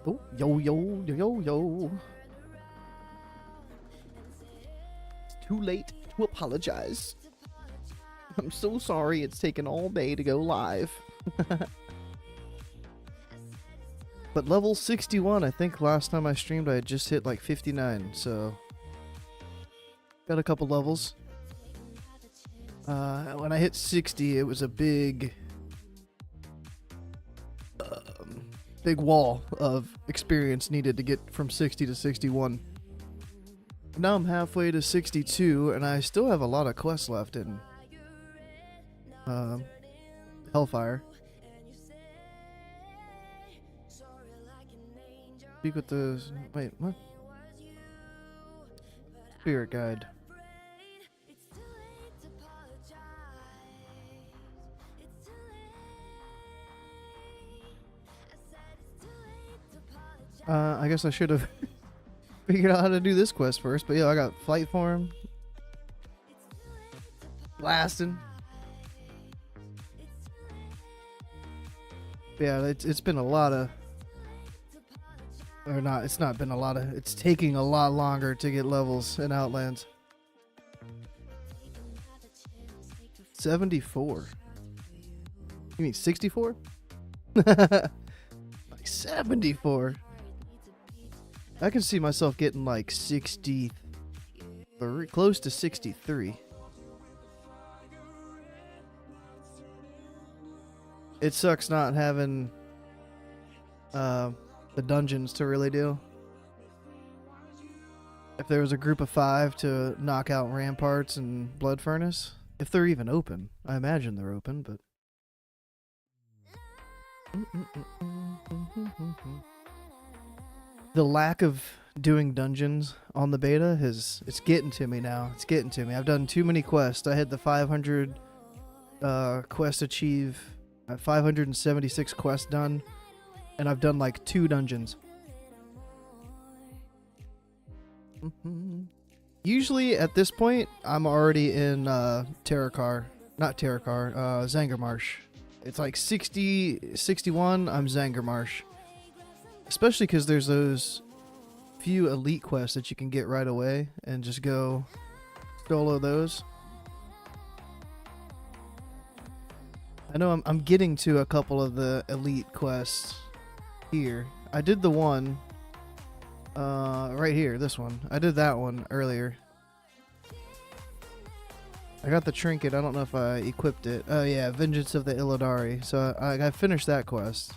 Oh, yo, yo, yo, yo, yo. It's too late to apologize. I'm so sorry it's taken all day to go live. But level 61, I think last time I streamed I had just hit like 59, so got a couple levels. When I hit 60, it was a big wall of experience needed to get from 60 to 61. Now I'm halfway to 62, and I still have a lot of quests left in Hellfire. Speak with the... Wait, what? Spirit guide. I guess I should have figured out how to do this quest first, but yeah, I got flight form. Blasting. Yeah, it's been a lot of... Or not, it's not been a lot of... It's taking a lot longer to get levels in Outlands. 74. You mean 64? Like 74. I can see myself getting like 60, close to 63. It sucks not having the dungeons to really do. If there was a group of 5 to knock out ramparts and blood furnace, if they're even open. I imagine they're open, but... The lack of doing dungeons on the beta it's getting to me now. It's getting to me. I've done too many quests. I had the 500 quest achieve, 576 quests done, and I've done like 2 dungeons. Usually at this point, I'm already in Zangarmarsh. It's like 60, 61, I'm Zangarmarsh. Especially because there's those few elite quests that you can get right away and just go solo those. I know I'm getting to a couple of the elite quests here. I did the one right here, this one. I did that one earlier. I got the trinket. I don't know if I equipped it. Oh yeah, Vengeance of the Illidari. So I finished that quest.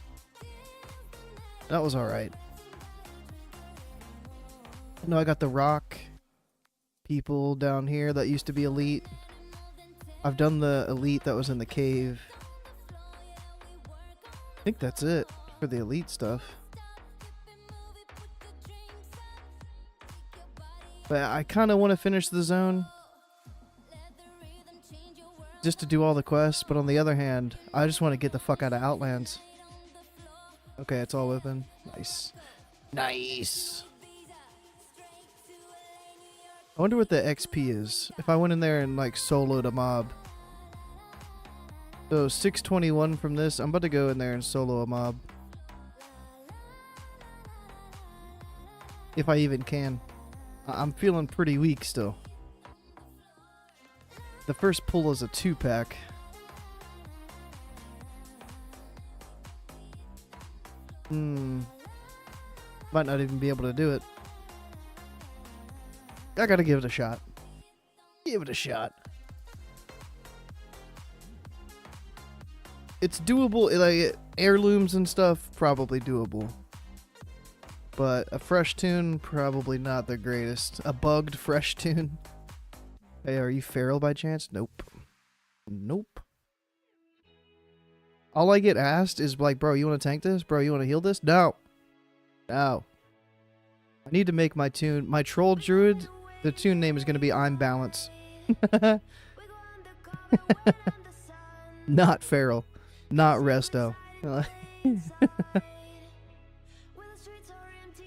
That was alright. No, I got the rock people down here that used to be elite. I've done the elite that was in the cave. I think that's it for the elite stuff. But I kind of want to finish the zone just to do all the quests, but on the other hand, I just want to get the fuck out of Outlands. Okay, it's all open. Nice. Nice. I wonder what the XP is. If I went in there and like soloed a mob. So 621 from this. I'm about to go in there and solo a mob. If I even can. I'm feeling pretty weak still. The first pull is a 2-pack. Might not even be able to do it. I gotta give it a shot. Give it a shot. It's doable. Like heirlooms and stuff, probably doable. But a fresh tune, probably not the greatest. A bugged fresh tune. Hey, are you feral by chance? Nope. Nope. All I get asked is like, bro, you want to tank this? Bro, you want to heal this? No. No. I need to make my tune. My troll druid, the tune name is going to be I'm Balance. Not feral. Not resto.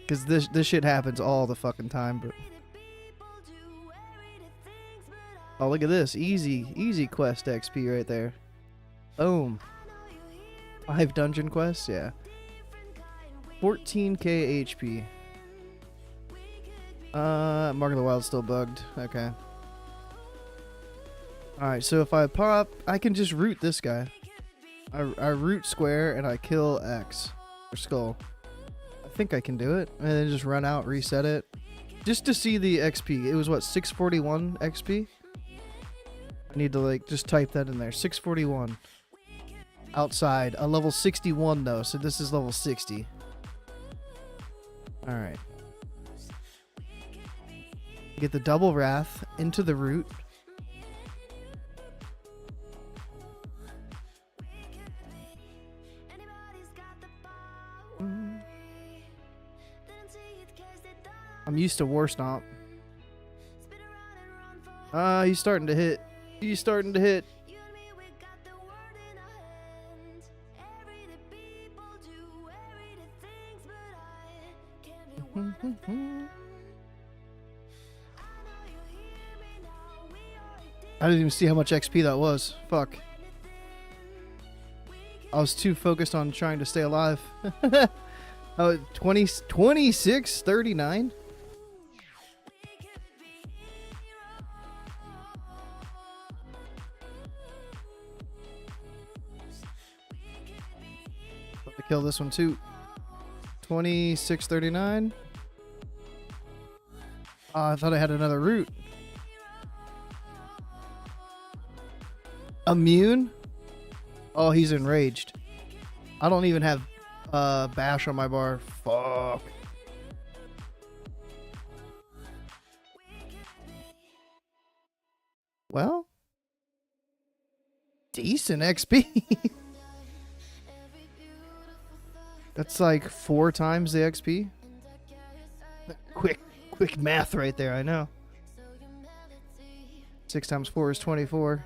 Because this shit happens all the fucking time, bro. Oh, look at this. Easy quest XP right there. Boom. 5 dungeon quests? Yeah. 14k HP. Mark of the Wild's still bugged. Okay. Alright, so if I pop, I can just root this guy. I root square and I kill X. Or skull. I think I can do it. And then just run out, reset it. Just to see the XP. It was what, 641 XP? I need to like just type that in there. 641. Outside. A level 61 though, so this is level 60. Alright. Get the double wrath into the root. I'm used to War Stomp. He's starting to hit. He's starting to hit. I didn't even see how much XP that was. Fuck. I was too focused on trying to stay alive. Oh, 26, 39? Let me kill this one too. 26, 39. Oh, I thought I had another root. Immune? Oh, he's enraged. I don't even have bash on my bar. Fuck. Well, decent XP. That's like 4 times the XP. Quick math right there, I know. 6 times 4 is 24.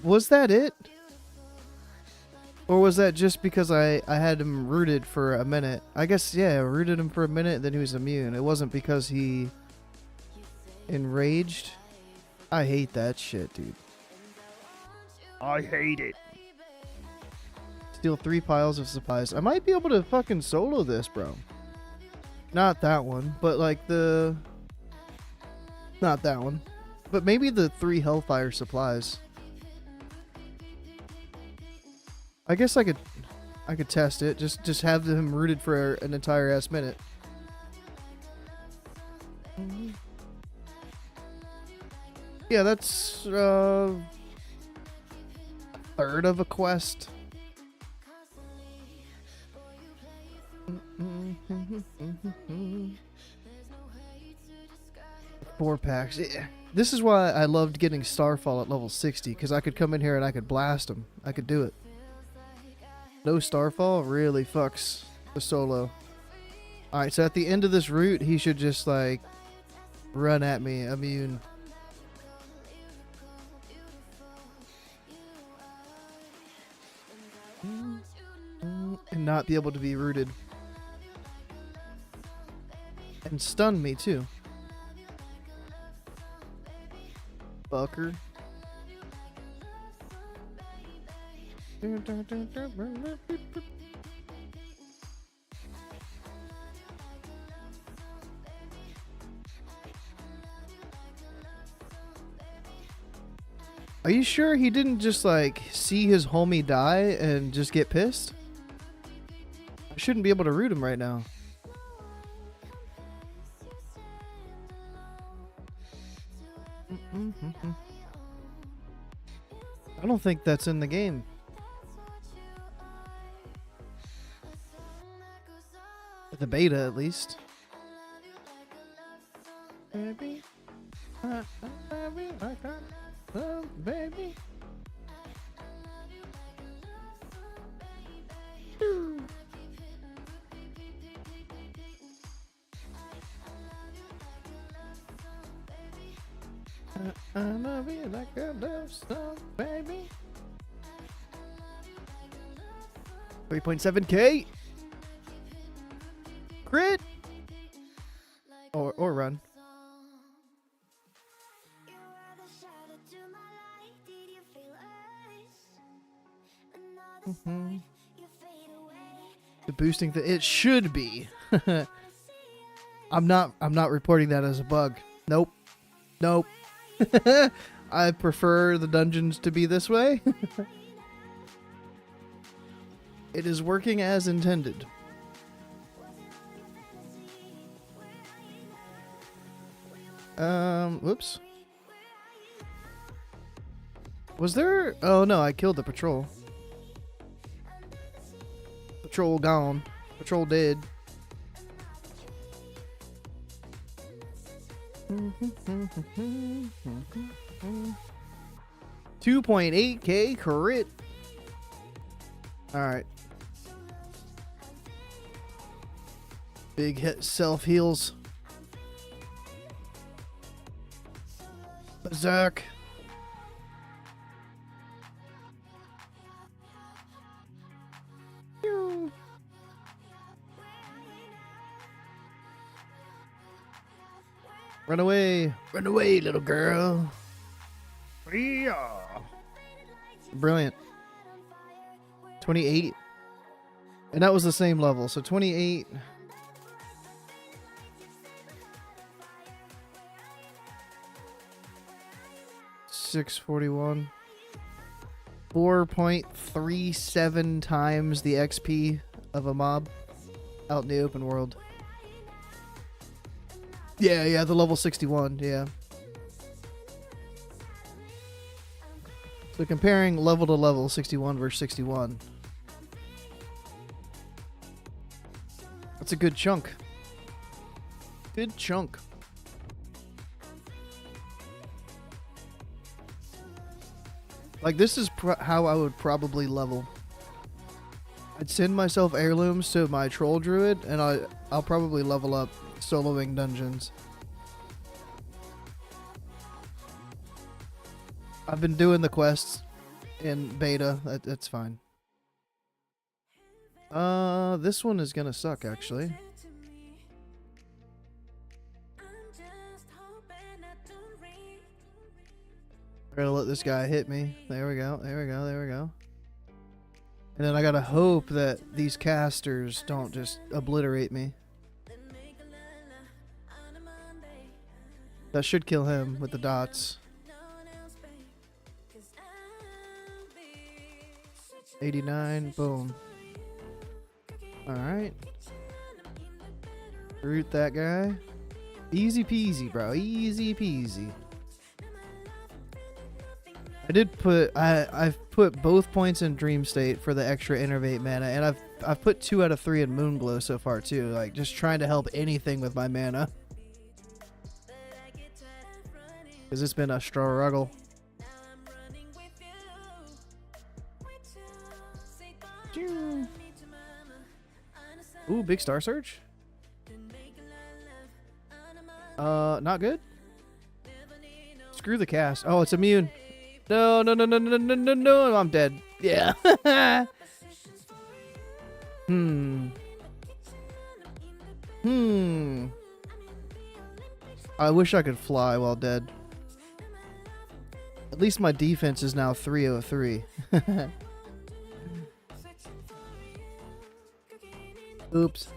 Was that it? Or was that just because I had him rooted for a minute? I guess, yeah, I rooted him for a minute, then he was immune. It wasn't because he enraged. I hate that shit, dude. I hate it. Steal 3 piles of supplies. I might be able to fucking solo this, bro. Not that one, but like the... Not that one. But maybe the 3 Hellfire supplies. I guess I could test it. Just have them rooted for an entire ass minute. Yeah, that's a third of a quest. Four packs. Yeah. This is why I loved getting Starfall at level 60, because I could come in here and I could blast them. I could do it. No Starfall really fucks the solo. Alright, so at the end of this route, he should just like run at me, immune. And not be able to be rooted. And stun me too. Fucker. Are you sure he didn't just like see his homie die and just get pissed? I shouldn't be able to root him right now. I don't think that's in the game. The beta, at least. Baby, baby, I got love, baby. I love you like I love some, baby. 3.7k. Crit. Or run. The boosting it should be. I'm not reporting that as a bug. Nope. Nope. I prefer the dungeons to be this way. It is working as intended. Whoops. Was there? Oh no, I killed the patrol. Patrol gone. Patrol dead. 2.8k crit. Alright. Big hit self heals. Berserk. Run away. Run away, little girl. Yeah. Brilliant. 28. And that was the same level. So 28. $641. 4.37 times the XP of a mob out in the open world. Yeah, the level 61, yeah. So comparing level to level, 61 versus 61. That's a good chunk. Good chunk. Like, this is how I would probably level. I'd send myself heirlooms to my troll druid, and I'll probably level up soloing dungeons. I've been doing the quests in beta. That's fine. This one is gonna suck, actually. I gotta let this guy hit me. There we go. There we go. There we go. And then I gotta hope that these casters don't just obliterate me. That should kill him with the dots. 89, boom. Alright. Root that guy. Easy peasy, bro. Easy peasy. I've put both points in Dream State for the extra Innervate mana, and I've put 2 out of 3 in Moonglow so far too, like just trying to help anything with my mana. Cause it's been a struggle. Ooh, big Star Surge? Not good? Screw the cast. Oh, it's immune. No, no, no, no, no, no, no, no, I'm dead. Yeah. I wish I could fly while dead. At least my defense is now 303. Oops.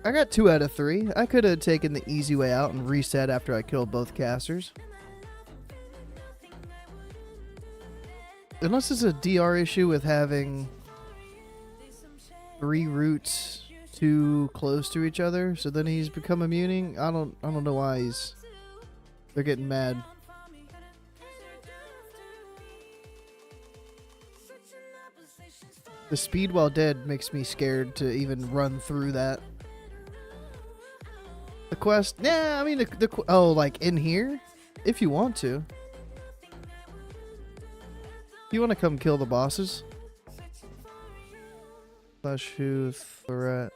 I got 2 out of 3. I could have taken the easy way out and reset after I killed both casters. Unless it's a DR issue with having 3 roots too close to each other, so then he's become immune. I don't know why they're getting mad. The speed while dead makes me scared to even run through that. The quest, yeah, I mean oh, like in here, if you want to. You want to come kill the bosses? Fleshhoof, threat.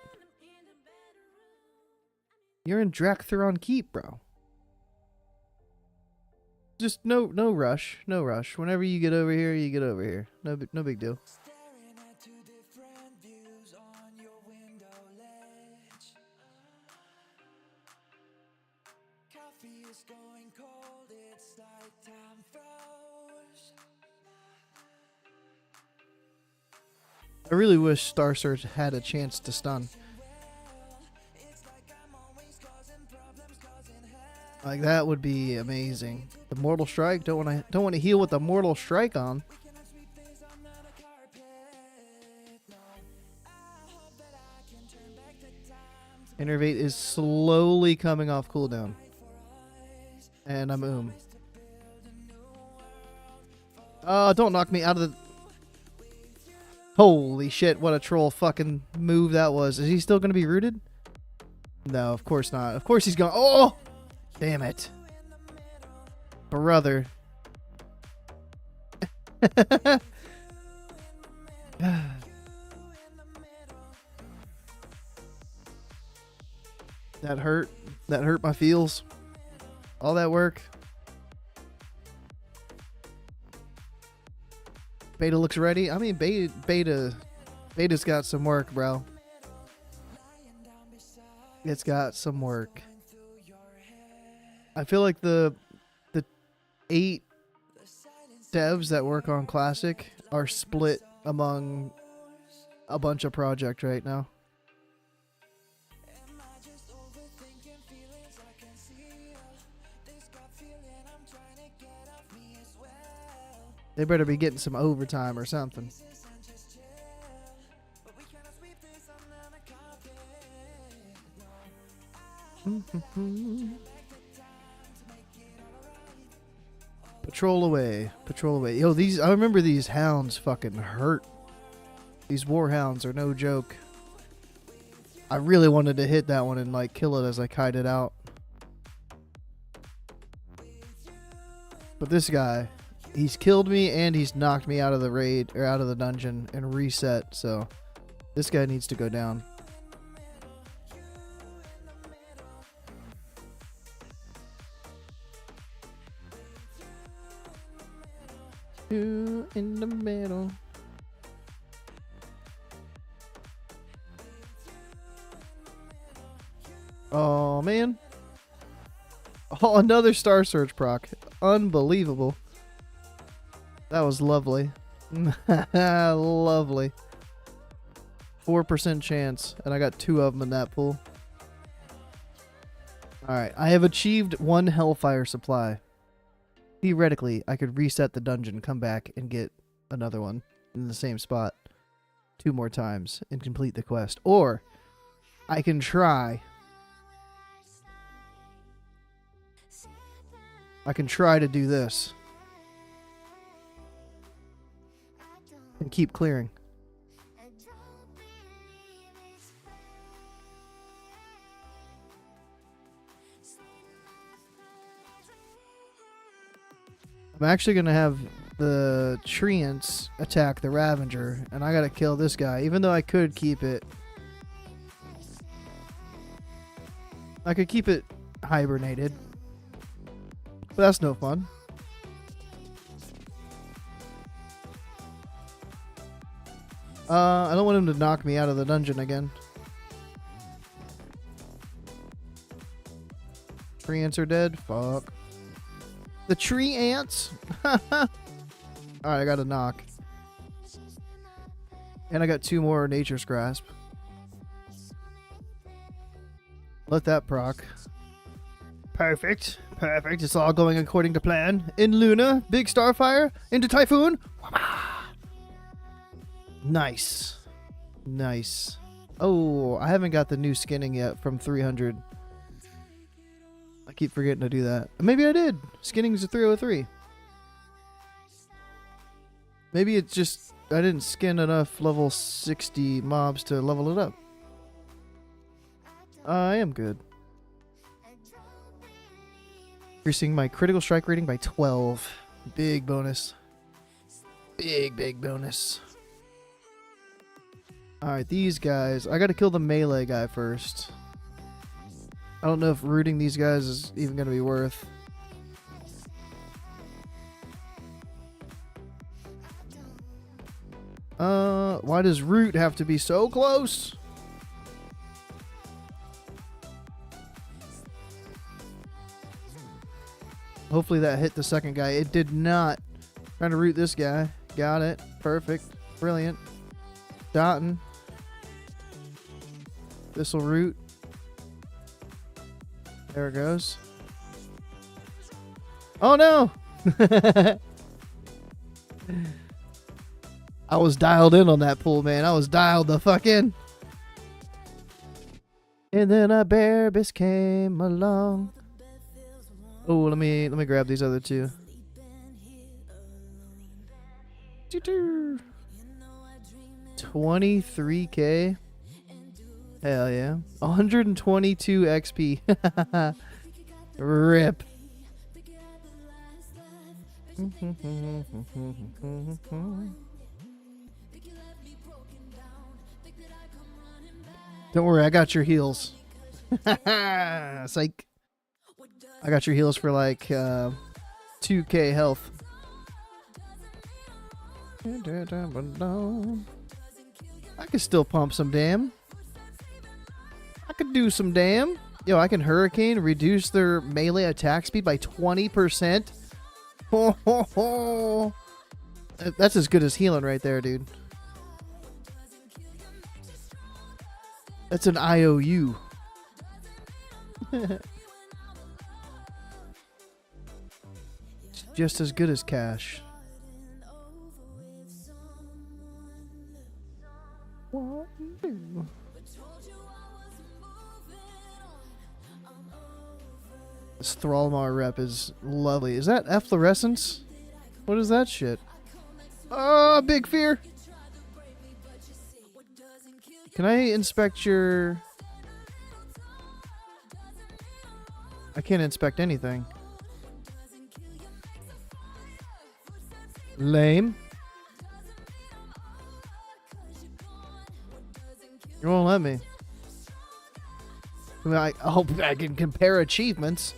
You're in Draktheron Keep, bro. Just no rush, no rush. Whenever you get over here, you get over here. No big deal. I really wish Star Search had a chance to stun. Like that would be amazing. The Mortal Strike, don't want to heal with the Mortal Strike on. Innervate is slowly coming off cooldown. And I'm don't knock me out of the... Holy shit, what a troll fucking move that was. Is he still going to be rooted? No, of course not. Of course he's going... Oh! Damn it. Brother. That hurt. That hurt my feels. All that work. Beta looks ready. I mean, beta's got some work, bro. It's got some work. I feel like the 8 devs that work on Classic are split among a bunch of projects right now. They better be getting some overtime or something. Patrol away. Patrol away. Yo, I remember these hounds fucking hurt. These war hounds are no joke. I really wanted to hit that one and like kill it as I kited out. But this guy, he's killed me and he's knocked me out of the raid or out of the dungeon and reset. So this guy needs to go down. Two in the middle. Oh man. Oh, another Star Search proc. Unbelievable. That was lovely. Lovely. 4% chance, and I got 2 of them in that pool. Alright, I have achieved 1 Hellfire supply. Theoretically, I could reset the dungeon, come back, and get another one in the same spot 2 more times and complete the quest. Or, I can try... to do this. And keep clearing. I'm actually going to have the Treants attack the Ravager, and I got to kill this guy, even though I could keep it. I could keep it hibernated. But that's no fun. I don't want him to knock me out of the dungeon again. Tree ants are dead? Fuck. The tree ants? Alright, I got a knock. And I got 2 more Nature's Grasp. Let that proc. Perfect. Perfect. It's all going according to plan. In Luna, big Starfire, into Typhoon. Nice. Nice. Oh, I haven't got the new skinning yet from 300. I keep forgetting to do that. Maybe I did. Skinning's a 303. Maybe it's just I didn't skin enough level 60 mobs to level it up. I am good. Increasing my critical strike rating by 12. Big bonus. Big bonus. Alright, these guys. I gotta kill the melee guy first. I don't know if rooting these guys is even gonna be worth. Why does root have to be so close? Hopefully that hit the second guy. It did not. Trying to root this guy. Got it. Perfect. Brilliant. dotting. This'll root. There it goes. Oh no! I was dialed in on that pool, man. I was dialed the fuck in. And then a bear bis came along. Oh, let me grab these other two. 23k. Hell yeah. 122 XP. Rip. Don't worry, I got your heals. Psych. I got your heals for like 2k health. I can still pump some damn. I could do some damn. Yo, I can Hurricane, reduce their melee attack speed by 20%. Ho, ho, ho. That's as good as healing right there, dude. That's an IOU. It's just as good as cash. This Thrallmar rep is lovely. Is that efflorescence? What is that shit? Oh, big fear. Can I inspect your... I can't inspect anything. Lame. You won't let me. I mean, I hope I can compare achievements.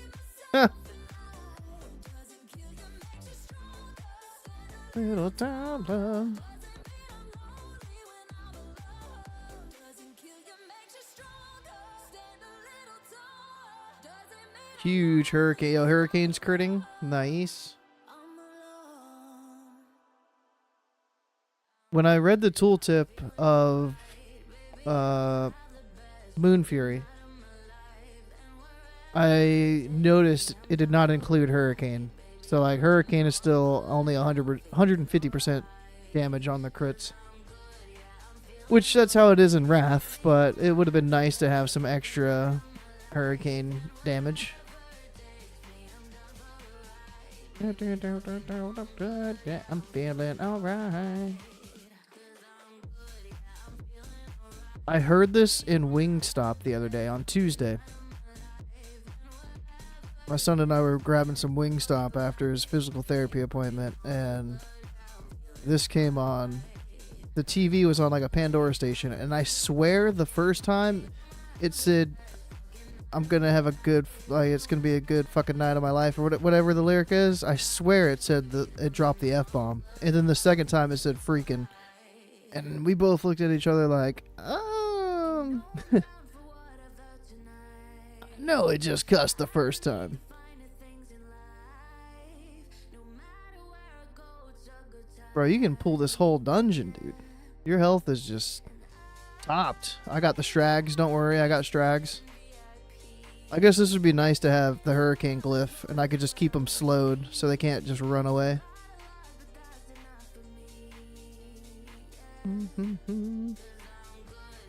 Little dollar. Huge hurricane. Yo, hurricane's critting. Nice. When I read the tooltip of Moon Fury, I noticed it did not include Hurricane. So, like, Hurricane is still only 150% damage on the crits. Which, that's how it is in Wrath, but it would have been nice to have some extra Hurricane damage. I'm feeling alright. I heard this in Wingstop the other day, on Tuesday. My son and I were grabbing some Wingstop after his physical therapy appointment, and this came on. The TV was on like a Pandora station, and I swear the first time it said, I'm gonna have a good, like, it's gonna be a good fucking night of my life, or whatever the lyric is. I swear it said, it dropped the F-bomb. And then the second time it said freaking. And we both looked at each other like, no, it just cussed the first time. Bro, you can pull this whole dungeon, dude. Your health is just topped. I got the Strags, don't worry, I got Strags. I guess this would be nice to have the Hurricane glyph, and I could just keep them slowed so they can't just run away.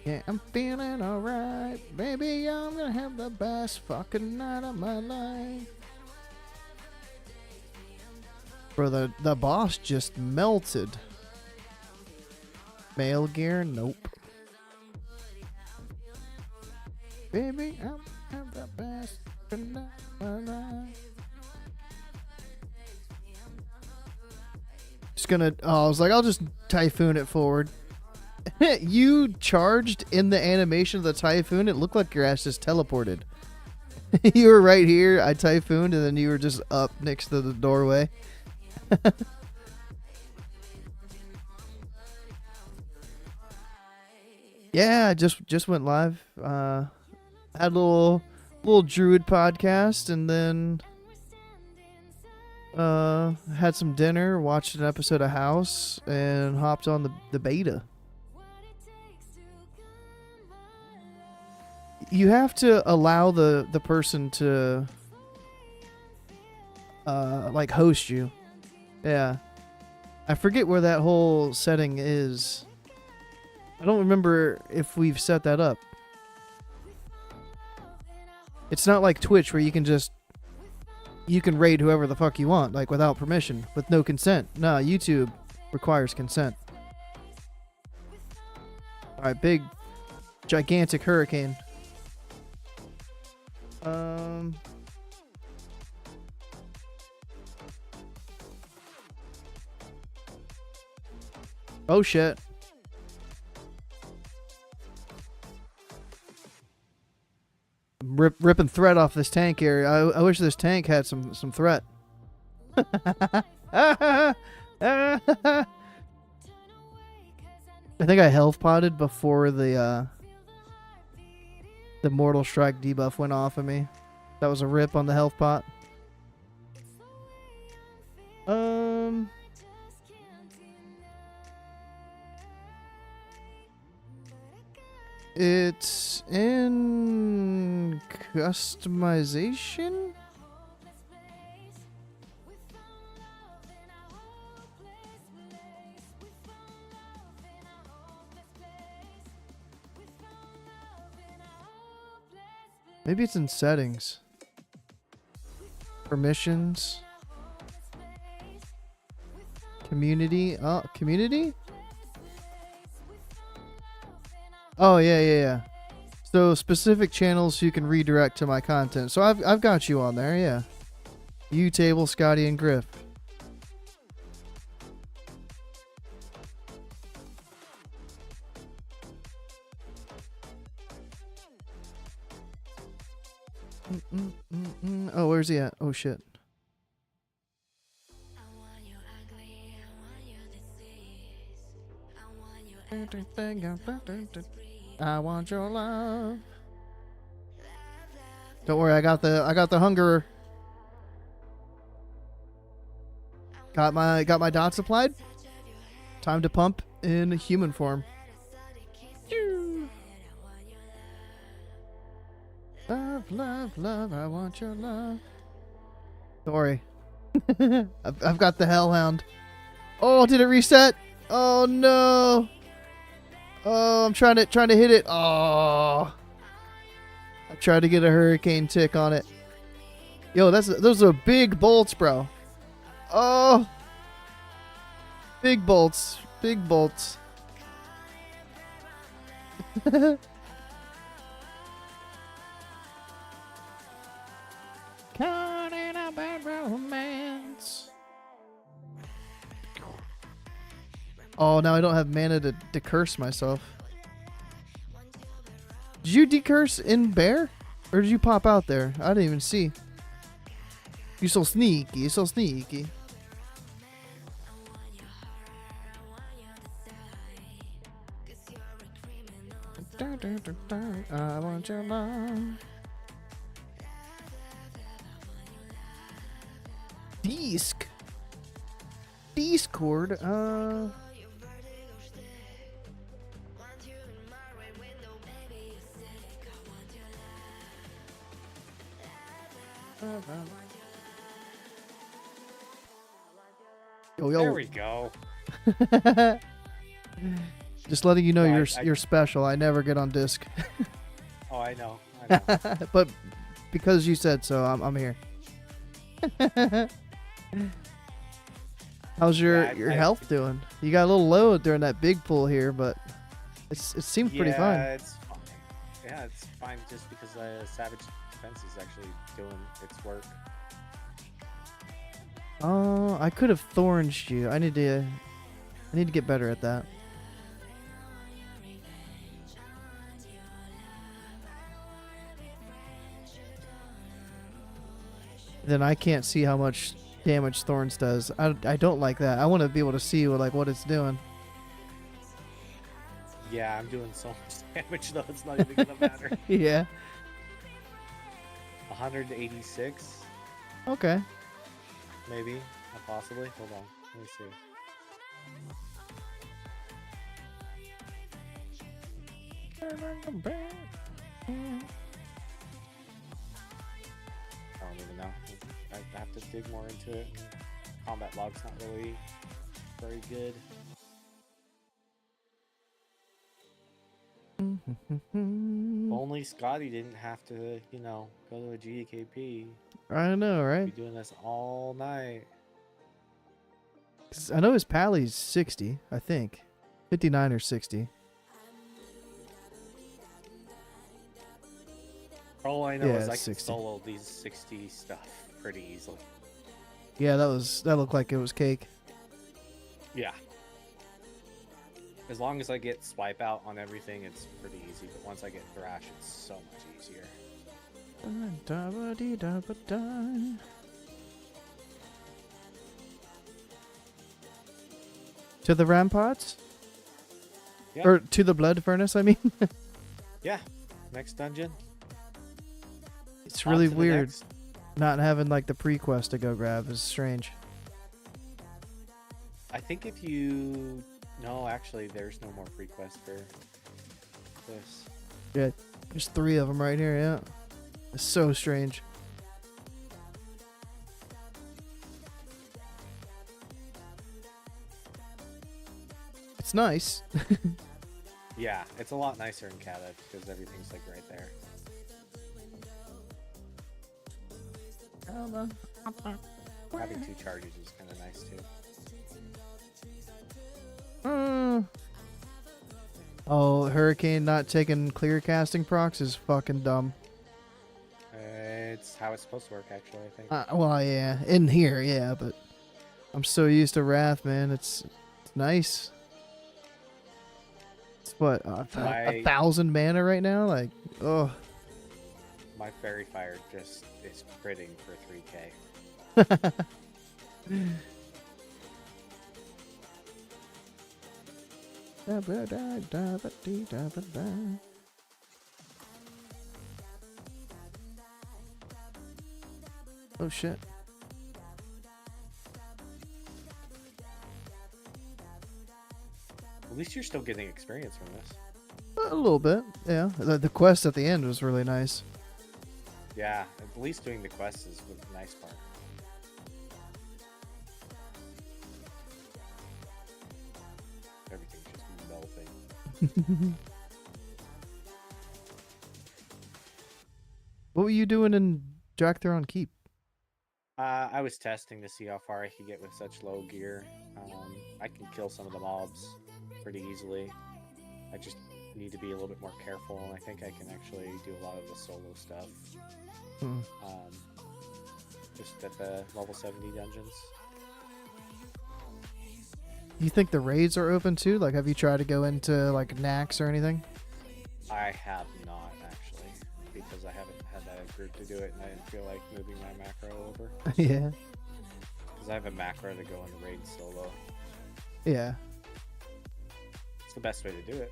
Yeah, I'm feeling alright. Baby, I'm gonna have the best fucking night of my life. Bro, the boss just melted. Mail gear? Nope. Baby, I'm gonna have the best fucking night of my life. Just gonna, I was like, I'll just Typhoon it forward. You charged in the animation of the Typhoon. It looked like your ass just teleported. You were right here. I Typhooned, and then you were just up next to the doorway. Yeah, just went live. Had a little Druid podcast, and then had some dinner, watched an episode of House, and hopped on the beta. you have to allow the person to like host you. Yeah. I forget where that whole setting is. I don't remember if we've set that up. It's not like Twitch where you can raid whoever the fuck you want, like without permission, with no consent. No, YouTube requires consent. Alright, big, gigantic hurricane. Oh shit. Ripping threat off this tank here. I wish this tank had some threat. I think I health potted before the Mortal Strike debuff went off of me. That was a rip on the health pot. It's in customization? Maybe it's in settings. Permissions. Community. Oh, community? Oh, yeah. So specific channels you can redirect to my content. So I've got you on there, yeah. You, Table, Scotty, and Griff. Oh, where's he at? Oh, shit. I want your love. Don't worry, I got the hunger. Got my dots applied. Time to pump in human form. Love, I want your love. Don't worry. I've got the hellhound. Oh, did it reset? Oh no. Oh, I'm trying to hit it. Oh. I tried to get a hurricane tick on it. Yo, those are big bolts, bro. Oh. Big bolts. Big bolts. Caught in a bad romance. Oh, now I don't have mana to decurse myself. Did you decurse in bear? Or did you pop out there? I didn't even see. You're so sneaky. You're so sneaky. I want your love. Discord. Yo. There we go. Just letting you know you're special. I never get on disc. Oh, I know. But because you said so, I'm here. How's your health doing? You got a little low during that big pull here, but it seemed pretty fine. Yeah, it's fine. Yeah, it's fine just because Savage Defense is actually doing its work. Oh, I could have thorned you. I need to get better at that. Then I can't see how much damage Thorns does. I don't like that. I want to be able to see what it's doing. Yeah, I'm doing so much damage though. It's not even gonna matter. Yeah. 186. Okay. Maybe. Possibly. Hold on. Let me see. even know. I have to dig more into it. Combat log's not really very good. Only Scotty didn't have to, you know, go to a GKP. I know, right? Be doing this all night. 'Cause I know his pally's 60, I think. 59 or 60. All I know Yeah, is I it's can 60. solo these 60 stuff pretty easily. Yeah, that looked like it was cake. Yeah. As long as I get swipe out on everything, it's pretty easy. But once I get thrash, it's so much easier. To the ramparts? Yeah. Or to the blood furnace, I mean? Yeah. Next dungeon. It's On really to the weird next. not having like the pre-quest to go grab is strange. I think if you... No, actually, there's no more pre-quest for this. Yeah, there's 3 of them right here, yeah. It's so strange. It's nice. Yeah, it's a lot nicer in Cata because everything's like right there. Having 2 charges is kind of nice too. Oh, Hurricane not taking clear casting procs is fucking dumb. It's how it's supposed to work, actually, I think. Well, yeah, in here, yeah, but I'm so used to Wrath, man. It's nice. It's what, a 1,000 mana right now? Like, oh. My Fairy Fire just is critting for 3k. Oh shit. At least you're still getting experience from this. A little bit, yeah. The quest at the end was really nice. Yeah, at least doing the quests is the nice part. Everything's just melting. What were you doing in Draktheron Keep? I was testing to see how far I could get with such low gear. I can kill some of the mobs pretty easily. I just need to be a little bit more careful, and I think I can actually do a lot of the solo stuff. Just at the level 70 dungeons. You think the raids are open too? Like, have you tried to go into like Nax or anything? I have not, actually, because I haven't had that group to do it, and I didn't feel like moving my macro over. Yeah. Because I have a macro to go in the raid solo. Yeah. It's the best way to do it.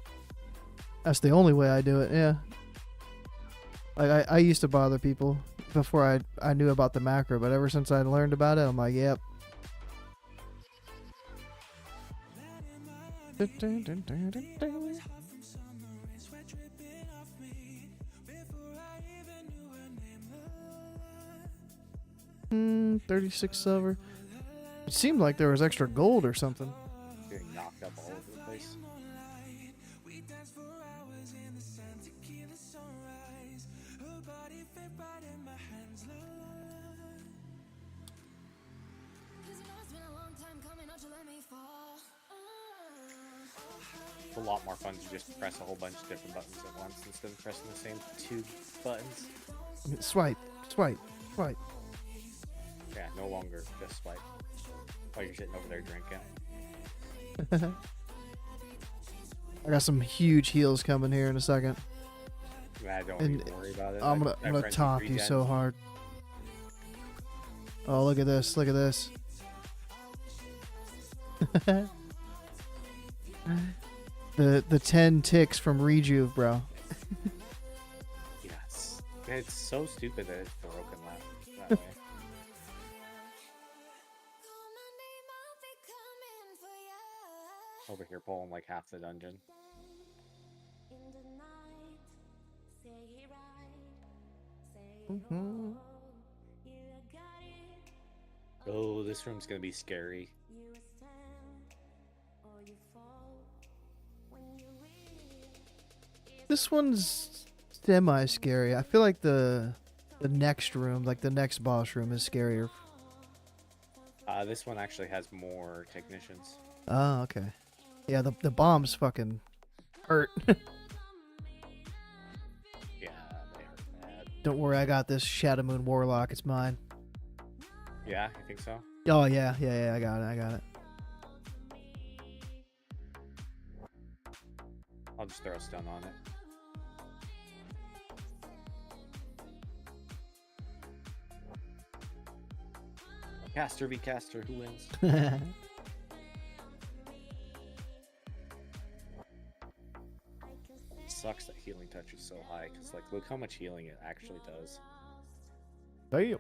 That's the only way I do it, yeah. Like, I used to bother people before I knew about the macro, but ever since I learned about it, I'm like, yep. Dun. 36 silver. It seemed like there was extra gold or something. Getting knocked up all over the place. It's a lot more fun to just press a whole bunch of different buttons at once instead of pressing the same 2 buttons. Swipe, swipe, swipe. Yeah, no longer just swipe. While you're sitting over there drinking. I got some huge heals coming here in a second. I don't And even worry about it. I'm gonna top you so hard. Oh, look at this! Look at this! the 10 ticks from Rejuve, bro. Yes, it's so stupid that it's broken that way. Over here pulling like half the dungeon. Oh, this room's gonna be scary. This one's semi-scary. I feel like the next room, like the next boss room, is scarier. This one actually has more technicians. Oh, okay. Yeah, the bombs fucking hurt. Yeah, they are bad. Don't worry, I got this Shadow Moon Warlock. It's mine. Yeah, you think so? Oh yeah. I got it. I'll just throw a stun on it. Caster v caster, who wins? Sucks that healing touch is so high, because like look how much healing it actually does. Damn.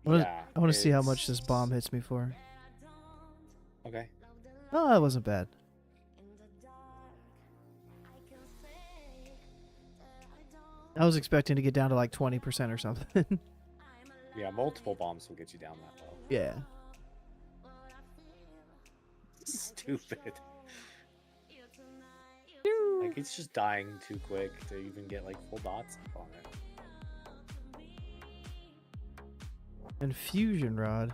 Yeah, I want to see how much it's- this bomb hits me for. Okay. Oh, that wasn't bad. I was expecting to get down to like 20% or something. Yeah, multiple bombs will get you down that low. Yeah. Stupid. Like it's just dying too quick to even get like full dots up on it. And Fusion Rod.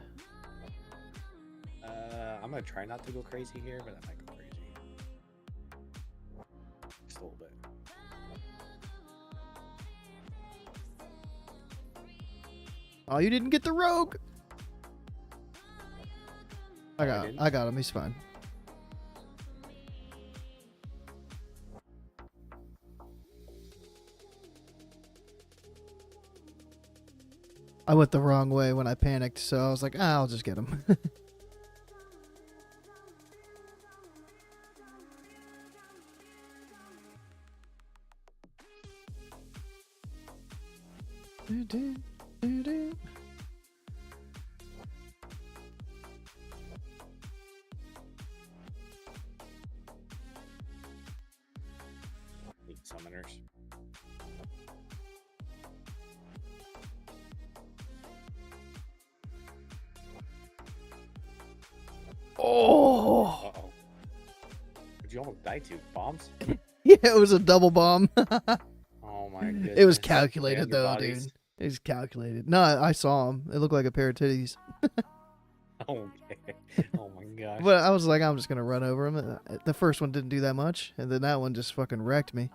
I'm gonna try not to go crazy here, but I might go crazy. Just a little bit. Oh, you didn't get the rogue. Oh, I didn't? I got him. He's fine. I went the wrong way when I panicked, so I was like, I'll just get him. Need summoners. Oh, Uh-oh. What'd you almost die to? Bombs? yeah, it was a double bomb. Oh my goodness. It was Man, calculated your though, bodies. dude. It was calculated. No, I saw him. It looked like a pair of titties. Okay. Oh my gosh. But I was like, I'm just gonna run over him. The first one didn't do that much, and then that one just fucking wrecked me.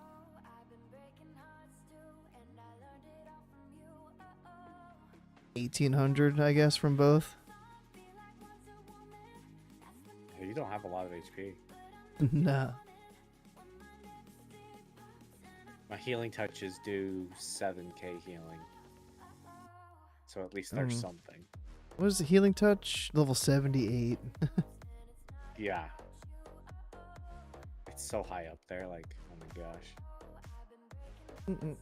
1800, I guess, from both. You don't have a lot of HP. Nah. My healing touches do 7k healing. So at least there's something. What is the healing touch? Level 78. Yeah. It's so high up there, like, oh my gosh. Mm-mm.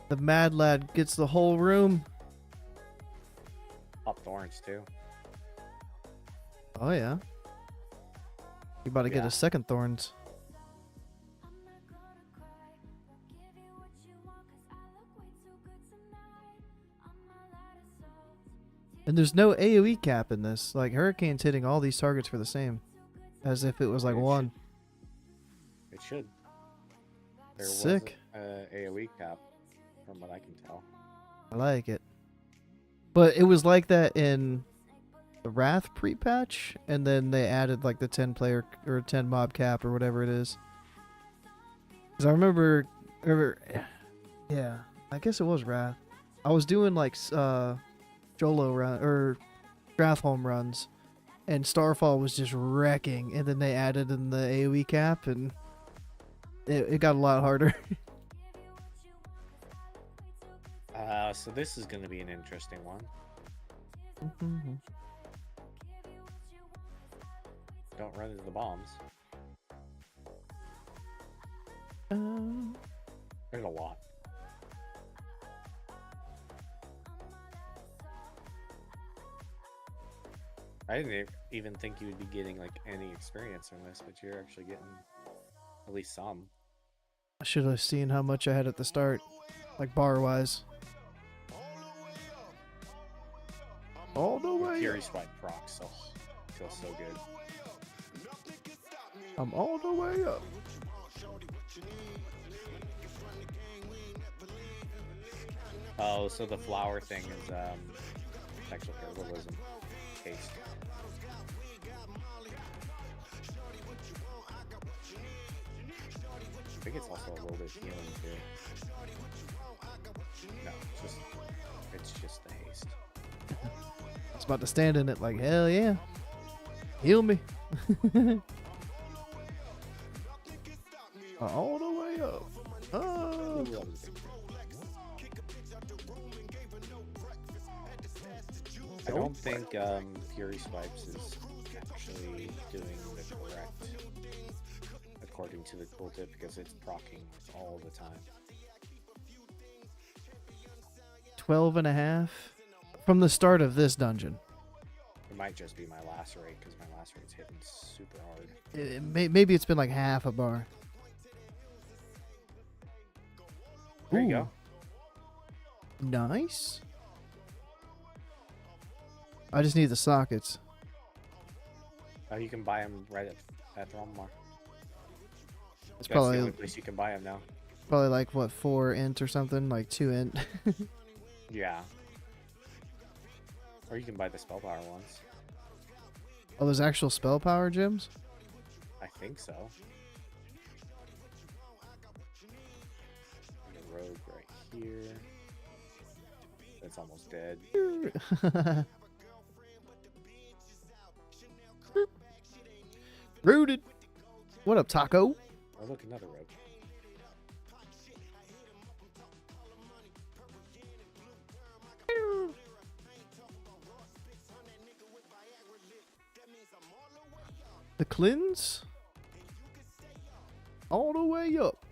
The mad lad gets the whole room. Pop thorns too. Oh yeah. You about to get Yeah. a second thorns. And there's no AoE cap in this. Like Hurricane's hitting all these targets for the same, as if it was like It one. It should. There Sick. wasn't a AoE cap, from what I can tell. I like it. But it was like that in the Wrath pre-patch, and then they added like the 10 player or 10 mob cap or whatever it is. Because I remember, yeah, I guess it was Wrath. I was doing like Jolo run or Strathholm runs, and Starfall was just wrecking, and then they added in the AoE cap, and it got a lot harder. So this is going to be an interesting one. Don't run into the bombs. There's a lot. I didn't even think you would be getting like any experience from this, but you're actually getting At least some. I should have seen how much I had at the start, like bar-wise. All the way Fury up. Swipe proc, so feels so good. I'm all the way up. Oh, so the flower thing is sexual herbalism. Taste. I think it's also a little bit healing too. No, it's just the haste. I was about to stand in it like, hell yeah. Heal me. All the way up. Oh. I don't think Fury Swipes is actually doing the correct according to the tooltip because it's proccing all the time. 12.5 from the start of this dungeon. It might just be my lacerate because my lacerate's hitting super hard. Maybe it's been like half a bar. There you go. Nice. I just need the sockets. Oh, you can buy them right at Thromar. It's That's the probably only place you can buy them now. probably like what 4 int or something, like 2 int. Yeah. Or you can buy the spell power ones. Oh, there's actual spell power gems? I think so. And a rogue right here. That's almost dead. Rooted. What up, Taco? Oh, look, another rogue. The cleanse? All the way up.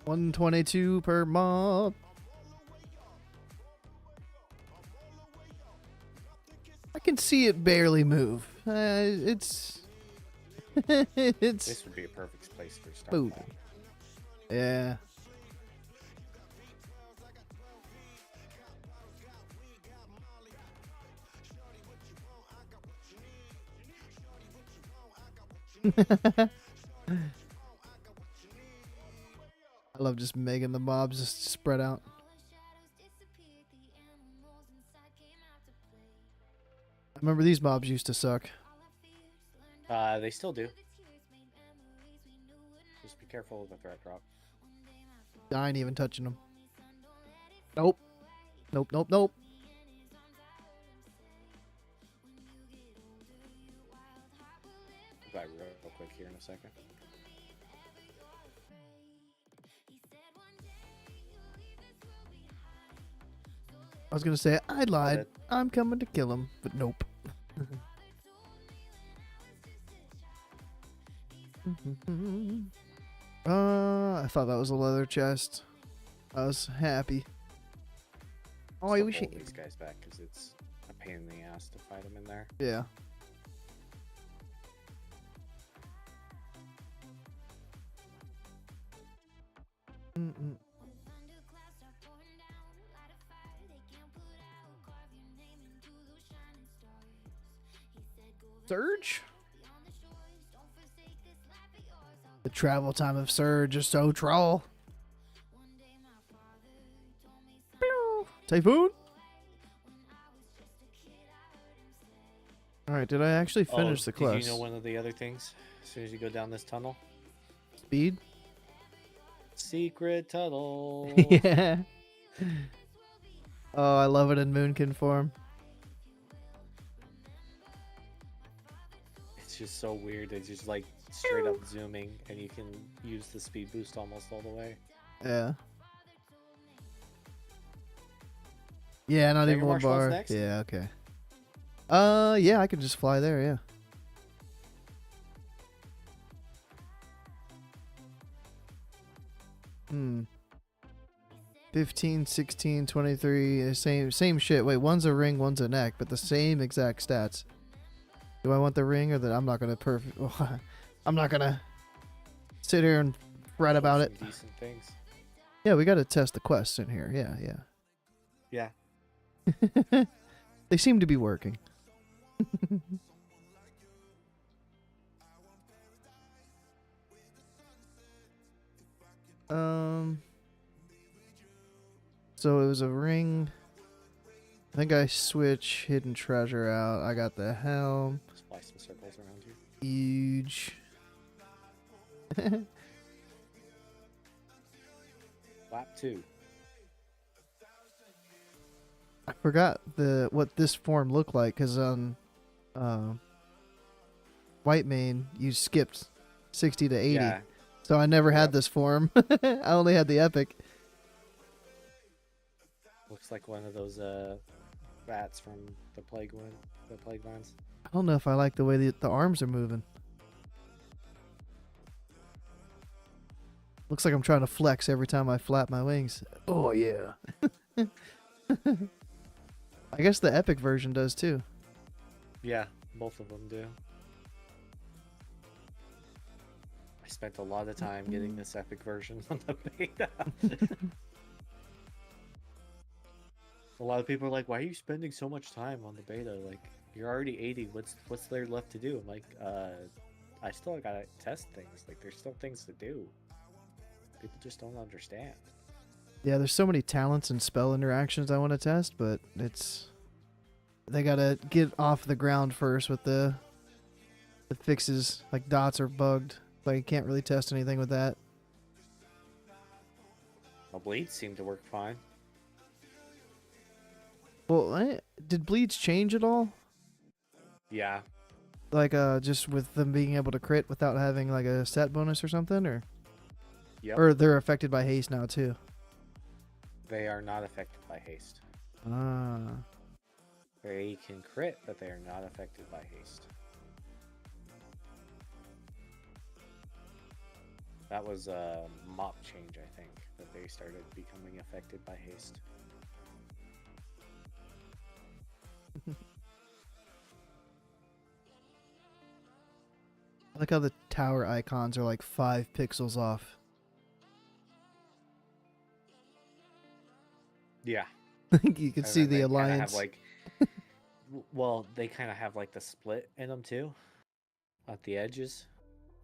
$122 per mob. I can see it barely move. It's it's This would be a perfect place for start. Boom. Yeah. I love just making the mobs just spread out. I remember these mobs used to suck. They still do. Just be careful of the threat drop. I ain't even touching them. Nope. Nope, nope, nope. I'll buy real quick here in a second. I was gonna say I lied. I'm coming to kill him, but nope. I thought that was a leather chest. I was happy. Oh, I Still wish hold he... these guys back because it's a pain in the ass to fight them in there. Yeah. Mm-mm. Surge? The travel time of Surge is so troll. Pew! Typhoon? Alright, did I actually finish the quest? Did you know one of the other things? As soon as you go down this tunnel? Speed? Secret tunnel. Yeah. Oh, I love it in Moonkin form. It's just so weird. It's just like straight up zooming, and you can use the speed boost almost all the way. Yeah. Yeah, not Tiger even one Marshall's bar. next? Yeah, okay. Yeah, I can just fly there, yeah. 15, 16, 23, same shit. Wait, one's a ring, one's a neck, but the same exact stats. Do I want the ring or I'm not gonna I'm not gonna sit here and fret about it. Decent things. Yeah, we gotta test the quests in here. Yeah. They seem to be working. So it was a ring. I think I switch hidden treasure out. I got the helm. Fly some circles around you. Huge. Lap 2. I forgot what this form looked like because on White Mane you skipped 60 to 80. Yeah. So I never had this form. I only had the epic. Looks like one of those bats from the plague lands. I don't know if I like the way the arms are moving. Looks like I'm trying to flex every time I flap my wings. Oh yeah. I guess the epic version does too. Yeah, both of them do. I spent a lot of time getting this epic version on the beta. A lot of people are like, why are you spending so much time on the beta? Like, you're already 80. What's there left to do? I'm like, I still gotta test things. Like, there's still things to do. People just don't understand. Yeah, there's so many talents and spell interactions I want to test, but they gotta get off the ground first with the fixes. Like dots are bugged, so you can't really test anything with that. Well, bleeds seem to work fine. Well, did bleeds change at all? Yeah. Like just with them being able to crit without having like a stat bonus or something, or Yep. or they're affected by haste now too. They are not affected by haste. Ah. They can crit, but they are not affected by haste. That was a mop change, I think, that they started becoming affected by haste. I like how the tower icons are like 5 pixels off. Yeah. You can see the alliance. Have like, well, they kind of have like the split in them too, at the edges.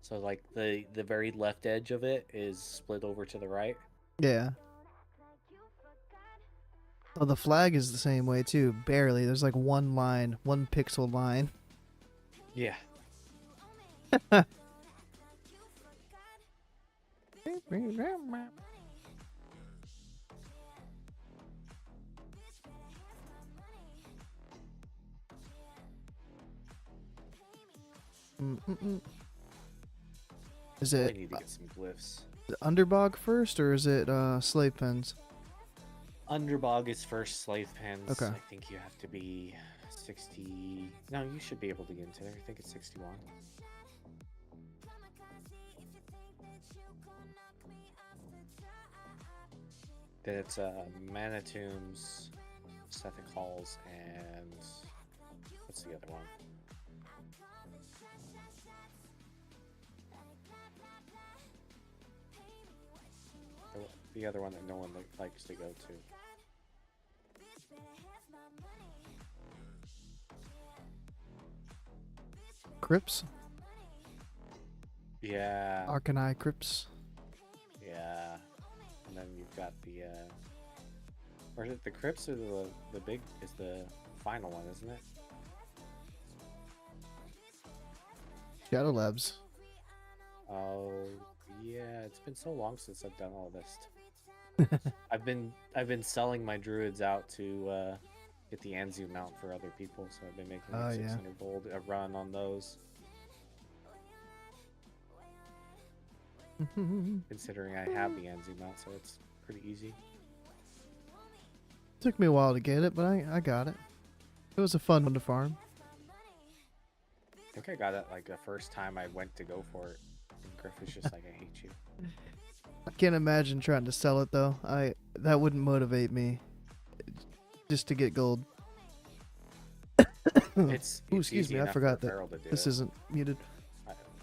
So like the very left edge of it is split over to the right. Yeah. Oh, the flag is the same way too. Barely. There's like one line, 1 pixel line. Yeah. Is I it need to get some glyphs. Underbog first, or is it slave pens? Underbog is first, slave pens. Okay. I think you have to be 60. No, you should be able to get into there. I think it's 61. Then it's Mana Tombs, Sethic Halls, and what's the other one? The other one that no one likes to go to. Crypts? Yeah. Arcanine Crypts? Yeah. And then you've got the or is it the Crypts or the big is the final one, isn't it? Shadow Labs. Oh yeah, it's been so long since I've done all this. I've been selling my druids out to get the Anzu mount for other people, so I've been making like 600 gold a run on those. Considering I have the Anzu mount, so it's pretty easy. Took me a while to get it, but I got it. It was a fun one to farm. I think I got it like the first time I went to go for it. And Griff was just like, I hate you. can't imagine trying to sell it though. That wouldn't motivate me just to get gold. It's Ooh, excuse easy me, I enough for forgot a that feral to do this it. isn't muted.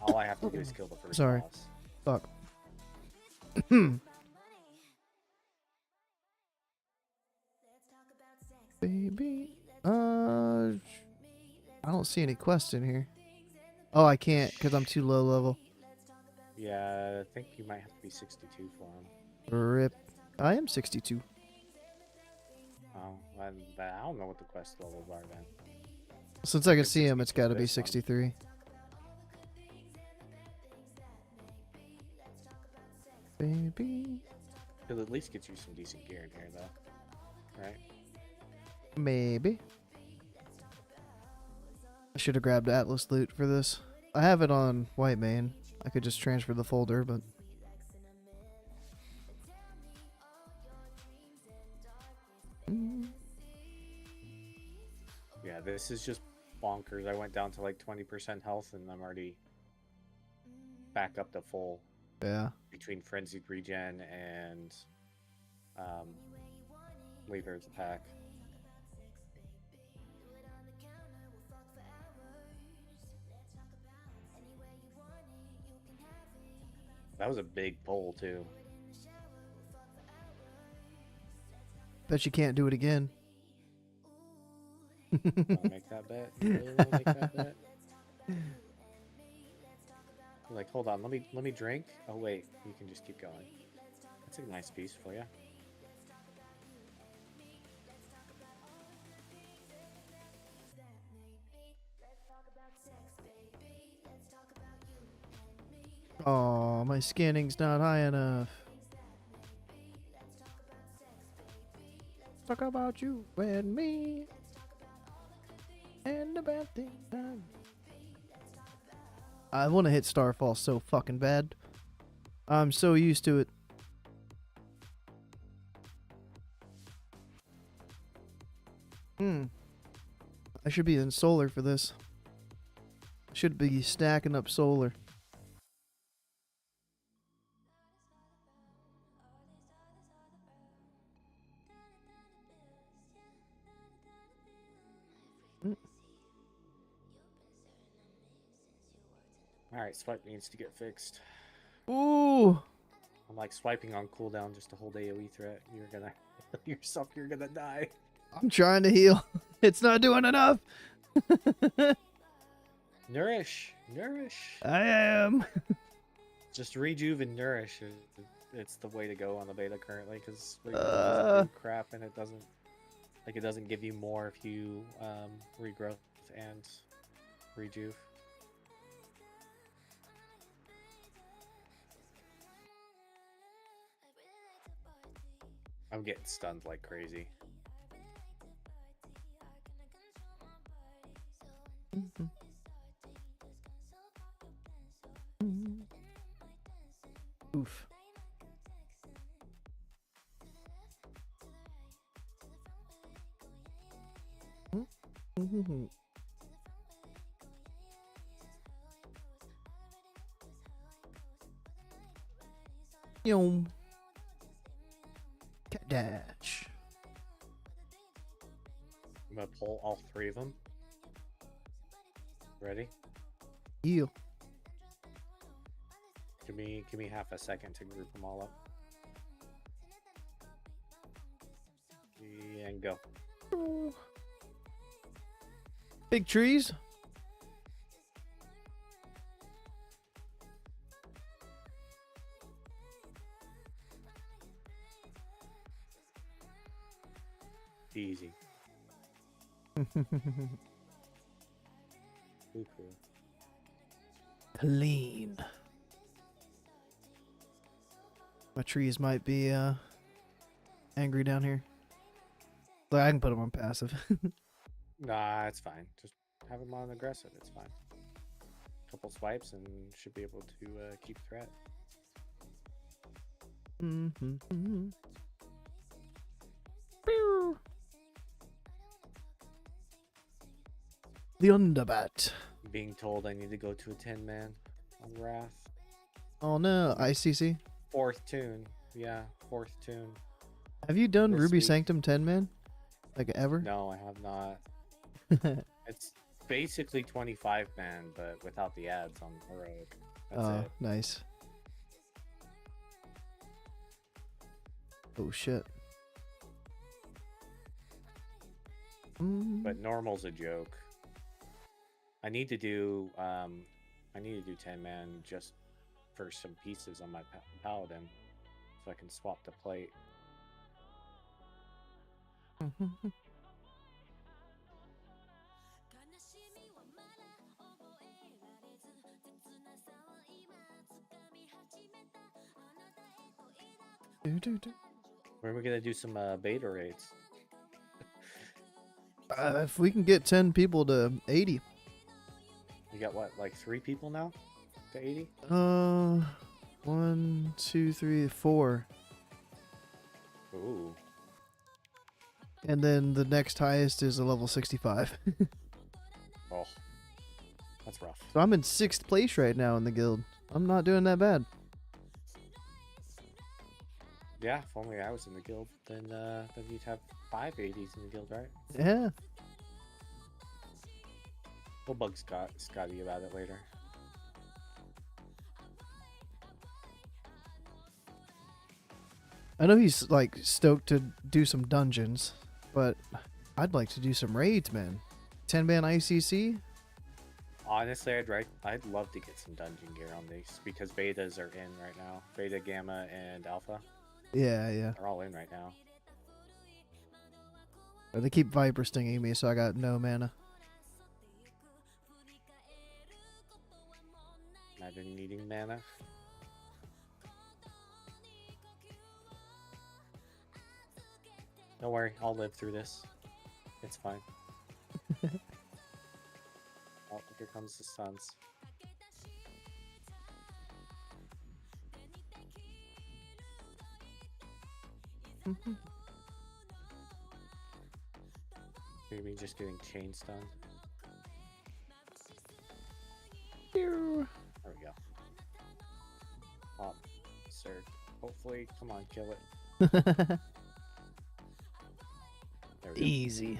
All I have to do is kill the first Sorry. boss. Fuck. Baby, I don't see any quests in here. Oh, I can't because I'm too low level. Yeah, I think you might have to be 62 for him. Rip. I am 62. Oh, I don't know what the quest levels are then. Since I can It's see him, it's 62 got to be this one. 63. Baby, It'll at least get you some decent gear in here, though. Right? maybe. I should have grabbed Atlas loot for this. I have it on White Mane. I could just transfer the folder, but... Yeah, this is just bonkers. I went down to like 20% health, and I'm already back up to full. Yeah. Between Frenzied Regen and Leader of the Pack. That was a big pull, too. Bet you can't do it again. Wanna make that bet? You really wanna make that bet? Like, hold on, let me drink. Oh wait, you can just keep going. That's a nice piece for you. Oh, my scanning's not high enough. Talk about you and me and the bad thing. I want to hit Starfall so fucking bad. I'm so used to it. I should be in solar for this. Should be stacking up solar. Alright, swipe needs to get fixed. Ooh! I'm like swiping on cooldown just to hold AoE threat. You're gonna yourself, you're gonna die. I'm trying to heal. It's not doing enough. Nourish! Nourish! I am. Just rejuve and nourish. It's the way to go on the beta currently, because doesn't do crap, and it doesn't give you more if you regrowth and rejuve. I'm getting stunned like crazy. Oof. Yo. Cat dash. I'm gonna pull all three of them. Ready? Heal. Give me half a second to group them all up. And go. Big trees. Easy. Ooh, cool. Clean. My trees might be angry down here. But I can put them on passive. Nah, it's fine. Just have them on aggressive. It's fine. Couple swipes and should be able to keep threat. The Underbat. Being told I need to go to a 10-man on Wrath. Oh no, ICC. fourth tune. Yeah, fourth tune. Have you done This Ruby week. Sanctum 10 man? Like ever? No, I have not. It's basically 25 man, but without the ads on heroic. That's Oh, it. nice. Oh shit. But normal's a joke. I need to do 10 man just for some pieces on my paladin, so I can swap the plate. When are we gonna do some beta raids? If we can get 10 people to 80. You got what, like 3 people now to 80? 1, 2, 3, 4. Ooh. And then the next highest is a level 65. Oh, that's rough. So I'm in 6th place right now in the guild. I'm not doing that bad. Yeah, if only I was in the guild, then you'd have 5 80s in the guild, right? Yeah. We'll bug Scotty about it later. I know he's like stoked to do some dungeons, but I'd like to do some raids, man. 10 man ICC? Honestly, I'd love to get some dungeon gear on these because betas are in right now. Beta, gamma, and alpha. Yeah, yeah. They're all in right now. They keep Viper stinging me, so I got no mana. Imagine needing mana. Don't worry, I'll live through this. It's fine. Oh, here comes the suns. Maybe just getting chain stun. There we go. Oh, sir. Hopefully, come on, kill it. There we go. Easy.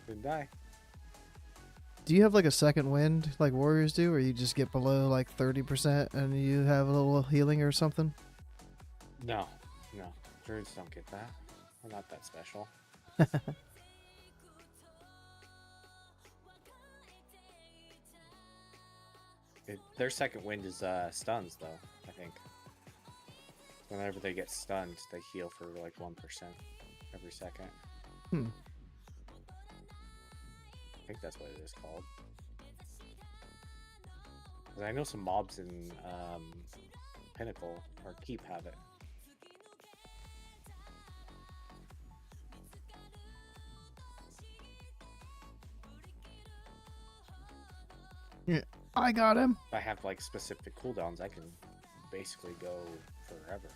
Didn't die. Do you have like a second wind like warriors do, or you just get below like 30% and you have a little healing or something? No. Druids don't get that. We're not that special. Their second wind is stuns, though, I think. Whenever they get stunned, they heal for like 1% every second. I think that's what it is called. 'Cause I know some mobs in Pinnacle or Keep have it. Yeah, I got him. If I have like specific cooldowns, I can basically go forever.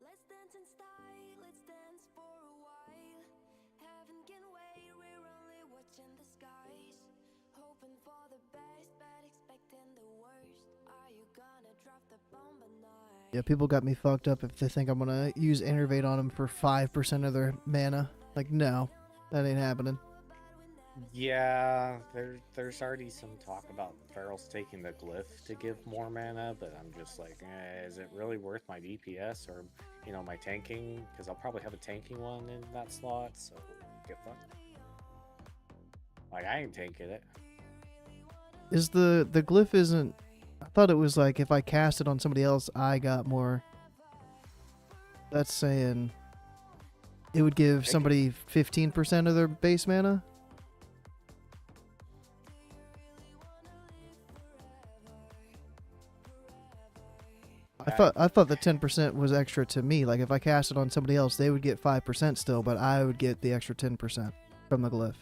Let's dance in style, let's dance for a while. Heaven can wait, we're only watching the skies. Hoping for the best, but expecting the worst. Are you gonna drop the bomb or not? Yeah, people got me fucked up if they think I'm gonna use Innervate on them for 5% of their mana. Like, no, that ain't happening. Yeah, there's already some talk about Feral's taking the glyph to give more mana, but I'm just like, is it really worth my DPS or, my tanking? Because I'll probably have a tanking one in that slot, so get fucked. Like, I ain't tanking it. Is the glyph isn't... I thought it was like if I cast it on somebody else, I got more. That's saying it would give somebody 15% of their base mana? I thought the 10% was extra to me. Like if I cast it on somebody else, they would get 5% still, but I would get the extra 10% from the glyph.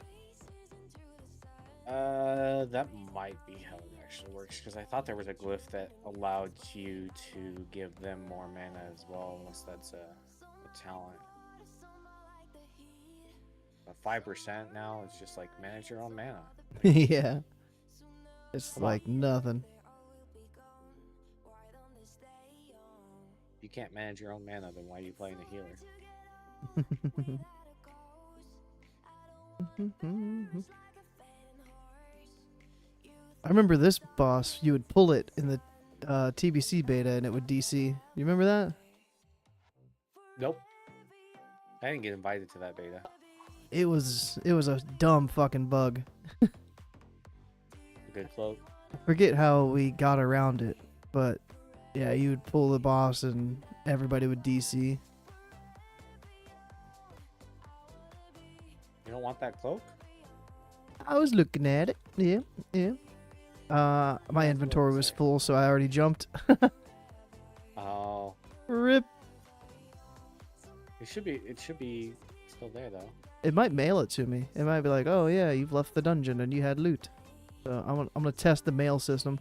That might be how it actually works, because I thought there was a glyph that allowed you to give them more mana as well, unless that's a talent. But 5% now is just like manage your own mana. Yeah. It's Come on. like nothing. You can't manage your own mana, then why are you playing a healer? I remember this boss, you would pull it in the TBC beta and it would DC. You remember that? Nope. I didn't get invited to that beta. It was a dumb fucking bug. Good cloak. I forget how we got around it, but yeah, you would pull the boss and everybody would DC. You don't want that cloak? I was looking at it. Yeah, yeah. My inventory was full, so I already jumped. Oh. Rip. It should be still there though. It might mail it to me. It might be like, oh yeah, you've left the dungeon and you had loot. So I'm gonna test the mail system.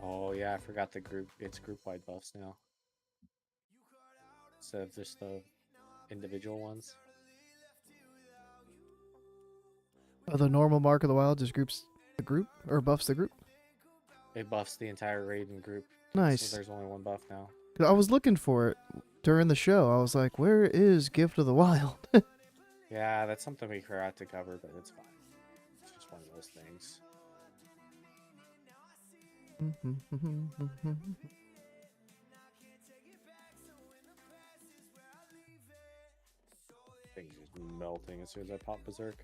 Oh yeah, I forgot the group. It's group-wide buffs now, instead of just the individual ones. Oh, the normal Mark of the Wild just groups the group or buffs the group. It buffs the entire raid and group. Nice. So there's only one buff now. 'Cause I was looking for it during the show. I was like, where is Gift of the Wild? Yeah, that's something we forgot to cover, but it's fine. It's just one of those things. Things just melting as soon as I pop Berserk.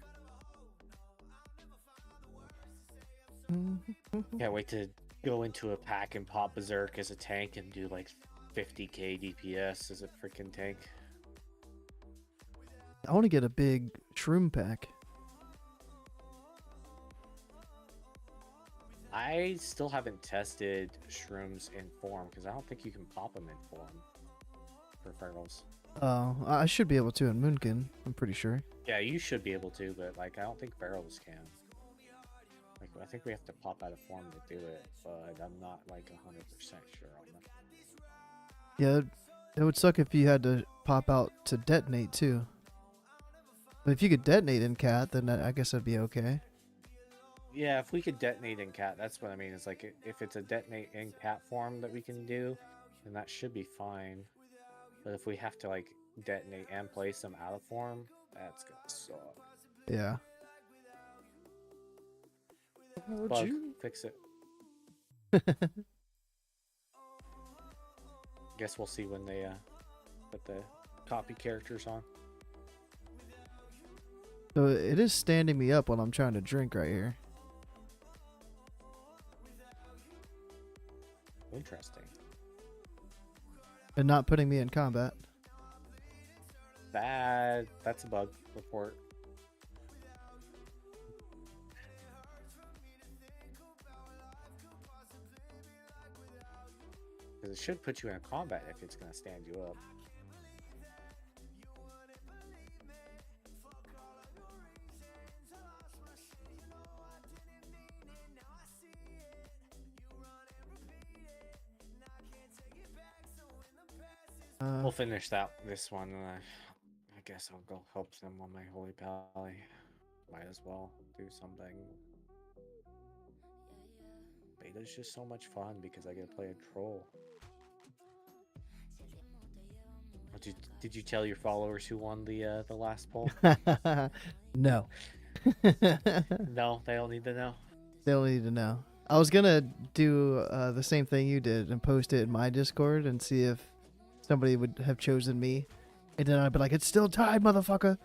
Can't wait to go into a pack and pop Berserk as a tank and do like 50k DPS as a freaking tank. I want to get a big shroom pack. I still haven't tested shrooms in form because I don't think you can pop them in form for ferals. Oh, I should be able to in Moonkin. I'm pretty sure. Yeah, you should be able to, but like I don't think ferals can. Like I think we have to pop out of form to do it, but I'm not like 100% sure on that. Yeah, it would suck if you had to pop out to detonate too. But if you could detonate in Cat, then I guess that'd be okay. Yeah, if we could detonate in cat, that's what I mean. Is like if it's a detonate in cat form that we can do, then that should be fine. But if we have to like detonate and place them out of form, that's gonna suck. Yeah. Bug, fix it. Guess we'll see when they put the copy characters on. So it is standing me up while I'm trying to drink right here. Interesting. And not putting me in combat. That's a bug report. Because it should put you in combat if it's going to stand you up. We'll finish this one, and I guess I'll go help them on my Holy Pally. Might as well do something. Beta's just so much fun because I get to play a troll. Did you tell your followers who won the last poll? No. No, they don't need to know. They don't need to know. I was gonna do the same thing you did and post it in my Discord and see if somebody would have chosen me, and then I'd be like, "It's still tied, motherfucker."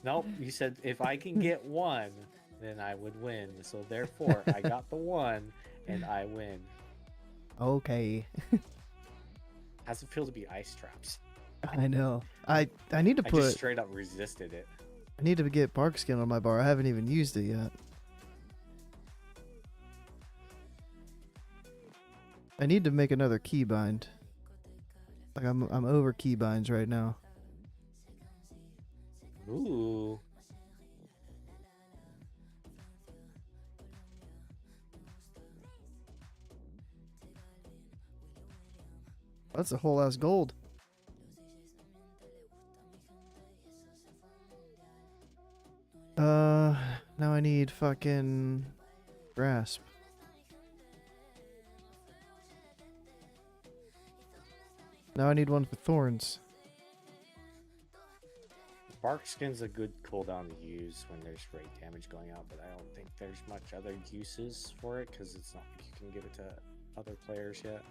Nope, you said if I can get one, then I would win. So therefore, I got the one, and I win. Okay. How's it feel to be ice traps? I know. I need to I put. just straight up resisted it. I need to get bark skin on my bar. I haven't even used it yet. I need to make another keybind. Like I'm over keybinds right now. Ooh. That's a whole ass gold. Now I need fucking grasp. Now I need one for thorns. Bark skin's a good cooldown to use when there's rate damage going out, but I don't think there's much other uses for it because it's not like you can give it to other players yet.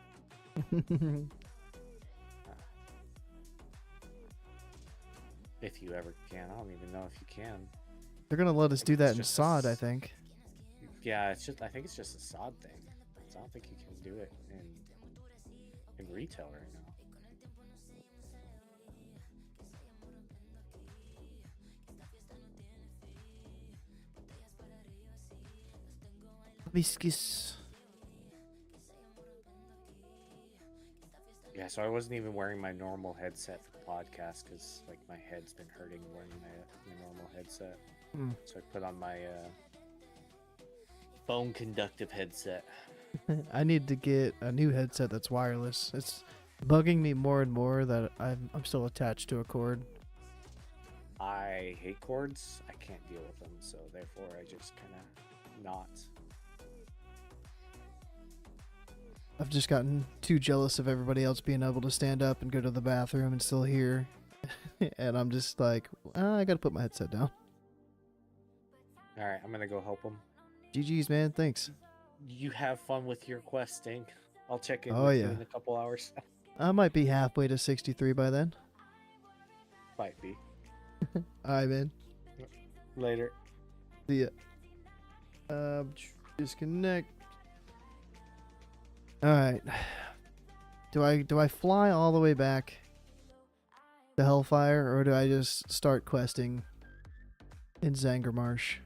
If you ever can. I don't even know if you can. They're gonna let us do that It's in just a sod, I think. Yeah, it's just I think it's just a sod thing. I don't think you can do it in retail right now. Hibiscus. Yeah, so I wasn't even wearing my normal headset for the podcast because like my head's been hurting wearing my normal headset. So I put on my bone conductive headset. I need to get a new headset that's wireless. It's bugging me more and more that I'm still attached to a cord. I hate cords. I can't deal with them, so therefore I just kind of not. I've just gotten too jealous of everybody else being able to stand up and go to the bathroom and still hear. And I'm just like, I gotta put my headset down. Alright, I'm gonna go help them. GG's, man. Thanks. You have fun with your questing. I'll check in Oh, with yeah. you in a couple hours. I might be halfway to 63 by then. Might be. Alright, man. Later. See ya. Disconnect. Alright. Do I fly all the way back to Hellfire, or do I just start questing in Zangarmarsh?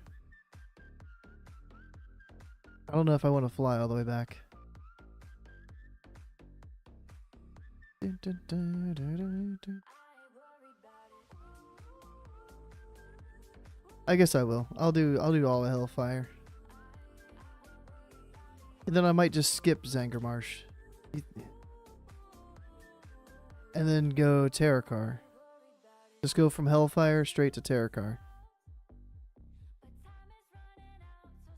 I don't know if I want to fly all the way back. I guess I will. I'll do all of Hellfire. And then I might just skip Zangarmarsh. And then go Terrakar. Just go from Hellfire straight to Terrakar.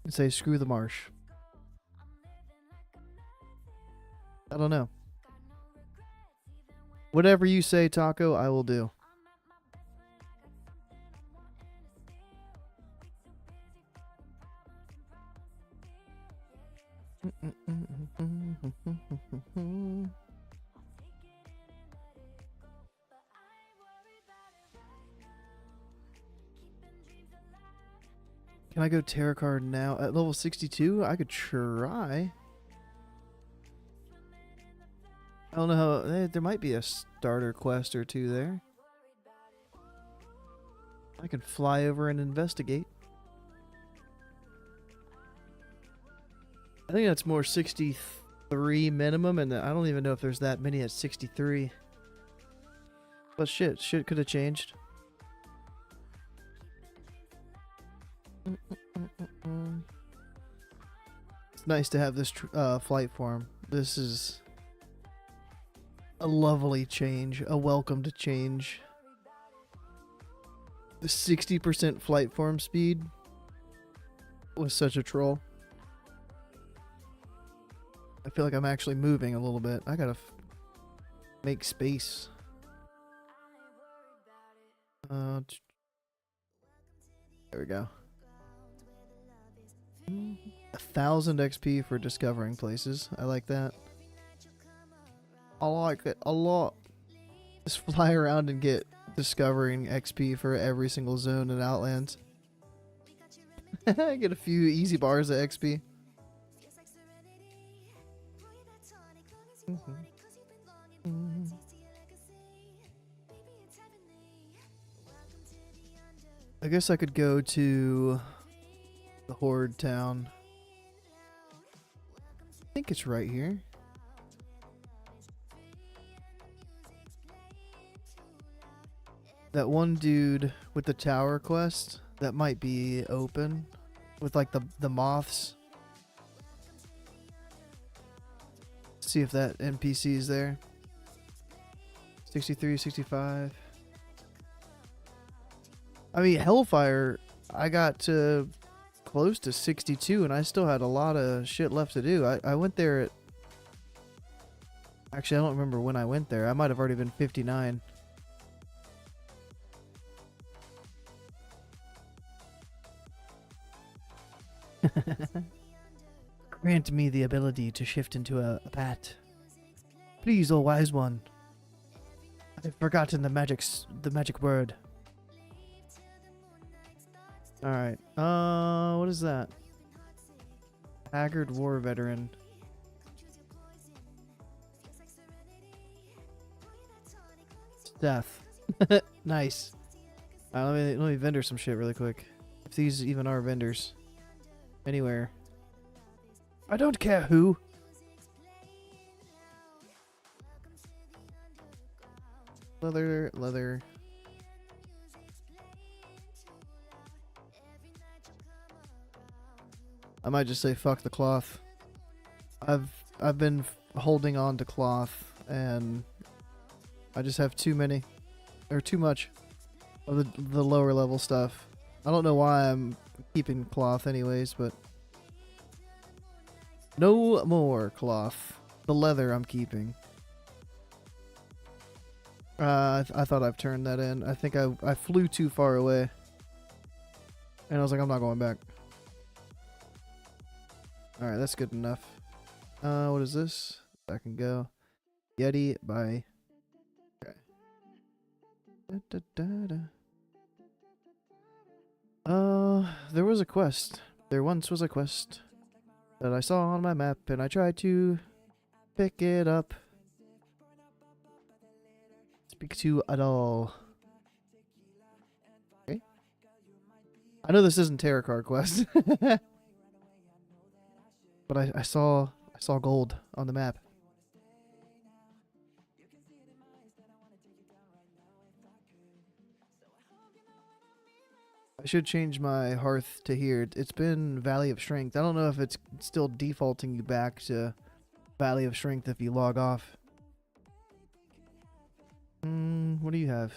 And say screw the marsh. I don't know. Whatever you say, Taco, I will do. Can I go Terrakar now at level 62? I could try. I don't know how. There might be a starter quest or two there. I can fly over and investigate. I think that's more 63 minimum, and I don't even know if there's that many at 63. But shit could have changed. It's nice to have this flight form. This is a lovely change, a welcomed change. The 60% flight form speed was such a troll. I feel like I'm actually moving a little bit. I gotta make space. There we go. 1,000 XP for discovering places. I like that. I like it a lot. Just fly around and get discovering XP for every single zone in Outlands. Get a few easy bars of XP. I guess I could go to the Horde town. I think it's right here. that one dude with the tower quest that might be open with like the moths. See if that NPC is there. 63, 65. I mean, Hellfire, I got to close to 62 and I still had a lot of shit left to do. I went there at... Actually, I don't remember when I went there. I might have already been 59. Grant me the ability to shift into a bat. Please, O wise one. I've forgotten the magic word. Alright. What is that? Haggard War Veteran. Death. Nice. Alright, let me vendor some shit really quick. If these even are vendors. Anywhere. I don't care who. Leather. I might just say fuck the cloth. I've been holding on to cloth and I just have too many or too much of the lower level stuff. I don't know why I'm keeping cloth anyways, but no more cloth. The leather I'm keeping. I thought I've turned that in. I think I flew too far away. And I was like, I'm not going back. Alright, that's good enough. What is this? I can go. Yeti, bye. Okay. There was a quest. There once was a quest that I saw on my map, and I tried to pick it up. Speak to at all. Okay. I know this isn't Tarot Card Quest. But I saw gold on the map. I should change my hearth to here. It's been Valley of Strength. I don't know if it's still defaulting you back to Valley of Strength if you log off. What do you have?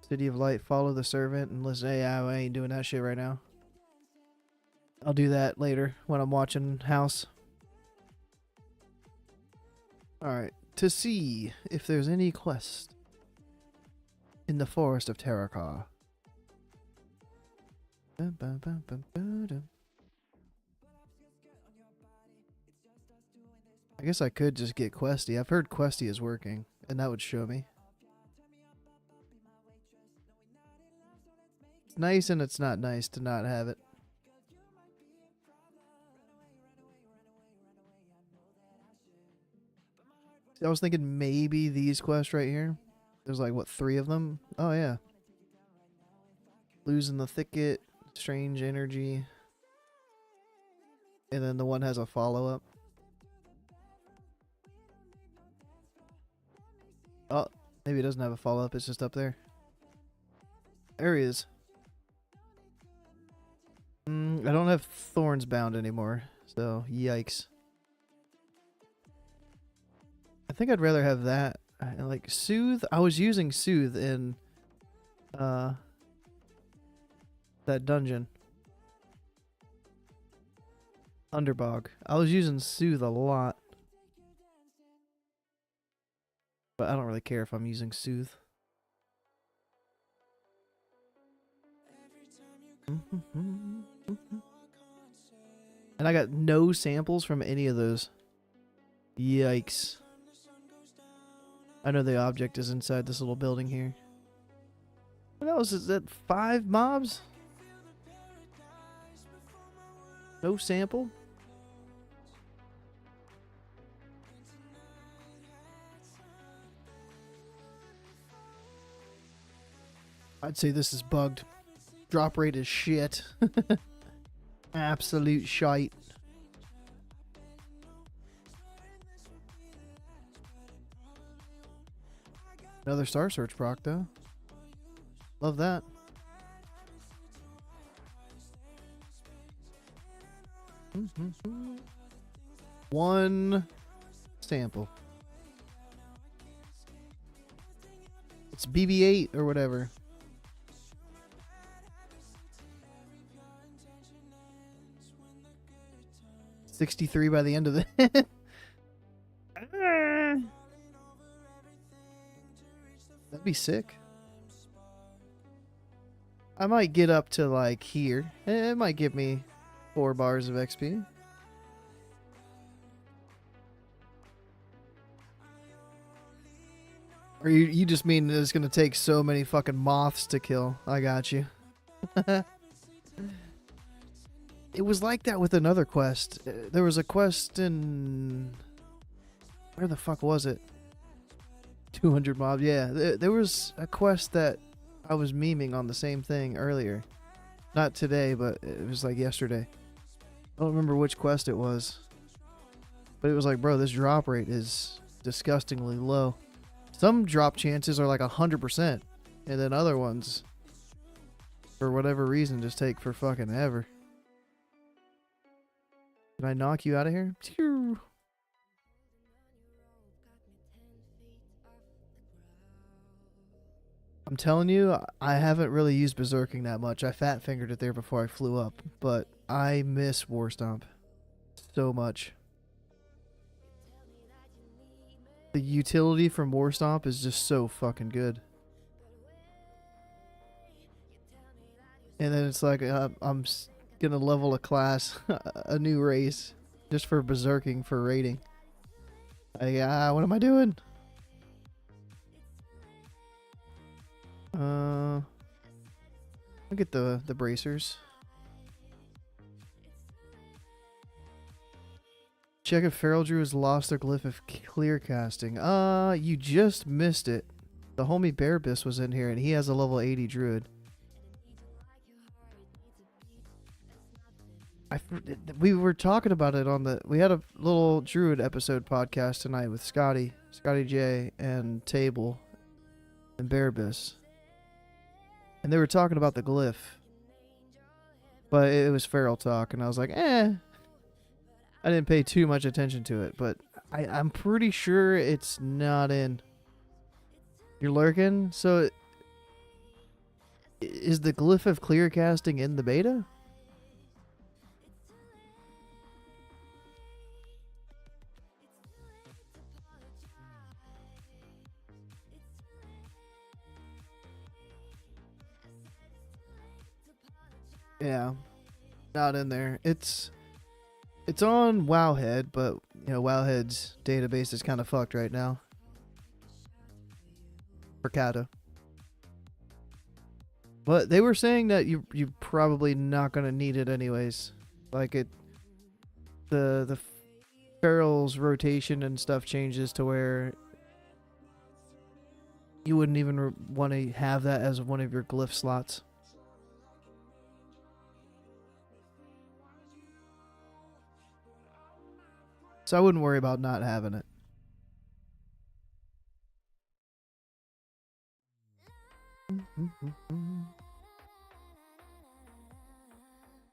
City of Light, follow the servant, and listen. Hey, I ain't doing that shit right now. I'll do that later when I'm watching House. Alright, to see if there's any quest in the Forest of Terrakar. I guess I could just get Questy. I've heard Questy is working, and that would show me. It's nice and it's not nice to not have it. I was thinking maybe these quests right here. There's like, what, 3 of them? Oh, yeah. Losing the Thicket, Strange Energy. And then the one has a follow-up. Oh, maybe it doesn't have a follow-up. It's just up there. There he is. I don't have Thorns Bound anymore. So, yikes. I think I'd rather have that. Like, Soothe. I was using Soothe in that dungeon. Underbog. I was using Soothe a lot. But I don't really care if I'm using Soothe. And I got no samples from any of those. Yikes. I know the object is inside this little building here. What else is that? 5 mobs? No sample? I'd say this is bugged. Drop rate is shit. Absolute shite. Another Star Search proc though. Love that. One sample. It's BB-8 or whatever. $63 by the end of the. That'd be sick. I might get up to like here. It might give me 4 bars of XP. Or you just mean it's gonna take so many fucking moths to kill. I got you. It was like that with another quest. There was a quest in... Where the fuck was it? 200 mobs. Yeah, there was a quest that I was memeing on the same thing earlier. Not today, but it was like yesterday. I don't remember which quest it was. But it was like, bro, this drop rate is disgustingly low. Some drop chances are like 100%. And then other ones, for whatever reason, just take for fucking ever. Can I knock you out of here? Pew. I'm telling you, I haven't really used Berserking that much. I fat fingered it there before I flew up, but I miss War Stomp so much. The utility from War Stomp is just so fucking good. And then it's like I'm gonna level a class, a new race, just for Berserking for raiding. What am I doing? I'll get the bracers. Check if Feral Druid has lost their glyph of clear casting. You just missed it. The homie Bearbis was in here and he has a level 80 Druid. We were talking about it on the... We had a little Druid episode podcast tonight with Scotty J, and Table, and Bearbis. And they were talking about the glyph. But it was feral talk, and I was like, I didn't pay too much attention to it, but I'm pretty sure it's not in. You're lurking? So, is the glyph of clear casting in the beta? Yeah, not in there. It's on Wowhead, but you know Wowhead's database is kind of fucked right now for Cata. But they were saying that you're probably not gonna need it anyways. Like the feral's rotation and stuff changes to where you wouldn't even want to have that as one of your glyph slots. So I wouldn't worry about not having it.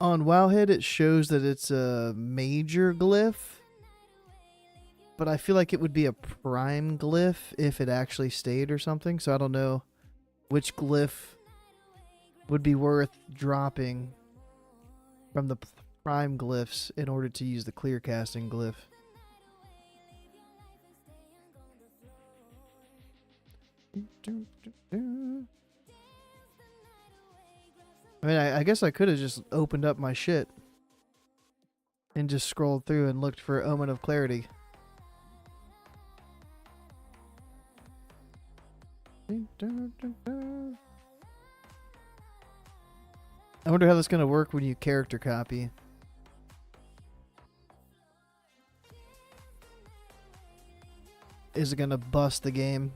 On Wowhead, it shows that it's a major glyph. But I feel like it would be a prime glyph if it actually stayed or something. So I don't know which glyph would be worth dropping from the prime glyphs in order to use the clear casting glyph. I mean, I guess I could have just opened up my shit and just scrolled through and looked for Omen of Clarity. I wonder how that's going to work when you character copy. Is it going to bust the game?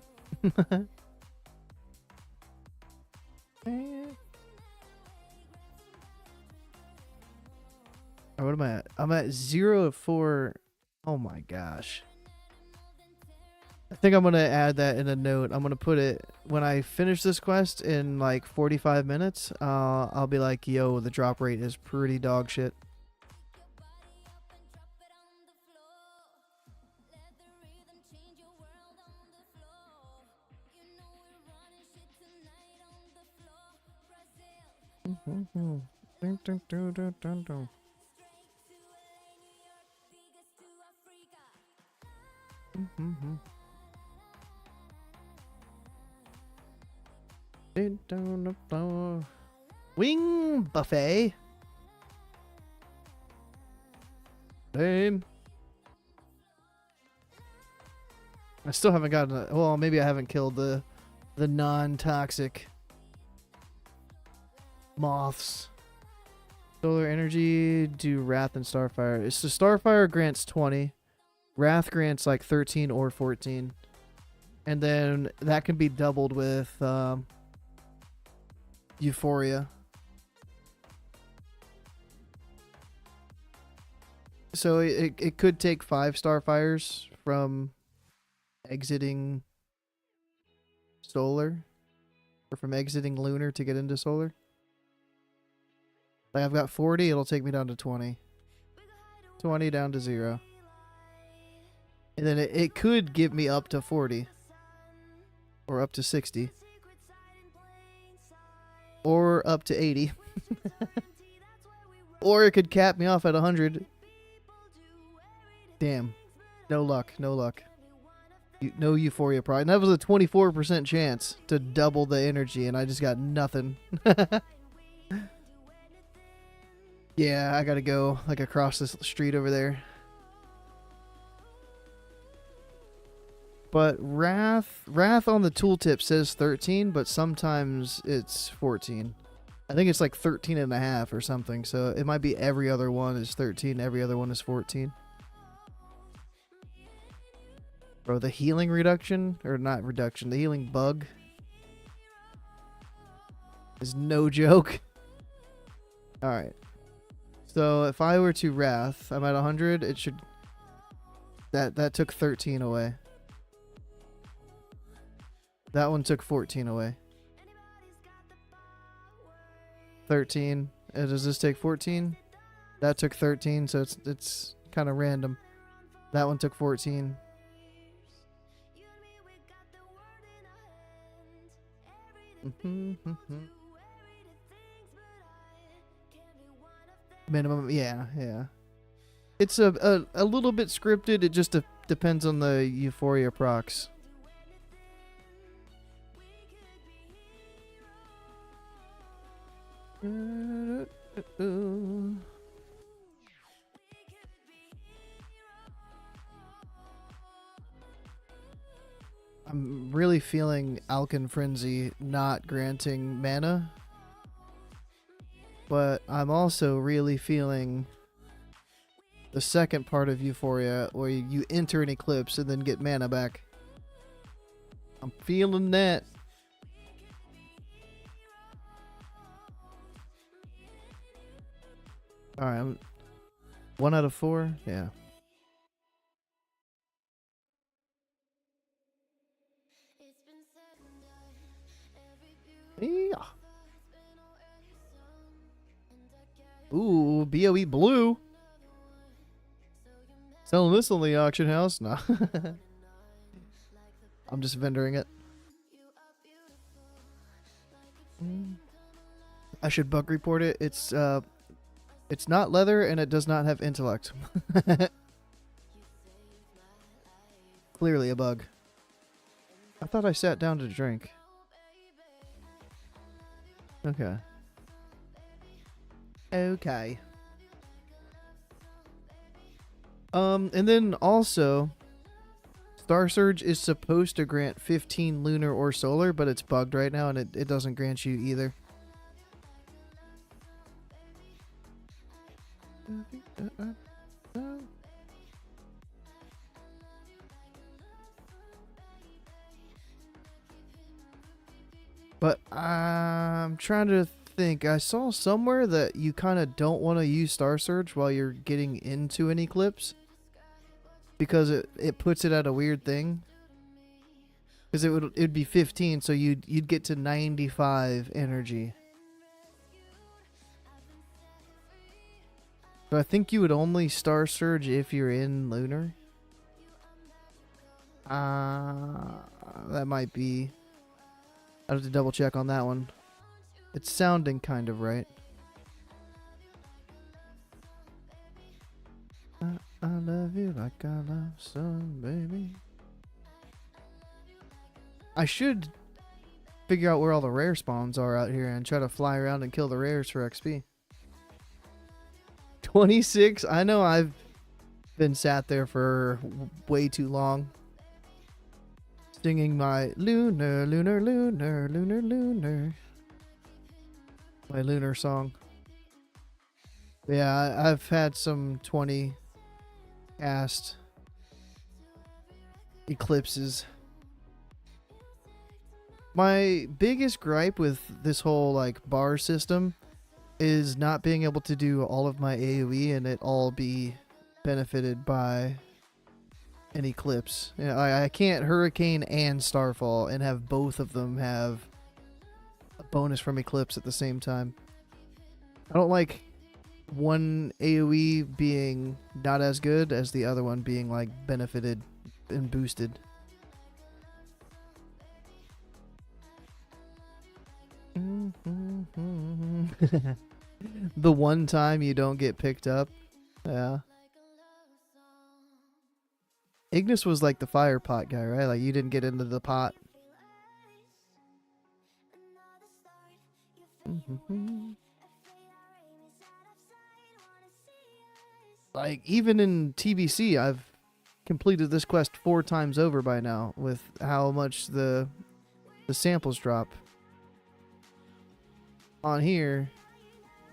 What am I at? I'm at 0 of 4. Oh my gosh. I think I'm gonna add that in a note. I'm gonna put it when I finish this quest in like 45 minutes. I'll be like, yo, the drop rate is pretty dog shit. Down the floor. Wing buffet. Same. I still haven't gotten a, well, maybe I haven't killed the non-toxic moths. Solar energy, do Wrath and Starfire. So Starfire grants 20. Wrath grants like 13 or 14. And then that can be doubled with Euphoria. So it could take 5 Starfires from exiting Solar. Or from exiting Lunar to get into Solar. Like I've got 40, it'll take me down to 20. 20 down to 0. And then it could give me up to 40. Or up to 60. Or up to 80. Or it could cap me off at 100. Damn. No luck. No luck. No Euphoria Pride. And that was a 24% chance to double the energy, and I just got nothing. Yeah, I gotta go like across this street over there. But Wrath on the tooltip says 13, but sometimes it's 14. I think it's like 13 and a half or something. So it might be every other one is 13, every other one is 14. Bro, the healing reduction, or not reduction, the healing bug is no joke. Alright. So if I were to Wrath, I'm at 100, it should... That took 13 away. That one took 14 away. 13. Does this take 14? That took 13, so it's kind of random. That one took 14. Minimum, yeah. It's a little bit scripted. It just depends on the Euphoria procs. I'm really feeling Alkin Frenzy not granting mana. But I'm also really feeling the second part of Euphoria where you enter an eclipse and then get mana back. I'm feeling that. Alright, I'm 1 out of 4? Yeah. Yeah. Ooh, BOE blue. Selling this on the auction house? No. I'm just vendoring it. I should bug report it. It's not leather and it does not have intellect. Clearly a bug. I thought I sat down to drink. Okay. Okay. And then also, Star Surge is supposed to grant 15 lunar or solar, but it's bugged right now and it doesn't grant you either. But I'm trying to think. I saw somewhere that you kind of don't want to use Star Surge while you're getting into an eclipse because it puts it at a weird thing. Because it'd be 15, so you'd get to 95 energy. So I think you would only Star Surge if you're in Lunar. That might be. I have to double check on that one. It's sounding kind of right. I love you like I love some, baby. I should figure out where all the rare spawns are out here and try to fly around and kill the rares for XP. 26? I know I've been sat there for way too long. Singing my lunar, lunar, lunar, lunar, lunar. My lunar song. Yeah, I've had some 20 cast eclipses. My biggest gripe with this whole like bar system is not being able to do all of my AoE and it all be benefited by an eclipse. You know, I can't Hurricane and Starfall and have both of them have a bonus from eclipse at the same time. I don't like one AoE being not as good as the other one being like benefited and boosted. The one time you don't get picked up. Yeah. Ignis was like the fire pot guy, right? Like you didn't get into the pot. Like even in TBC, I've completed this quest 4 times over by now with how much the samples drop. On here,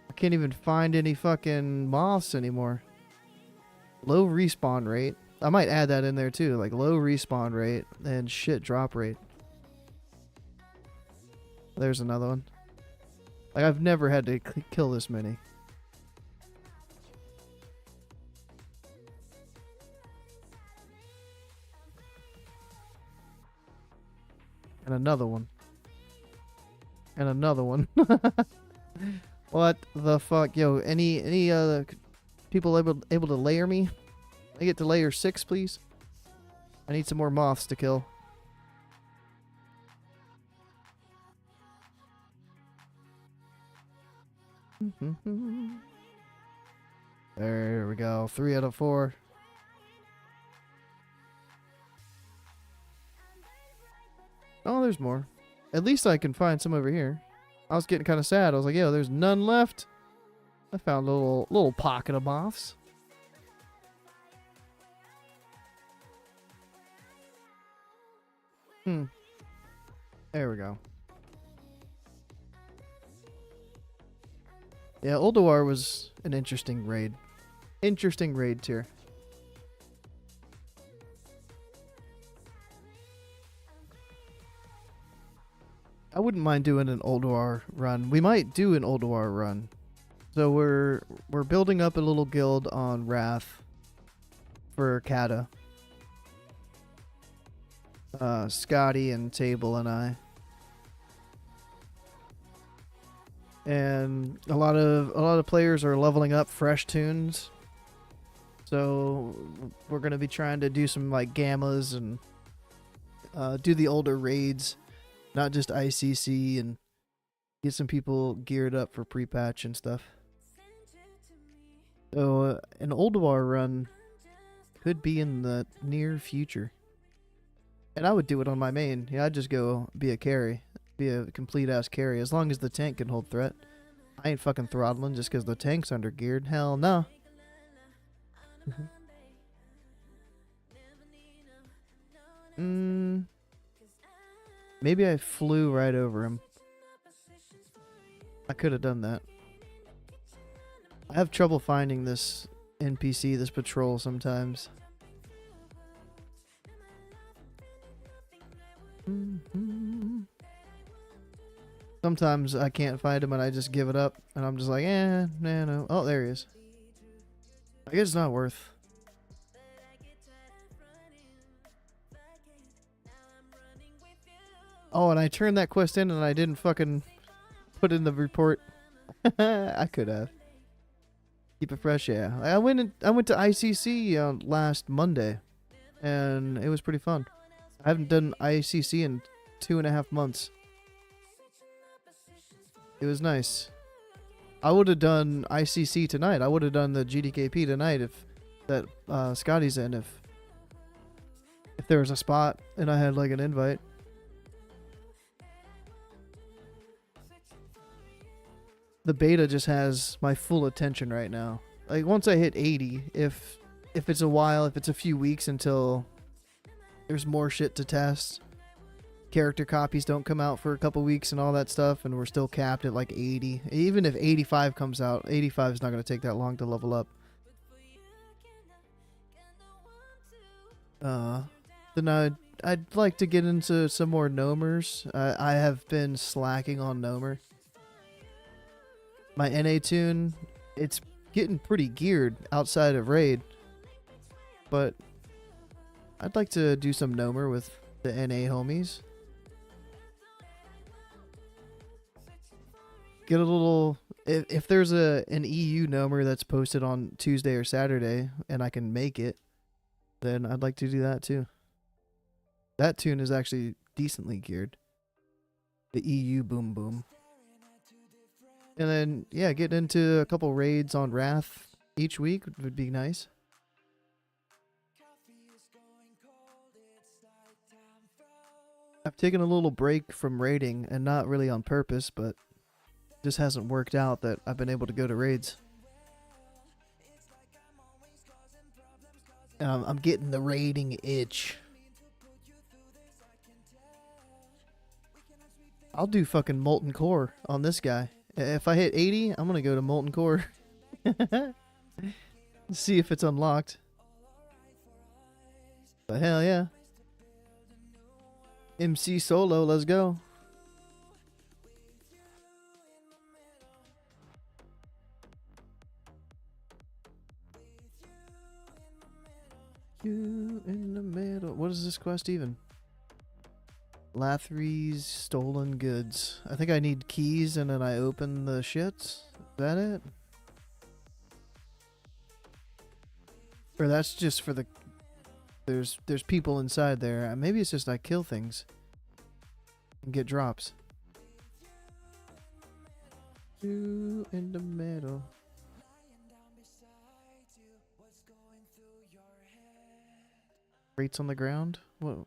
I can't even find any fucking moths anymore. Low respawn rate. I might add that in there too, like low respawn rate and shit drop rate. There's another one. Like I've never had to kill this many. And another one. And another one. What the fuck? Yo, any people able to layer me? I get to layer 6, please. I need some more moths to kill. There we go. 3 out of 4. Oh, there's more. At least I can find some over here. I was getting kind of sad. I was like, yo, there's none left. I found a little pocket of moths. There we go. Yeah, Ulduar was an interesting raid. Interesting raid tier. I wouldn't mind doing an Ulduar run. We might do an Ulduar run. So we're building up a little guild on Wrath for Cata. Scotty and Table and I. And a lot of players are leveling up fresh tunes. So we're gonna be trying to do some like gammas and do the older raids, not just ICC, and get some people geared up for pre-patch and stuff. So an Ulduar run could be in the near future. And I would do it on my main. Yeah, I'd just go be a carry. Be a complete ass carry. As long as the tank can hold threat. I ain't fucking throttling just because the tank's under geared. Hell no. Maybe I flew right over him. I could have done that. I have trouble finding this NPC, this patrol sometimes. Sometimes I can't find him and I just give it up and I'm just like, no. Oh, there he is. I guess it's not worth. Oh, and I turned that quest in and I didn't fucking put in the report. I could have. Keep it fresh, yeah. I went to ICC last Monday, and it was pretty fun. I haven't done ICC in 2.5 months. It was nice. I would have done ICC tonight. I would have done the GDKP tonight if that Scotty's in. If there was a spot and I had like an invite. The beta just has my full attention right now. Like once I hit 80, if it's a while, if it's a few weeks until there's more shit to test, character copies don't come out for a couple weeks and all that stuff, and we're still capped at like 80. Even if 85 comes out, 85 is not going to take that long to level up. Then I'd like to get into some more Gnomers. I have been slacking on Gnomer. My NA tune, it's getting pretty geared outside of Raid. But I'd like to do some Gnomer with the NA homies. Get a little... If there's an EU Gnomer that's posted on Tuesday or Saturday, and I can make it, then I'd like to do that too. That tune is actually decently geared. The EU Boom Boom. And then, yeah, get into a couple raids on Wrath each week would be nice. I've taken a little break from raiding, and not really on purpose, but just hasn't worked out that I've been able to go to raids. And I'm getting the raiding itch. I'll do fucking Molten Core on this guy. If I hit 80, I'm gonna go to Molten Core. See if it's unlocked. But hell yeah. MC solo, let's go. You in the middle. What is this quest even? Lathry's stolen goods. I think I need keys and then I open the shits. Is that it? Or that's just for the... There's people inside there. Maybe it's just I kill things and get drops. You in the middle. Rates on the ground? What?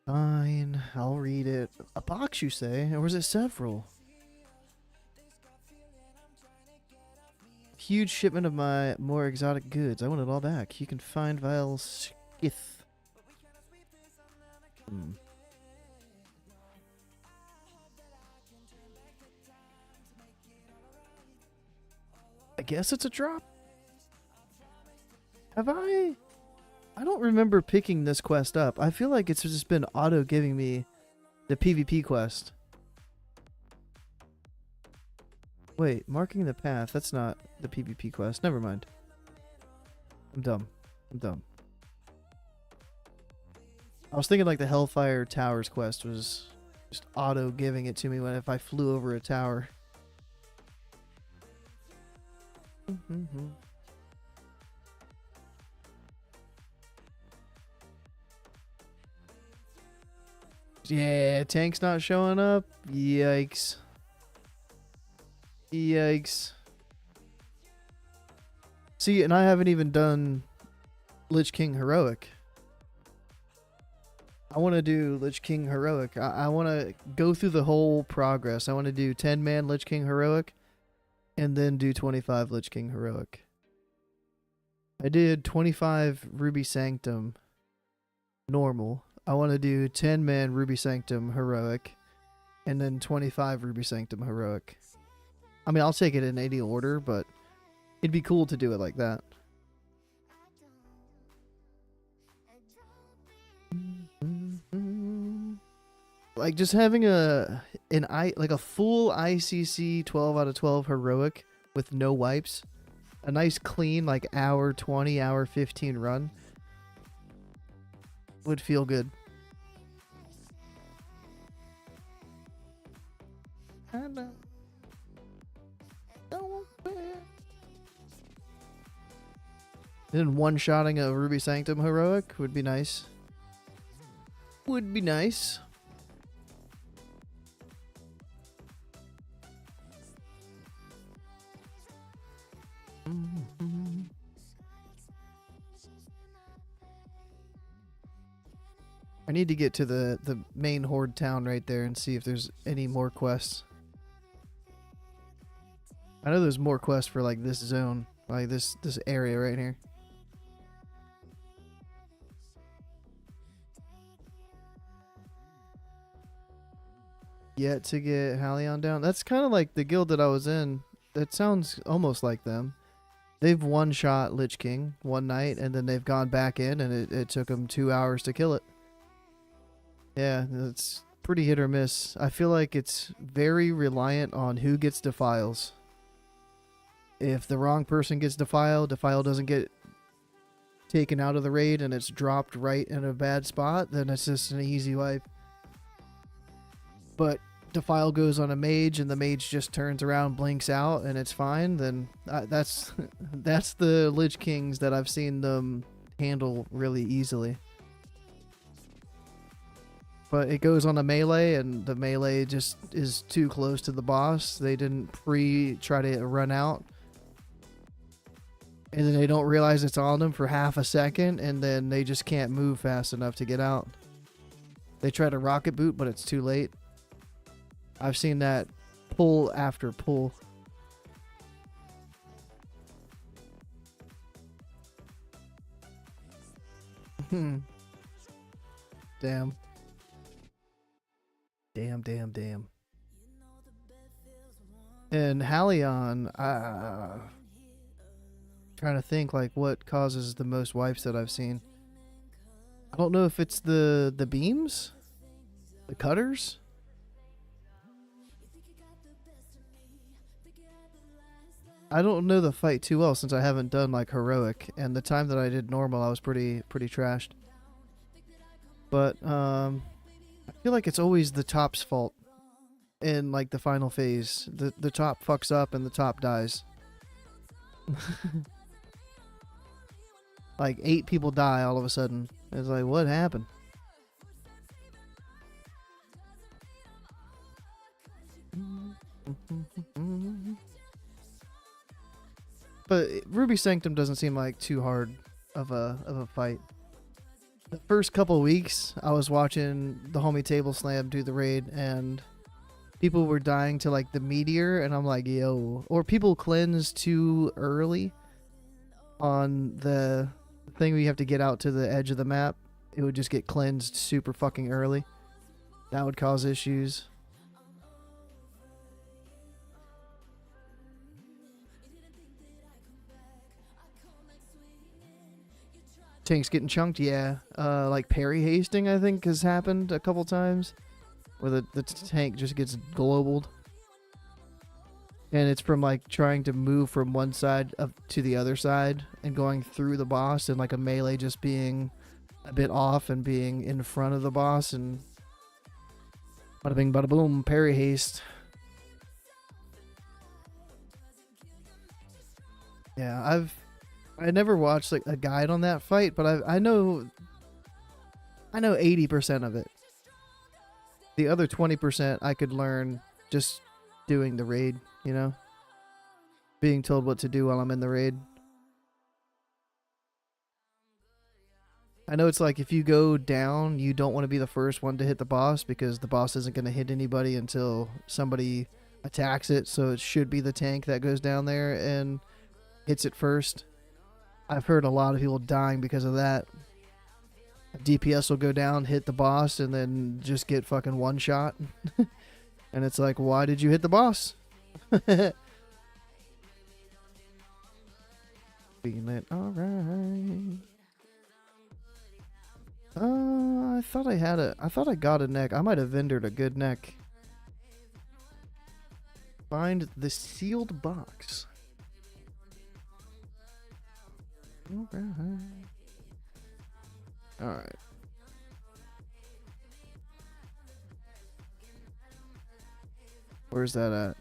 Fine, I'll read it. A box, you say? Or was it several? Huge shipment of my more exotic goods. I want it all back. You can find vile skith. I guess it's a drop. Have I don't remember picking this quest up. I feel like it's just been auto giving me the PvP quest. Wait, marking the path. That's not the PvP quest. Never mind. I'm dumb. I was thinking like the Hellfire Towers quest was just auto giving it to me if I flew over a tower. Yeah, tank's not showing up. Yikes. Yikes. See, and I haven't even done Lich King Heroic. I want to do Lich King Heroic. I want to go through the whole progress. I want to do 10-man Lich King Heroic and then do 25 Lich King Heroic. I did 25 Ruby Sanctum normal. I want to do 10-man Ruby Sanctum Heroic and then 25 Ruby Sanctum Heroic. I mean, I'll take it in any order, but it'd be cool to do it like that. Like just having a full ICC 12 out of 12 heroic with no wipes A nice clean like hour 20, hour 15 run would feel good. Then one-shotting a Ruby Sanctum heroic would be nice. Would be nice. I need to get to the main horde town right there and see if there's any more quests. I know there's more quests for like this zone, like this area right here. Yet to get Halion down. That's kind of like the guild that I was in. That sounds almost like them. They've one-shot Lich King one night, and then they've gone back in, and it took them 2 hours to kill it. Yeah, it's pretty hit or miss. I feel like it's very reliant on who gets defiles. If the wrong person gets defile doesn't get taken out of the raid, and it's dropped right in a bad spot, then it's just an easy wipe. But defile goes on a mage and the mage just turns around, blinks out, and it's fine, then that's the Lich Kings that I've seen them handle really easily. But it goes on a melee, and the melee just is too close to the boss. They didn't try to run out. And then they don't realize it's on them for half a second, and then they just can't move fast enough to get out. They try to rocket boot, but it's too late. I've seen that pull after pull. Damn. Damn. And Halion, trying to think like what causes the most wipes that I've seen. I don't know if it's the beams, the cutters. I don't know the fight too well since I haven't done like heroic, and the time that I did normal I was pretty trashed. But I feel like it's always the top's fault in like the final phase. The top fucks up and the top dies. Like 8 people die all of a sudden. It's like, what happened? But Ruby Sanctum doesn't seem like too hard of a fight. The first couple of weeks, I was watching the homie Table Slam do the raid, and people were dying to like the meteor, and I'm like, yo. Or people cleanse too early on the thing where you have to get out to the edge of the map. It would just get cleansed super fucking early. That would cause issues. Tanks getting chunked, yeah. Like parry hasting, I think, has happened a couple times. Where the tank just gets globaled. And it's from like trying to move from one side up to the other side and going through the boss, and like a melee just being a bit off and being in front of the boss, and bada bing bada boom, parry haste. Yeah, I never watched like a guide on that fight, but I know 80% of it. The other 20% I could learn just doing the raid, you know? Being told what to do while I'm in the raid. I know it's like if you go down, you don't want to be the first one to hit the boss, because the boss isn't going to hit anybody until somebody attacks it, so it should be the tank that goes down there and hits it first. I've heard a lot of people dying because of that. DPS will go down, hit the boss, and then just get fucking one shot. And it's like, why did you hit the boss? Feeling alright. I thought I got a neck. I might have vendored a good neck. Find the sealed box. Alright. Where's that at?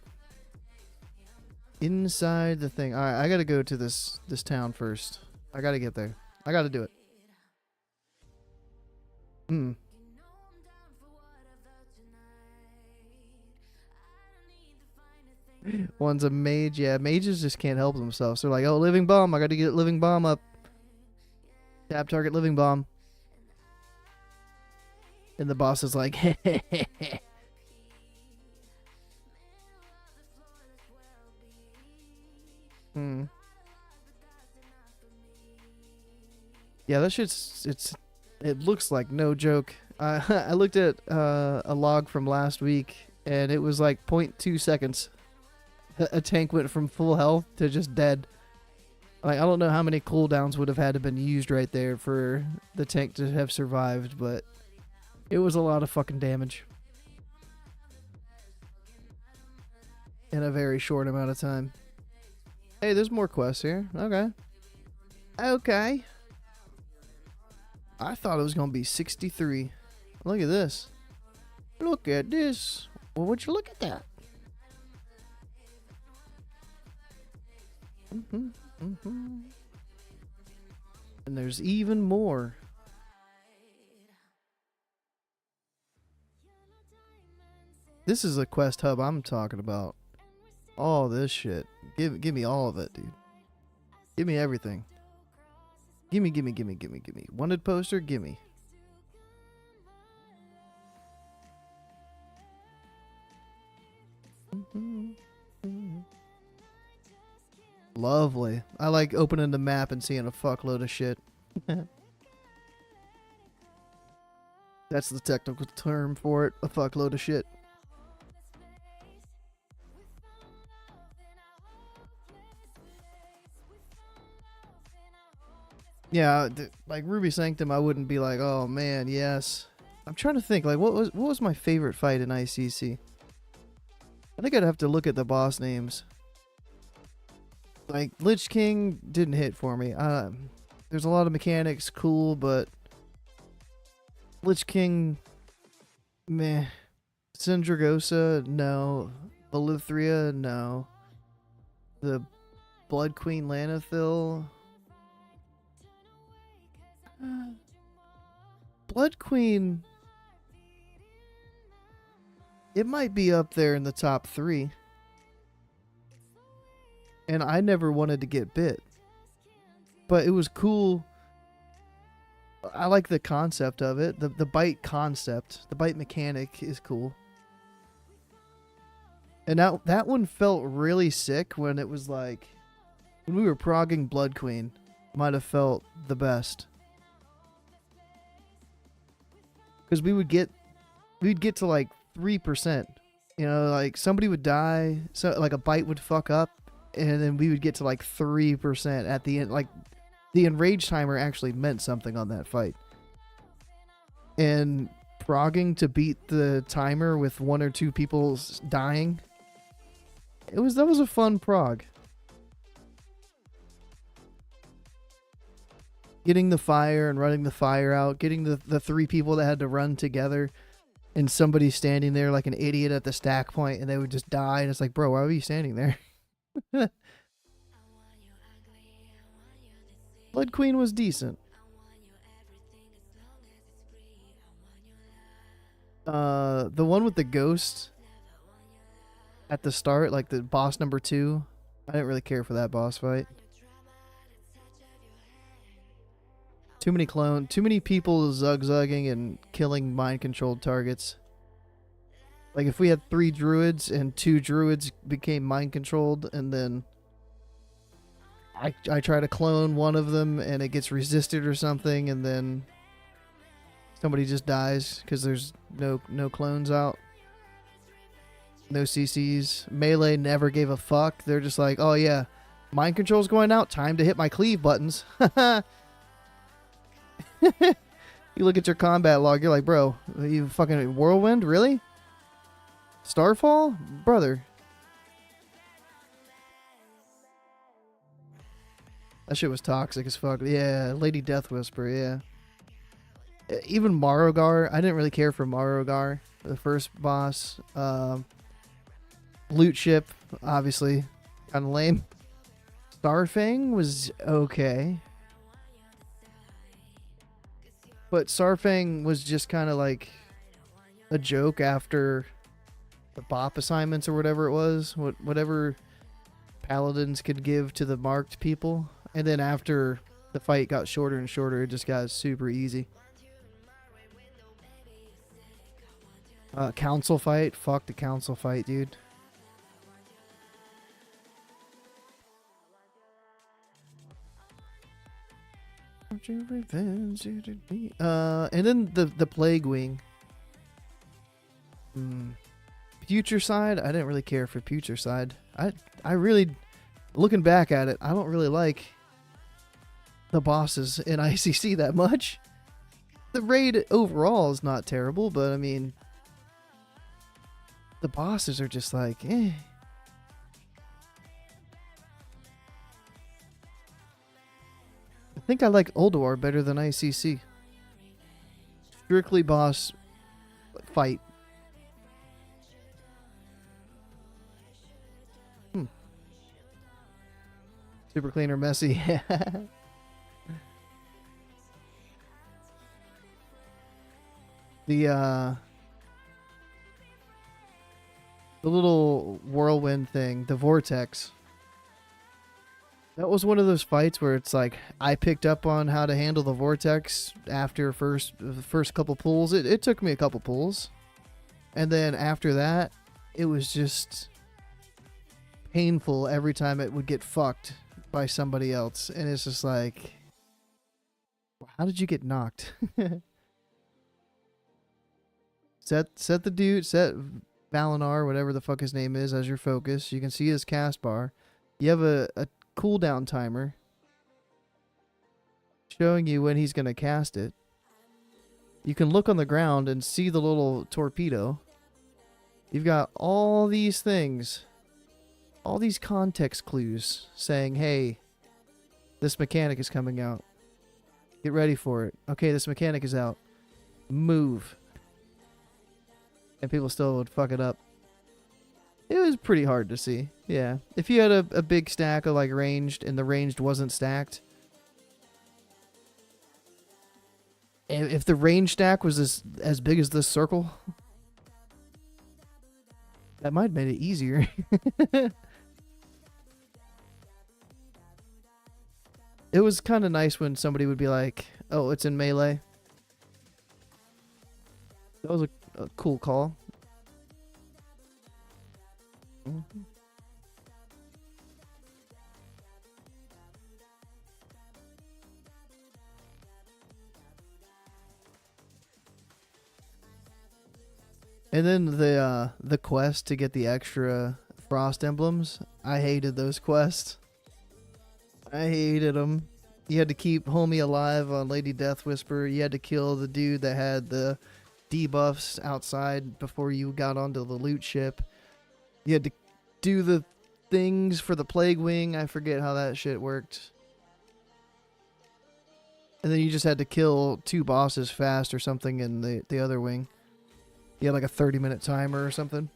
Inside the thing. Alright, I gotta go to this town first. I gotta get there. I gotta do it. Hmm. One's a mage. Yeah, mages just can't help themselves. They're like, oh, living bomb. I gotta get living bomb up. Tap target living bomb. And the boss is like, hmm. Yeah, that shit's it looks like no joke. I looked at a log from last week, and it was like 0.2 seconds. A tank went from full health to just dead. Like, I don't know how many cooldowns would have had to been used right there for the tank to have survived, but it was a lot of fucking damage in a very short amount of time. Hey, there's more quests here. Okay. Okay. I thought it was going to be 63. Look at this. Look at this. Well, would you look at that? And there's even more. This is a quest hub I'm talking about. All this shit. Give me all of it, dude. Give me everything. Gimme. Wanted poster, gimme. Lovely. I like opening the map and seeing a fuckload of shit. That's the technical term for it. A fuckload of shit. Yeah, like Ruby Sanctum, I wouldn't be like, oh man, yes. I'm trying to think, like, what was my favorite fight in ICC? I think I'd have to look at the boss names. Like, Lich King didn't hit for me. There's a lot of mechanics, cool, but Lich King, meh. Syndragosa, no. Belithria, no. The Blood Queen Lanathil. Blood Queen, it might be up there in the top 3. And I never wanted to get bit. But it was cool. I like the concept of it. The bite concept. The bite mechanic is cool. And now that one felt really sick when it was like, when we were progging Blood Queen, might have felt the best. Because we'd get to like 3%. You know, like somebody would die, so like a bite would fuck up, and then we would get to like 3% at the end. Like the enrage timer actually meant something on that fight. And progging to beat the timer with 1 or 2 people dying, that was a fun prog. Getting the fire and running the fire out, getting the 3 people that had to run together, and somebody standing there like an idiot at the stack point, and they would just die, and it's like, bro, why were you standing there? Blood Queen was decent. The one with the ghost at the start, like the boss number 2, I didn't really care for that boss fight. Too many too many people zugzagging and killing mind-controlled targets. Like if we had 3 druids and 2 druids became mind-controlled, and then I try to clone one of them and it gets resisted or something, and then somebody just dies because there's no clones out. No CCs. Melee never gave a fuck. They're just like, oh yeah, mind control's going out. Time to hit my cleave buttons. You look at your combat log, you're like, bro, you fucking whirlwind? Really? Starfall? Brother. That shit was toxic as fuck. Yeah, Lady Death Whisper, yeah. Even Marogar, I didn't really care for Marogar, the first boss. Loot Ship, obviously, kind of lame. Starfang was okay. But Starfang was just kind of like a joke after the BOP assignments or whatever it was. Whatever paladins could give to the marked people. And then after the fight got shorter and shorter, it just got super easy. Council fight. Fuck the council fight, dude. And then the Plague Wing. Future Side, I didn't really care for Future Side. I really, looking back at it, I don't really like the bosses in ICC that much. The raid overall is not terrible, but I mean, the bosses are just like, eh. I think I like Ulduar better than ICC. Strictly boss fight. Super clean or messy. The little whirlwind thing, the vortex. That was one of those fights where it's like I picked up on how to handle the vortex after the first couple pulls. It took me a couple pulls. And then after that, it was just painful every time it would get fucked by somebody else. And it's just like, how did you get knocked? set Valinar, whatever the fuck his name is, as your focus. You can see his cast bar. You have a cooldown timer showing you when he's going to cast it. You can look on the ground and see the little torpedo. You've got all these things, all these context clues saying, hey, this mechanic is coming out. Get ready for it. Okay, this mechanic is out. Move. And people still would fuck it up. It was pretty hard to see. Yeah. If you had a big stack of like ranged and the ranged wasn't stacked. If the range stack was as big as this circle, that might have made it easier. It was kind of nice when somebody would be like, oh, it's in melee. That was a cool call. Mm-hmm. And then the quest to get the extra frost emblems. I hated those quests. I hated them. You had to keep homie alive on Lady Death Whisper. You had to kill the dude that had the debuffs outside before you got onto the loot ship. You had to do the things for the Plague Wing. I forget how that shit worked. And then you just had to kill 2 bosses fast or something in the other wing. You had like a 30-minute timer or something.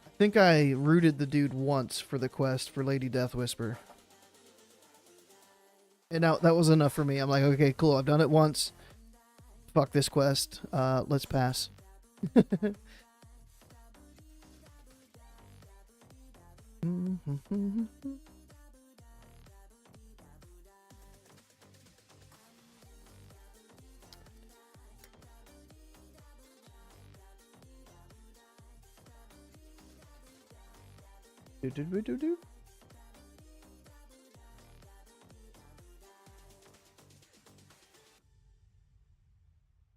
I think I rooted the dude once for the quest for Lady Death Whisper. And now that was enough for me. I'm like, okay, cool. I've done it once. Fuck this quest. Let's pass. Do.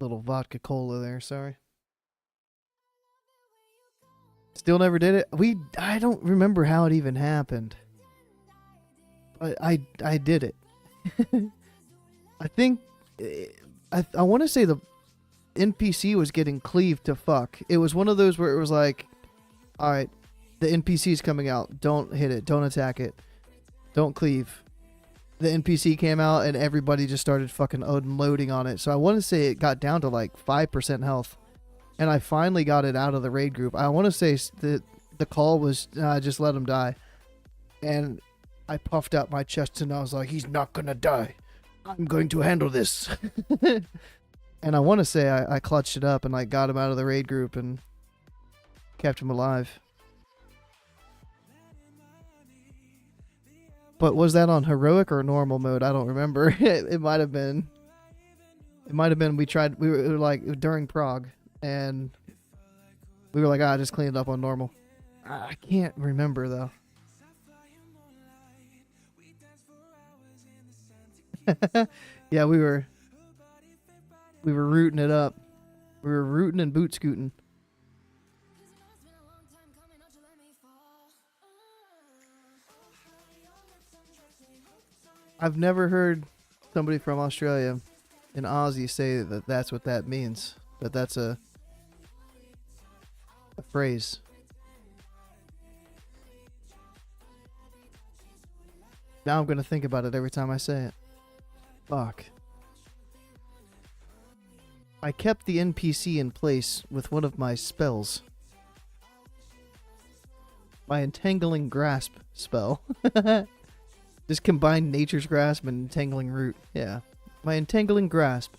Little vodka cola there, sorry. Still never did it. I don't remember how it even happened. But I did it. I think I want to say the NPC was getting cleaved to fuck. It was one of those where it was like, all right, the NPC's coming out. Don't hit it. Don't attack it. Don't cleave. The NPC came out and everybody just started fucking unloading on it. So I want to say it got down to like 5% health. And I finally got it out of the raid group. I want to say the call was just let him die. And I puffed out my chest and I was like, he's not going to die. I'm going to handle this. And I want to say I clutched it up and like got him out of the raid group and kept him alive. But was that on heroic or normal mode? I don't remember. It might have been. It might have been we were like during Prague and we were like, just clean it up on normal. I can't remember though. Yeah, we were rooting it up. We were rooting and boot scooting. I've never heard somebody from Australia, an Aussie, say that that's what that means. That that's a phrase. Now I'm going to think about it every time I say it. Fuck. I kept the NPC in place with one of my spells. My Entangling Grasp spell. Just combine Nature's Grasp and Entangling Root. Yeah. My Entangling Grasp.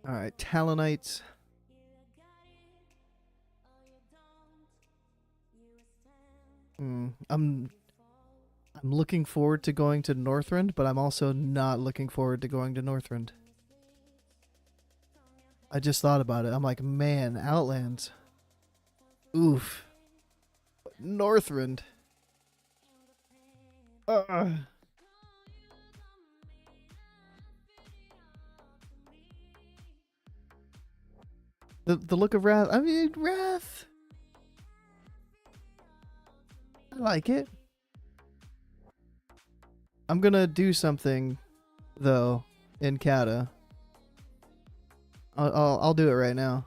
Alright, Talonites. I'm looking forward to going to Northrend, but I'm also not looking forward to going to Northrend. I just thought about it. I'm like, man, Outlands. Oof. Northrend. The look of Wrath. I mean, Wrath. I like it. I'm gonna do something, though, in Cata. I'll do it right now.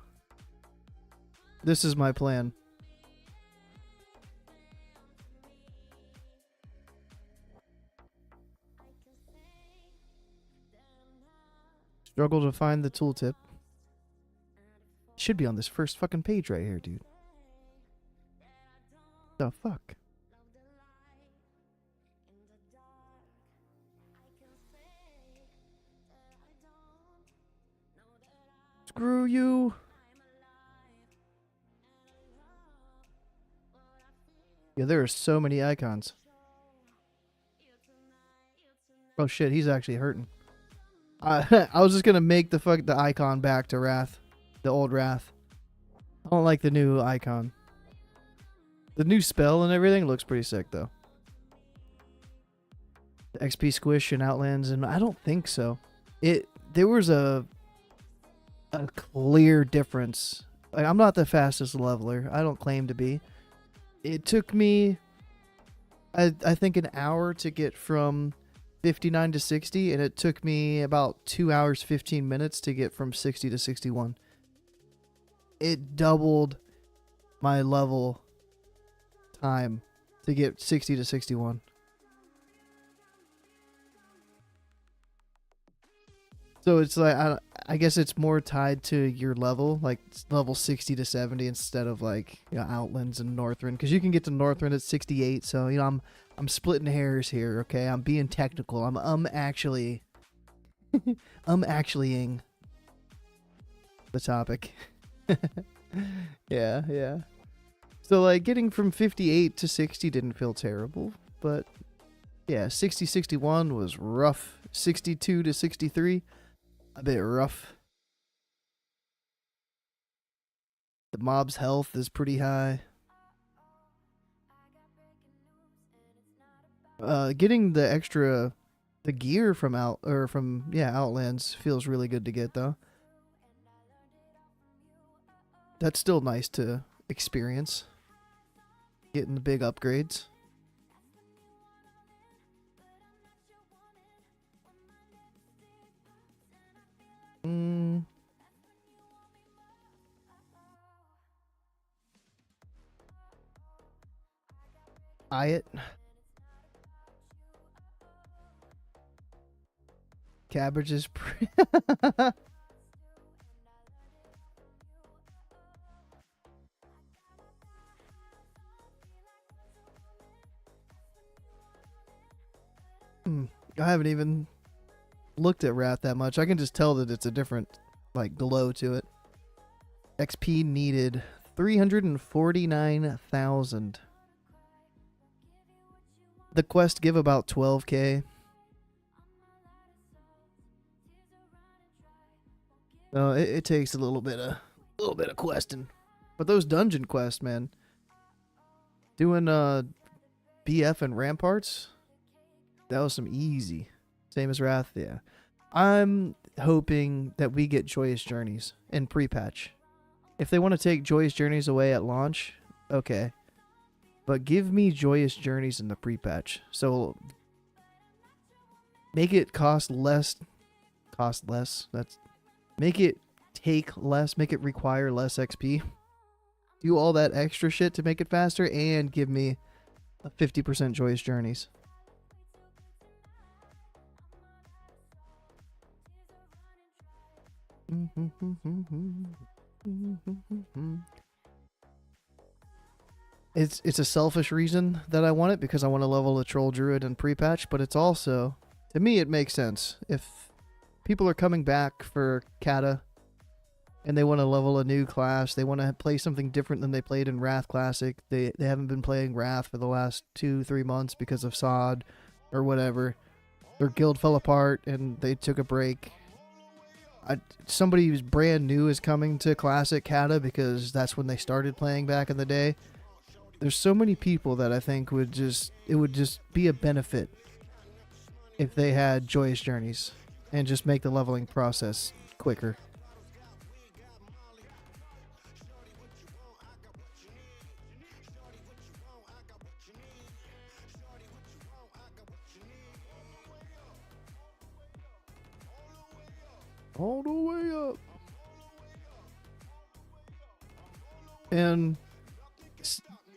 This is my plan. Struggle to find the tooltip. Should be on this first fucking page right here, dude. The fuck? Screw you. Yeah, there are so many icons. Oh shit, he's actually hurting. I was just gonna make the icon back to Wrath. The old Wrath. I don't like the new icon. The new spell and everything looks pretty sick though. The XP squish in Outlands, and I don't think so. There was a clear difference. Like, I'm not the fastest leveler. I don't claim to be. It took me I think an hour to get from 59 to 60, and it took me about 2 hours 15 minutes to get from 60 to 61. It doubled my level time to get 60 to 61. So it's like, I guess it's more tied to your level, like level 60 to 70 instead of like, you know, Outlands and Northrend, because you can get to Northrend at 68. So, you know, I'm splitting hairs here, okay? I'm being technical. I'm actually actuallying the topic. Yeah. So like getting from 58 to 60 didn't feel terrible, but yeah, 60 61 was rough. 62 to 63, a bit rough. The mob's health is pretty high. Getting the gear from Outlands feels really good to get though. That's still nice to experience. Getting the big upgrades. It. Cabbage is I haven't even looked at Wrath that much. I can just tell that it's a different, like, glow to it. XP needed 349,000. The quest give about 12k. It takes a little bit of questing. But those dungeon quests, man. Doing BF and Ramparts, that was some easy. Same as Wrath, yeah. I'm hoping that we get Joyous Journeys in pre-patch. If they want to take Joyous Journeys away at launch, okay. But give me Joyous Journeys in the pre-patch. So make it cost less. Make it take less. Make it require less XP. Do all that extra shit to make it faster, and give me a 50% Joyous Journeys. It's a selfish reason that I want it, because I want to level a troll druid in pre-patch, but it's also, to me, it makes sense. If people are coming back for Cata and they want to level a new class, they want to play something different than they played in Wrath Classic. They haven't been playing Wrath for the last 2-3 months because of SOD or whatever. Their guild fell apart and they took a break. Somebody who's brand new is coming to Classic Cata because that's when they started playing back in the day. There's so many people that I think it would just be a benefit if they had Joyous Journeys and just make the leveling process quicker. All the way up. And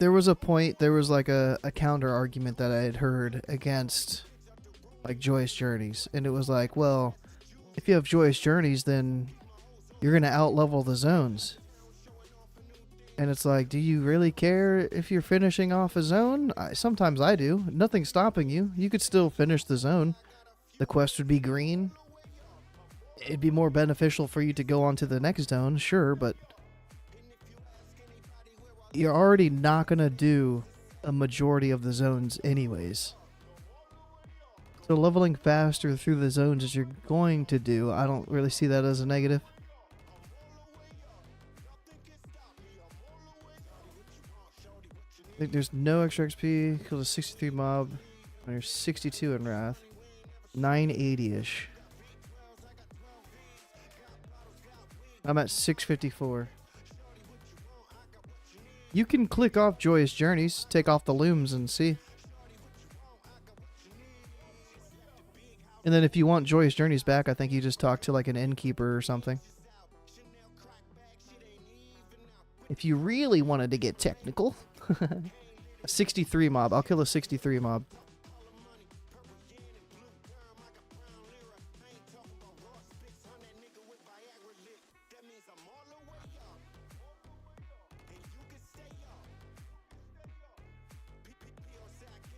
there was a point, there was like a counter argument that I had heard against like Joyous Journeys. And it was like, well, if you have Joyous Journeys, then you're going to out-level the zones. And it's like, do you really care if you're finishing off a zone? Sometimes I do. Nothing's stopping you. You could still finish the zone. The quest would be green. It'd be more beneficial for you to go on to the next zone, sure, but you're already not going to do a majority of the zones anyways. So leveling faster through the zones as you're going to do, I don't really see that as a negative. I think there's no extra XP. Killed a 63 mob. There's 62 in Wrath. 980-ish. I'm at 654. You can click off Joyous Journeys, take off the looms, and see. And then if you want Joyous Journeys back, I think you just talk to like an innkeeper or something. If you really wanted to get technical. A 63 mob. I'll kill a 63 mob.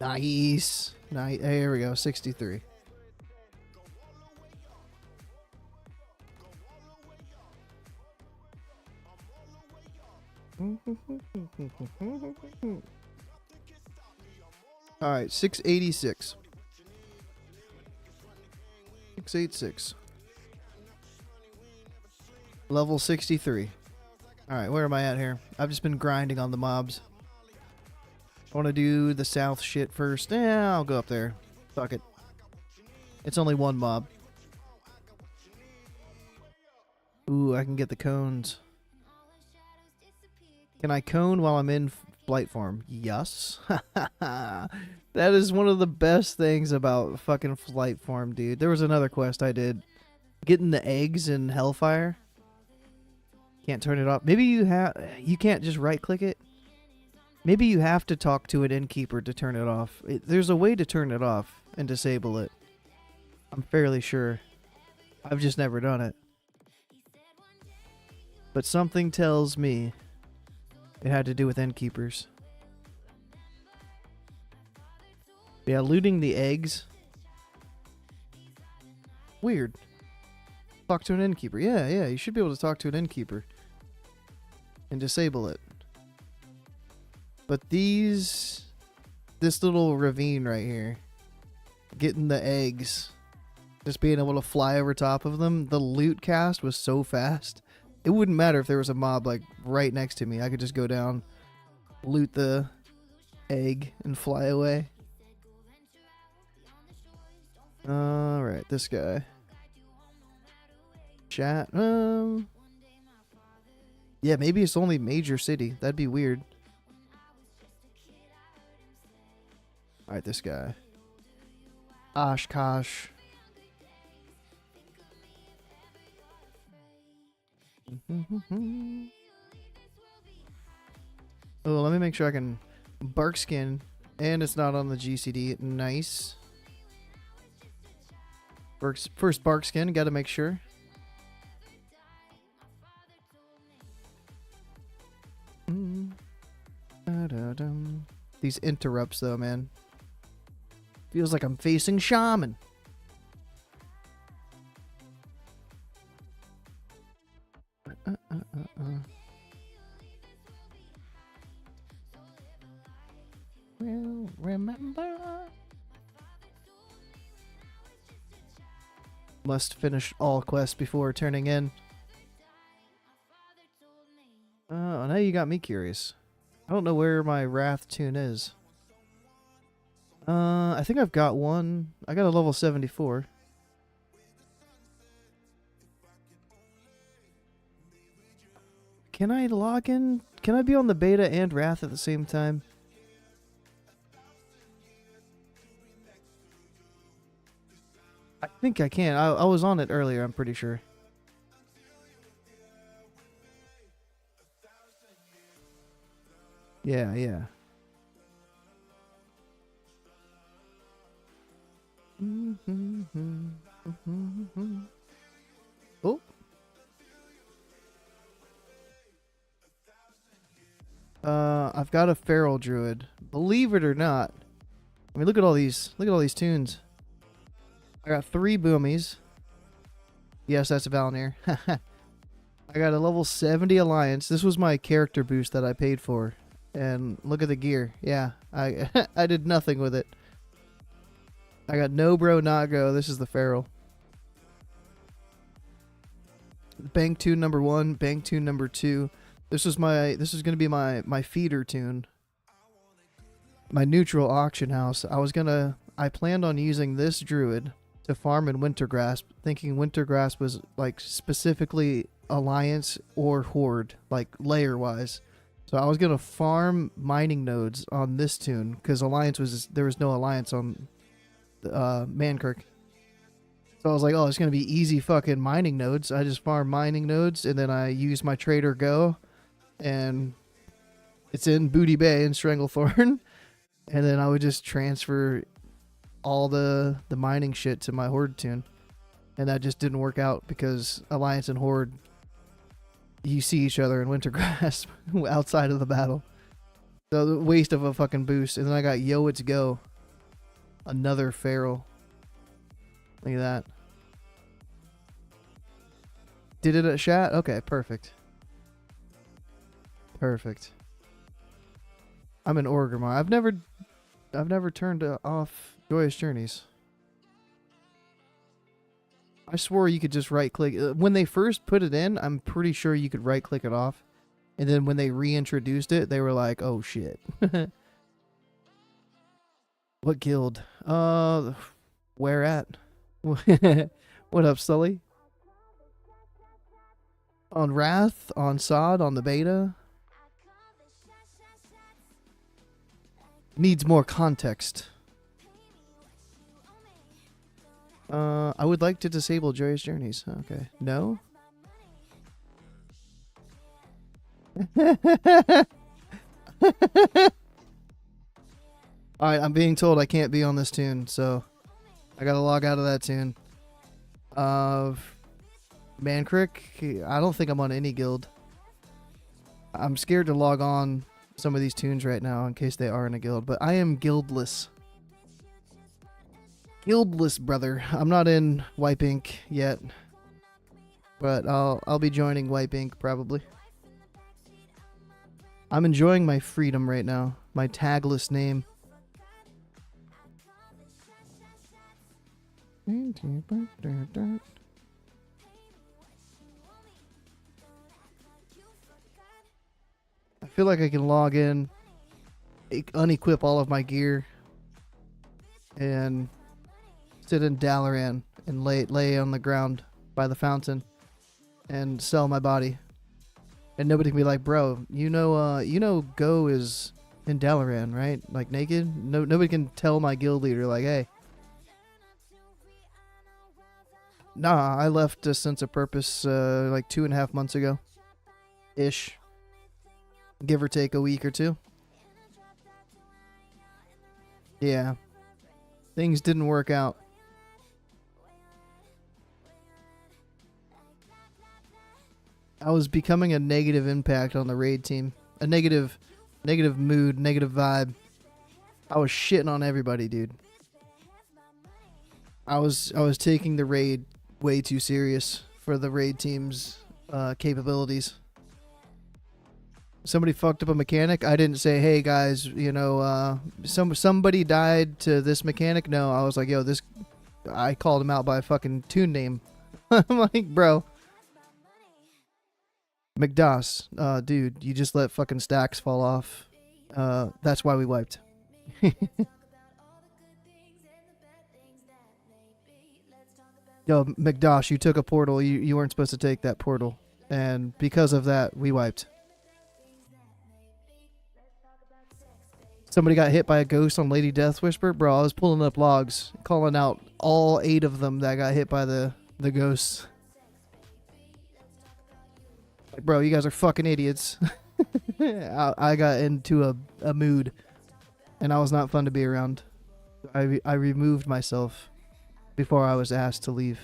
Nice. Nice. Here we go. 63. All right, 686. 686. Level 63. All right, where am I at here? I've just been grinding on the mobs. I want to do the south shit first. I'll go up there. Fuck it. It's only one mob. Ooh, I can get the cones. Can I cone while I'm in Blight Farm. Yes. That is one of the best things about fucking Flight Farm, dude. There was another quest I did. Getting the eggs in Hellfire. Can't turn it off. Maybe you can't just right click it. Maybe you have to talk to an innkeeper to turn it off. There's a way to turn it off and disable it. I'm fairly sure. I've just never done it. But something tells me it had to do with innkeepers. Yeah, looting the eggs. Weird. Talk to an innkeeper. Yeah, you should be able to talk to an innkeeper. And disable it. But this little ravine right here, getting the eggs, just being able to fly over top of them, the loot cast was so fast. It wouldn't matter if there was a mob like right next to me. I could just go down, loot the egg, and fly away. Alright, this guy. Chat. Yeah, maybe it's only major city. That'd be weird. Alright, this guy. Oshkosh. Oh, let me make sure I can bark skin. And it's not on the GCD. Nice. First bark skin, gotta make sure. These interrupts though, man. Feels like I'm facing Shaman. Well, remember. Must finish all quests before turning in. Now you got me curious. I don't know where my Wrath tune is. I think I've got one. I got a level 74. Can I log in? Can I be on the beta and Wrath at the same time? I think I can. I was on it earlier, I'm pretty sure. Yeah. Oh. I've got a feral druid. Believe it or not. I mean, look at all these tunes. I got 3 boomies. Yes, that's a Valinir. I got a level 70 alliance. This was my character boost that I paid for. And look at the gear. Yeah, I I did nothing with it. I got no bro, not go. This is the feral. Bank tune number 1, bank tune number 2. This is gonna be my feeder tune. My neutral auction house. I planned on using this druid to farm in Wintergrasp, thinking Wintergrasp was like specifically alliance or horde, like layer wise. So I was gonna farm mining nodes on this tune because there was no alliance on Mankirk. So I was like, oh, it's gonna be easy fucking mining nodes. I just farm mining nodes and then I use my trader go, and it's in Booty Bay and Stranglethorn, and then I would just transfer all the mining shit to my horde tune, and that just didn't work out because alliance and horde, you see each other in Wintergrasp outside of the battle. So the waste of a fucking boost. And then I got Yo It's Go, another feral. Look at that. Did it at chat? Okay, perfect. Perfect. I'm an Orgrimmar. I've never turned off Joyous Journeys. I swore you could just right click. When they first put it in, I'm pretty sure you could right click it off. And then when they reintroduced it, they were like, oh shit. What guild? Where at? What up, Sully? On Wrath? On Sod? On the beta? needs more context. I would like to disable Joyous Journeys. Okay. No? Alright, I'm being told I can't be on this tune, so I gotta log out of that tune. Mancrick, I don't think I'm on any guild. I'm scared to log on some of these tunes right now in case they are in a guild, but I am guildless. Guildless, brother. I'm not in Wipe Ink yet, but I'll be joining Wipe Ink probably. I'm enjoying my freedom right now. My tagless name. I feel like I can log in, unequip all of my gear, and sit in Dalaran and lay on the ground by the fountain and sell my body. And nobody can be like, bro, you know Go is in Dalaran, right? Like naked? Nobody can tell my guild leader like, hey. Nah, I left a sense of purpose like 2.5 months ago. Ish. Give or take a week or two. Yeah. Things didn't work out. I was becoming a negative impact on the raid team. A negative mood, negative vibe. I was shitting on everybody, dude. I was taking the raid way too serious for the raid team's capabilities. Somebody fucked up a mechanic. I didn't say, hey guys, you know, somebody died to this mechanic. No, I was like, yo, this. I called him out by a fucking tune name. I'm like, bro. McDoss, dude, you just let fucking stacks fall off. That's why we wiped. Yo, McDosh, you took a portal. You weren't supposed to take that portal. And because of that, we wiped. Somebody got hit by a ghost on Lady Death Whisper. Bro, I was pulling up logs, calling out all 8 of them that got hit by the ghosts. Like, bro, you guys are fucking idiots. I got into a mood, and I was not fun to be around. I removed myself before I was asked to leave.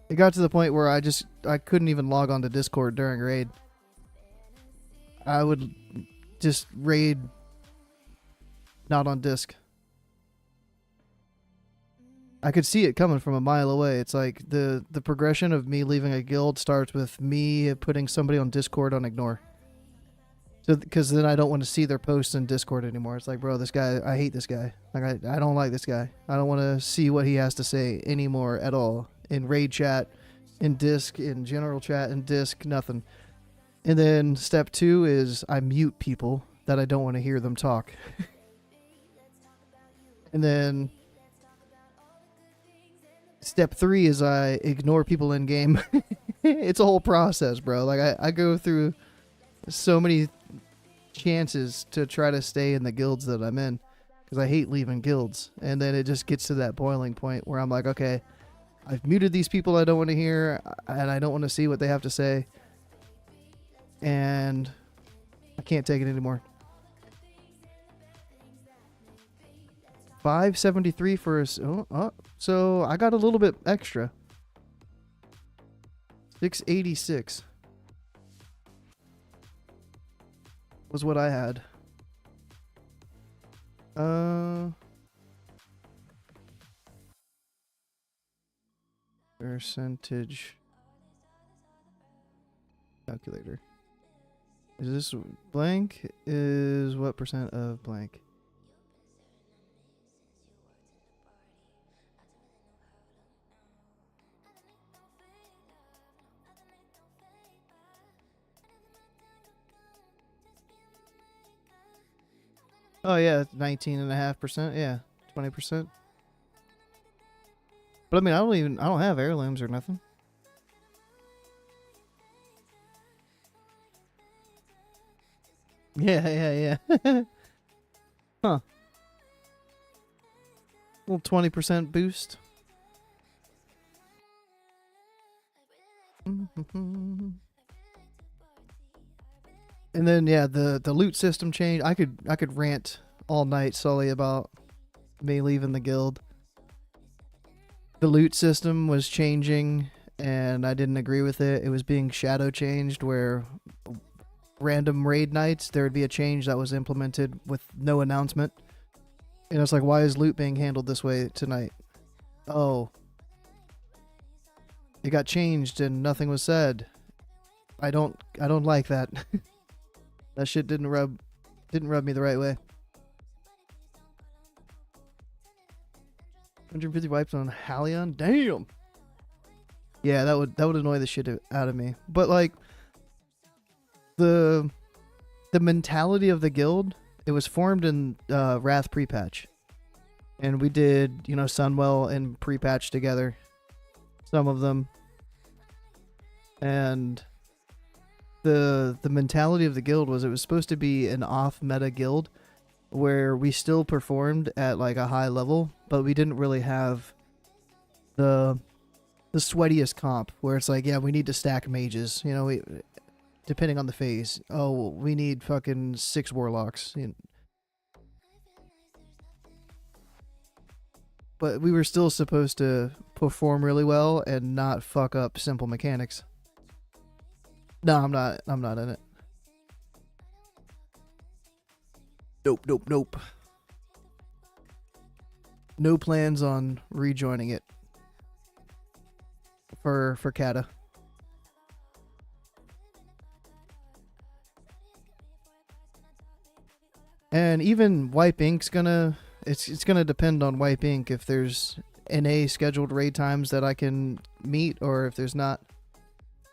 It got to the point where I couldn't even log on to Discord during raid. I would just raid not on disc. I could see it coming from a mile away. It's like the progression of me leaving a guild starts with me putting somebody on Discord on ignore. So because then I don't want to see their posts in Discord anymore. It's like, bro, this guy, I hate this guy. Like I don't like this guy. I don't want to see what he has to say anymore at all. In raid chat, in disc, in general chat, in disc, nothing. And then step 2 is I mute people that I don't want to hear them talk. And then step 3 is I ignore people in game. It's a whole process, bro. Like I go through so many chances to try to stay in the guilds that I'm in because I hate leaving guilds. And then it just gets to that boiling point where I'm like, okay, I've muted these people I don't want to hear and I don't want to see what they have to say. And I can't take it anymore. 573 for us. So I got a little bit extra. 686 was what I had. Percentage calculator. Is this blank? Is what percent of blank? Oh yeah, 19.5%. Yeah, 20%. But I mean, I don't have heirlooms or nothing. Yeah. Huh. Little 20% boost. And then yeah, the loot system changed. I could rant all night, Sully, about me leaving the guild. The loot system was changing, and I didn't agree with it. It was being shadow changed, where random raid nights there would be a change that was implemented with no announcement. And it's like, why is loot being handled this way tonight? Oh, it got changed and nothing was said. I don't like that. That shit didn't rub me the right way. 150 wipes on Halion? Damn. Yeah, that would annoy the shit out of me. But like the mentality of the guild, it was formed in Wrath pre-patch. And we did, Sunwell and pre-patch together. Some of them. And the mentality of the guild was it was supposed to be an off-meta guild where we still performed at like a high level, but we didn't really have the sweatiest comp where it's like, yeah, we need to stack mages, depending on the phase. Oh, we need fucking 6 warlocks. But we were still supposed to perform really well and not fuck up simple mechanics. No, I'm not in it. Nope. No plans on rejoining it for Cata. And even Wipe Ink's gonna it's gonna depend on Wipe Ink if there's NA scheduled raid times that I can meet or if there's not.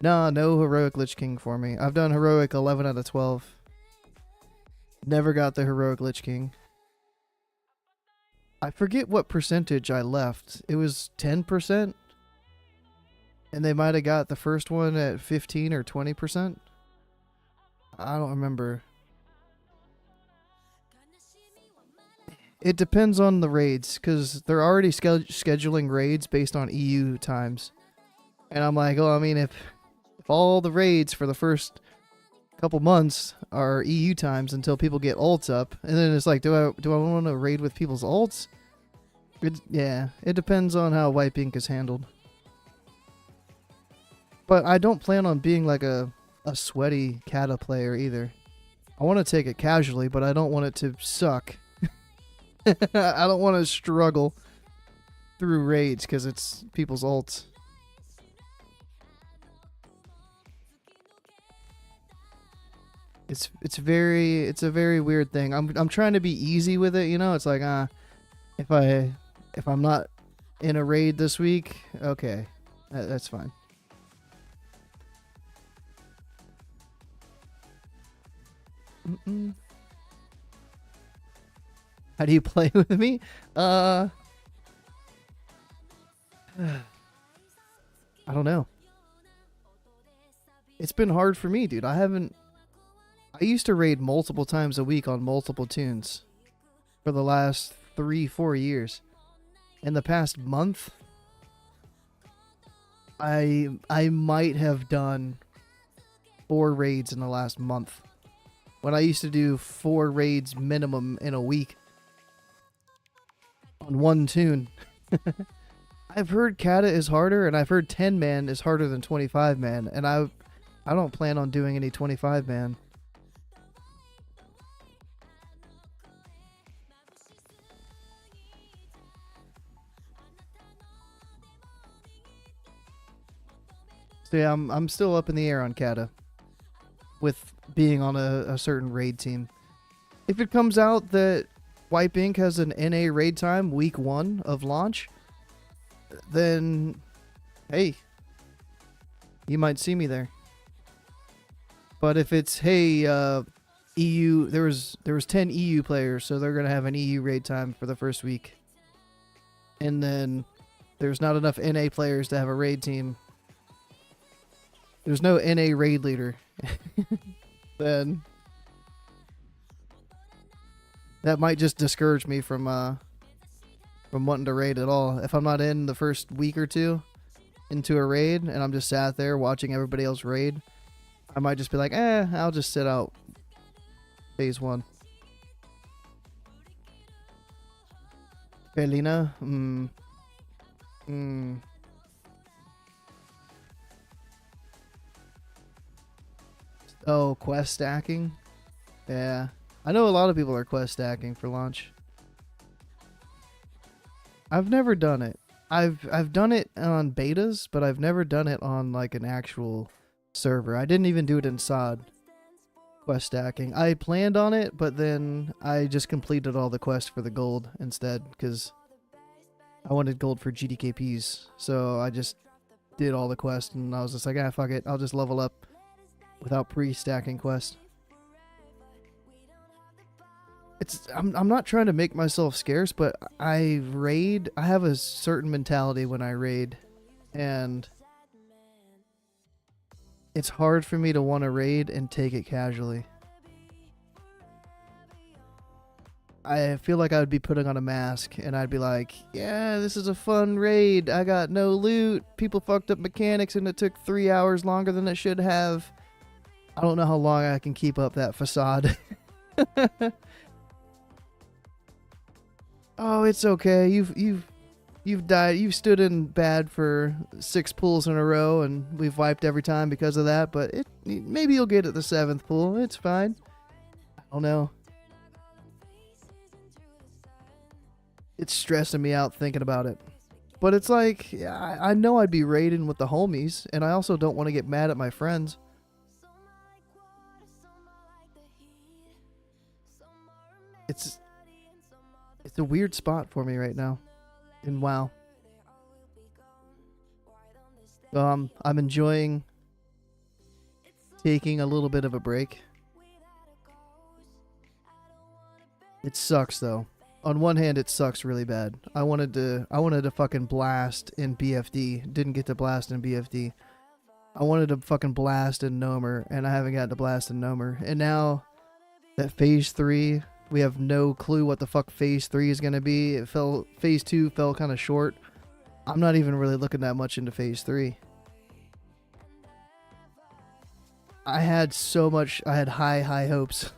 No heroic Lich King for me. I've done heroic 11 out of 12. Never got the heroic Lich King. I forget what percentage I left. It was 10%. And they might have got the first one at 15 or 20%. I don't remember. It depends on the raids, because they're already scheduling raids based on EU times. And I'm like, oh, I mean, if all the raids for the first couple months are EU times until people get ults up, and then it's like, do I want to raid with people's ults? It depends on how Wipe Ink is handled. But I don't plan on being like a sweaty Cata player either. I want to take it casually, but I don't want it to suck. I don't want to struggle through raids because it's people's ults. It's a very weird thing. I'm trying to be easy with it, It's like, if I'm not in a raid this week, okay, that's fine. How do you play with me? I don't know. It's been hard for me, dude. I used to raid multiple times a week on multiple tunes for the last 3-4 years. In the past month, I might have done 4 raids in the last month. When I used to do 4 raids minimum in a week on one tune. I've heard Cata is harder, and I've heard 10-man is harder than 25-man, and I don't plan on doing any 25-man. So yeah, I'm still up in the air on Cata with being on a certain raid team. If it comes out that Wipe Ink has an NA raid time week 1 of launch, then hey, you might see me there. But if it's EU, there was 10 EU players, so they're gonna have an EU raid time for the first week, and then there's not enough NA players to have a raid team. There's no NA raid leader. Then That might just discourage me from wanting to raid at all. If I'm not in the first week or two into a raid and I'm just sat there watching everybody else raid, I might just be like, I'll just sit out phase 1. Felina? Oh, quest stacking? Yeah. I know a lot of people are quest stacking for launch. I've never done it. I've done it on betas, but I've never done it on like an actual server. I didn't even do it in SOD. Quest stacking. I planned on it, but then I just completed all the quests for the gold instead because I wanted gold for GDKPs. So I just did all the quests and I was just like, fuck it. I'll just level up without pre-stacking quests. I'm not trying to make myself scarce, but I have a certain mentality when I raid, and it's hard for me to want to raid and take it casually. I feel like I would be putting on a mask, and I'd be like, yeah, this is a fun raid. I got no loot. People fucked up mechanics, and it took 3 hours longer than it should have. I don't know how long I can keep up that facade. Oh, it's okay. You've died. You've stood in bad for 6 pools in a row, and we've wiped every time because of that. But maybe you'll get it the 7th pool. It's fine. I don't know. It's stressing me out thinking about it. But it's like, I know I'd be raiding with the homies, and I also don't want to get mad at my friends. It's a weird spot for me right now in WoW. I'm enjoying taking a little bit of a break. It sucks though. On one hand, it sucks really bad. I wanted to fucking blast in BFD. Didn't get to blast in BFD. I wanted to fucking blast in Nomer, and I haven't got to blast in Nomer. And now that phase 3, we have no clue what the fuck phase 3 is gonna be. Phase 2 fell kind of short. I'm not even really looking that much into phase 3. I had high hopes.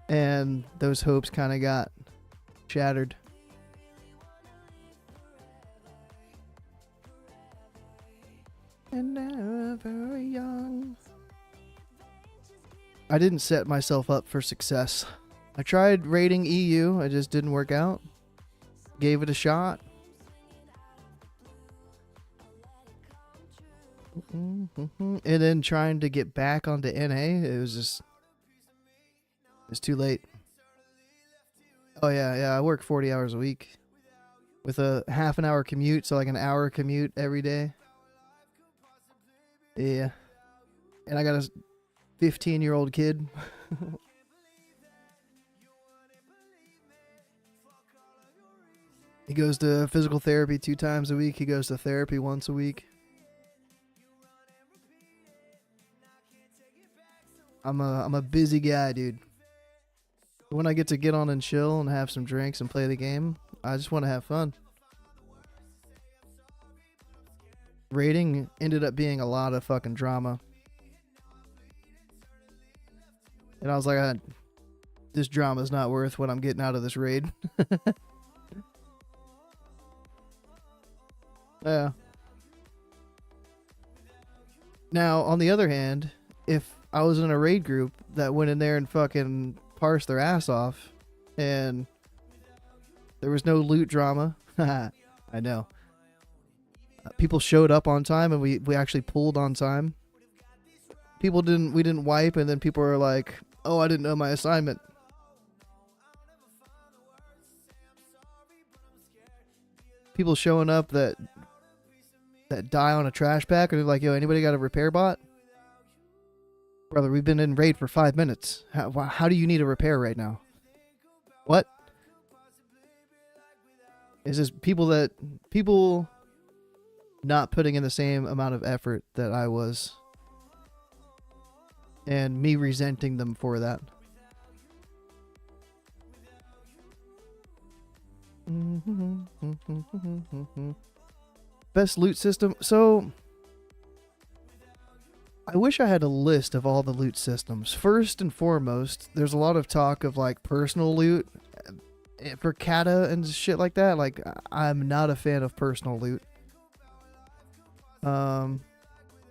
And those hopes kind of got shattered. And never young. I didn't set myself up for success. I tried raiding EU, it just didn't work out. Gave it a shot. And then trying to get back onto NA, it's too late. Oh yeah, I work 40 hours a week with a half an hour commute, so like an hour commute every day. Yeah. And I got a 15-year-old kid. He goes to physical therapy 2 times a week. He goes to therapy once a week. I'm a busy guy, dude. When I get to get on and chill and have some drinks and play the game, I just want to have fun. Raiding ended up being a lot of fucking drama. And I was like, this drama's not worth what I'm getting out of this raid. Yeah. Now, on the other hand, if I was in a raid group that went in there and fucking parsed their ass off and there was no loot drama, I know. People showed up on time and we actually pulled on time. We didn't wipe, and then people were like, oh, I didn't know my assignment. People showing up that die on a trash pack, and they're like, yo, anybody got a repair bot? Brother, we've been in raid for 5 minutes. How do you need a repair right now? What? It's just people not putting in the same amount of effort that I was. And me resenting them for that. Best loot system. So I wish I had a list of all the loot systems. First and foremost, there's a lot of talk of like personal loot for Cata and shit like that. Like, I'm not a fan of personal loot. I'm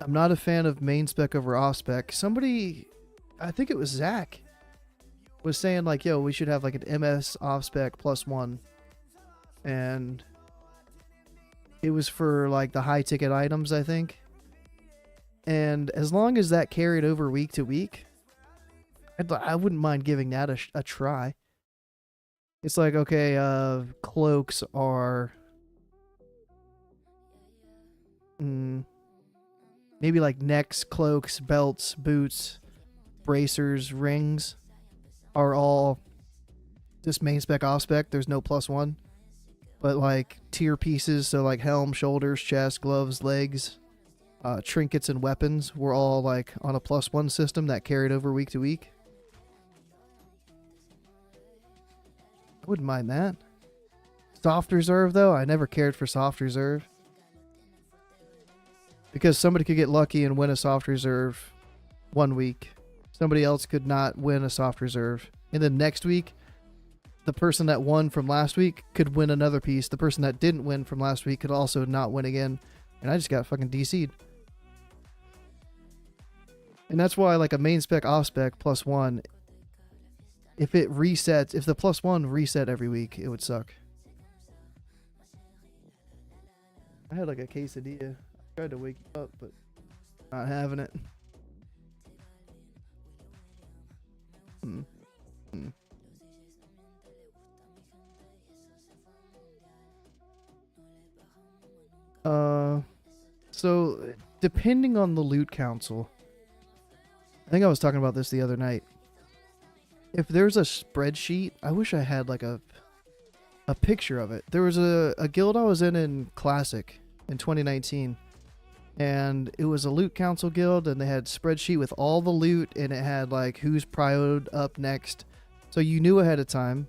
not a fan of main spec over off spec. Somebody, I think it was Zach, was saying like, yo, we should have like an MS off spec +1. And it was for like the high ticket items, I think. And as long as that carried over week to week, I wouldn't mind giving that a try. It's like, okay, cloaks are maybe like necks, cloaks, belts, boots, bracers, rings are all just main spec, off spec. There's no +1. But like tier pieces, so like helm, shoulders, chest, gloves, legs, trinkets and weapons were all like on a +1 system that carried over week to week. I wouldn't mind that. Soft reserve though, I never cared for soft reserve. Because somebody could get lucky and win a soft reserve 1 week. Somebody else could not win a soft reserve. And then next week, the person that won from last week could win another piece. The person that didn't win from last week could also not win again. And I just got fucking DC'd. And that's why like a main spec, off spec +1, if it resets, if the +1 reset every week, it would suck. I had like a quesadilla. I tried to wake you up, but not having it. So depending on the loot council, I think I was talking about this the other night. If there's a spreadsheet, I wish I had like a picture of it. There was a guild I was in Classic in 2019, and it was a loot council guild, and they had a spreadsheet with all the loot, and it had like who's prioed up next, so you knew ahead of time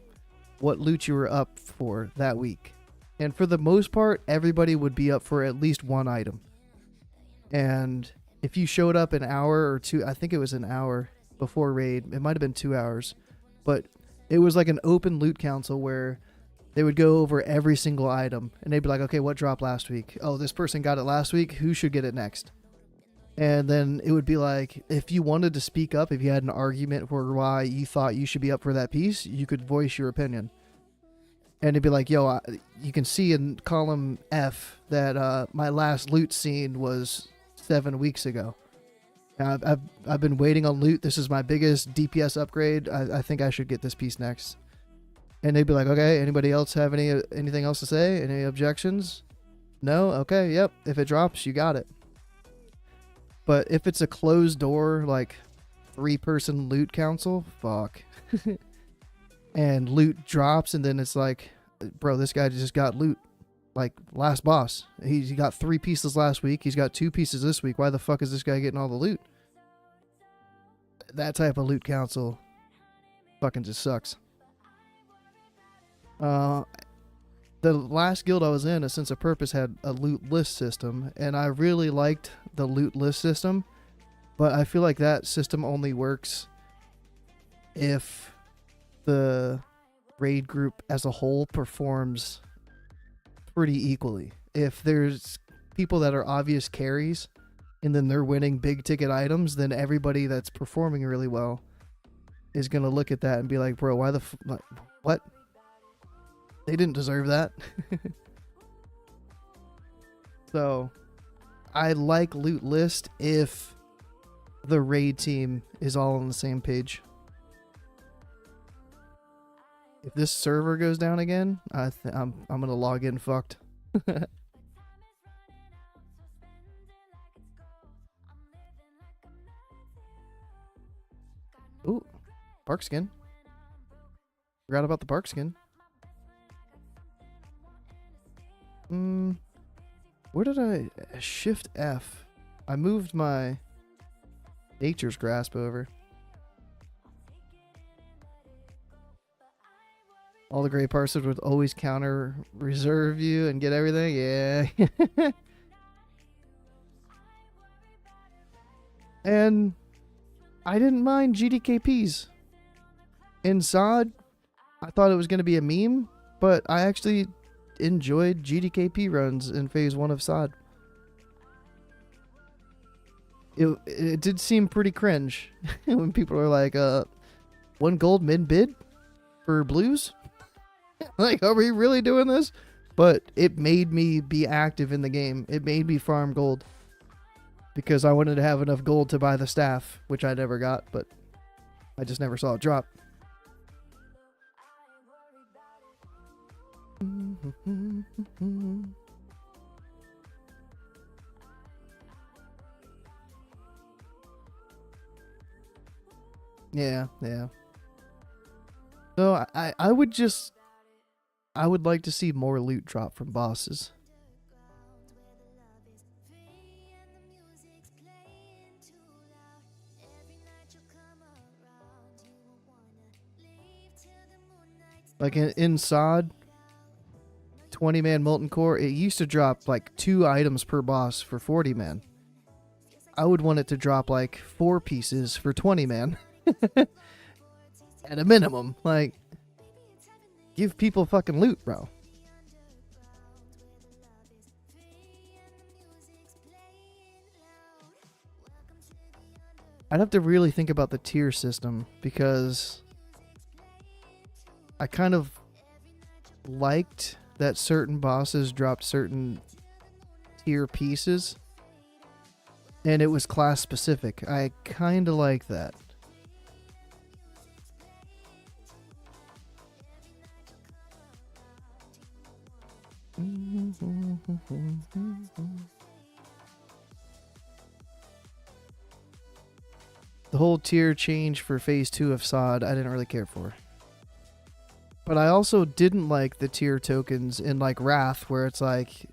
what loot you were up for that week. And for the most part, everybody would be up for at least one item. And if you showed up an hour or two, I think it was an hour before raid, it might have been 2 hours, but it was like an open loot council where they would go over every single item, and they'd be like, okay, what dropped last week? Oh, this person got it last week. Who should get it next? And then it would be like, if you wanted to speak up, if you had an argument for why you thought you should be up for that piece, you could voice your opinion. And it'd be like, yo, you can see in column F that my last loot scene was 7 weeks ago. I've been waiting on loot. This is my biggest DPS upgrade. I think I should get this piece next. And they'd be like, okay, anybody else have anything else to say? Any objections? No? Okay, yep. If it drops, you got it. But if it's a closed door, like 3-person loot council, fuck. And loot drops, and then it's like, bro, this guy just got loot. Like, last boss. He got 3 pieces last week. He's got 2 pieces this week. Why the fuck is this guy getting all the loot? That type of loot council fucking just sucks. The last guild I was in, A Sense of Purpose, had a loot list system, and I really liked the loot list system, but I feel like that system only works if the raid group as a whole performs pretty equally. If there's people that are obvious carries and then they're winning big ticket items, then everybody that's performing really well is going to look at that and be like, bro, why the like, what? They didn't deserve that. So I like loot list if the raid team is all on the same page. If this server goes down again, I'm gonna log in fucked. Ooh, bark skin. Forgot about the bark skin. Where did I shift F? I moved my Nature's Grasp over. All the great parts would always counter reserve you and get everything. Yeah. And I didn't mind GDKPs. In SOD, I thought it was going to be a meme, but I actually enjoyed GDKP runs in phase 1 of SOD. It did seem pretty cringe when people are like, 1 gold mid bid for blues? Like, are we really doing this? But it made me be active in the game. It made me farm gold. Because I wanted to have enough gold to buy the staff, which I never got, but I just never saw it drop. Yeah. So I would like to see more loot drop from bosses. Like in SOD, 20-man Molten Core, it used to drop like 2 items per boss for 40-man. I would want it to drop like 4 pieces for 20-man. At a minimum. Like, give people fucking loot, bro. I'd have to really think about the tier system, because I kind of liked that certain bosses dropped certain tier pieces, and it was class specific. I kind of like that. The whole tier change for phase 2 of SOD, I didn't really care for. But I also didn't like the tier tokens in like Wrath, where it's like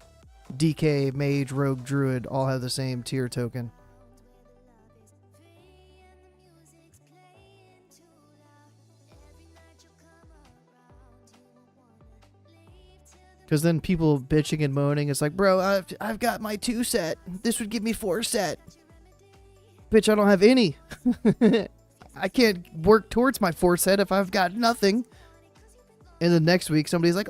DK, Mage, Rogue, Druid all have the same tier token. Because then people bitching and moaning, it's like, bro, I've got my 2 set. This would give me 4 set. Bitch, I don't have any. I can't work towards my 4 set if I've got nothing. And the next week, somebody's like,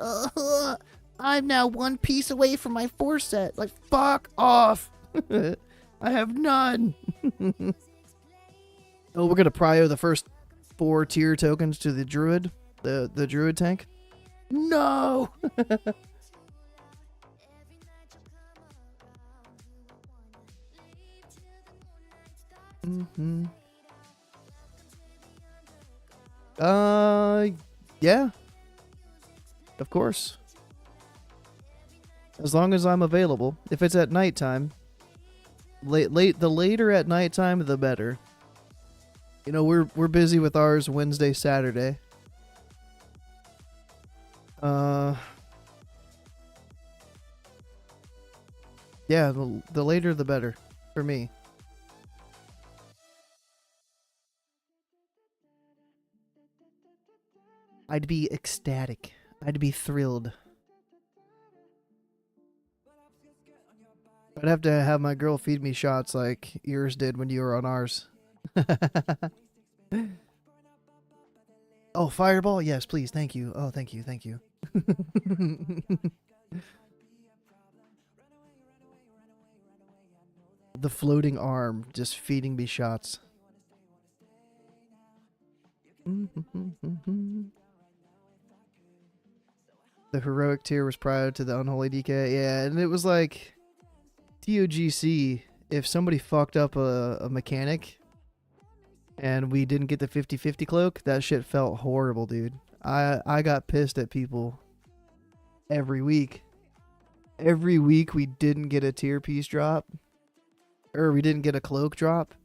I'm now 1 piece away from my 4 set. Like, fuck off. I have none. Oh, we're going to prio the first 4 tier tokens to the Druid. The Druid tank. No. Yeah. Of course. As long as I'm available. If it's at nighttime, the later at nighttime, the better. You know, we're busy with ours Wednesday, Saturday. Yeah, the later the better for me. I'd be ecstatic. I'd be thrilled. I'd have to have my girl feed me shots like yours did when you were on ours. Oh, fireball? Yes, please. Thank you. Oh, thank you. Thank you. The floating arm just feeding me shots. The heroic tier was prior to the unholy DK. Yeah, and it was like TOGC, if somebody fucked up a mechanic and we didn't get the 50-50 cloak, that shit felt horrible, dude. I got pissed at people every week. Every week we didn't get a tier piece drop, or we didn't get a cloak drop.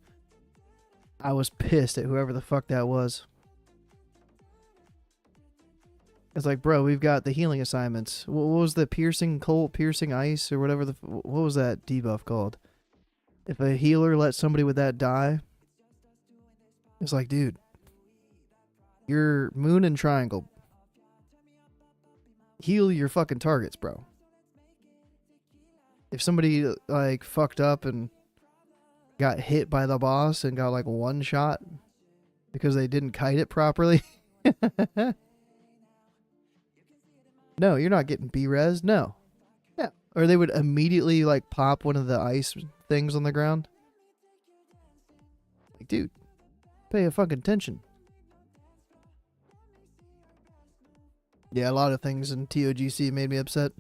I was pissed at whoever the fuck that was. It's like, bro, we've got the healing assignments. What was the piercing cold, piercing ice, or whatever what was that debuff called? If a healer lets somebody with that die, it's like, dude, you're moon and triangle. heal your fucking targets, bro. If somebody like fucked up and got hit by the boss and got like one shot because they didn't kite it properly, no, you're not getting B-res. No. Yeah. Or they would immediately like pop one of the ice things on the ground. Like, dude, pay a fucking attention. Yeah, a lot of things in TOGC made me upset.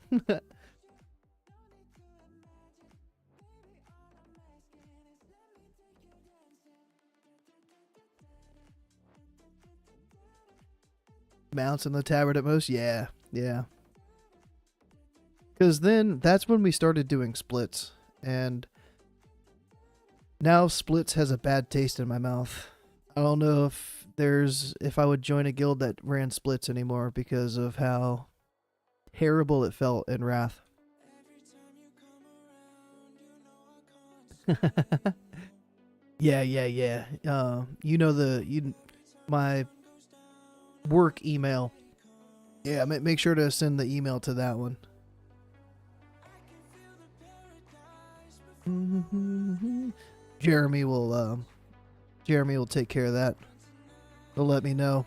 Mounts in the tabard at most? Yeah, yeah. Because then that's when we started doing splits. And now splits has a bad taste in my mouth. I don't know if I would join a guild that ran splits anymore because of how terrible it felt in Wrath. Yeah. My work email. Yeah, make sure to send the email to that one. Jeremy will take care of that. He'll let me know.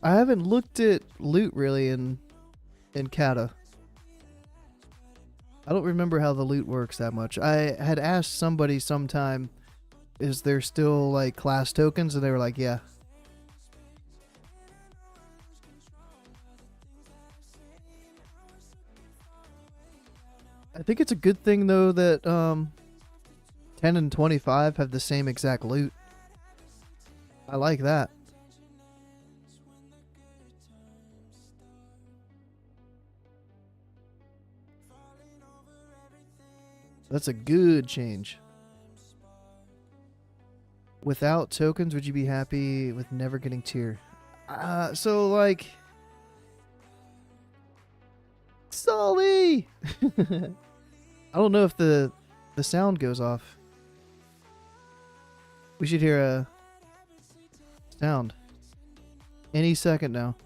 I haven't looked at loot really in Cata. I don't remember how the loot works that much. I had asked somebody sometime, is there still like class tokens? And they were like, yeah. I think it's a good thing though that 10 and 25 have the same exact loot. I like that. That's a good change. Without tokens, would you be happy with never getting tier? So like... Sully! I don't know if the sound goes off. We should hear a sound any second now.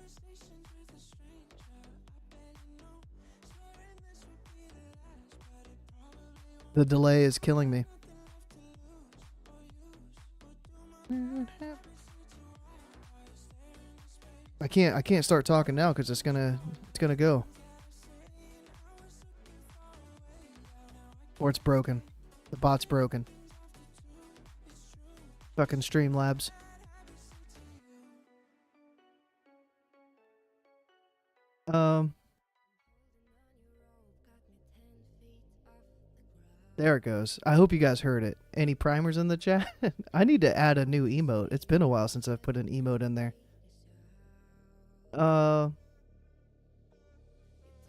The delay is killing me. I can't start talking now because it's gonna go. Or it's broken. The bot's broken. Fucking Streamlabs. There it goes. I hope you guys heard it. Any primers in the chat? I need to add a new emote. It's been a while since I've put an emote in there.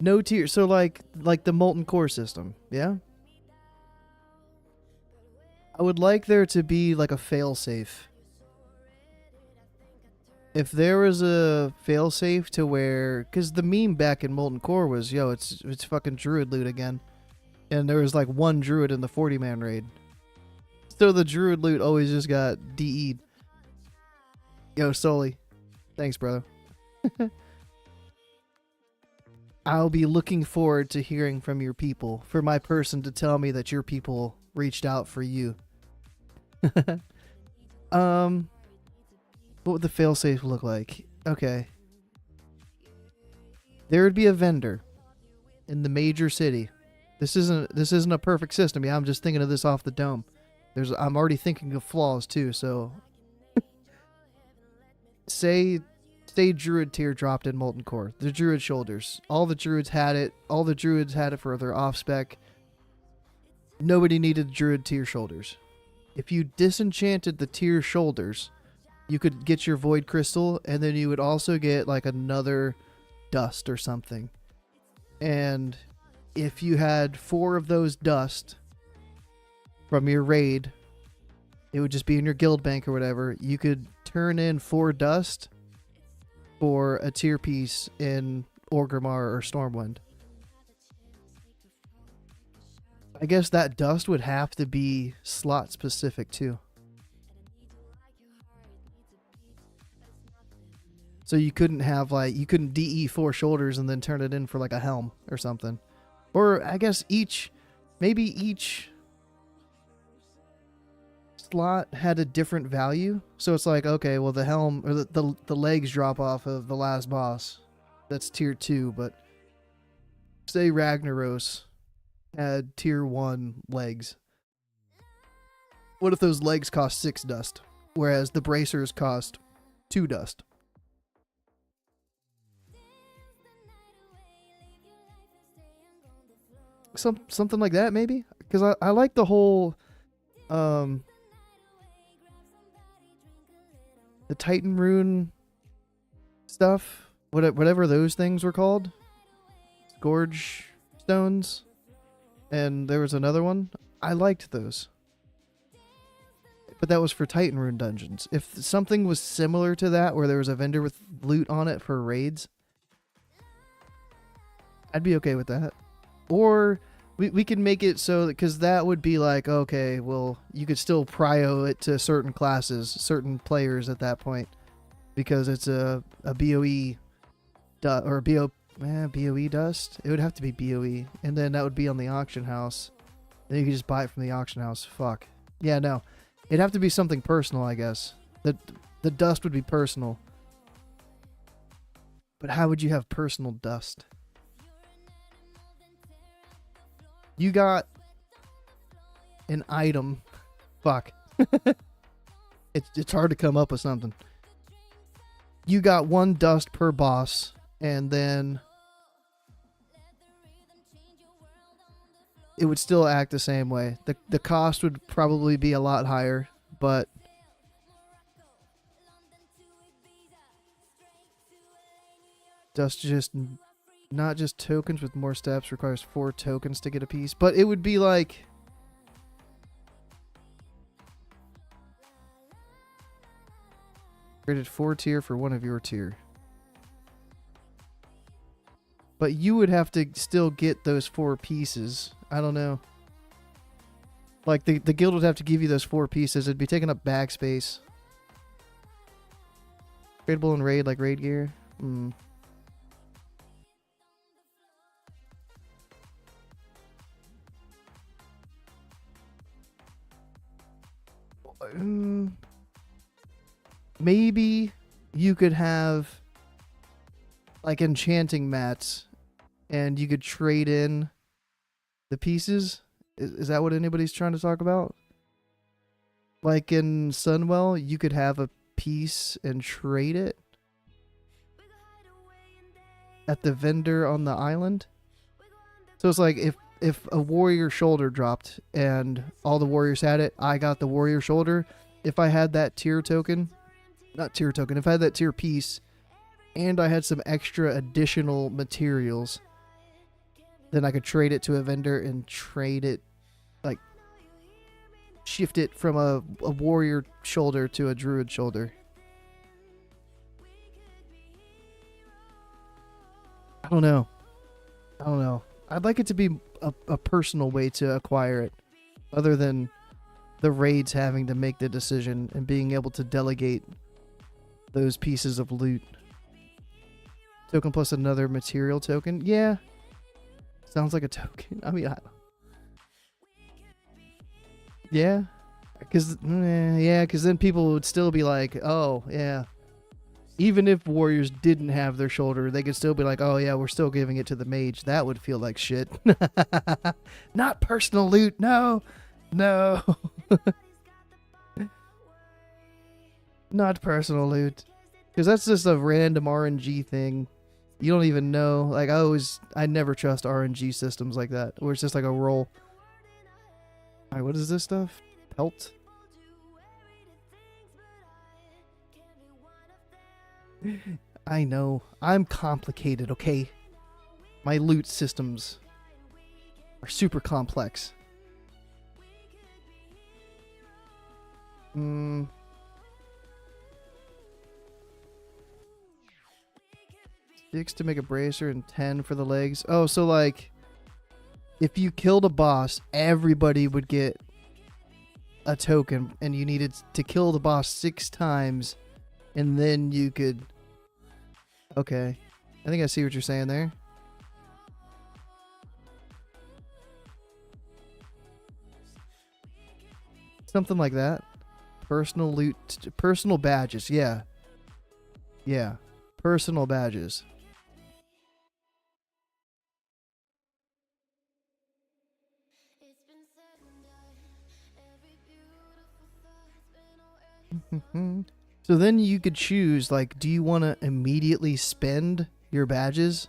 No tier. So like the molten core system, yeah? I would like there to be like a failsafe. If there was a failsafe to where, because the meme back in Molten Core was, yo, it's fucking Druid loot again. And there was like one Druid in the 40-man raid. So the Druid loot always just got DE'd. Yo, Sully. Thanks, brother. I'll be looking forward to hearing from your people. For my person to tell me that your people reached out for you. What would the failsafe look like? Okay. There would be a vendor in the major city. This isn't a perfect system. Yeah, I'm just thinking of this off the dome. I'm already thinking of flaws too, so say Druid tier dropped in Molten Core. The Druid shoulders. All the Druids had it. All the Druids had it for their off spec. Nobody needed Druid tier shoulders. If you disenchanted the tier shoulders, you could get your Void Crystal, and then you would also get like another dust or something. And if you had 4 of those dust from your raid, it would just be in your guild bank or whatever. You could turn in 4 dust for a tier piece in Orgrimmar or Stormwind. I guess that dust would have to be slot specific too. So you couldn't have like, you couldn't DE 4 shoulders and then turn it in for like a helm or something. Or I guess maybe each slot had a different value. So it's like, okay, well the helm or the legs drop off of the last boss. That's tier 2, but say Ragnaros had tier 1 legs. What if those legs cost 6 dust, whereas the bracers cost 2 dust? Something like that, maybe? Because I like the whole the Titan rune stuff, whatever those things were called, Gorge stones, and there was another one. I liked those, but that was for Titan rune dungeons. If something was similar to that, where there was a vendor with loot on it for raids, I'd be okay with that. Or we can make it so that, because that would be like, okay, well, you could still prio it to certain classes, certain players at that point, because it's a BOE or BOE dust. It would have to be BOE, and then that would be on the auction house. Then you could just buy it from the auction house. Fuck. Yeah, no. It'd have to be something personal, I guess. The dust would be personal. But how would you have personal dust? You got an item. Fuck. It's hard to come up with something. You got 1 dust per boss, and then it would still act the same way. The cost would probably be a lot higher, but dust just not just tokens with more steps, requires 4 tokens to get a piece, but it would be like rated 4 tier for one of your tier. But you would have to still get those 4 pieces. I don't know. Like the guild would have to give you those 4 pieces. It'd be taking up backspace. Tradable in raid, like raid gear. Maybe you could have like enchanting mats and you could trade in the pieces. Is that what anybody's trying to talk about? Like in Sunwell, you could have a piece and trade it at the vendor on the island. So it's like if a warrior shoulder dropped and all the warriors had it, I got the warrior shoulder. If I had that tier token, not tier token, if I had that tier piece and I had some extra additional materials, then I could trade it to a vendor and trade it, like shift it from a warrior shoulder to a druid shoulder. I don't know. I'd like it to be a personal way to acquire it, other than the raids having to make the decision and being able to delegate those pieces of loot. Token plus another material token. Yeah. Sounds like a token. I mean, yeah. Because then people would still be like, oh, yeah. Even if warriors didn't have their shoulder, they could still be like, oh, yeah, we're still giving it to the mage. That would feel like shit. Not personal loot. No. Not personal loot. Because that's just a random RNG thing. You don't even know. Like, I never trust RNG systems like that, where it's just like a roll. Alright, what is this stuff? Pelt? I know. I'm complicated, okay? My loot systems are super complex. 6 to make a bracer and 10 for the legs. Oh, so like if you killed a boss, everybody would get a token, and you needed to kill the boss 6 times, and then you could... Okay. I think I see what you're saying there. Something like that. Personal loot, personal badges, yeah. Yeah. Personal badges. So then you could choose, like, do you want to immediately spend your badges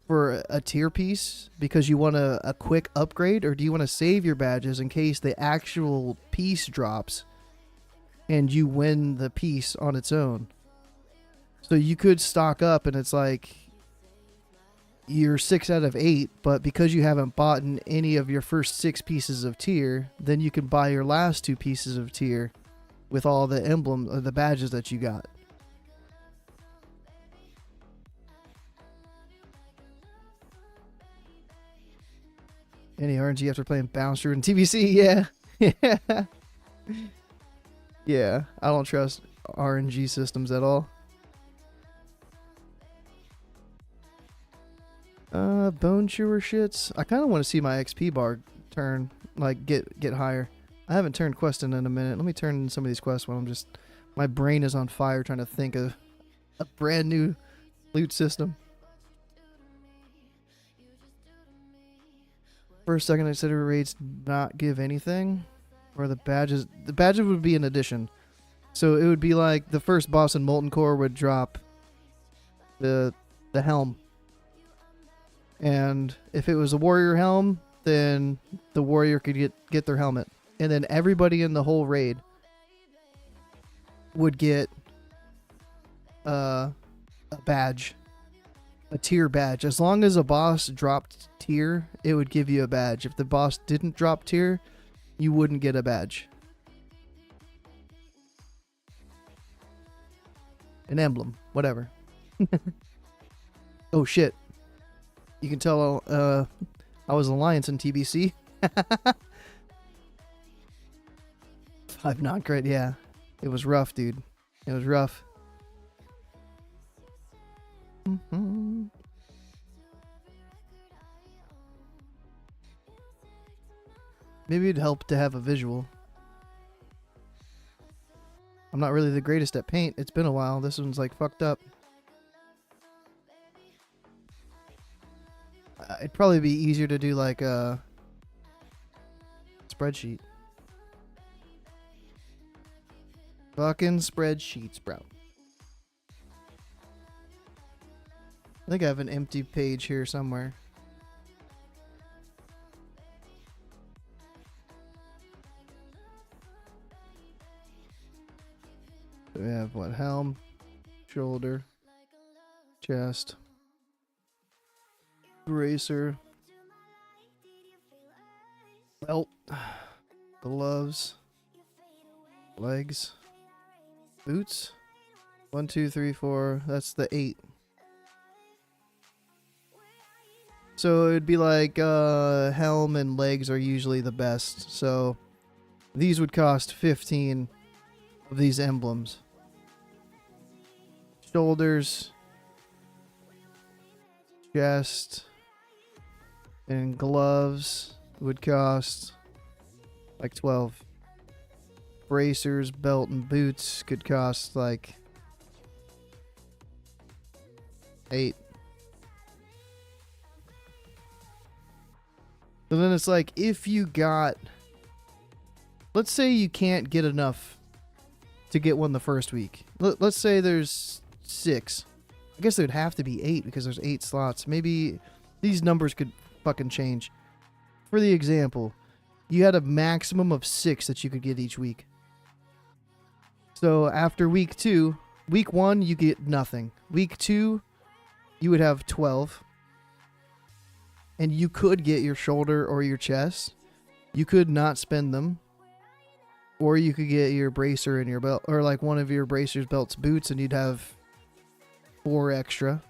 for a tier piece because you want a quick upgrade, or do you want to save your badges in case the actual piece drops and you win the piece on its own? So you could stock up and it's like you're 6 out of 8, but because you haven't bought in any of your first 6 pieces of tier, then you can buy your last 2 pieces of tier with all the emblem or the badges that you got. Any RNG after playing Bouncer and TBC? Yeah. Yeah. Yeah. I don't trust RNG systems at all. Bone chewer shits. I kind of want to see my XP bar turn, like get higher. I haven't turned questing in a minute. Let me turn some of these quests when I'm just... My brain is on fire trying to think of a brand new loot system. First, second, etc. rates not give anything. Or the badges... The badges would be an addition. So it would be like the first boss in Molten Core would drop the helm. And if it was a warrior helm, then the warrior could get their helmet. And then everybody in the whole raid would get a badge. A tier badge. As long as a boss dropped tier, it would give you a badge. If the boss didn't drop tier, you wouldn't get a badge. An emblem. Whatever. Oh shit. You can tell I was Alliance in TBC. 5 not crit, yeah. It was rough, dude. It was rough. Maybe it'd help to have a visual. I'm not really the greatest at paint. It's been a while. This one's like fucked up. It'd probably be easier to do like a spreadsheet. Fucking spreadsheets, bro. I think I have an empty page here somewhere. So we have what? Helm, shoulder, chest, bracer, belt, gloves, legs, boots. 1, 2, 3, 4. That's the 8. So it'd be like helm and legs are usually the best. So these would cost 15 of these emblems. Shoulders, chest, and gloves would cost like 12. Bracers, belt, and boots could cost like 8. So then it's like, if you got... Let's say you can't get enough to get one the first week. Let's say there's 6. I guess there'd have to be 8 because there's 8 slots. Maybe these numbers could fucking change. For the example, you had a maximum of 6 that you could get each week. So after week 2, week 1, you get nothing. Week 2, you would have 12. And you could get your shoulder or your chest. You could not spend them. Or you could get your bracer and your belt, or like one of your bracers, belts, boots, and you'd have 4 extra.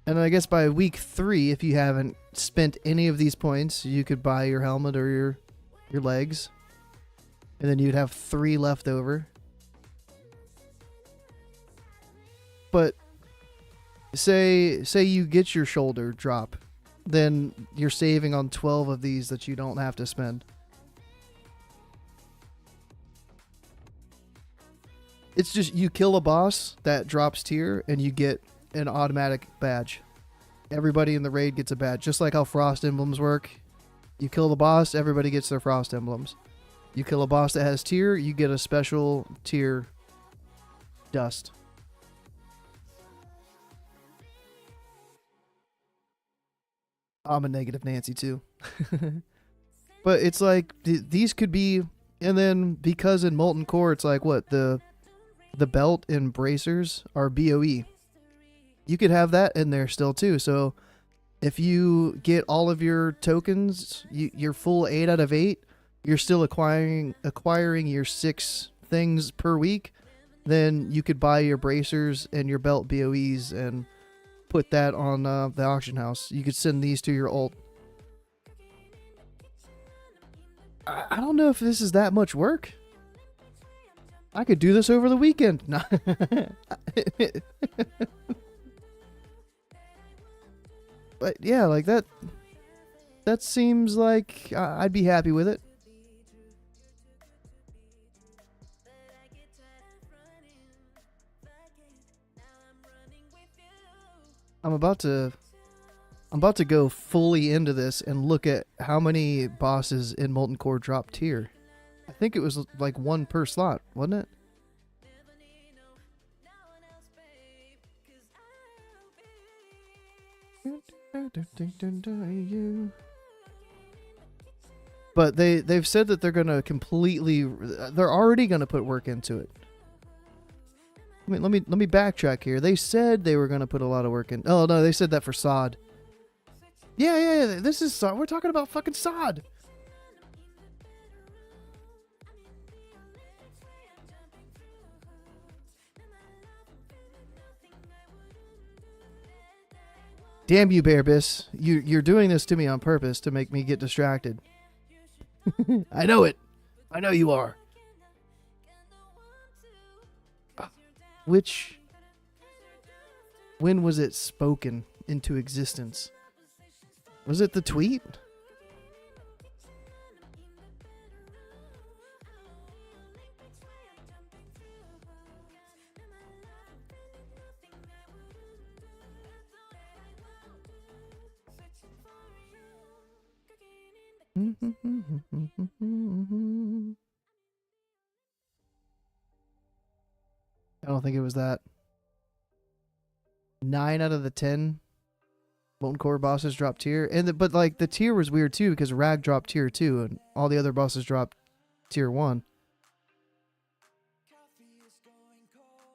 And I guess by week 3, if you haven't spent any of these points, you could buy your helmet or your legs. And then you'd have 3 left over. But say you get your shoulder drop, then you're saving on 12 of these that you don't have to spend. It's just you kill a boss that drops tier and you get an automatic badge. Everybody in the raid gets a badge, just like how frost emblems work. You kill the boss, everybody gets their frost emblems. You kill a boss that has tier, you get a special tier dust. I'm a negative Nancy too. But it's like these could be, and then because in Molten Core it's like what the belt and bracers are BOE. You could have that in there still too. So if you get all of your tokens, you're full 8 out of 8. You're still acquiring your 6 things per week. Then you could buy your bracers and your belt BOEs and put that on the auction house. You could send these to your ult. I don't know if this is that much work. I could do this over the weekend. No. But yeah, like that seems like I'd be happy with it. I'm about to go fully into this and look at how many bosses in Molten Core drop tier. I think it was like 1 per slot, wasn't it? But they've said that they're gonna they're already gonna put work into it. I mean, let me backtrack here. They said they were gonna put a lot of work in. Oh no, they said that for sod. Yeah. This is sod. We're talking about fucking sod. Damn you, Bearbiss. You're doing this to me on purpose to make me get distracted. I know it. I know you are. When was it spoken into existence? Was it the tweet? I don't think it was that. 9 out of the 10 Molten Core bosses dropped tier, but like the tier was weird too because Rag dropped tier 2 and all the other bosses dropped tier 1.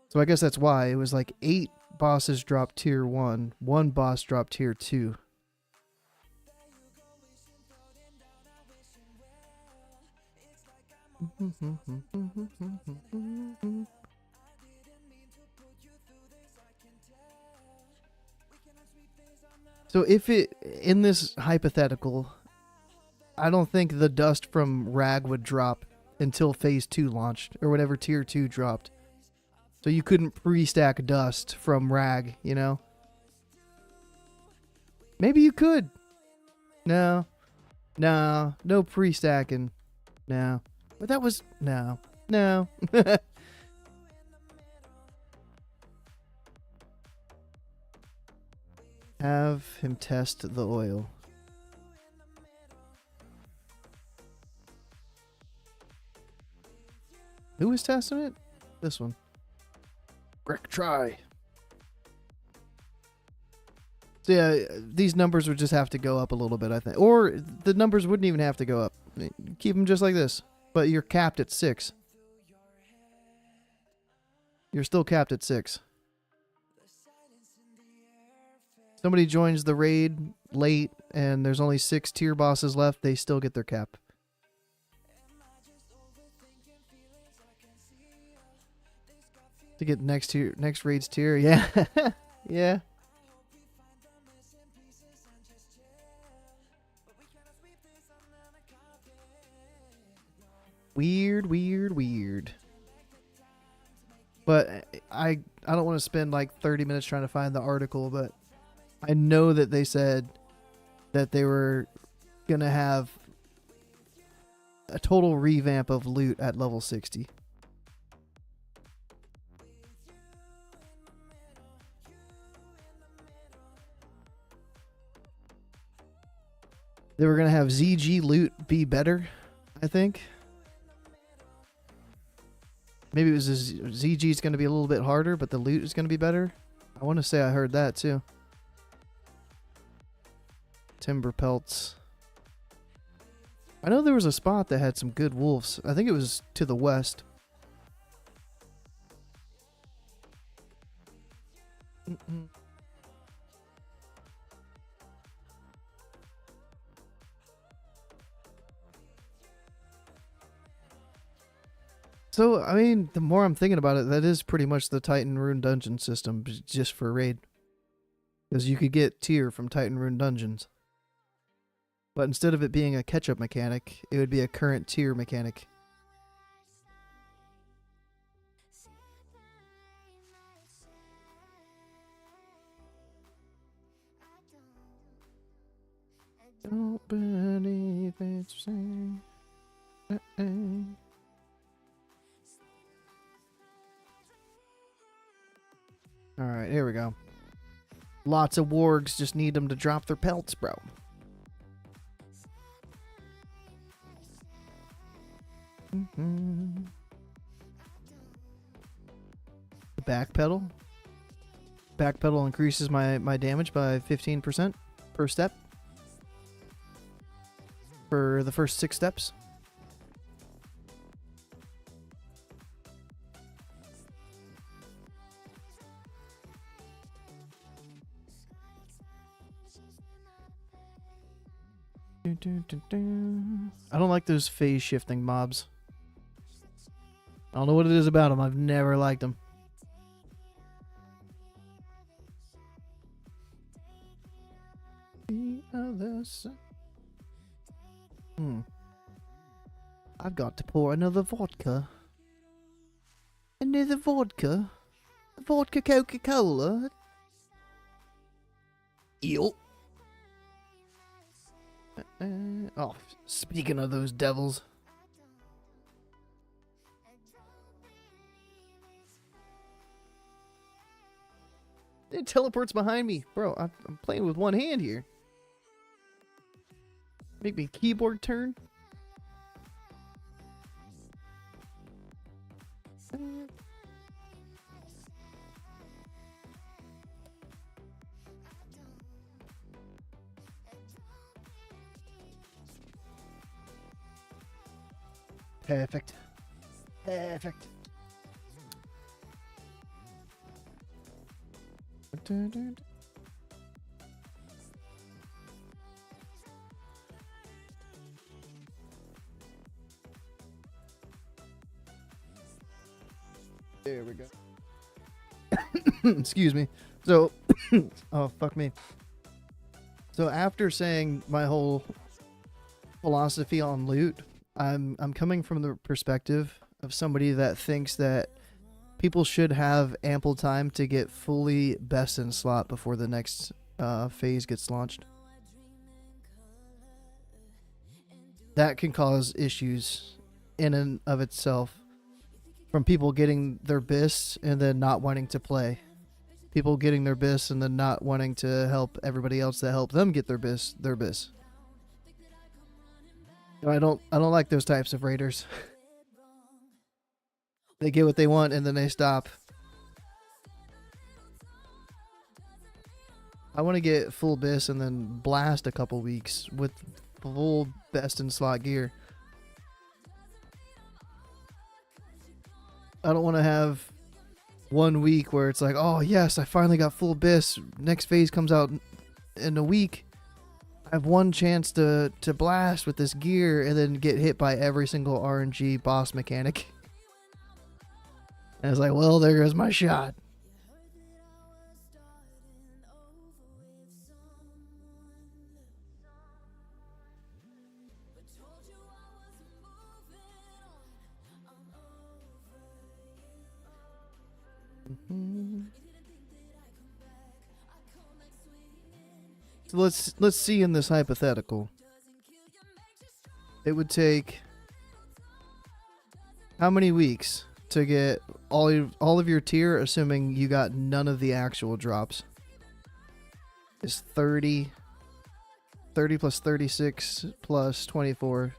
So I guess that's why it was like 8 bosses dropped tier 1, 1 boss dropped tier 2. So if it, in this hypothetical, I don't think the dust from Rag would drop until phase 2 launched or whatever tier 2 dropped. So you couldn't pre-stack dust from Rag, you know? Maybe you could. No, no pre-stacking. No. But that was, no. Have him test the oil. Who was testing it? This one. Rick, try. So yeah, these numbers would just have to go up a little bit, I think. Or the numbers wouldn't even have to go up. Keep them just like this. But you're capped at 6. You're still capped at 6. Somebody joins the raid late and there's only 6 tier bosses left, they still get their cap. To get next raid's tier, yeah. Yeah. Weird, weird, weird. But I don't want to spend like 30 minutes trying to find the article, but I know that they said that they were going to have a total revamp of loot at level 60. They were going to have ZG loot be better, I think. Maybe it was ZG is going to be a little bit harder, but the loot is going to be better. I want to say I heard that too. Timber pelts. I know there was a spot that had some good wolves. I think it was to the west. So, I mean, the more I'm thinking about it, that is pretty much the Titan Rune dungeon system, just for raid. Because you could get tier from Titan Rune dungeons. But instead of it being a catch-up mechanic, it would be a current tier mechanic. Don't believe it's saying. Alright, here we go. Lots of wargs, just need them to drop their pelts, bro. Backpedal. Backpedal increases my damage by 15% per step. For the first 6 steps. I don't like those phase shifting mobs. I don't know what it is about them. I've never liked them. The other side. I've got to pour another vodka. Another vodka? Vodka Coca-Cola? Ew. Oh, speaking of those devils. It teleports behind me. Bro, I'm playing with one hand here. Make me keyboard turn. Perfect. Perfect. There we go. Excuse me. So, oh, fuck me. So after saying my whole philosophy on loot, I'm coming from the perspective of somebody that thinks that people should have ample time to get fully best in slot before the next phase gets launched. That can cause issues in and of itself, from people getting their bists and then not wanting to play. People getting their bists and then not wanting to help everybody else that help them get their bists. I don't like those types of raiders. They get what they want and then they stop. I want to get full bis and then blast a couple weeks with full best in slot gear. I don't want to have 1 week where it's like, oh yes, I finally got full bis. Next phase comes out in a week. I have one chance to blast with this gear and then get hit by every single RNG boss mechanic. And it's like, well, there goes my shot. So let's see in this hypothetical. It would take how many weeks to get all of your tier, assuming you got none of the actual drops? Is 30 plus 36 plus 24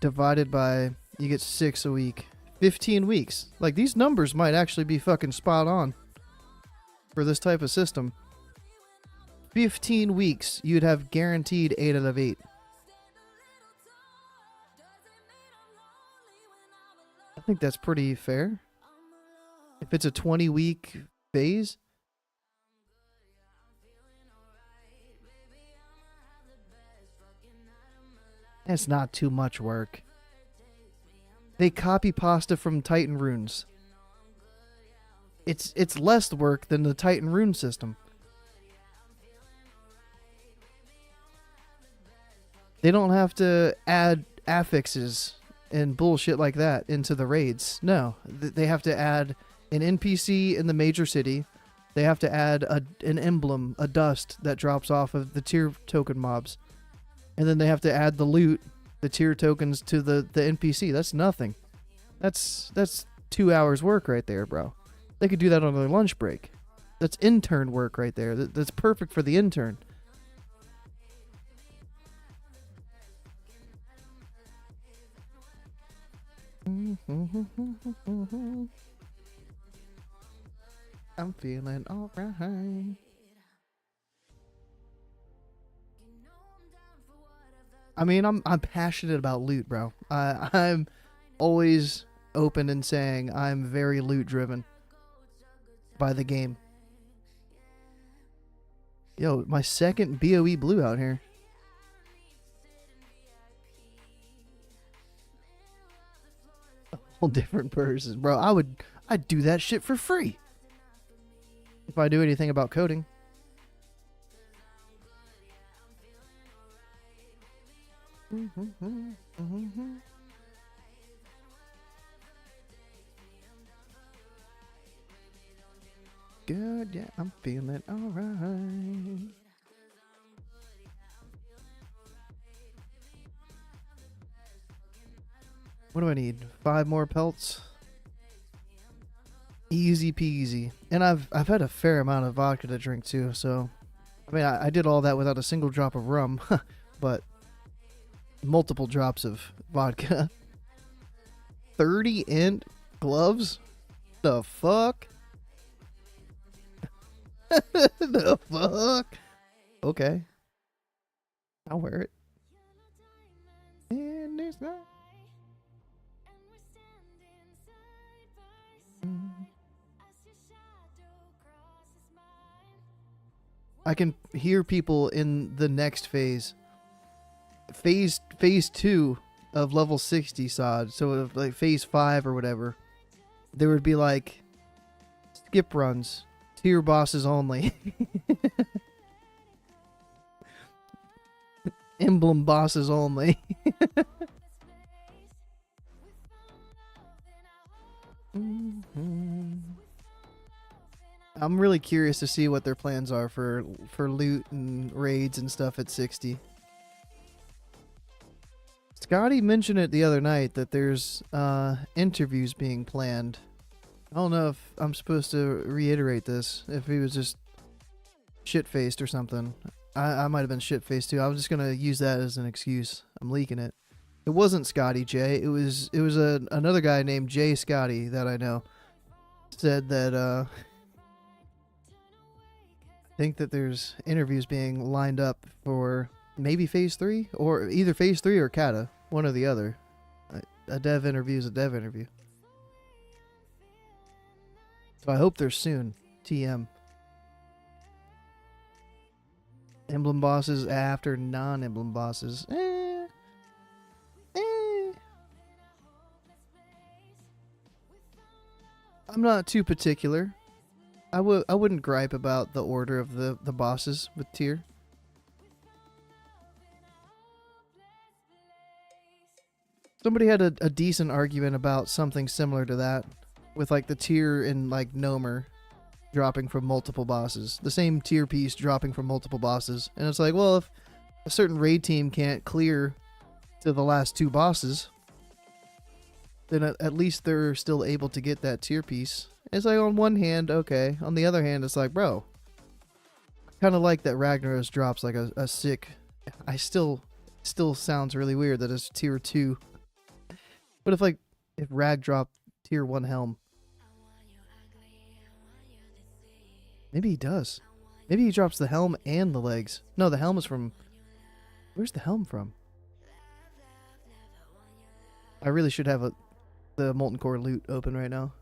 divided by, you get 6 a week. 15 weeks. Like, these numbers might actually be fucking spot on for this type of system. 15 weeks, you'd have guaranteed 8 out of 8. I think that's pretty fair. If it's a 20-week phase. That's not too much work. They copy pasta from Titan runes. It's less work than the Titan rune system. They don't have to add affixes and bullshit like that into the raids. No, they have to add an NPC in the major city. They have to add an emblem, a dust that drops off of the tier token mobs. And then they have to add the loot, the tier tokens to the NPC. That's nothing. That's 2 hours work right there, bro. They could do that on their lunch break. That's intern work right there. That's perfect for the intern. I'm feeling alright. I mean, I'm passionate about loot, bro. I'm always open and saying I'm very loot driven by the game. Yo, my second BOE blue out here. A whole different person, bro. I'd do that shit for free if I knew anything about coding. Good, yeah, I'm feeling alright. What do I need? 5 more pelts? Easy peasy. And I've had a fair amount of vodka to drink too, so I mean I did all that without a single drop of rum, but multiple drops of vodka. 30 int gloves? The fuck? The fuck? Okay. I'll wear it. And there's not. I can hear people in the next phase. Phase 2 of level 60 sod. So like phase 5 or whatever. There would be like skip runs. Tier bosses only. Emblem bosses only. I'm really curious to see what their plans are for loot and raids and stuff at 60. Scotty mentioned it the other night that there's interviews being planned. I don't know if I'm supposed to reiterate this, if he was just shit-faced or something. I might have been shit-faced too. I was just going to use that as an excuse. I'm leaking it. It wasn't Scotty J. It was another guy named Jay Scotty that I know. Said that I think that there's interviews being lined up for maybe phase 3 or either phase 3 or Cata, one or the other. A dev interview is a dev interview. So I hope they're soon. TM. Emblem bosses after non-emblem bosses. I'm not too particular. I wouldn't gripe about the order of the bosses with tier. Somebody had a decent argument about something similar to that, with like the tier in like Nomer dropping from multiple bosses, the same tier piece dropping from multiple bosses, and it's like, well, if a certain raid team can't clear to the last 2 bosses, then at least they're still able to get that tier piece. It's like, on one hand, okay. On the other hand, it's like, bro, kind of like that Ragnaros drops like a sick. I still sounds really weird that it's tier 2. But if Rag dropped tier 1 helm, maybe he does. Maybe he drops the helm and the legs. No, the helm is from. Where's the helm from? I really should have the Molten Core loot open right now.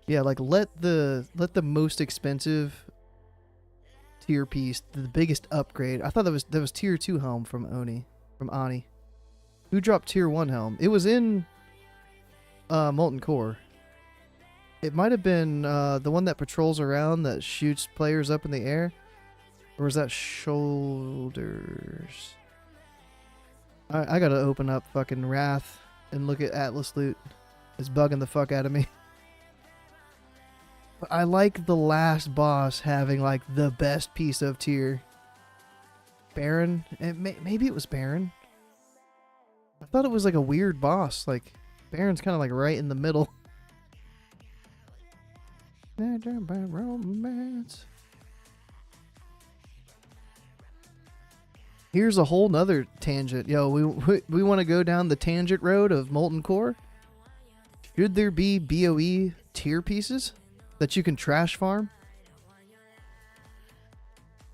Yeah, like let the most expensive tier piece, the biggest upgrade. I thought that was tier 2 helm from Ani. Who dropped tier 1 helm? It was in Molten Core. It might have been the one that patrols around that shoots players up in the air. Or was that Shoulders? I gotta open up fucking Wrath and look at Atlas loot. It's bugging the fuck out of me. But I like the last boss having like the best piece of tier. Baron? Maybe it was Baron. I thought it was like a weird boss. Like, Baron's kind of like right in the middle. Romance. Here's a whole nother tangent. Yo, we want to go down the tangent road of Molten Core. Should there be BOE tier pieces that you can trash farm?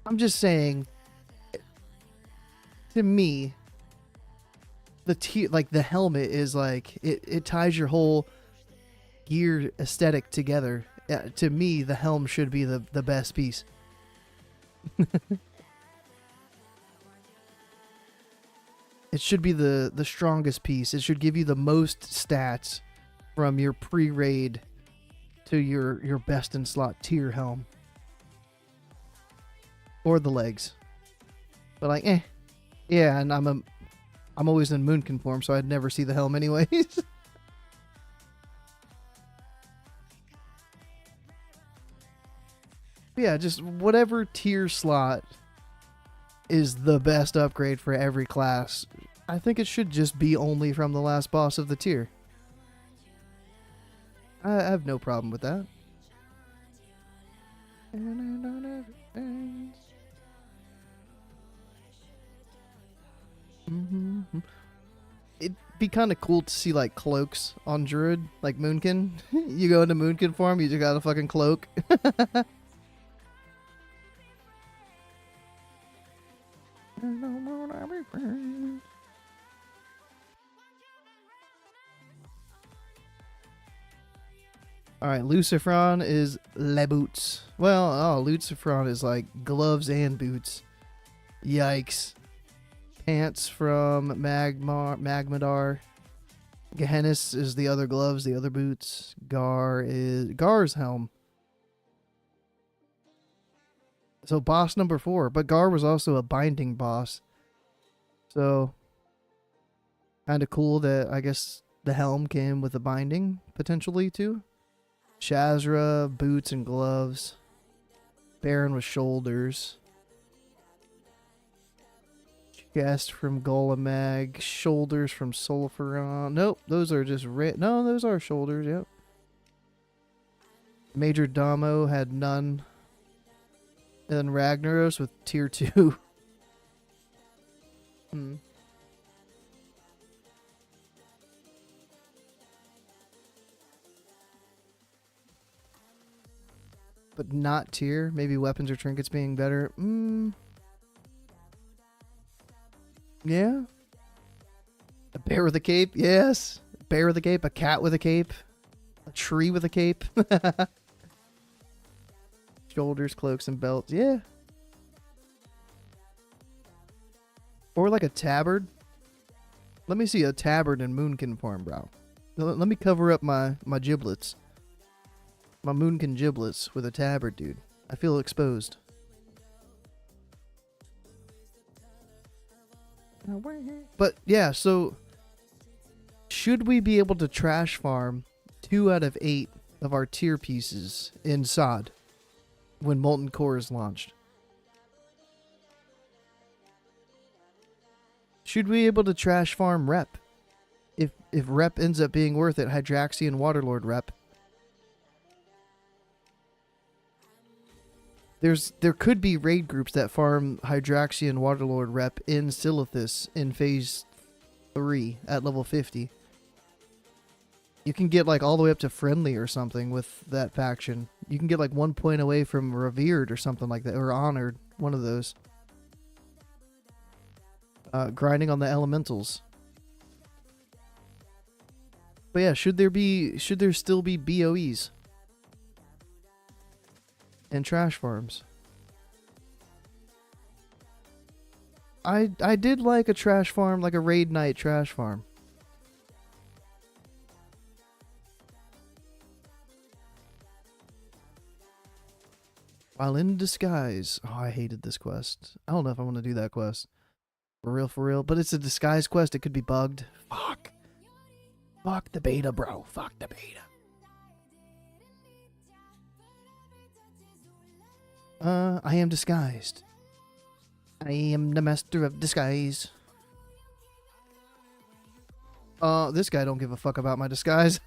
I'm just saying, to me, the tier, like the helmet is like, it ties your whole gear aesthetic together. To me, the helm should be the best piece. It should be the strongest piece. It should give you the most stats from your pre-raid to your best in slot tier helm. Or the legs. But like, yeah, and I'm always in Moonkin form, so I'd never see the helm anyways. Yeah, just whatever tier slot is the best upgrade for every class. I think it should just be only from the last boss of the tier. I have no problem with that. It'd be kind of cool to see like cloaks on Druid, like Moonkin. You go into Moonkin form, you just got a fucking cloak. Alright, Lucifron is le boots. Well, Lucifron is like gloves and boots. Yikes. Pants from Magmadar. Gehennis is the other gloves, the other boots. Gar's helm. So boss number 4. But Gar was also a binding boss. So kind of cool that I guess the helm came with a binding potentially too. Shazra, boots and gloves. Baron with shoulders. Chest from Golemag. Shoulders from Sulfuron. Nope, those are just no, those are shoulders, yep. Major Damo had none. And then Ragnaros with tier 2. But not tier. Maybe weapons or trinkets being better. Yeah. A bear with a cape? Yes. A bear with a cape. A cat with a cape. A tree with a cape. Shoulders, cloaks, and belts. Yeah. Or like a tabard. Let me see a tabard in Moonkin form, bro. Let me cover up my giblets. My Moonkin giblets with a tabard, dude. I feel exposed. But yeah, so should we be able to trash farm 2 out of 8 of our tier pieces in sod when Molten Core is launched? Should we be able to trash farm rep? If rep ends up being worth it, Hydraxian Waterlord rep. There could be raid groups that farm Hydraxian Waterlord rep in Silithus in phase 3 at level 50. You can get like all the way up to friendly or something with that faction. You can get like 1 point away from revered or something like that, or honored, one of those. Grinding on the elementals. But yeah, should there still be BOEs and trash farms? I did like a trash farm, like a raid night trash farm. While in disguise. Oh, I hated this quest. I don't know if I want to do that quest. For real. But it's a disguise quest. It could be bugged. Fuck. Fuck the beta, bro. Fuck the beta. I am disguised. I am the master of disguise. This guy don't give a fuck about my disguise.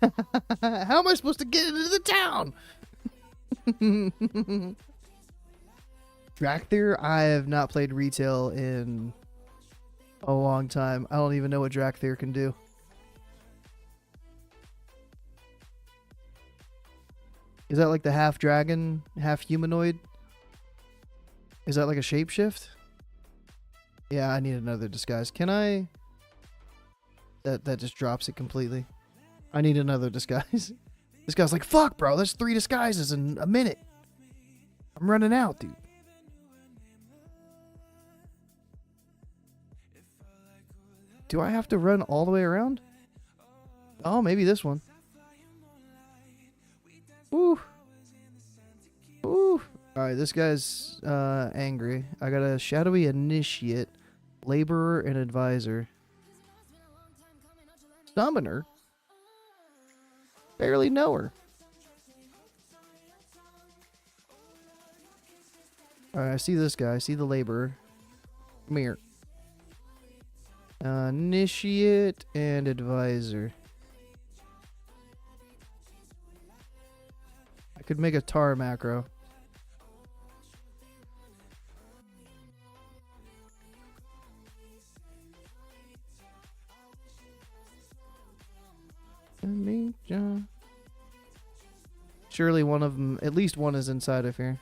How am I supposed to get into the town? Drakthir, I have not played retail in a long time. I don't even know what Drakthir can do. Is that like the half dragon, half humanoid? Is that like a shapeshift? Yeah, I need another disguise. Can I? That just drops it completely. I need another disguise. This guy's like, fuck, bro, that's 3 disguises in a minute. I'm running out, dude. Do I have to run all the way around? Oh, maybe this one. Woo. Woo. Alright, this guy's angry. I got a shadowy initiate, laborer, and advisor. Summoner? Barely know her. Alright, I see this guy. I see the laborer. Come here. Initiate and advisor. I could make a tar macro. Surely one of them, at least one is inside of here.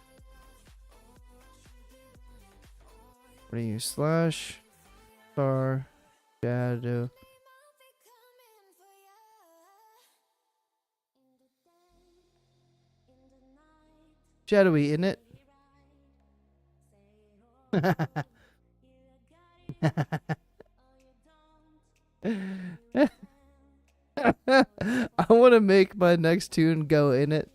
What are you? Slash, tar, shadow. Shadowy, isn't it? I want to make my next tune go in it.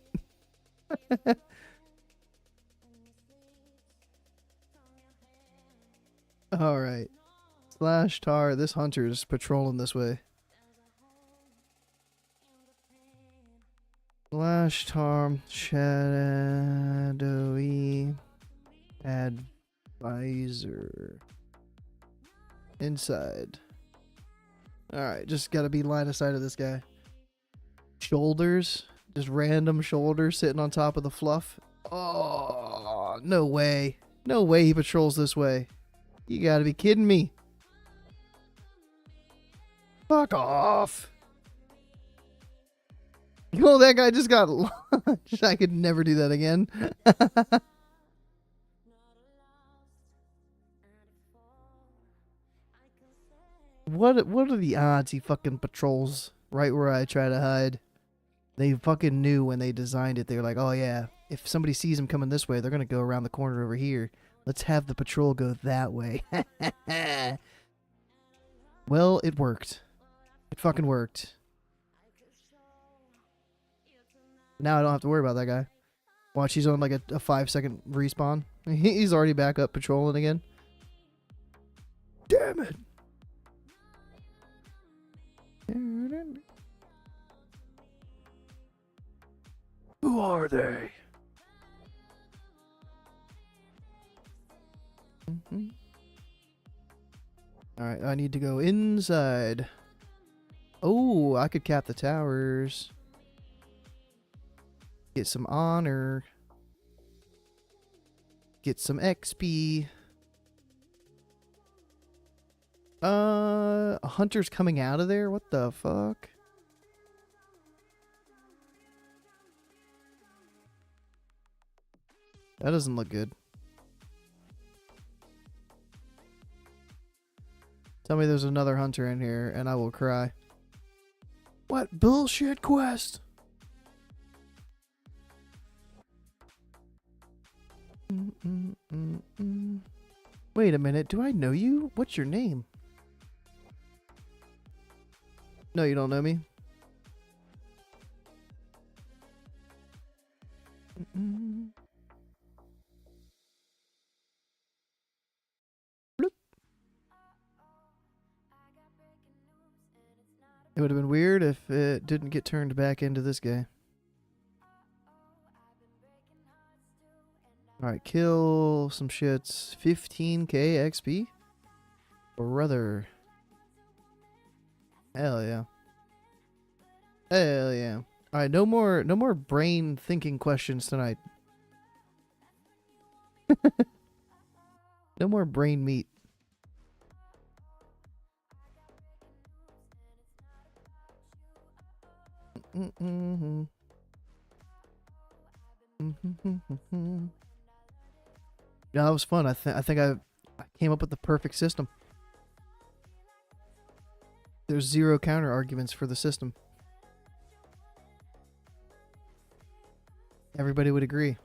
Alright. Slash tar. This hunter is patrolling this way. Slash tar. Shadowy. Advisor. Inside. Alright, just gotta be line of sight of this guy. Shoulders. Just random shoulders sitting on top of the fluff. Oh, no way. No way he patrols this way. You gotta be kidding me. Fuck off. Oh, that guy just got launched. I could never do that again. What are the odds he fucking patrols right where I try to hide? They fucking knew when they designed it. They were like, oh yeah, if somebody sees him coming this way, they're going to go around the corner over here. Let's have the patrol go that way. Well, it worked. It fucking worked. Now I don't have to worry about that guy. Watch, he's on like a 5-second respawn. He's already back up patrolling again. Damn it. Who are they? Alright, I need to go inside. Oh, I could cap the towers. Get some honor. Get some XP. A hunter's coming out of there? What the fuck? That doesn't look good. Tell me there's another hunter in here and I will cry. What bullshit quest? Wait a minute, do I know you? What's your name? No, you don't know me. Bloop. It would have been weird if it didn't get turned back into this guy. Alright, kill some shits. 15k XP? Brother. Hell yeah. Hell yeah. Alright, no more brain thinking questions tonight. No more brain meat. Yeah, that was fun. I think I came up with the perfect system. There's zero counter arguments for the system. Everybody would agree.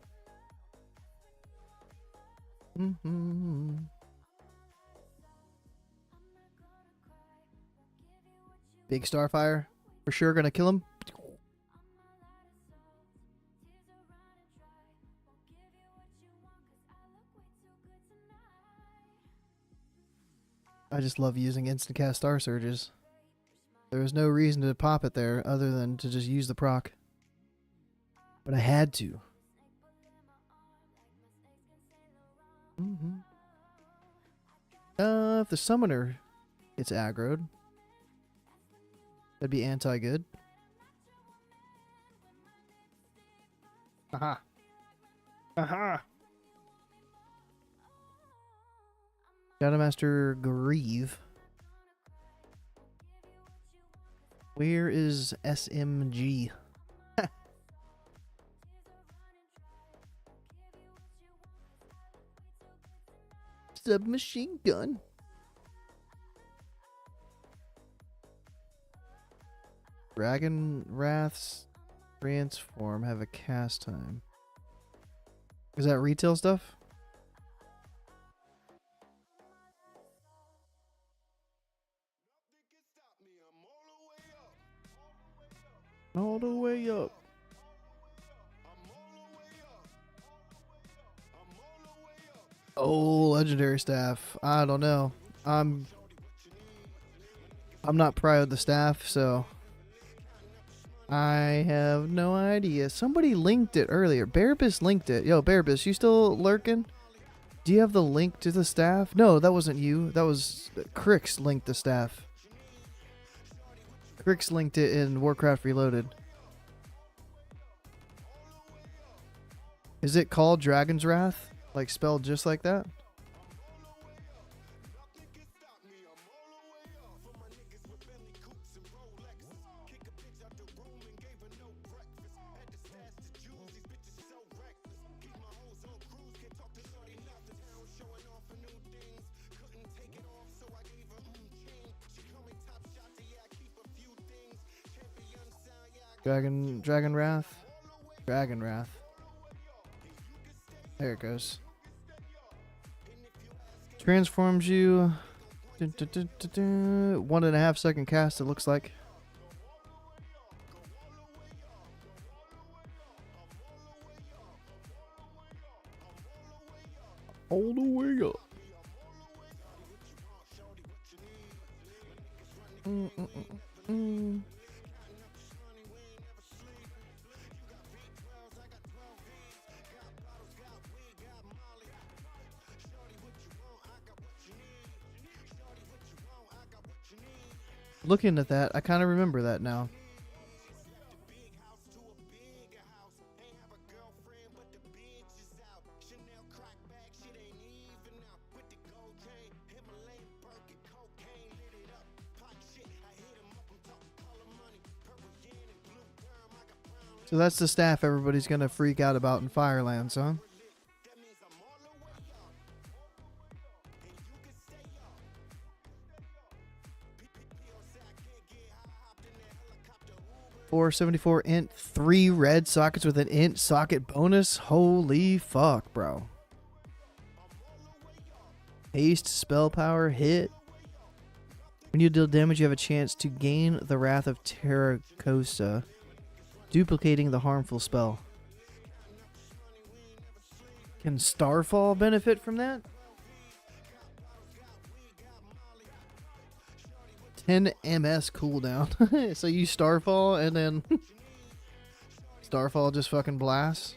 Big Starfire. For sure gonna kill him. I just love using instant cast Star Surges. There was no reason to pop it there other than to just use the proc. But I had to. If the summoner gets aggroed, that'd be anti-good. Aha. Aha. Shadowmaster Grieve. Where is SMG? Submachine gun. Dragon Wraths transform have a cast time. Is that retail stuff? All the way up. Oh, legendary staff. I don't know. I'm not proud of the staff, so I have no idea. Somebody linked it earlier. Bearbus linked it. Yo, Bearbus, you still lurking? Do you have the link to the staff? No, that wasn't you. That was Crix linked the staff. Crix linked it in Warcraft Reloaded. Is it called Dragon's Wrath? Like spelled just like that? Dragon Wrath? Dragon Wrath. There it goes. Transforms you. 1.5 second cast, it looks like. All the way up. Looking at that, I kind of remember that now. So that's the staff everybody's gonna freak out about in Firelands, huh? $474 int, 3 red sockets with an int socket bonus. Holy fuck, bro. Haste, spell power, hit. When you deal damage, you have a chance to gain the Wrath of Terracosta, duplicating the harmful spell. Can Starfall benefit from that? 10 MS cooldown. So you Starfall and then Starfall just fucking blasts.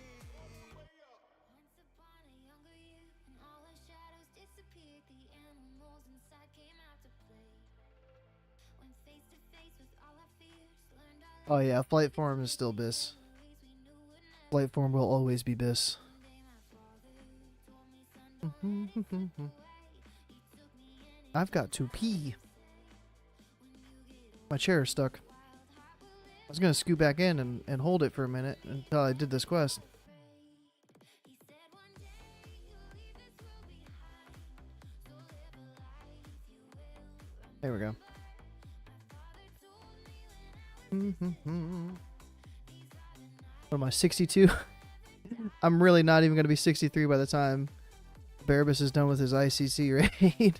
Oh yeah, Flight Form is still Biss. Flight Form will always be Biss. I've got to pee. My chair is stuck. I was gonna scoot back in and hold it for a minute until I did this quest. There we go. What am I, 62? I'm really not even going to be 63 by the time Barbas is done with his ICC raid.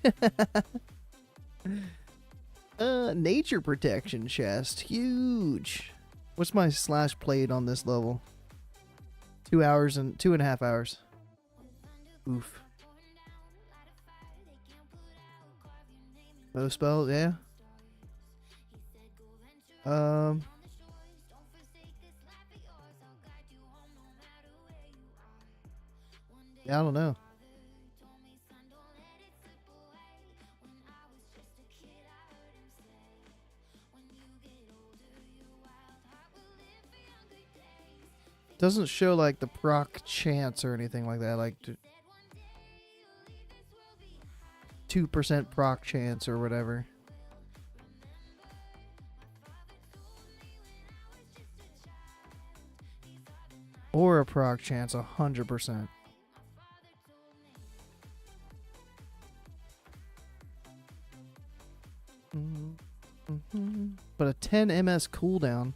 Nature protection chest. Huge. What's my slash plate on this level? 2 hours and 2.5 hours. Oof. Bow spell, yeah. Yeah, I don't know. Doesn't show like the proc chance or anything like that, like 2% proc chance or whatever. Or a proc chance, 100%. But a 10 MS cooldown.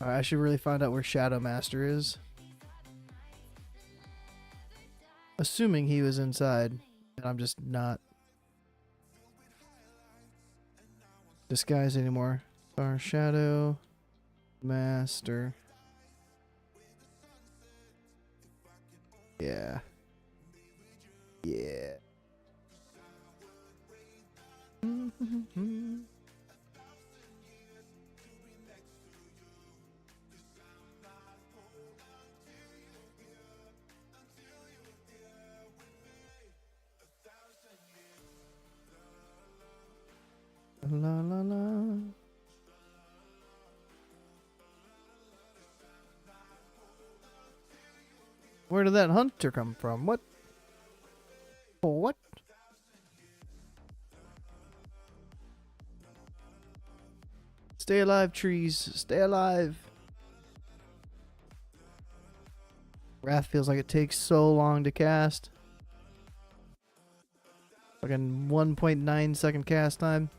Alright, I should really find out where Shadow Master is. Assuming he was inside, and I'm just not disguised anymore. Our Shadow Master. Yeah. Yeah. La la la. Where did that hunter come from? What? What? Stay alive, trees. Stay alive. Wrath feels like it takes so long to cast. Fucking 1.9 second cast time.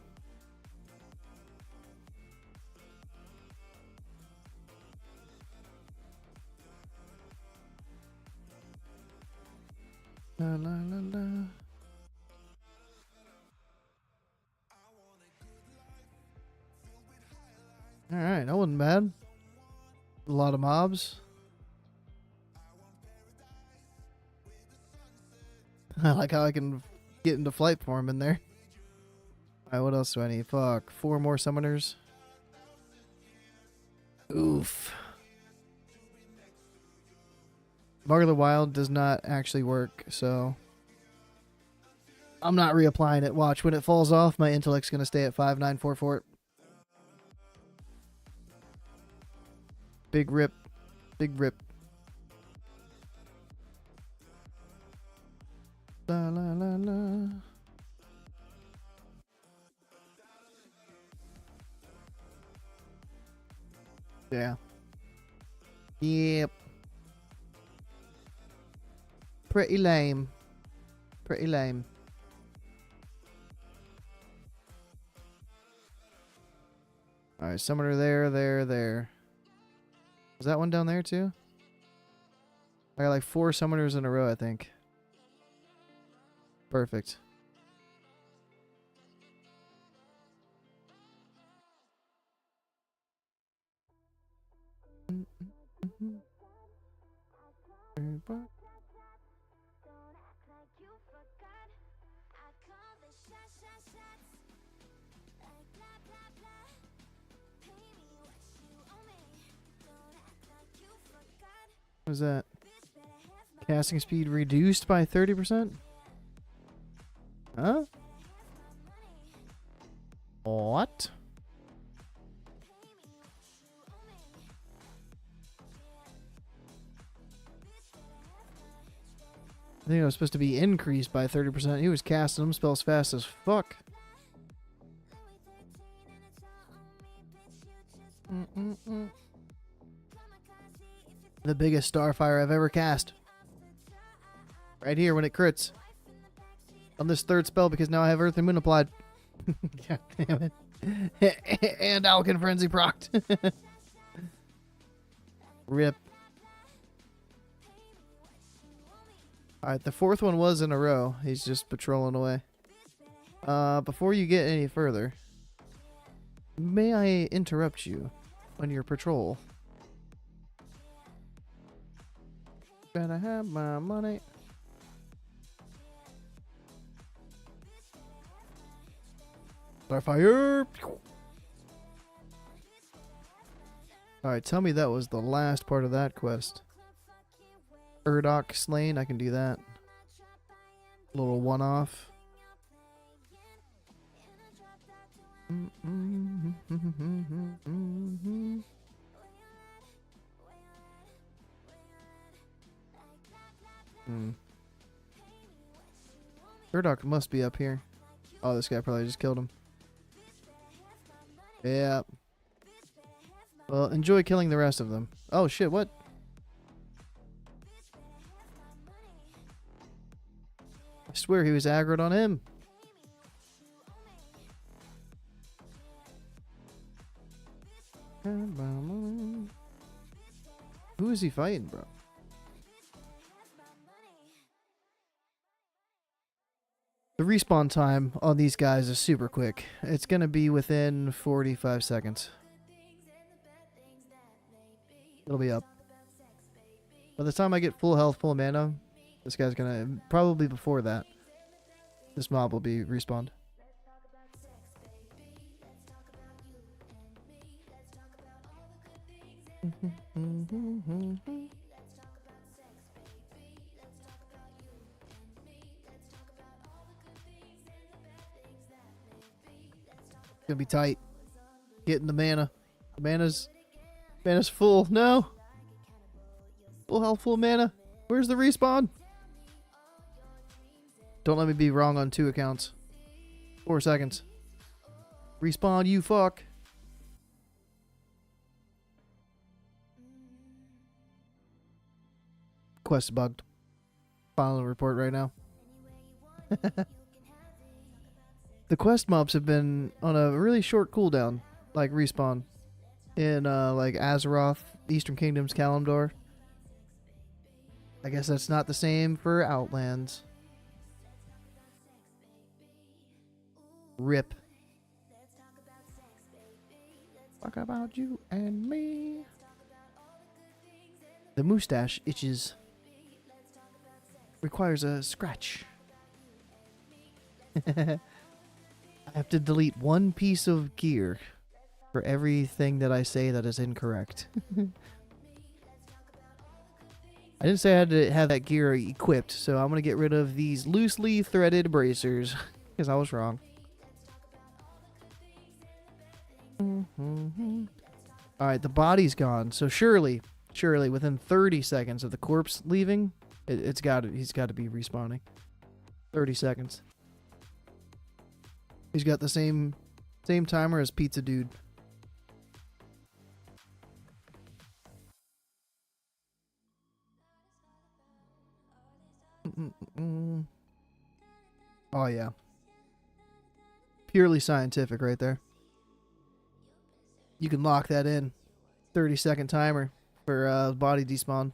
La la la la. Alright, that wasn't bad. A lot of mobs. I like how I can get into flight form in there. Alright, what else do I need? Fuck. 4 more summoners. Oof. Mark of the Wild does not actually work, so I'm not reapplying it. Watch, when it falls off, my intellect's gonna stay at 5944. Big rip. Big rip. La la la la. Yeah. Yep. Pretty lame. Pretty lame. Alright, summoner there. Was that one down there too? I got like 4 summoners in a row, I think. Perfect. What is that? Casting speed reduced by 30%? Huh? What? I think it was supposed to be increased by 30%. He was casting them spells fast as fuck. The biggest Starfire I've ever cast. Right here when it crits. On this 3rd spell because now I have Earth and Moon applied. God damn it. And Alkin Frenzy procced. Rip. Alright, the 4th one was in a row. He's just patrolling away. Before you get any further, may I interrupt you on your patrol? Better have my money. Starfire! Alright, tell me that was the last part of that quest. Urdok slain, I can do that. Little one-off. Urdok must be up here. Oh, this guy probably just killed him. Yeah. Well, enjoy killing the rest of them. Oh shit, what? I swear he was aggroed on him. Who is he fighting, bro? The respawn time on these guys is super quick. It's going to be within 45 seconds. It'll be up. By the time I get full health, full mana, this guy's going to... Probably before that. This mob will be respawned. Gonna be tight. Getting the mana. The mana's full. No. Full health, full mana. Where's the respawn? Don't let me be wrong on 2 accounts. 4 seconds. Respawn, you fuck. Quest bugged. Final report right now. The quest mobs have been on a really short cooldown, like respawn, in like Azeroth, Eastern Kingdoms, Kalimdor. I guess that's not the same for Outlands. Rip. Talk about you and me. The mustache itches. Requires a scratch. I have to delete one piece of gear for everything that I say that is incorrect. I didn't say I had to have that gear equipped, so I'm going to get rid of these loosely threaded bracers, because I was wrong. Alright, the body's gone, so surely, within 30 seconds of the corpse leaving, he's got to be respawning. 30 seconds. He's got the same timer as Pizza Dude. Oh yeah. Purely scientific right there. You can lock that in. 30-second timer for body despawn.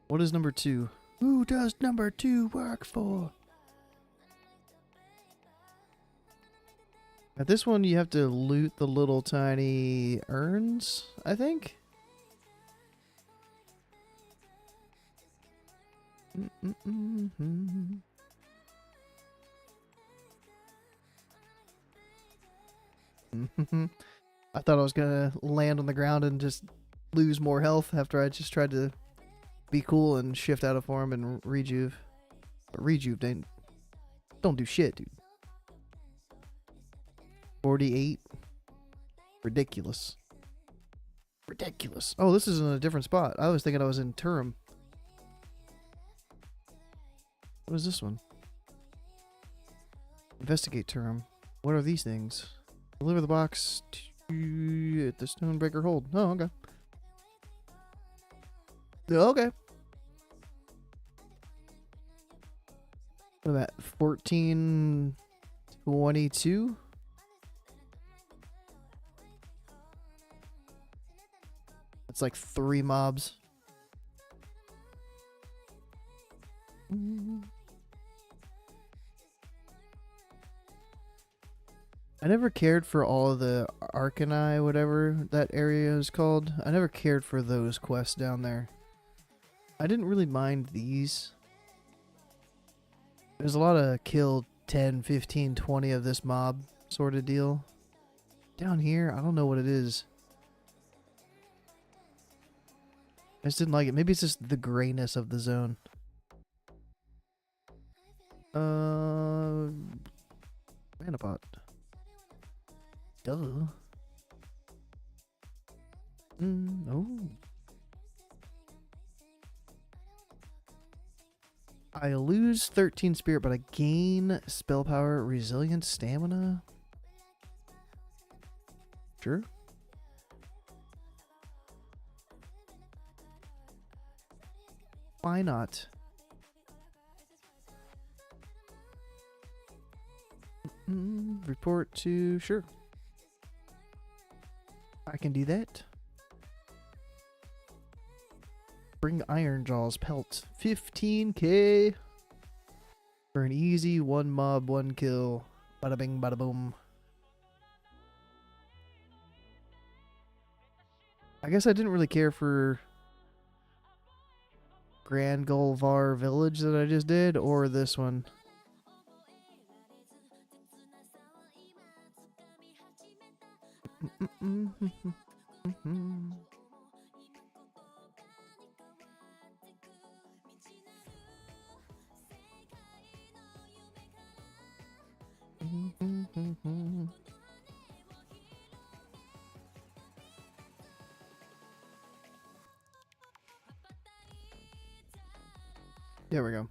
What is number 2? Who does number 2 work for? At this one, you have to loot the little tiny urns, I think? I thought I was gonna land on the ground and just lose more health after I just tried to be cool and shift out of form and rejuve. But rejuve don't do shit, dude. 48. Ridiculous. Ridiculous. Oh, this is in a different spot. I was thinking I was in Turum. What is this one? Investigate Turum. What are these things? Deliver the box to at the Stonebreaker hold. Oh, okay. Okay. What am I at? 1422? It's like 3 mobs. I never cared for all of the Arcani, whatever that area is called. I never cared for those quests down there. I didn't really mind these. There's a lot of kill 10, 15, 20 of this mob sort of deal. Down here, I don't know what it is. I just didn't like it. Maybe it's just the grayness of the zone. Manapot. Duh. Oh. I lose 13 spirit, but I gain spell power, resilience, stamina. Sure. Why not? Report to... Sure. I can do that. Bring Iron Jaws pelt. 15k. For an easy 1 mob, 1 kill. Bada bing, bada boom. I guess I didn't really care for Grand Gulvar Village that I just did, or this one. There we go.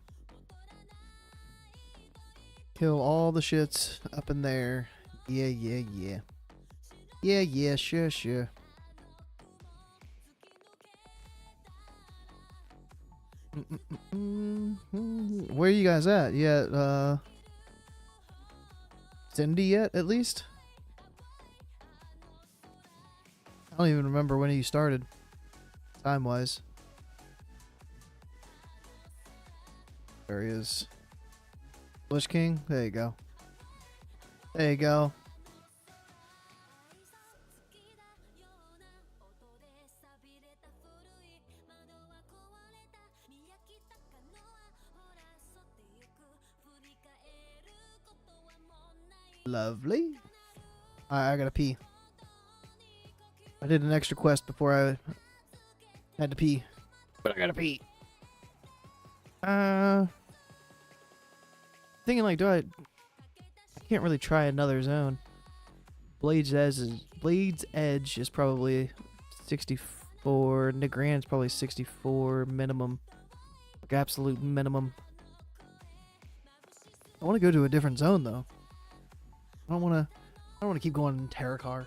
Kill all the shits up in there. Yeah, yeah, yeah. Yeah, yeah, sure, sure. Where are you guys at? Yeah, Cindy yet, at least? I don't even remember when you started, time-wise. There he is. Lich King? There you go. There you go. Lovely. I gotta pee. I did an extra quest before I had to pee. But I gotta pee. Thinking like, I can't really try another zone. Blade's Edge is probably 64. Negrand's probably 64 minimum. Like absolute minimum. I want to go to a different zone though. I don't want to keep going in Terracar.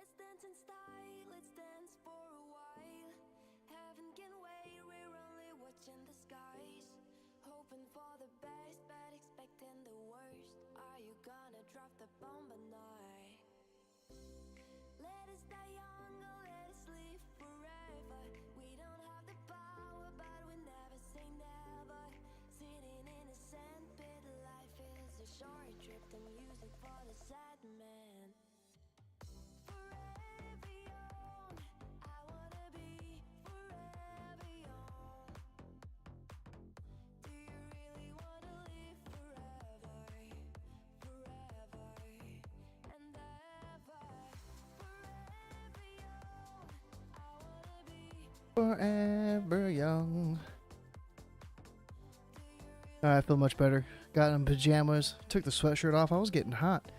Let's dance in style, let's dance for a while. Heaven can wait, we're only watching the skies. Hoping for the best, but expecting the worst. Are you gonna drop the bomb or not? Let us die young or let us live forever. We don't have the power, but we never say never. Sitting in a sandpit, life is a short trip. The music for the sad man. Forever young, I wanna be forever young. Do you really wanna live forever, forever and ever? Forever young, I wanna be Forever young. I feel much better. Got in pajamas. Took the sweatshirt off. I was getting hot.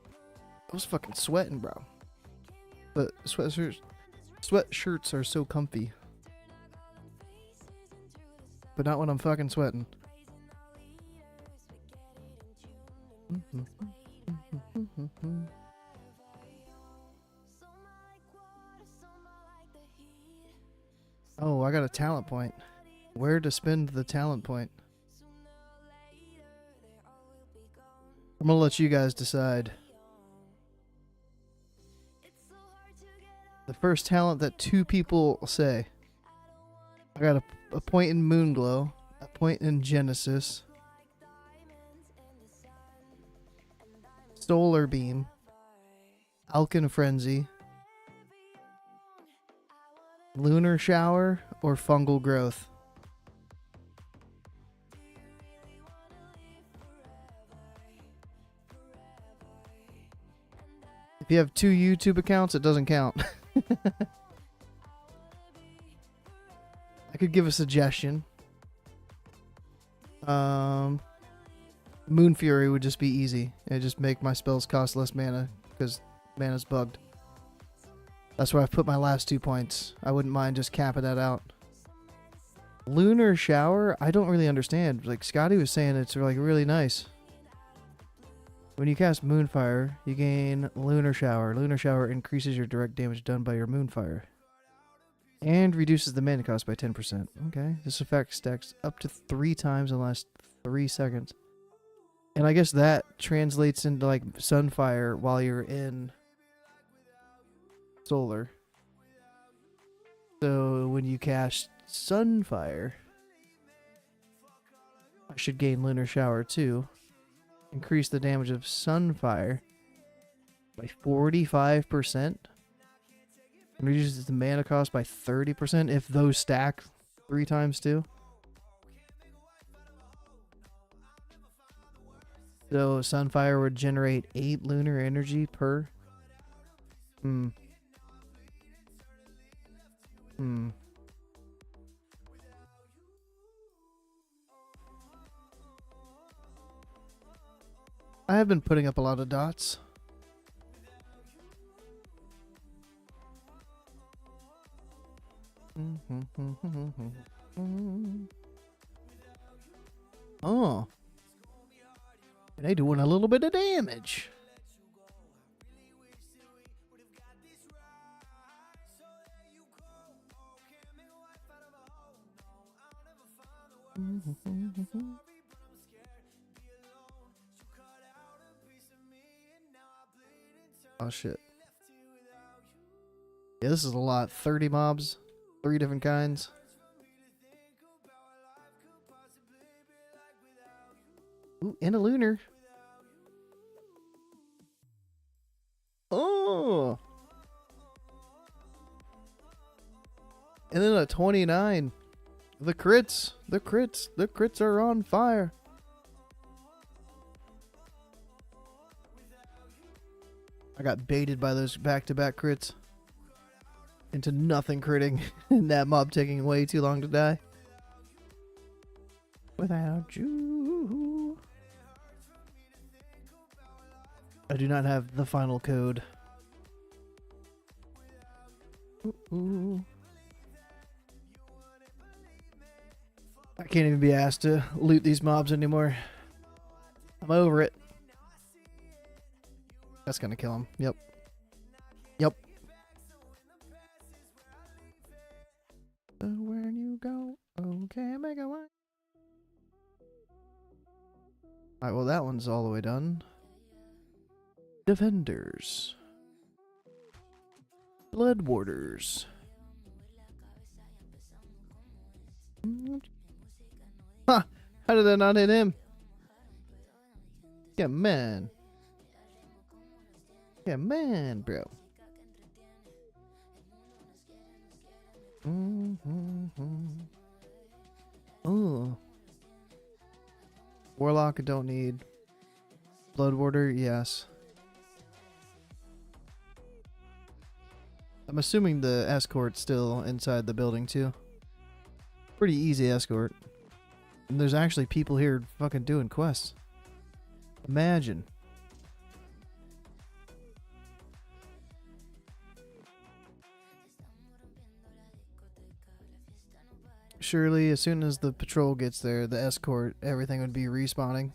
I was fucking sweating, bro. But sweatshirts are so comfy. But not when I'm fucking sweating. Oh, I got a talent point. Where to spend the talent point? I'm gonna let you guys decide. The first talent that 2 people say. I got a point in Moonglow, a point in Genesis, Solar Beam, Alkin Frenzy, Lunar Shower, or Fungal Growth. If you have 2 YouTube accounts, it doesn't count. I could give a suggestion. Moon Fury would just be easy. It'd just make my spells cost less mana because mana's bugged. That's where I've put my last 2 points. I wouldn't mind just capping that out. Lunar Shower, I don't really understand. Like Scotty was saying, it's like really nice. When you cast Moonfire, you gain Lunar Shower. Lunar Shower increases your direct damage done by your Moonfire. And reduces the mana cost by 10%. Okay, this effect stacks up to 3 times in the last 3 seconds. And I guess that translates into like Sunfire while you're in Solar. So when you cast Sunfire, I should gain Lunar Shower too. Increase the damage of Sunfire by 45%. And reduces the mana cost by 30% if those stack 3 times too. So Sunfire would generate 8 lunar energy per. Hmm. Hmm. I have been putting up a lot of dots. Oh. And they doing a little bit of damage. Oh shit. Yeah, this is a lot. 30 mobs, 3 different kinds. Ooh, and a lunar. Oh. And then a 29. The crits are on fire. I got baited by those back-to-back crits into nothing critting and that mob taking way too long to die. Without you. I do not have the final code. Ooh. I can't even be asked to loot these mobs anymore. I'm over it. That's gonna kill him. Yep. Yep. So where you go? Okay, make a way. Alright, well that one's all the way done. Defenders. Blood Warders. Ha! How did that not hit him? Yeah, man. Yeah, man, bro. Ooh. Warlock, I don't need. Blood Warder, yes. I'm assuming the escort's still inside the building, too. Pretty easy escort. And there's actually people here fucking doing quests. Imagine. Surely, as soon as the patrol gets there, the escort, everything would be respawning.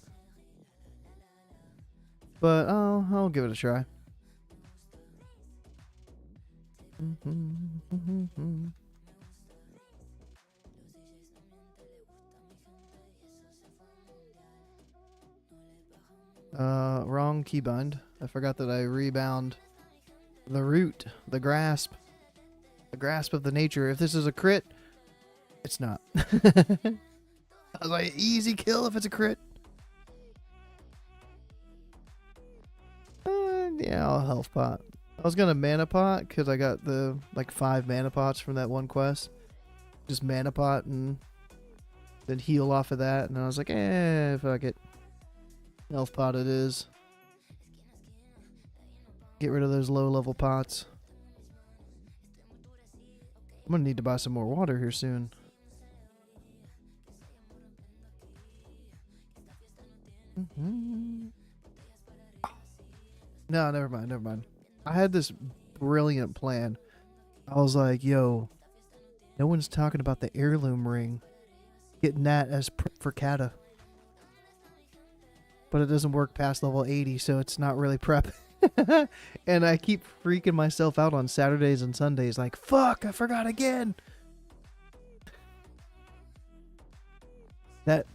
But I'll give it a try. Wrong keybind. I forgot that I rebound the root, the grasp of the nature. If this is a crit, it's not. I was like, easy kill if it's a crit. Yeah, I'll health pot. I was gonna mana pot because I got the like 5 mana pots from that one quest. Just mana pot and then heal off of that, and I was like, fuck it. Health pot it is. Get rid of those low level pots. I'm gonna need to buy some more water here soon. No, never mind. I had this brilliant plan. I was like, yo, no one's talking about the heirloom ring. Getting that as prep for Cata. But it doesn't work past level 80, so it's not really prep. And I keep freaking myself out on Saturdays and Sundays like, fuck, I forgot again. That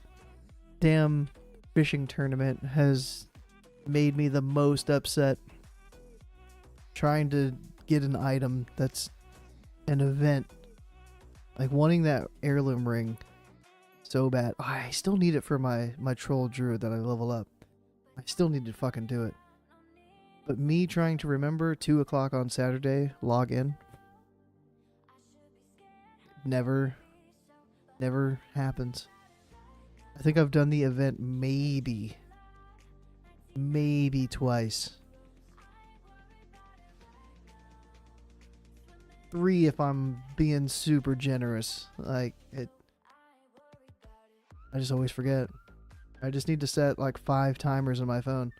damn fishing tournament has made me the most upset. Trying to get an item that's an event. Like wanting that heirloom ring so bad. Oh, I still need it for my troll druid that I level up. I still need to fucking do it. But me trying to remember 2 o'clock on Saturday, log in. Never happens. I think I've done the event maybe maybe twice. 3 if I'm being super generous. Like it, I just always forget. I just need to set like 5 timers on my phone.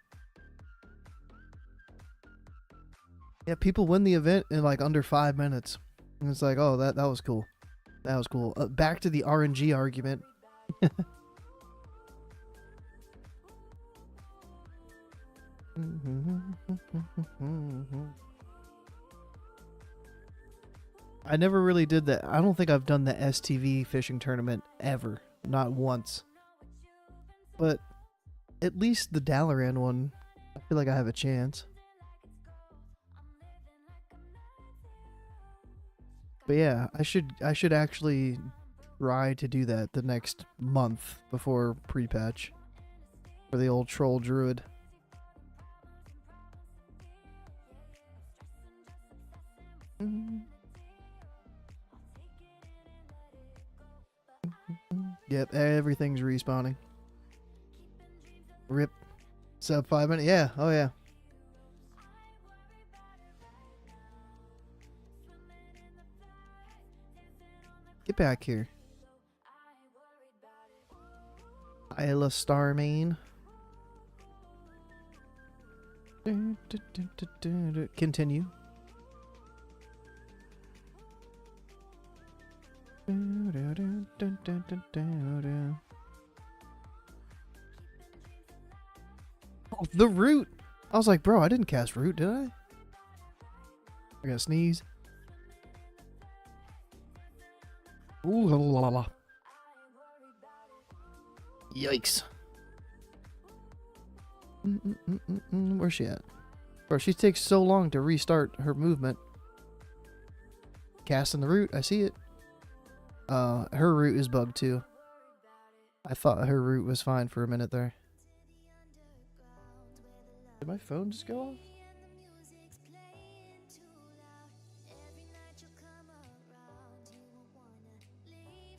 Yeah, people win the event in like under 5 minutes. And it's like, oh, that was cool. That was cool. Back to the RNG argument. I never really did that. I don't think I've done the STV fishing tournament ever. Not once. But at least the Dalaran one, I feel like I have a chance. But yeah, I should actually try to do that the next month before pre-patch for the old troll druid. Yep, everything's respawning. Rip. Sub 5 minutes. Yeah, oh yeah. Get back here. Isla Starmane. Continue. Oh, the root! I was like, bro, I didn't cast root, did I? I gotta sneeze. Ooh la la la la. Yikes. Where's she at? Bro, she takes so long to restart her movement. Casting the root, I see it. Her root is bugged too. I thought her root was fine for a minute there. Did my phone just go off?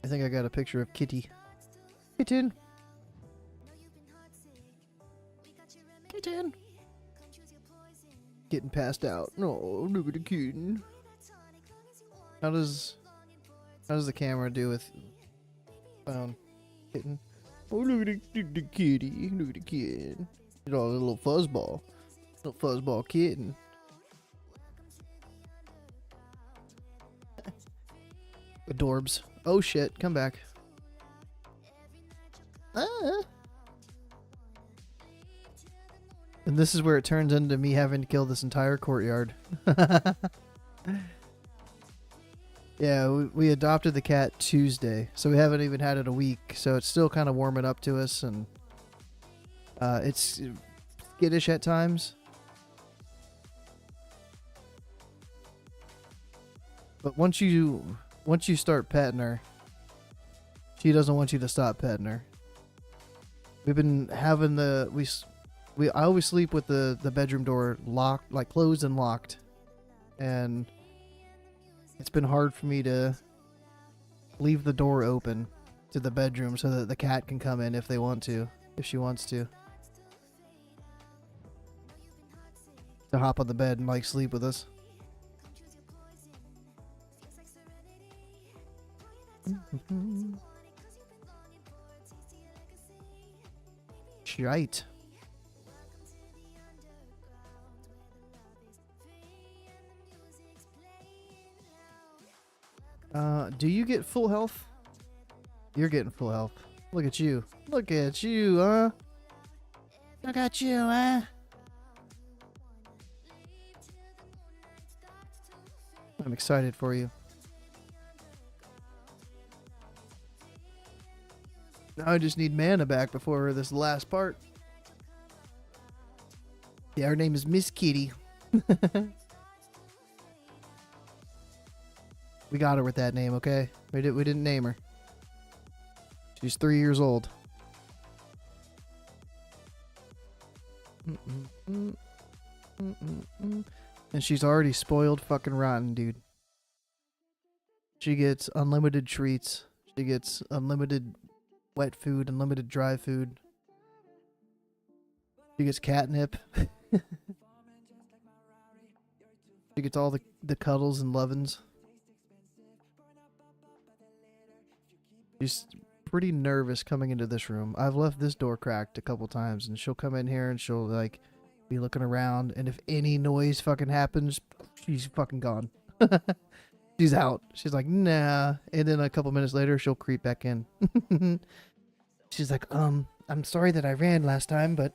I think I got a picture of Kitty. Kitten. Kitten. Getting passed out. Oh, look at the kitten. How does the camera do with phone? Kitten. Oh, look at the kitty. Look at the kitten. It's all a little fuzzball. Little fuzzball kitten. Adorbs. Oh shit, come back. Ah. And this is where it turns into me having to kill this entire courtyard. Yeah, we adopted the cat Tuesday, so we haven't even had it a week, so it's still kind of warming up to us, and it's skittish at times. But once you start petting her, she doesn't want you to stop petting her. We've been having I always sleep with the bedroom door locked, like closed and locked, and it's been hard for me to leave the door open to the bedroom so that the cat can come in if she wants to hop on the bed and like sleep with us. Shite. Do you get full health? You're getting full health. Look at you. Look at you, huh? Look at you, huh? I'm excited for you. Now I just need mana back before this last part. Yeah, her name is Miss Kitty. We got her with that name, okay? We didn't name her. She's 3 years old. And she's already spoiled fucking rotten, dude. She gets unlimited treats. She gets unlimited wet food, unlimited dry food. She gets catnip. She gets all the cuddles and lovin's. She's pretty nervous coming into this room. I've left this door cracked a couple times, and she'll come in here and she'll like be looking around, and if any noise fucking happens, she's fucking gone. She's out. She's like, nah. And then a couple minutes later, she'll creep back in. She's like, I'm sorry that I ran last time, but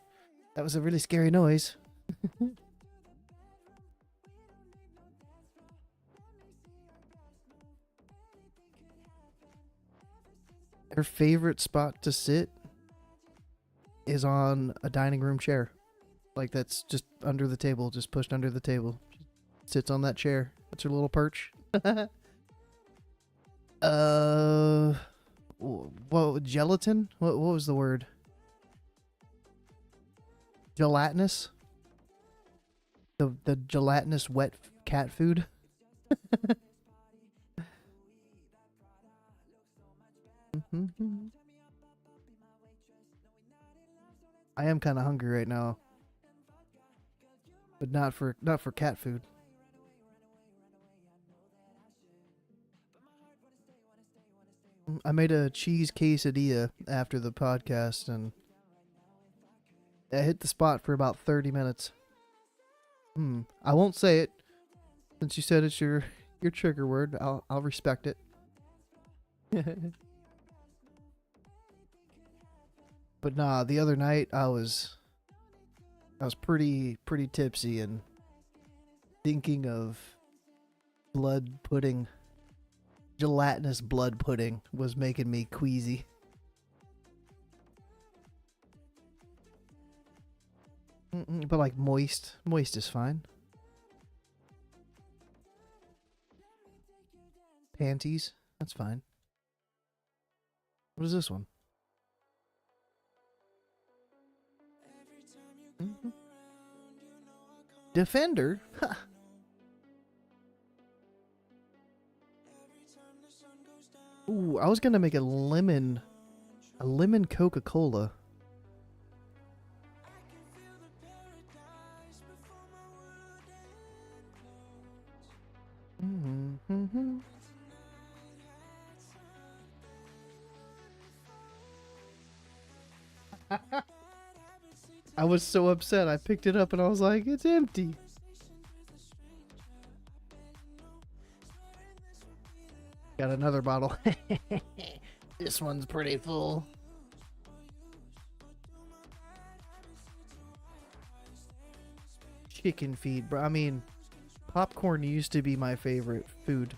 that was a really scary noise. Her favorite spot to sit is on a dining room chair. Like, that's just under the table, just pushed under the table. She sits on that chair. That's her little perch. What, gelatin? What was the word? Gelatinous? The gelatinous wet cat food? I am kind of hungry right now, but not for cat food. I made a cheese quesadilla after the podcast, and I hit the spot for about 30 minutes. I won't say it since you said it's your trigger word. I'll respect it. But nah, the other night I was pretty tipsy and thinking of blood pudding. Gelatinous blood pudding was making me queasy. But like moist is fine. Panties, that's fine. What is this one? Defender? Ha. Ooh, I was gonna make a lemon Coca-Cola. I was so upset. I picked it up and I was like, it's empty. Got another bottle. This one's pretty full. Chicken feed, bro. I mean, popcorn used to be my favorite food.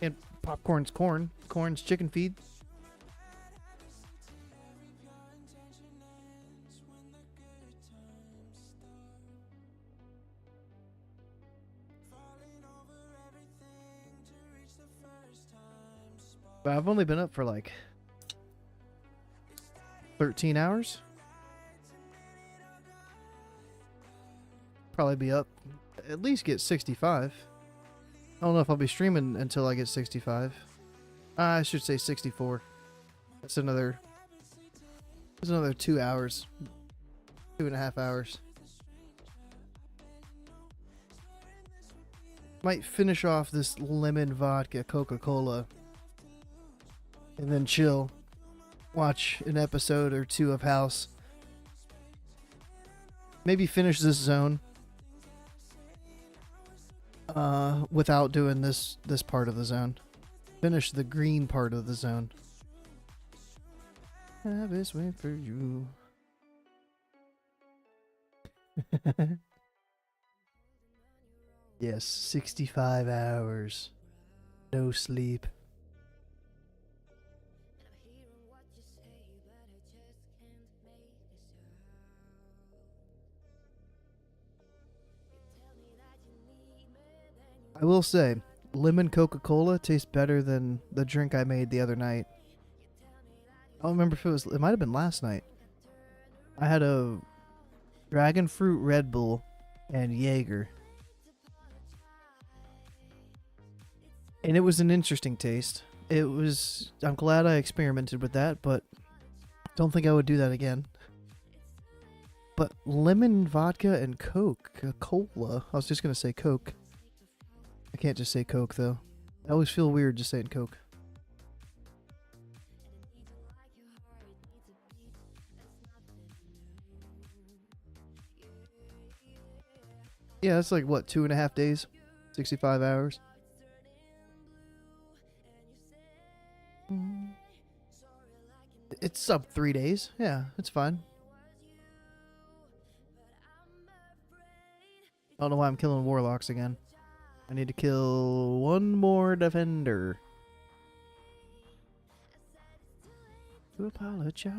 And popcorn's corn. Corn's chicken feed. But I've only been up for like 13 hours. Probably be up, at least get 65. I don't know if I'll be streaming until I get 65. I should say 64. That's another 2 hours. 2.5 hours. Might finish off this lemon vodka Coca-Cola and then chill. Watch an episode or two of House. Maybe finish this zone without doing this part of the zone. Finish the green part of the zone. Have this way for you. Yes, 65 hours. No sleep. I will say, lemon Coca-Cola tastes better than the drink I made the other night. I don't remember if it might have been last night. I had a dragon fruit Red Bull and Jaeger. And it was an interesting taste. I'm glad I experimented with that, but Don't think I would do that again. But lemon vodka and Coke. Cola. I was just going to say Coke. I can't just say Coke, though. I always feel weird just saying Coke. Yeah, that's like, what, 2.5 days? 65 hours? It's up 3 days. Yeah, it's fine. I don't know why I'm killing warlocks again. I need to kill one more defender. To apologize.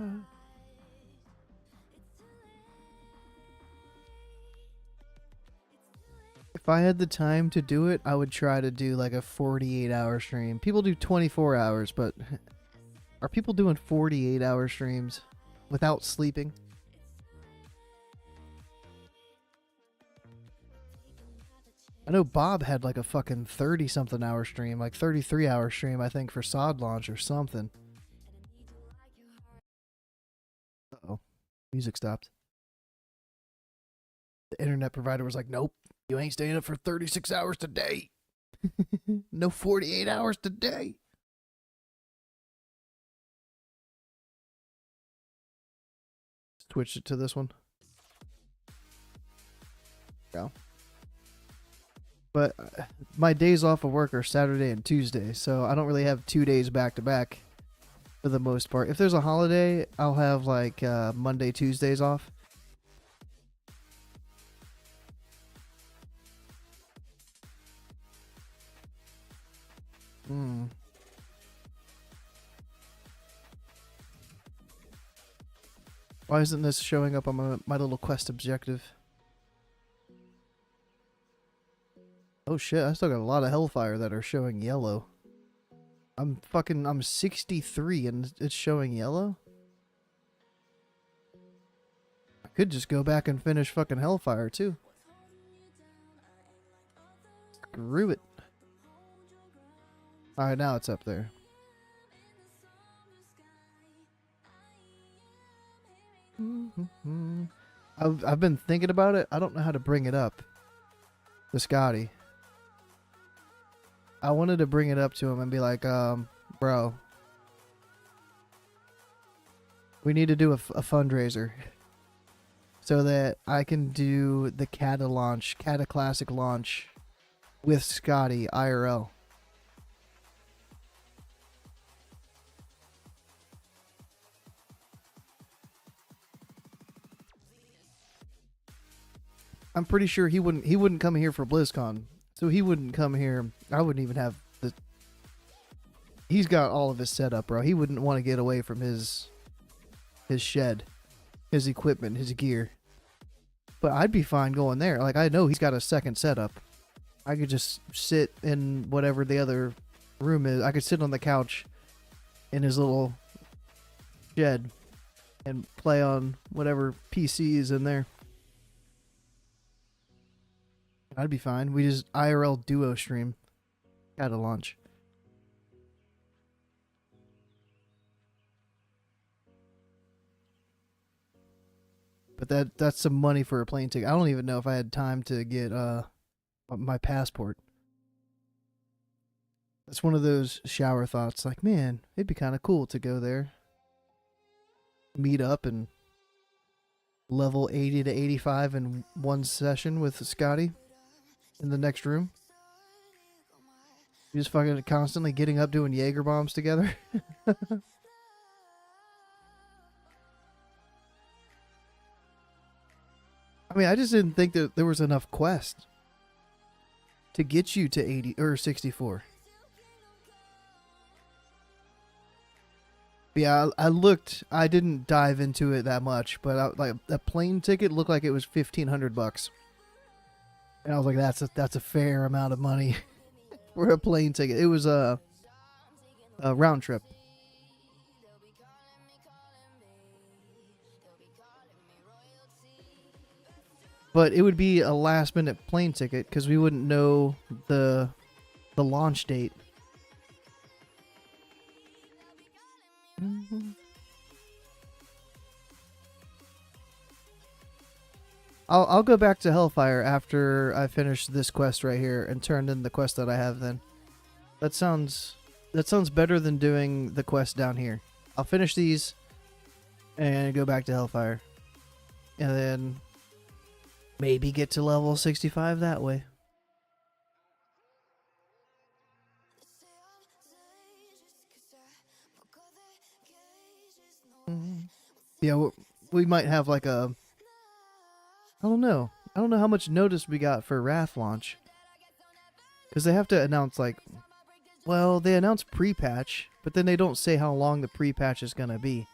If I had the time to do it, I would try to do like a 48-hour stream. People do 24 hours, but are people doing 48-hour streams without sleeping? I know Bob had like a fucking 30-something hour stream, like 33-hour stream, I think, for sod launch or something. Uh-oh. Music stopped. The internet provider was like, nope, you ain't staying up for 36 hours today. No 48 hours today. Switch it to this one. Go. But my days off of work are Saturday and Tuesday, so I don't really have 2 days back to back for the most part. If there's a holiday, I'll have like Monday, Tuesdays off. Why isn't this showing up on my little quest objective? Oh shit, I still got a lot of Hellfire that are showing yellow. I'm 63 and it's showing yellow? I could just go back and finish fucking Hellfire too. Screw it. Alright, now it's up there. I've been thinking about it. I don't know how to bring it up to Scotty. I wanted to bring it up to him and be like, bro, we need to do a fundraiser so that I can do the Cata launch, Cata Classic launch with Scotty IRL. I'm pretty sure he wouldn't come here for BlizzCon. So he wouldn't come here. I wouldn't even have the... He's got all of his setup, bro. He wouldn't want to get away from his shed, his equipment, his gear. But I'd be fine going there. Like, I know he's got a second setup. I could just sit in whatever the other room is. I could sit on the couch in his little shed and play on whatever PC is in there. I'd be fine. We just IRL duo stream at a launch. But that's some money for a plane ticket. I don't even know if I had time to get my passport. That's one of those shower thoughts. Like, man, it'd be kind of cool to go there, meet up, and level 80 to 85 in one session with Scotty. In the next room. You just fucking constantly getting up doing Jaeger bombs together. I mean, I just didn't think that there was enough quest to get you to 80 or 64. But yeah, I looked. I didn't dive into it that much, but like a plane ticket looked like it was $1,500. And I was like, that's a fair amount of money for a plane ticket. It was a round trip. But it would be a last minute plane ticket because we wouldn't know the launch date. I'll go back to Hellfire after I finish this quest right here and turn in the quest that I have then. That sounds better than doing the quest down here. I'll finish these and go back to Hellfire. And then maybe get to level 65 that way. Yeah, we might have like a... I don't know. I don't know how much notice we got for Wrath launch. Because they have to announce like... Well, they announce pre-patch, but then they don't say how long the pre-patch is going to be.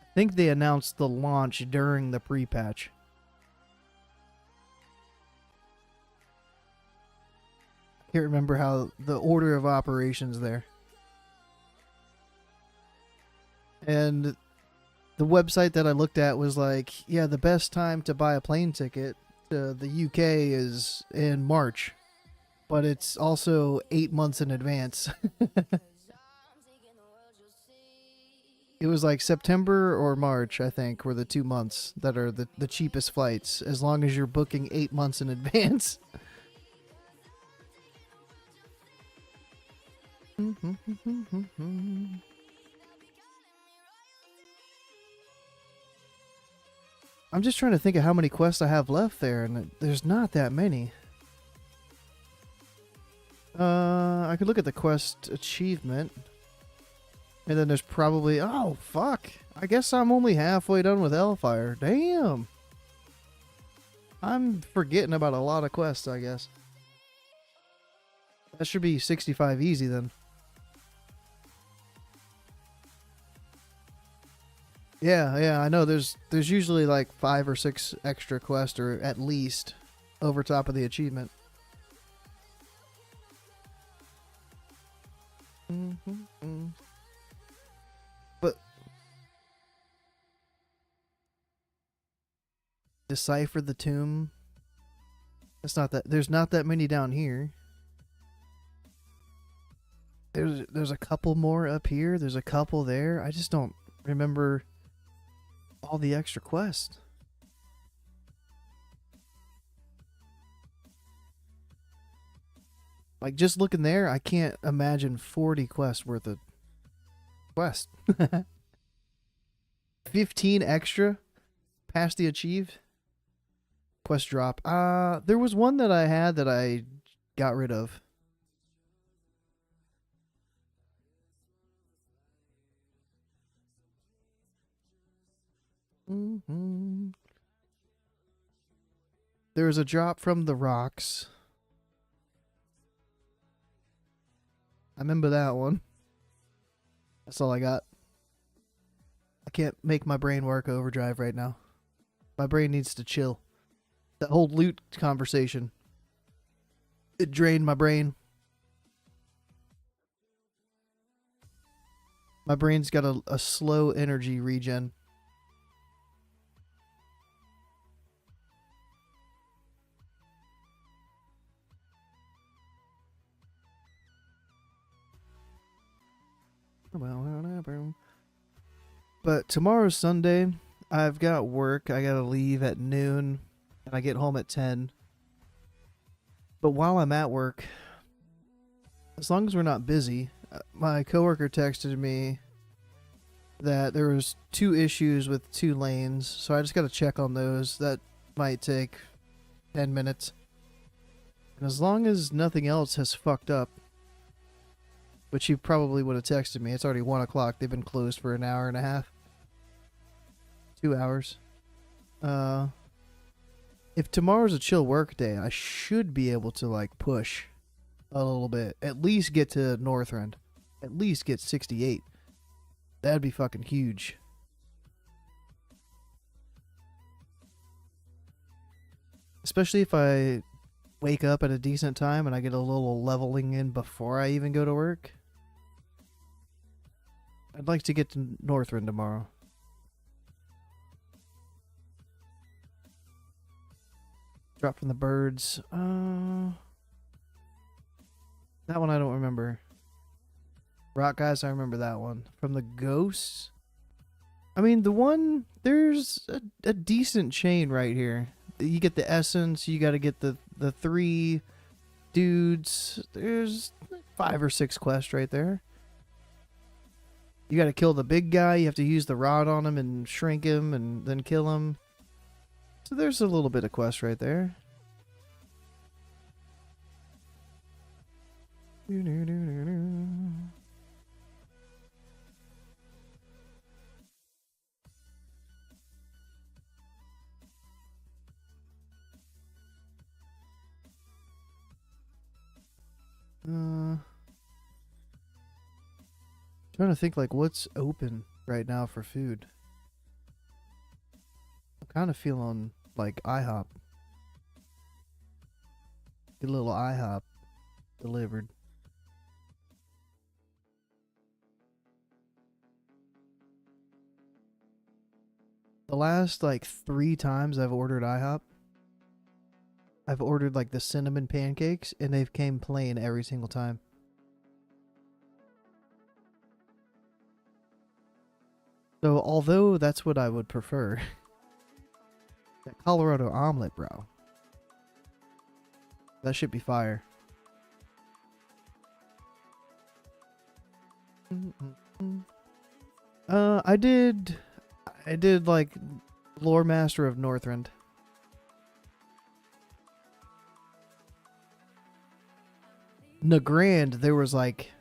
I think they announced the launch during the pre-patch. I can't remember how the order of operations there. And the website that I looked at was like, yeah, the best time to buy a plane ticket to the UK is in March. But it's also 8 months in advance. It was like September or March, I think, were the 2 months that are the cheapest flights, as long as you're booking 8 months in advance. I'm just trying to think of how many quests I have left there, and there's not that many. I could look at the quest achievement. And then there's probably... Oh, fuck. I guess I'm only halfway done with Hellfire. Damn. I'm forgetting about a lot of quests, I guess. That should be 65 easy, then. Yeah, I know. There's usually like 5 or 6 extra quests, or at least, over top of the achievement. But decipher the tomb. That's not that. There's not that many down here. There's a couple more up here. There's a couple there. I just don't remember all the extra quests. Like, just looking there, I can't imagine 40 quests worth of quest. 15 extra past the achieved quest drop. There was one that I had that I got rid of. There was a drop from the rocks. I remember that one. That's all I got. I can't make my brain work overdrive right now. My brain needs to chill. That whole loot conversation, it drained my brain. My brain's got a slow energy regen. But tomorrow's Sunday. I've got work. I gotta leave at noon, and I get home at 10. But while I'm at work, as long as we're not busy, my coworker texted me that there was 2 issues with 2 lanes, so I just gotta check on those. That might take 10 minutes. And as long as nothing else has fucked up, which he probably would have texted me. It's already 1 o'clock. They've been closed for an hour and a half. 2 hours. If tomorrow's a chill work day, I should be able to like push a little bit. At least get to Northrend. At least get 68. That'd be fucking huge. Especially if I wake up at a decent time and I get a little leveling in before I even go to work. I'd like to get to Northrend tomorrow. Drop from the birds. That one I don't remember. Rock guys, I remember that one. From the ghosts, I mean, there's a decent chain right here. You get the essence, you got to get the 3 dudes. There's 5 or 6 quests right there. You got to kill the big guy. You have to use the rod on him and shrink him and then kill him. So there's a little bit of quest right there. Trying to think like what's open right now for food. I'm kind of feeling like IHOP. Get a little IHOP delivered. The last like 3 times I've ordered IHOP, I've ordered like the cinnamon pancakes and they've came plain every single time. So although that's what I would prefer, that Colorado omelet, bro. That should be fire. I did like Lore Master of Northrend. Nagrand, there was like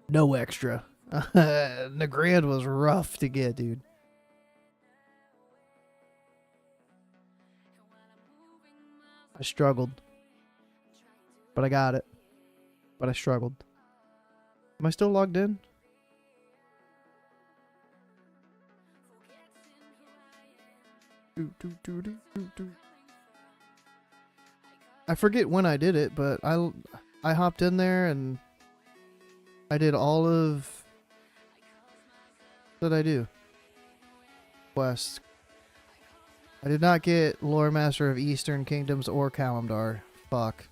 no extra. Nagrand was rough to get, dude. I struggled. But I got it. But I struggled. Am I still logged in? I forget when I did it, but I hopped in there and I did all of... What did I do? Quest. I did not get Lore Master of Eastern Kingdoms or Kalimdar. Fuck.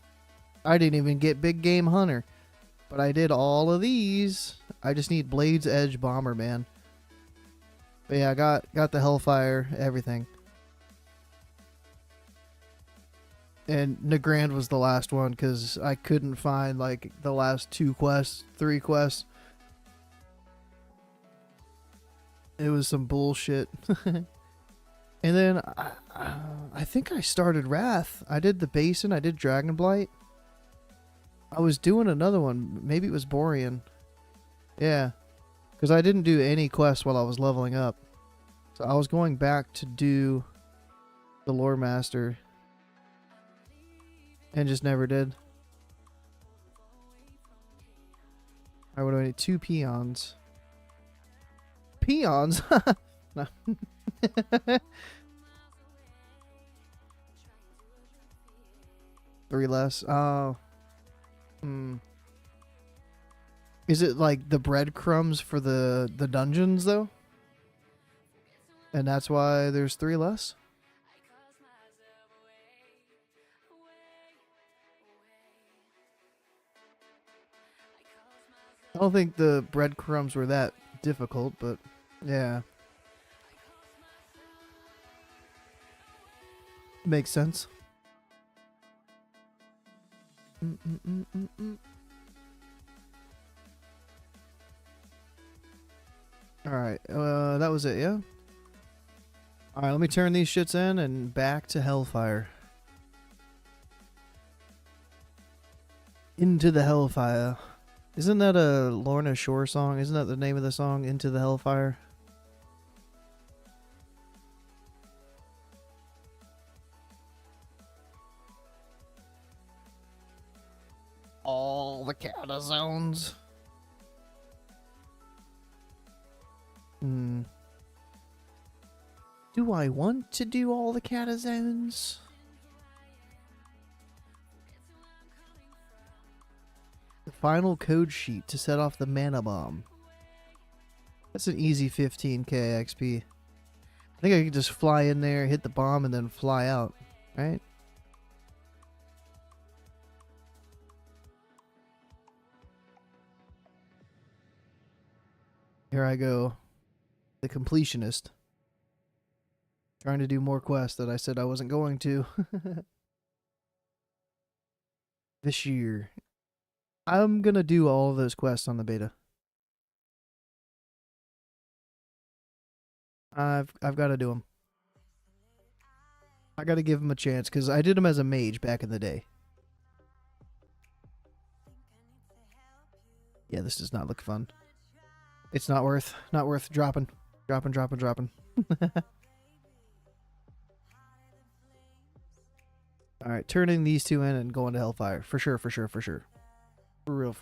I didn't even get Big Game Hunter. But I did all of these. I just need Blade's Edge Bomber, man. But yeah, I got the Hellfire, everything. And Nagrand was the last one because I couldn't find like the last 2 quests, 3 quests. It was some bullshit. And then I think I started Wrath. I did the Basin. I did Dragonblight. I was doing another one. Maybe it was Borean. Yeah. Because I didn't do any quests while I was leveling up. So I was going back to do the Lore Master. And just never did. Alright, what do I need? 2 peons. Peons? No. 3 less. Oh. Is it like the breadcrumbs for the dungeons though? And that's why there's 3 less? I don't think the breadcrumbs were that difficult, but yeah. Makes sense. Alright, that was it, yeah? Alright, let me turn these shits in and back to Hellfire. Into the Hellfire. Isn't that a Lorna Shore song? Isn't that the name of the song? Into the Hellfire? All the Cata zones. Do I want to do all the Cata zones? The final code sheet to set off the mana bomb. That's an easy 15k XP. I think I could just fly in there, hit the bomb, and then fly out, right? Here I go. the completionist. Trying to do more quests that I said I wasn't going to. This year. I'm gonna do all of those quests on the beta. I've got to do them. I got to give them a chance because I did them as a mage back in the day. Yeah, this does not look fun. It's not worth dropping. Dropping. Alright, turning these two in and going to Hellfire. For sure. For real.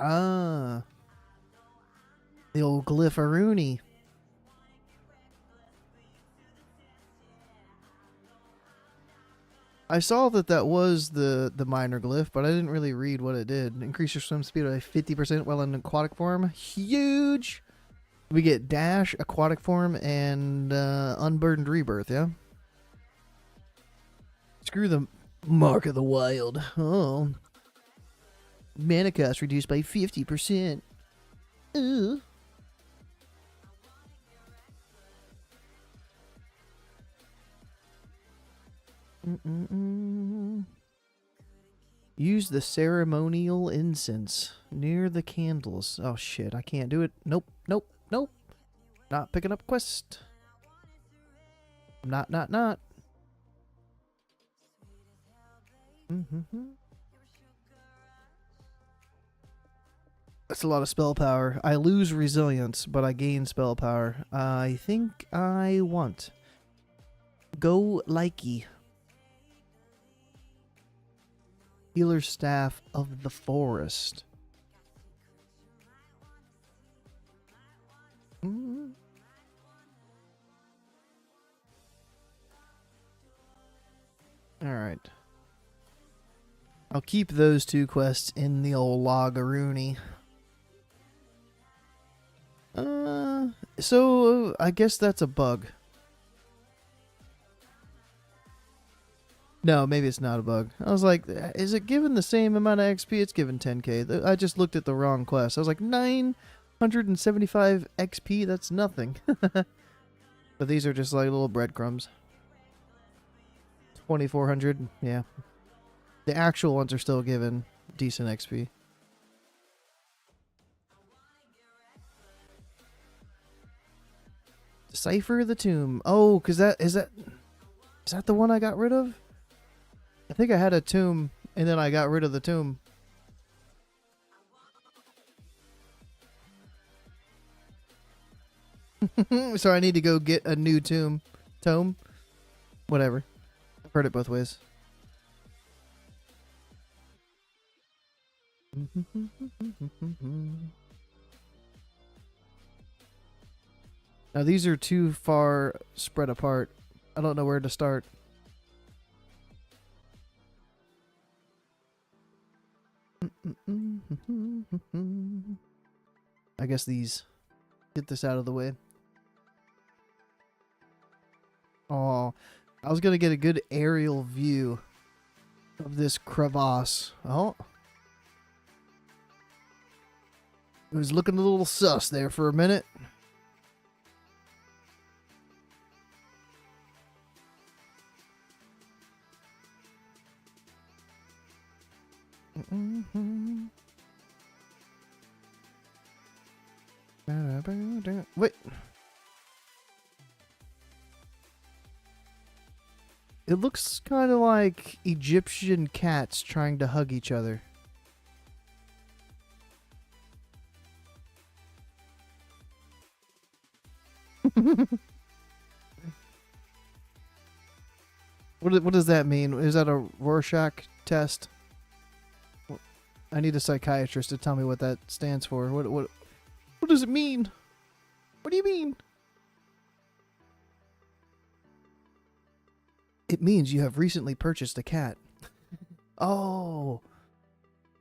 Ah. The old Glypharoonie. I saw that was the minor glyph, but I didn't really read what it did. Increase your swim speed by 50% while in aquatic form. Huge! We get dash, aquatic form, and unburdened rebirth, yeah? Screw the Mark of the Wild. Oh. Mana cost reduced by 50%. Ooh. Use the ceremonial incense near the candles. Oh shit, I can't do it. Nope. Not picking up quest. Not. That's a lot of spell power. I lose resilience, but I gain spell power. I think I want Go Likey. Healer Staff of the Forest. Alright. I'll keep those two quests in the old Loggeroonie. So I guess that's a bug. No, maybe it's not a bug. I was like, is it given the same amount of XP? It's given 10k. I just looked at the wrong quest. I was like, 975 XP? That's nothing. But these are just like little breadcrumbs. 2400, yeah. The actual ones are still given decent XP. Decipher the Tomb. Oh, because is that the one I got rid of? I think I had a tomb, and then I got rid of the tomb. So I need to go get a new tomb. Tome? Whatever. I've heard it both ways. Now these are too far spread apart. I don't know where to start. I guess these. Get this out of the way. Oh, I was gonna get a good aerial view of this crevasse. Oh. It was looking a little sus there for a minute. Wait. It looks kind of like Egyptian cats trying to hug each other. What does that mean? Is that a Rorschach test? I need a psychiatrist to tell me what that stands for. What does it mean? What do you mean? It means you have recently purchased a cat. Oh.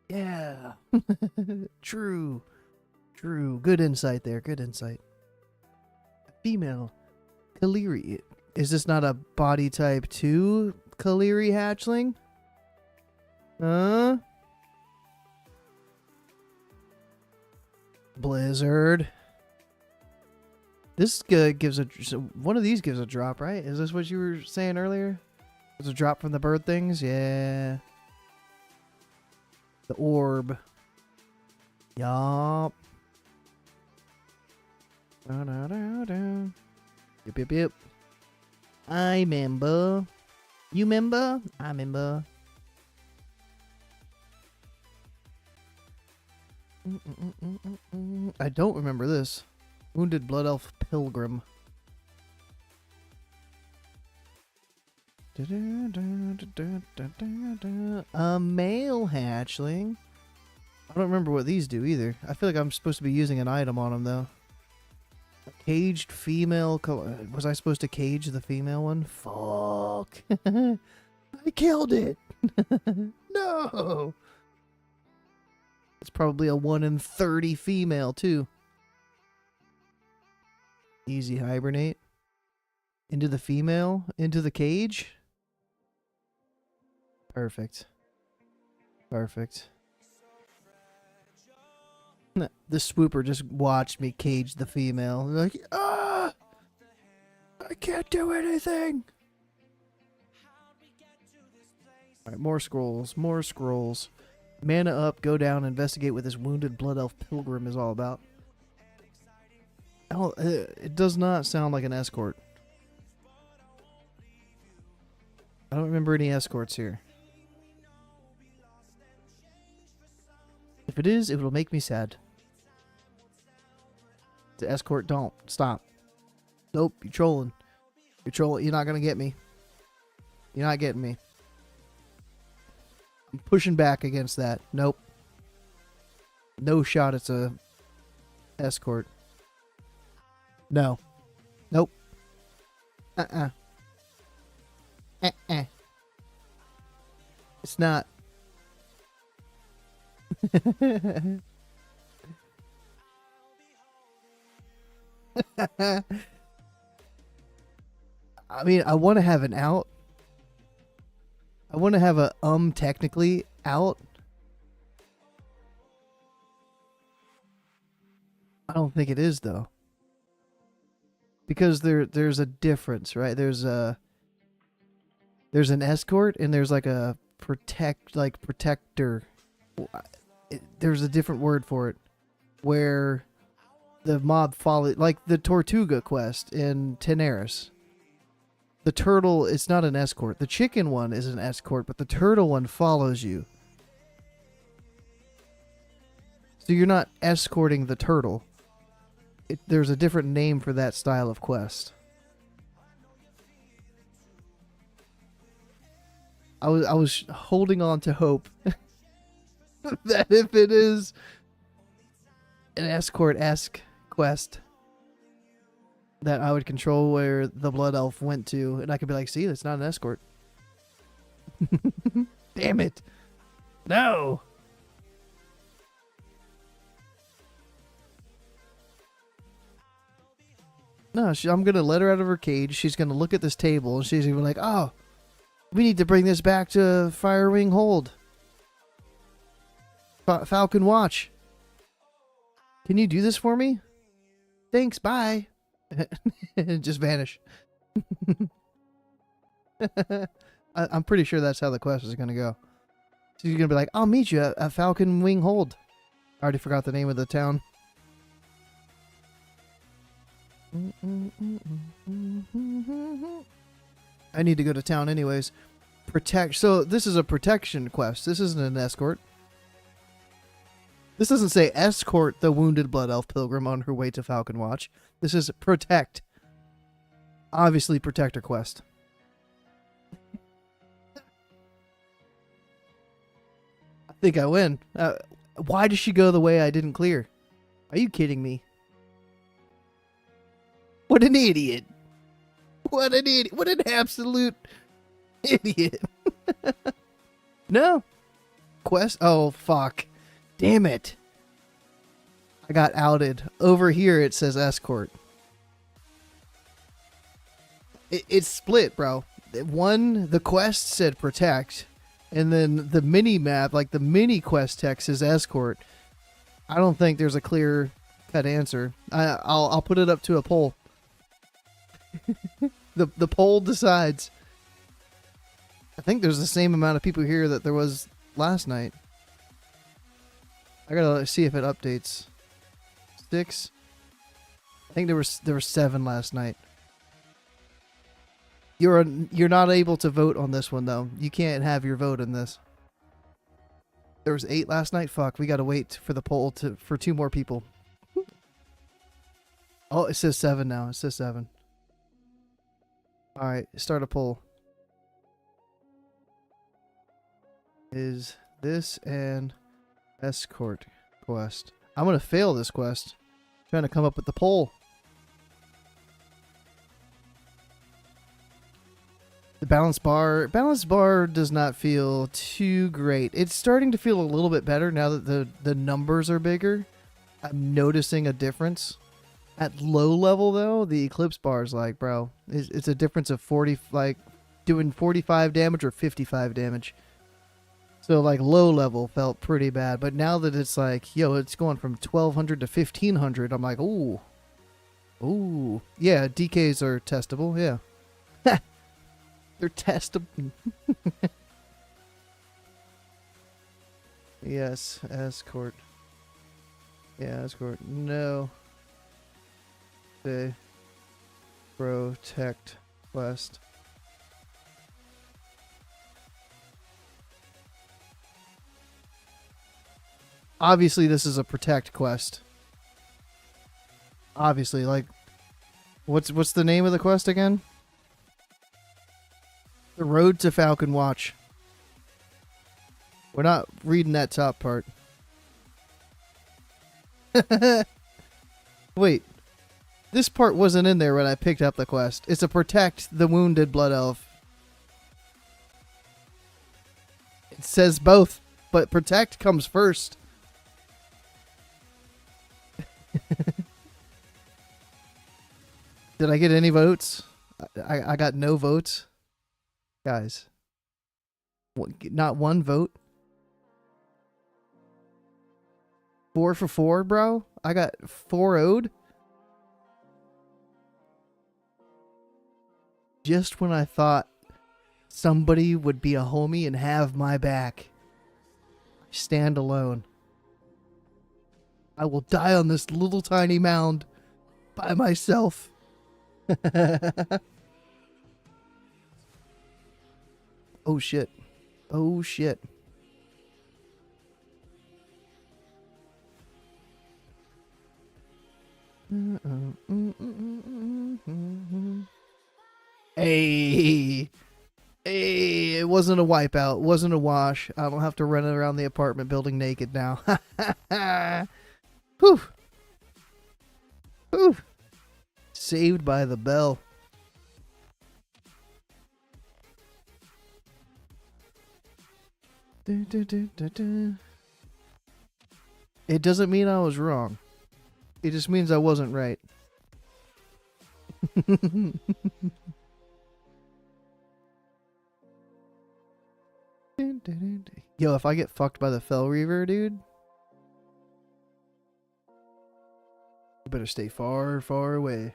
Yeah. True. Good insight there. Good insight. female Kaleri. Is this not a body type 2 Kaleri hatchling? Huh? Blizzard. This gives one of these gives a drop, right? Is this what you were saying earlier? It's a drop from the bird things? Yeah. The orb. Yup. Yep. I remember. You remember? I remember. I don't remember this. Wounded Blood Elf Pilgrim. A male hatchling. I don't remember what these do either. I feel like I'm supposed to be using an item on them though. A caged female. Was I supposed to cage the female one? Fuck. I killed it. No. It's probably a 1 in 30 female too. Easy hibernate. Into the female. Into the cage. Perfect. Perfect. The swooper just watched me cage the female. Like, ah! I can't do anything! Alright, more scrolls. More scrolls. Mana up, go down, investigate what this wounded blood elf pilgrim is all about. Oh, it does not sound like an escort. I don't remember any escorts here. If it is, it will make me sad. The escort, don't. Stop. Nope, you're trolling. You're trolling. You're not going to get me. You're not getting me. I'm pushing back against that. Nope. No shot it's a escort. No. Nope. It's not. I mean, I want to have an out. I want to have a technically out. I don't think it is though. Because there's a difference, right? There's an escort and there's like a protector. There's a different word for it where the mob follow, like the Tortuga quest in Teneris. The turtle, it's not an escort. The chicken one is an escort, but the turtle one follows you. So you're not escorting the turtle. There's a different name for that style of quest. I was holding on to hope that if it is an escort-esque quest, that I would control where the blood elf went to, and I could be like, see, that's not an escort. Damn it. No. No, I'm going to let her out of her cage. She's going to look at this table, and she's going to be like, oh, we need to bring this back to Firewing Hold. Falcon Watch. Can you do this for me? Thanks, bye. And just vanish. I'm pretty sure that's how the quest is going to go. She's going to be like, I'll meet you at Falcon Wing Hold. I already forgot the name of the town. I need to go to town anyways. So this is a protection quest. This isn't an escort. This doesn't say escort the wounded blood elf pilgrim on her way to Falcon Watch. This is protect. Obviously protector quest. I think I win. Why does she go the way I didn't clear? Are you kidding me? What an idiot. What an idiot. What an absolute idiot. No. Quest. Oh, fuck. Damn it. I got outed. Over here it says escort. It's split, bro. One, the quest said protect, and then the mini map, like the mini quest text, is escort. I don't think there's a clear cut answer. I'll put it up to a poll. The poll decides. I think there's the same amount of people here that there was last night. I gotta see if it updates. 6. I think there were 7 last night. You're not able to vote on this one though. You can't have your vote in this. There was 8 last night. Fuck, we gotta wait for the poll for 2 more people. Oh, it says 7 now. It says 7. All right, start a poll. Is this an escort quest? I'm gonna fail this quest. Trying to come up with the poll. The balance bar does not feel too great. It's starting to feel a little bit better now that the numbers are bigger. I'm noticing a difference. At low level though, the eclipse bar is like, bro, it's a difference of 40, like doing 45 damage or 55 damage. So like low level felt pretty bad, but now that it's like, yo, it's going from 1200 to 1500, I'm like, ooh. Ooh. Yeah, DKs are testable, yeah. They're testable. Yes, escort. Yeah, escort. No. Say protect quest. Obviously, this is a protect quest. Obviously, like, what's the name of the quest again? The Road to Falcon Watch. We're not reading that top part. Wait. This part wasn't in there when I picked up the quest. It's a protect the wounded blood elf. It says both, but protect comes first. Did I get any votes? I got no votes. Guys. Not one vote. 4 for 4, bro? I got 4-0'd. Just when I thought somebody would be a homie and have my back. I stand alone. I will die on this little tiny mound by myself. Oh shit. Oh shit. Hey. Hey, it wasn't a wipeout. It wasn't a wash. I don't have to run around the apartment building naked now. Whew. Whew. Saved by the bell. It doesn't mean I was wrong. It just means I wasn't right. Yo, if I get fucked by the Fell Reaver, dude, you better stay far, far away.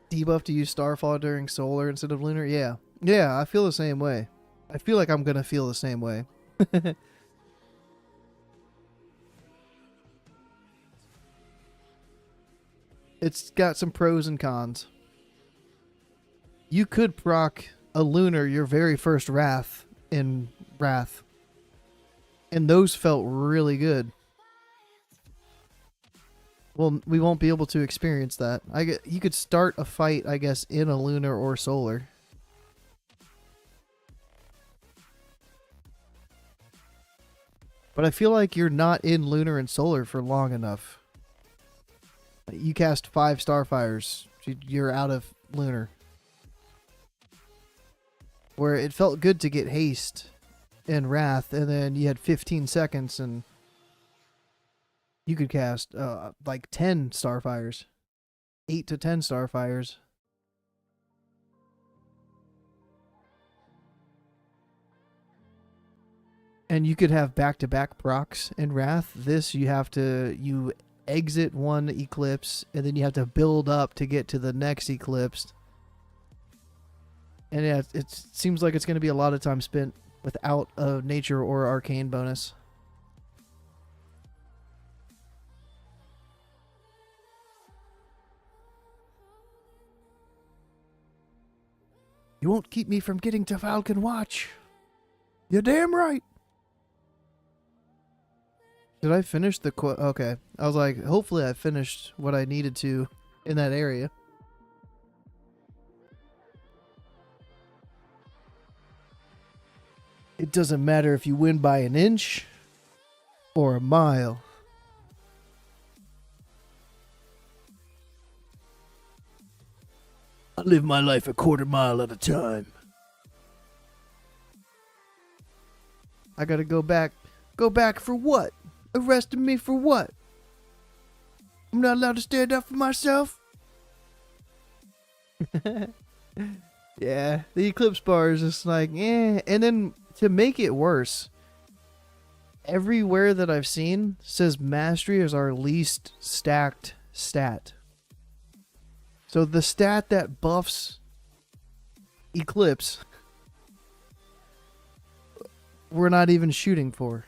Debuff to use Starfall during solar instead of lunar? Yeah. Yeah, I feel the same way. I feel like I'm gonna feel the same way. It's got some pros and cons. You could proc a lunar your very first Wrath in Wrath. And those felt really good. Well, we won't be able to experience that. You could start a fight, I guess, in a lunar or solar. But I feel like you're not in lunar and solar for long enough. You cast 5 Starfires, you're out of lunar. Where it felt good to get haste in Wrath, and then you had 15 seconds and you could cast like 10 Starfires. 8 to 10 Starfires. And you could have back-to-back procs in Wrath. This, you exit one Eclipse, and then you have to build up to get to the next Eclipse. And yeah, it seems like it's going to be a lot of time spent without a Nature or Arcane bonus. You won't keep me from getting to Falcon Watch. You're damn right. Did I finish the okay. I was like, hopefully I finished what I needed to in that area. It doesn't matter if you win by an inch or a mile. I live my life a quarter mile at a time. I gotta go back. Go back for what? Arresting me for what? I'm not allowed to stand up for myself? Yeah, the Eclipse bar is just like, eh. And then to make it worse, everywhere that I've seen says Mastery is our least stacked stat. So the stat that buffs Eclipse, we're not even shooting for.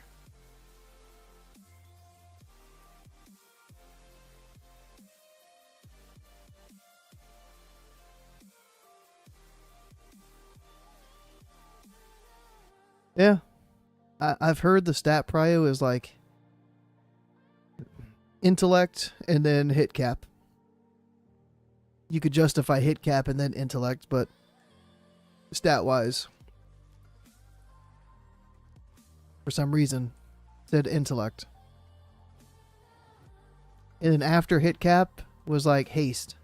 Yeah. I've heard the stat prio is like intellect and then hit cap. You could justify hit cap and then intellect, but stat wise, for some reason, said intellect. And then after hit cap was like haste.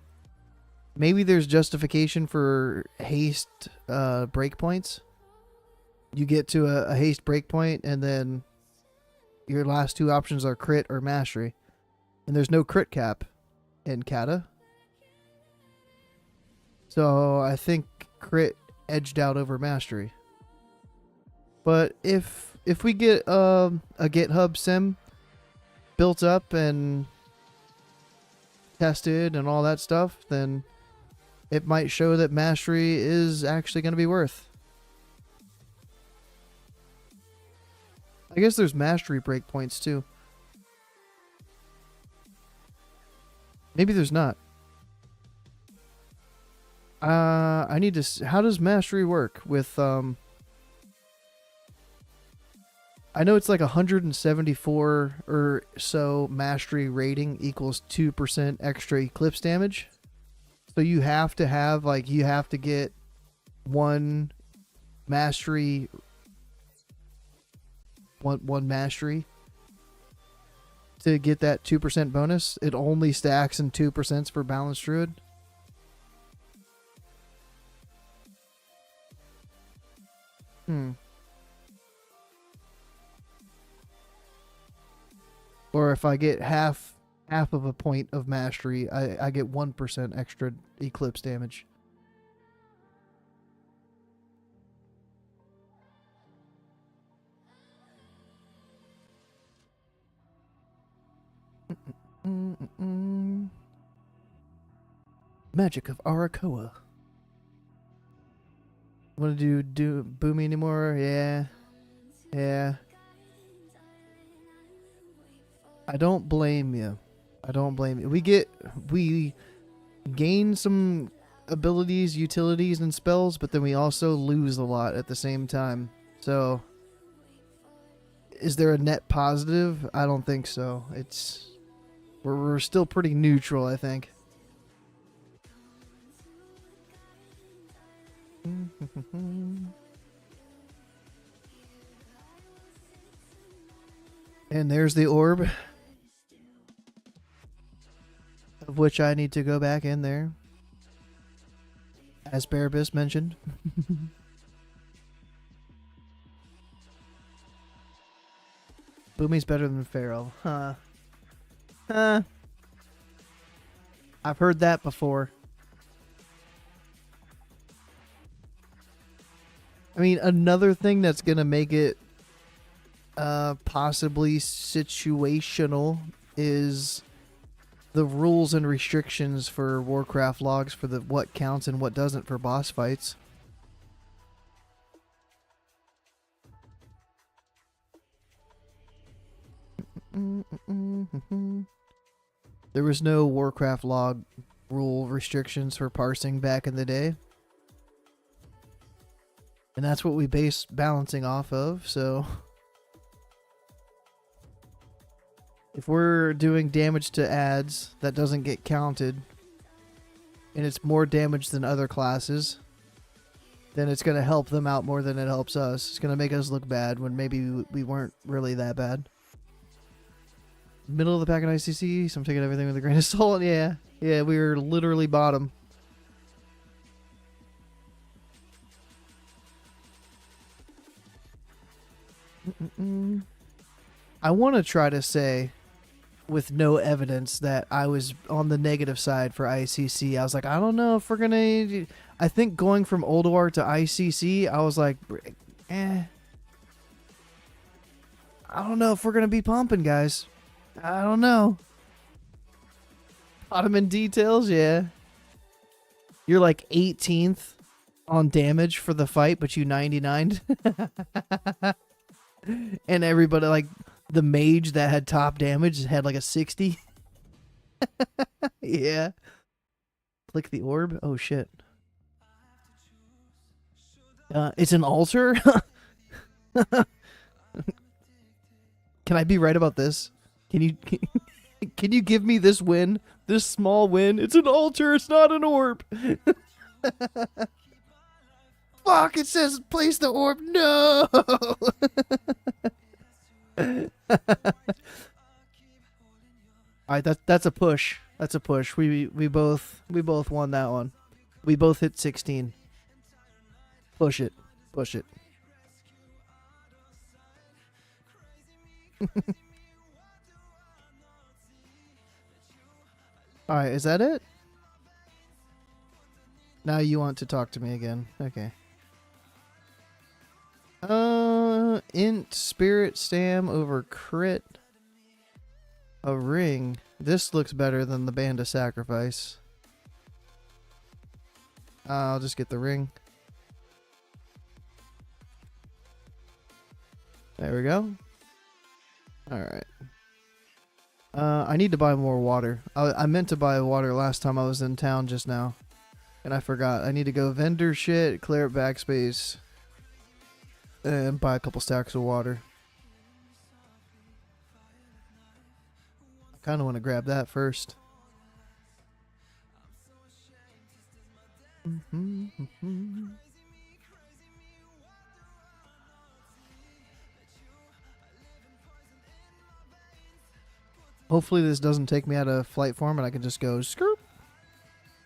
Maybe there's justification for haste breakpoints. You get to a haste breakpoint, and then your last two options are crit or mastery. And there's no crit cap in Cata. So I think crit edged out over mastery. But if we get a GitHub sim built up and tested and all that stuff, then it might show that mastery is actually going to be worth. I guess there's mastery breakpoints too. Maybe there's not. I need to. How does mastery work with I know it's like 174 or so mastery rating equals 2% extra eclipse damage. So you have to have you have to get one mastery. One mastery to get that 2% bonus. It only stacks in 2% for balanced druid. Or if I get half of a point of mastery, I get 1% extra eclipse damage. Magic of Arakoa. Want to do Boomy anymore? Yeah. Yeah. I don't blame you. I don't blame you. We gain some abilities, utilities, and spells, but then we also lose a lot at the same time. So, is there a net positive? I don't think so. We're still pretty neutral, I think. And there's the orb, of which I need to go back in there, as Barabas mentioned. Boomy's better than Pharaoh, huh? I've heard that before. I mean, another thing that's gonna make it possibly situational is the rules and restrictions for Warcraft logs for the what counts and what doesn't for boss fights. There was no Warcraft log rule restrictions for parsing back in the day. And that's what we base balancing off of, so if we're doing damage to ads that doesn't get counted and it's more damage than other classes, then it's going to help them out more than it helps us. It's going to make us look bad when maybe we weren't really that bad. Middle of the pack in ICC, so I'm taking everything with a grain of salt. Yeah, we were literally bottom. I want to try to say with no evidence that I was on the negative side for ICC. I was like, I don't know if we're going to... I think going from Ulduar to ICC, I was like, I don't know if we're going to be pumping, guys. I don't know. Ottoman details, yeah. You're like 18th on damage for the fight, but you 99'd. And everybody, like, the mage that had top damage had like a 60. Yeah. Click the orb. Oh, shit. It's an altar? Can I be right about this? Can you give me this win? This small win? It's an altar, it's not an orb. Fuck, it says place the orb. No. Alright, that's a push. That's a push. We both won that one. We both hit 16. Push it. Push it. Alright, is that it? Now you want to talk to me again. Okay. Int Spirit Stam over crit. A ring. This looks better than the Band of Sacrifice. I'll just get the ring. There we go. Alright. I need to buy more water. I meant to buy water last time I was in town just now. And I forgot. I need to go vendor shit, clear up backspace, and buy a couple stacks of water. I kind of want to grab that first. Hopefully this doesn't take me out of flight form and I can just go scoop.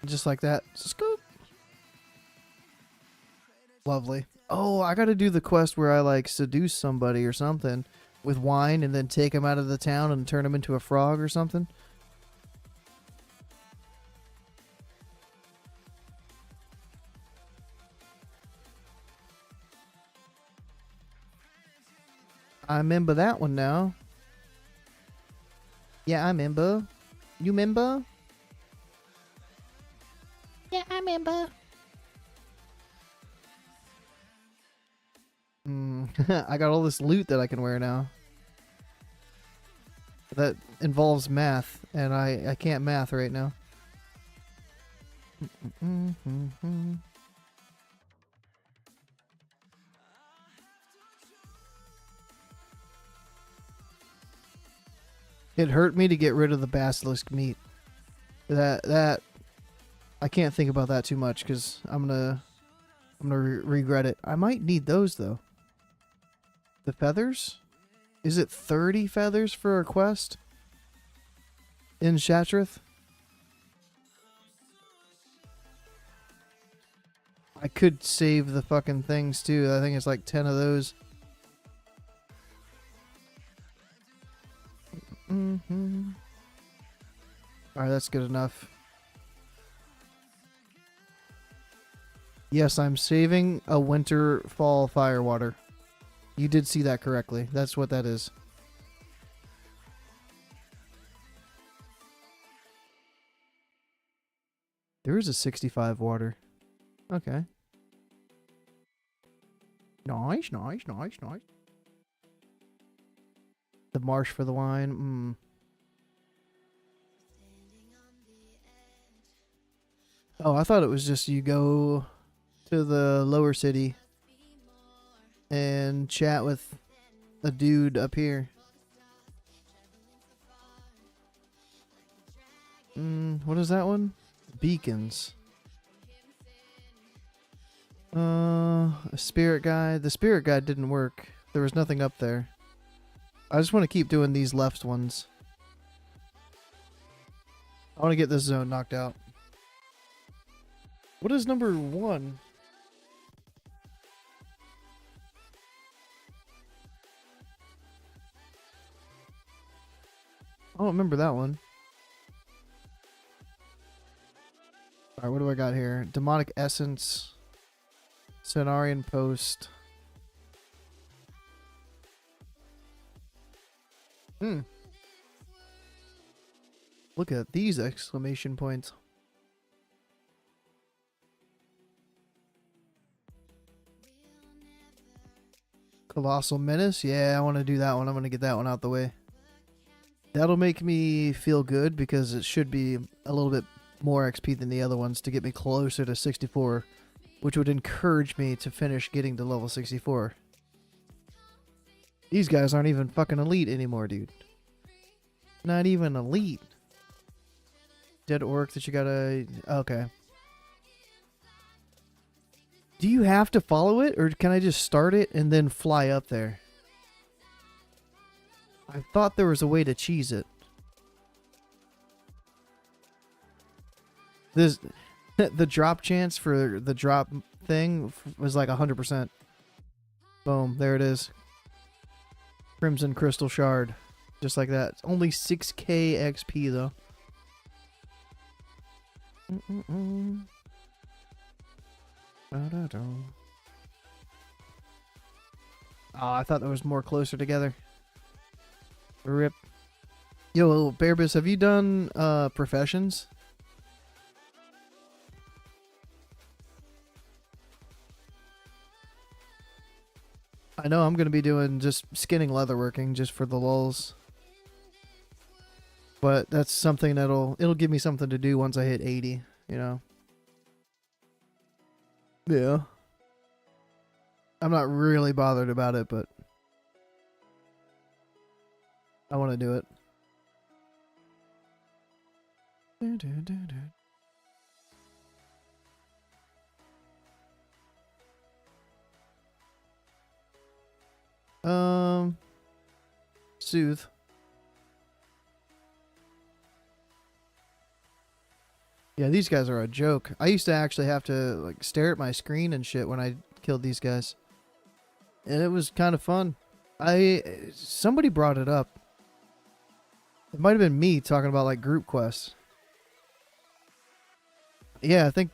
Just like that. Scoop. Lovely. Oh, I gotta do the quest where I like seduce somebody or something with wine and then take him out of the town and turn him into a frog or something. I remember that one now. Yeah, I remember. You remember? Yeah, I remember. I got all this loot that I can wear now. That involves math, and I can't math right now. It hurt me to get rid of the basilisk meat. That I can't think about that too much because I'm gonna regret it. I might need those though. The feathers? Is it 30 feathers for a quest in Shatrith? I could save the fucking things too. I think it's like 10 of those. Alright, that's good enough. Yes, I'm saving a winter fall firewater. You did see that correctly. That's what that is. There is a 65 water. Okay. Nice, nice, nice, nice. The marsh for the wine. Oh, I thought it was just you go to the lower city and chat with a dude up here. What is that one? Beacons. A spirit guide. The spirit guide didn't work. There was nothing up there. I just want to keep doing these left ones. I want to get this zone knocked out. What is number 1? I don't remember that one. Alright, what do I got here? Demonic Essence. Cenarian Post. Look at these exclamation points. Colossal Menace? Yeah, I want to do that one. I'm going to get that one out the way. That'll make me feel good because it should be a little bit more XP than the other ones to get me closer to 64, which would encourage me to finish getting to level 64. These guys aren't even fucking elite anymore, dude. Not even elite. Dead orc that you gotta... Okay. Do you have to follow it, or can I just start it and then fly up there? I thought there was a way to cheese it. This, the drop chance for the drop thing was like 100%. Boom, there it is. Crimson Crystal Shard. Just like that. It's only 6k XP though. Oh, I thought there was more closer together. Rip. Yo, Bearbus, have you done professions? I know I'm going to be doing just skinning leatherworking just for the lulz. But that's something it'll give me something to do once I hit 80, you know. Yeah. I'm not really bothered about it, but I want to do it. Soothe. Yeah, these guys are a joke. I used to actually have to like stare at my screen and shit when I killed these guys. And it was kind of fun. Somebody brought it up. It might have been me talking about like group quests. Yeah, I think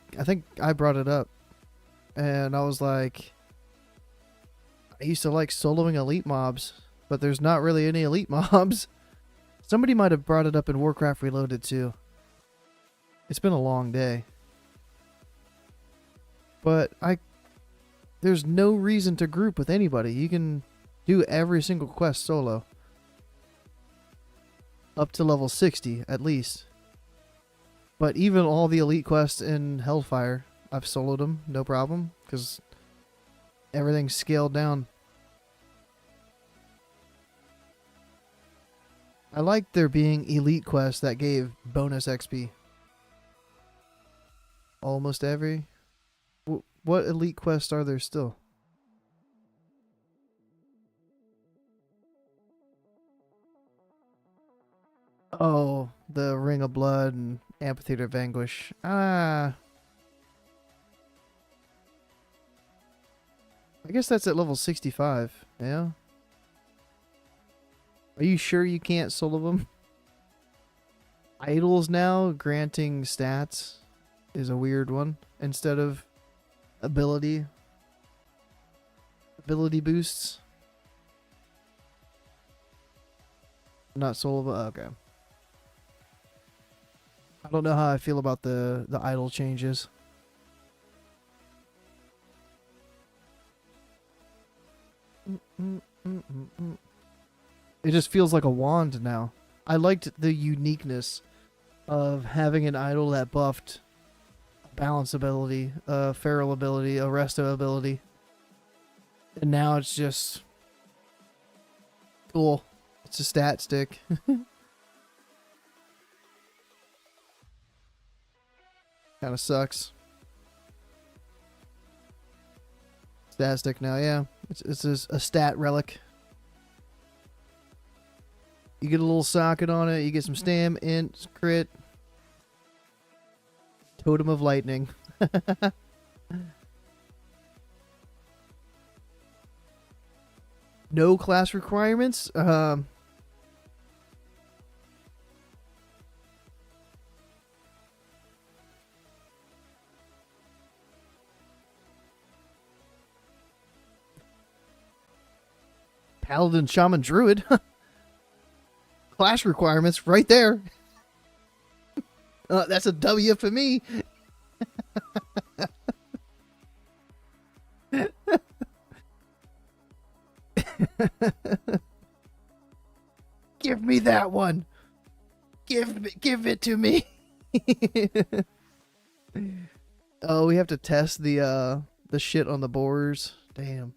I brought it up. And I was like, I used to like soloing elite mobs, but there's not really any elite mobs. Somebody might have brought it up in Warcraft Reloaded too. It's been a long day. But there's no reason to group with anybody. You can do every single quest solo. Up to level 60 at least. But even all the elite quests in Hellfire, I've soloed them, no problem, because everything's scaled down. I like there being elite quests that gave bonus XP. Almost every... What elite quests are there still? Oh, the Ring of Blood and Amphitheater of Anguish. I guess that's at level 65, yeah? Are you sure you can't solo them? Idols now granting stats is a weird one. Instead of ability boosts. Not soul. Okay. I don't know how I feel about the idle changes. It just feels like a wand now. I liked the uniqueness of having an idol that buffed balance ability, feral ability, arresto ability. And now it's just cool. It's a stat stick. Kind of sucks. Stat stick now, yeah. It's a stat relic. You get a little socket on it. You get some stam, int, crit. Totem of Lightning. No class requirements. Paladin, Shaman, Druid. Class requirements right there. That's a W for me. Give me that one. Give it to me. Oh, we have to test the shit on the boars. Damn.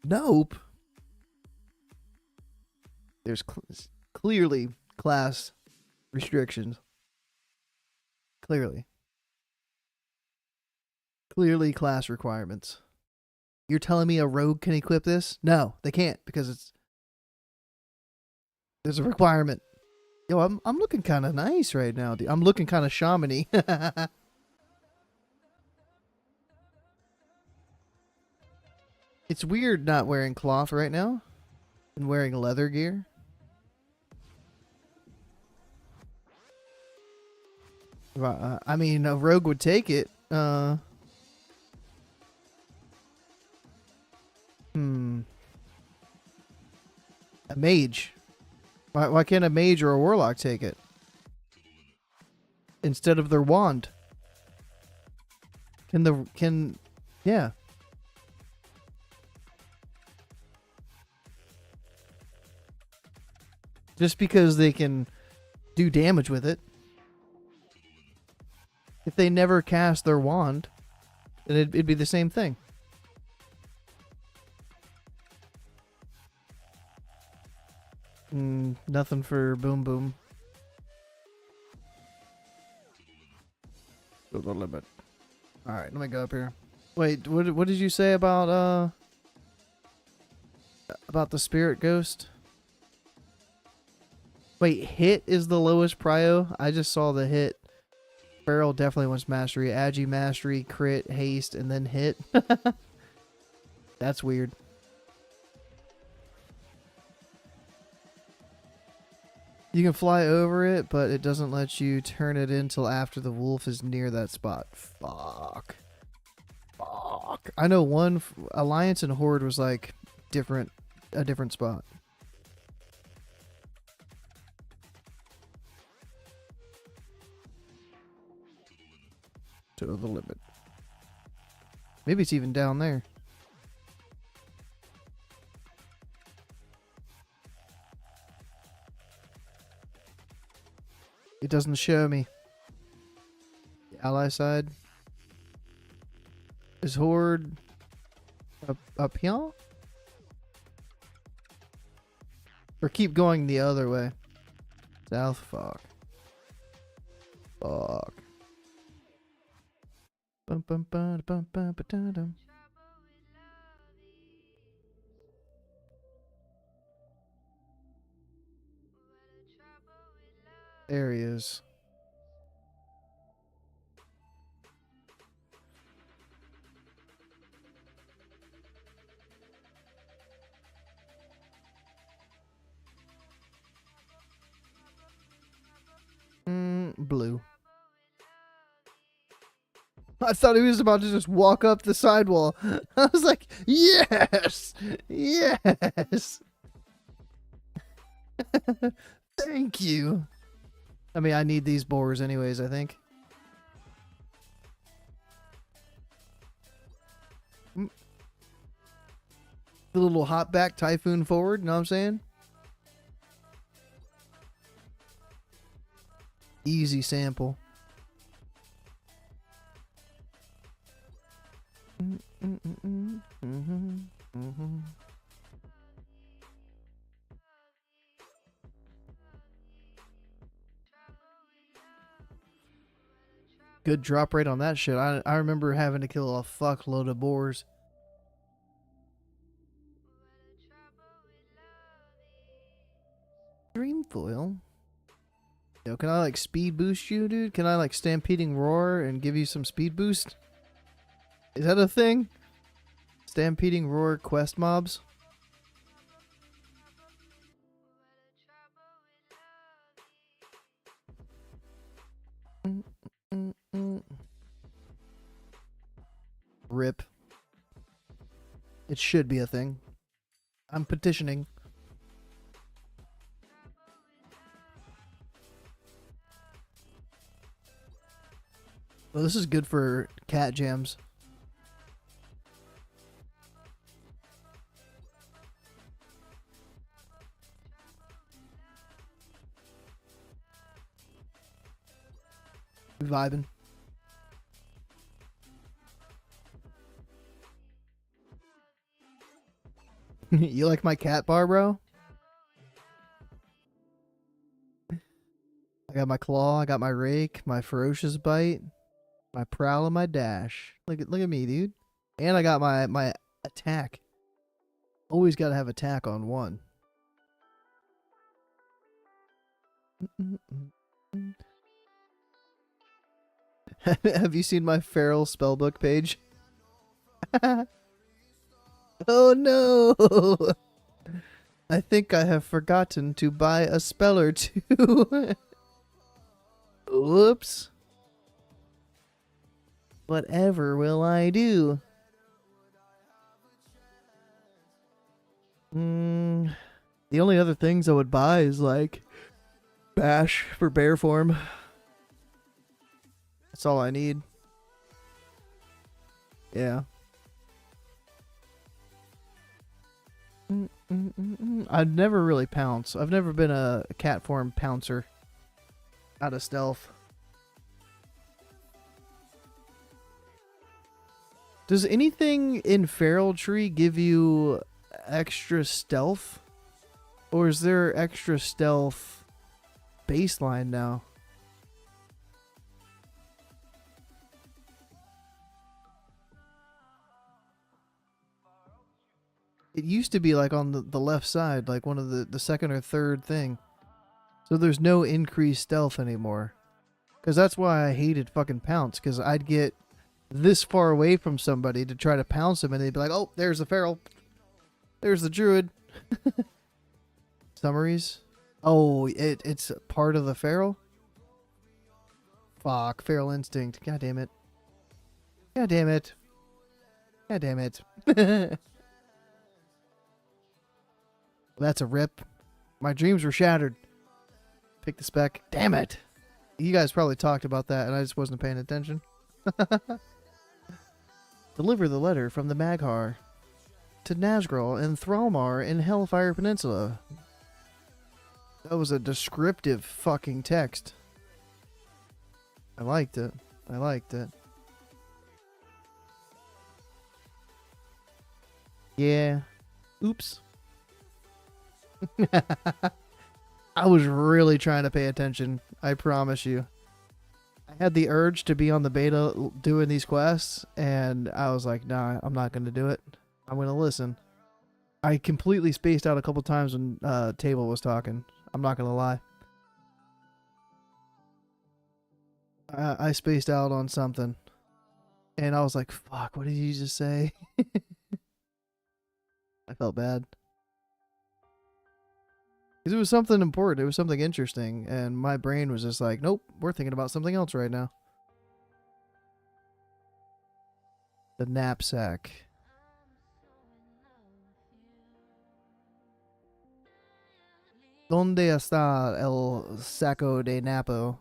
Nope. There's clearly class restrictions. Clearly class requirements. You're telling me a rogue can equip this? No, they can't because there's a requirement. Yo, I'm looking kind of nice right now, dude. I'm looking kind of shamany. It's weird not wearing cloth right now and wearing leather gear. I mean, a rogue would take it. A mage. Why can't a mage or a warlock take it instead of their wand? Yeah. Just because they can do damage with it. If they never cast their wand, then it'd be the same thing. Nothing for Boom Boom. A little bit. All right, let me go up here. Wait, what did you say about the spirit ghost? Wait, hit is the lowest prio? I just saw the hit. Feral definitely wants mastery. Agi mastery, crit, haste, and then hit. That's weird. You can fly over it, but it doesn't let you turn it in till after the wolf is near that spot. Fuck. I know one Alliance and Horde was like a different spot. To the limit. Maybe it's even down there. It doesn't show me. The ally side. Is Horde up here? Or keep going the other way? South, fuck. Bum, bum, ba, bum, ba, ba, da, dum. There he is. Blue. I thought he was about to just walk up the sidewall. I was like, yes! Yes! Thank you. I mean, I need these boars anyways, I think. The little hop back typhoon forward, you know what I'm saying? Easy sample. Good drop rate on that shit. I remember having to kill a fuckload of boars. Dreamfoil? Yo, can I like speed boost you, dude? Can I like stampeding roar and give you some speed boost? Is that a thing? Stampeding roar quest mobs? Rip. It should be a thing. I'm petitioning. Well, this is good for cat jams. Vibin. You like my cat bar, bro? I got my claw, I got my rake, my ferocious bite, my prowl, and my dash. Look at me, dude. And I got my attack. Always got to have attack on one. Have you seen my feral spellbook page? Oh no! I think I have forgotten to buy a spell or two. Whoops. Whatever will I do? The only other things I would buy is like bash for bear form. That's all I need. Yeah. I'd never really pounce. I've never been a cat form pouncer out of stealth. Does anything in Feral Tree give you extra stealth? Or is there extra stealth baseline now? It used to be like on the left side, like one of the second or third thing. So there's no increased stealth anymore. Because that's why I hated fucking pounce, because I'd get this far away from somebody to try to pounce them, and they'd be like, oh, there's the feral. There's the druid. Summaries? Oh, it's part of the feral? Fuck, feral instinct. God damn it. God damn it. God damn it. That's a rip. My dreams were shattered. Pick the spec. Damn it. You guys probably talked about that and I just wasn't paying attention. Deliver the letter from the Maghar to Nazgul and Thralmar in Hellfire Peninsula. That was a descriptive fucking text. I liked it. I liked it. Yeah. Oops. I was really trying to pay attention. I promise you. I had the urge to be on the beta doing these quests, and I was like, nah, I'm not going to do it. I'm going to listen. I completely spaced out a couple times when Table was talking. I'm not going to lie. I spaced out on something. And I was like, fuck, what did you just say? I felt bad. Because it was something important. It was something interesting. And my brain was just like, nope, we're thinking about something else right now. The knapsack. ¿Dónde está el saco de napo?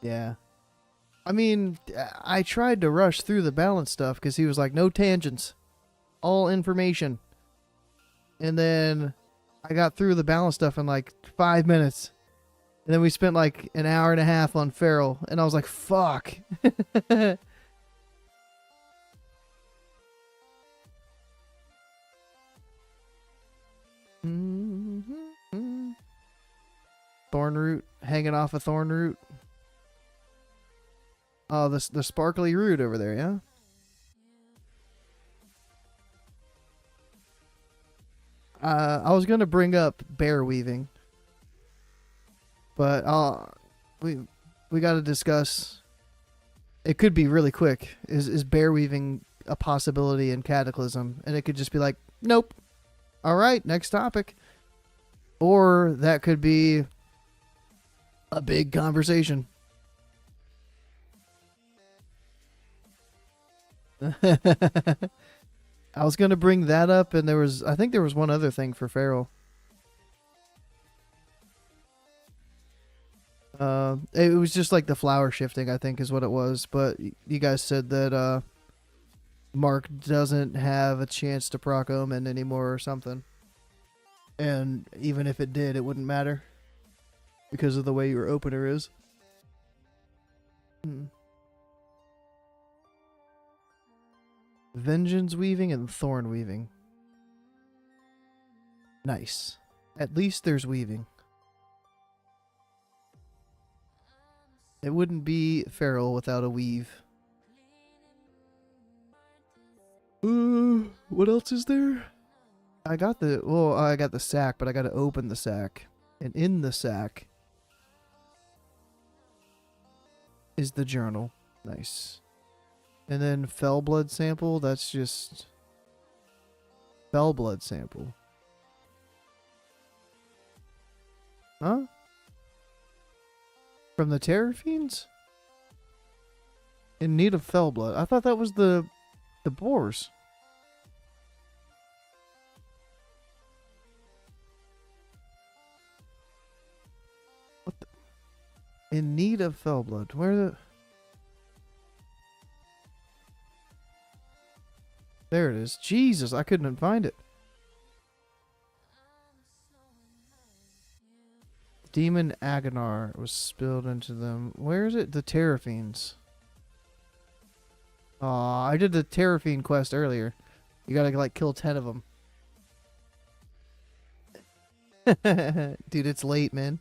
Yeah. I mean, I tried to rush through the balance stuff because he was like, no tangents, all information. And then I got through the balance stuff in like 5 minutes. And then we spent like an hour and a half on Feral. And I was like, fuck. Thorn root, hanging off a thorn root. Oh, the sparkly root over there, yeah? I was gonna bring up bear weaving, but we got to discuss. It could be really quick. Is bear weaving a possibility in Cataclysm? And it could just be like, nope. All right, next topic. Or that could be a big conversation. I was gonna bring that up, and I think there was one other thing for Feral. It was just like the flower shifting, I think, is what it was. But you guys said that Mark doesn't have a chance to proc Omen anymore or something, and even if it did, it wouldn't matter because of the way your opener is. Vengeance weaving and thorn weaving. Nice. At least there's weaving. It wouldn't be Feral without a weave. What else is there? I got the sack, but I got to open the sack. And in the sack is the journal. Nice. And then fell blood sample, that's just fell blood sample. Huh? From the Terror Fiends? In need of fell blood. I thought that was the boars. What the? In need of fell blood. Where the? There it is. Jesus, I couldn't find it. Demon Aganar was spilled into them. Where is it? The Terrafiends. Aw, I did the Terrafiend quest earlier. You gotta, like, kill 10 of them. Dude, it's late, man.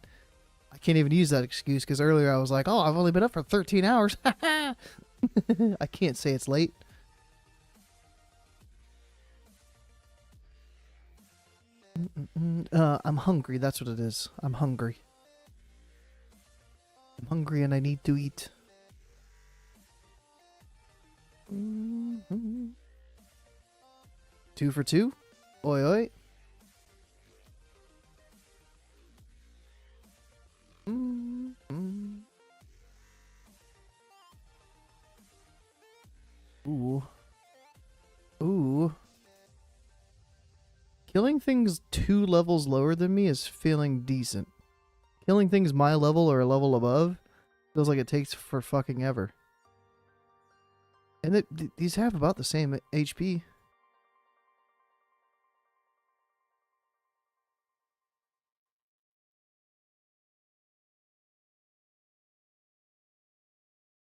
I can't even use that excuse because earlier I was like, oh, I've only been up for 13 hours. I can't say it's late. I'm hungry. That's what it is. I'm hungry. I'm hungry and I need to eat. 2 for 2? Oi, oi. Ooh. Ooh. Killing things 2 levels lower than me is feeling decent. Killing things my level or a level above feels like it takes for fucking ever. And these have about the same HP.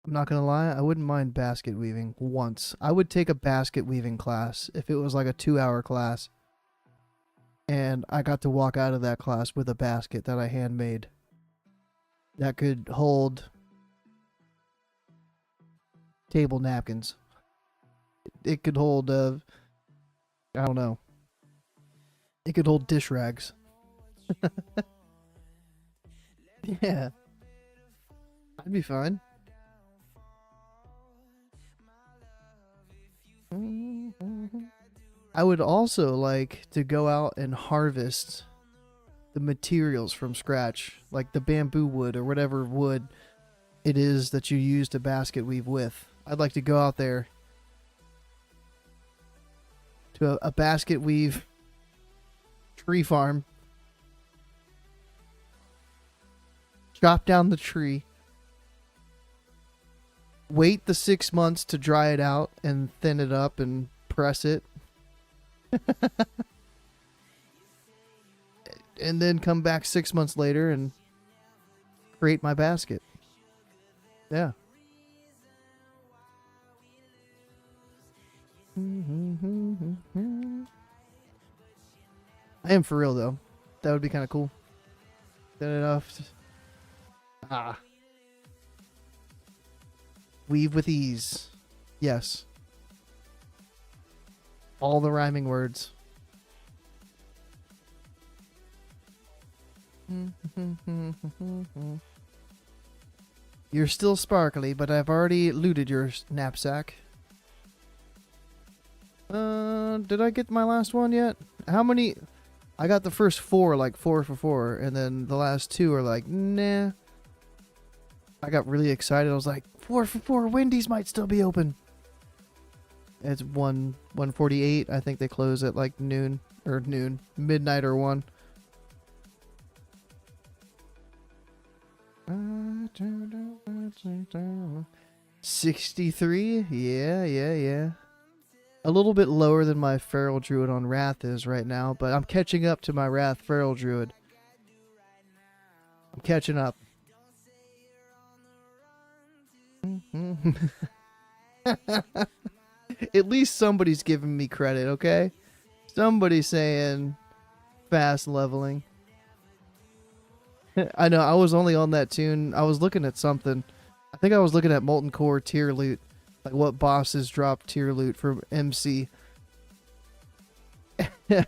I'm not gonna lie, I wouldn't mind basket weaving once. I would take a basket weaving class if it was like a 2-hour class. And I got to walk out of that class with a basket that I handmade. That could hold table napkins. It could hold, I don't know. It could hold dish rags. Yeah. I'd be fine. I would also like to go out and harvest the materials from scratch, like the bamboo wood or whatever wood it is that you use to basket weave with. I'd like to go out there to a basket weave tree farm, chop down the tree, wait the 6 months to dry it out and thin it up and press it, and then come back 6 months later and create my basket. Yeah. I am for real though. That would be kind of cool. Then enough. Weave with ease. Yes. All the rhyming words. You're still sparkly, but I've already looted your knapsack. Did I get my last one yet? How many? I got the first 4, like 4 for 4, and then the last 2 are like, nah. I got really excited. I was like, 4 for 4, Wendy's might still be open. It's 1:48. I think they close at like noon, midnight or 1. 63. Yeah. A little bit lower than my Feral Druid on Wrath is right now, but I'm catching up to my Wrath Feral Druid. I'm catching up. At least somebody's giving me credit, okay? Somebody's saying fast leveling. I know, I was only on that tune. I was looking at something. I think I was looking at Molten Core tier loot. Like what bosses drop tier loot from MC. So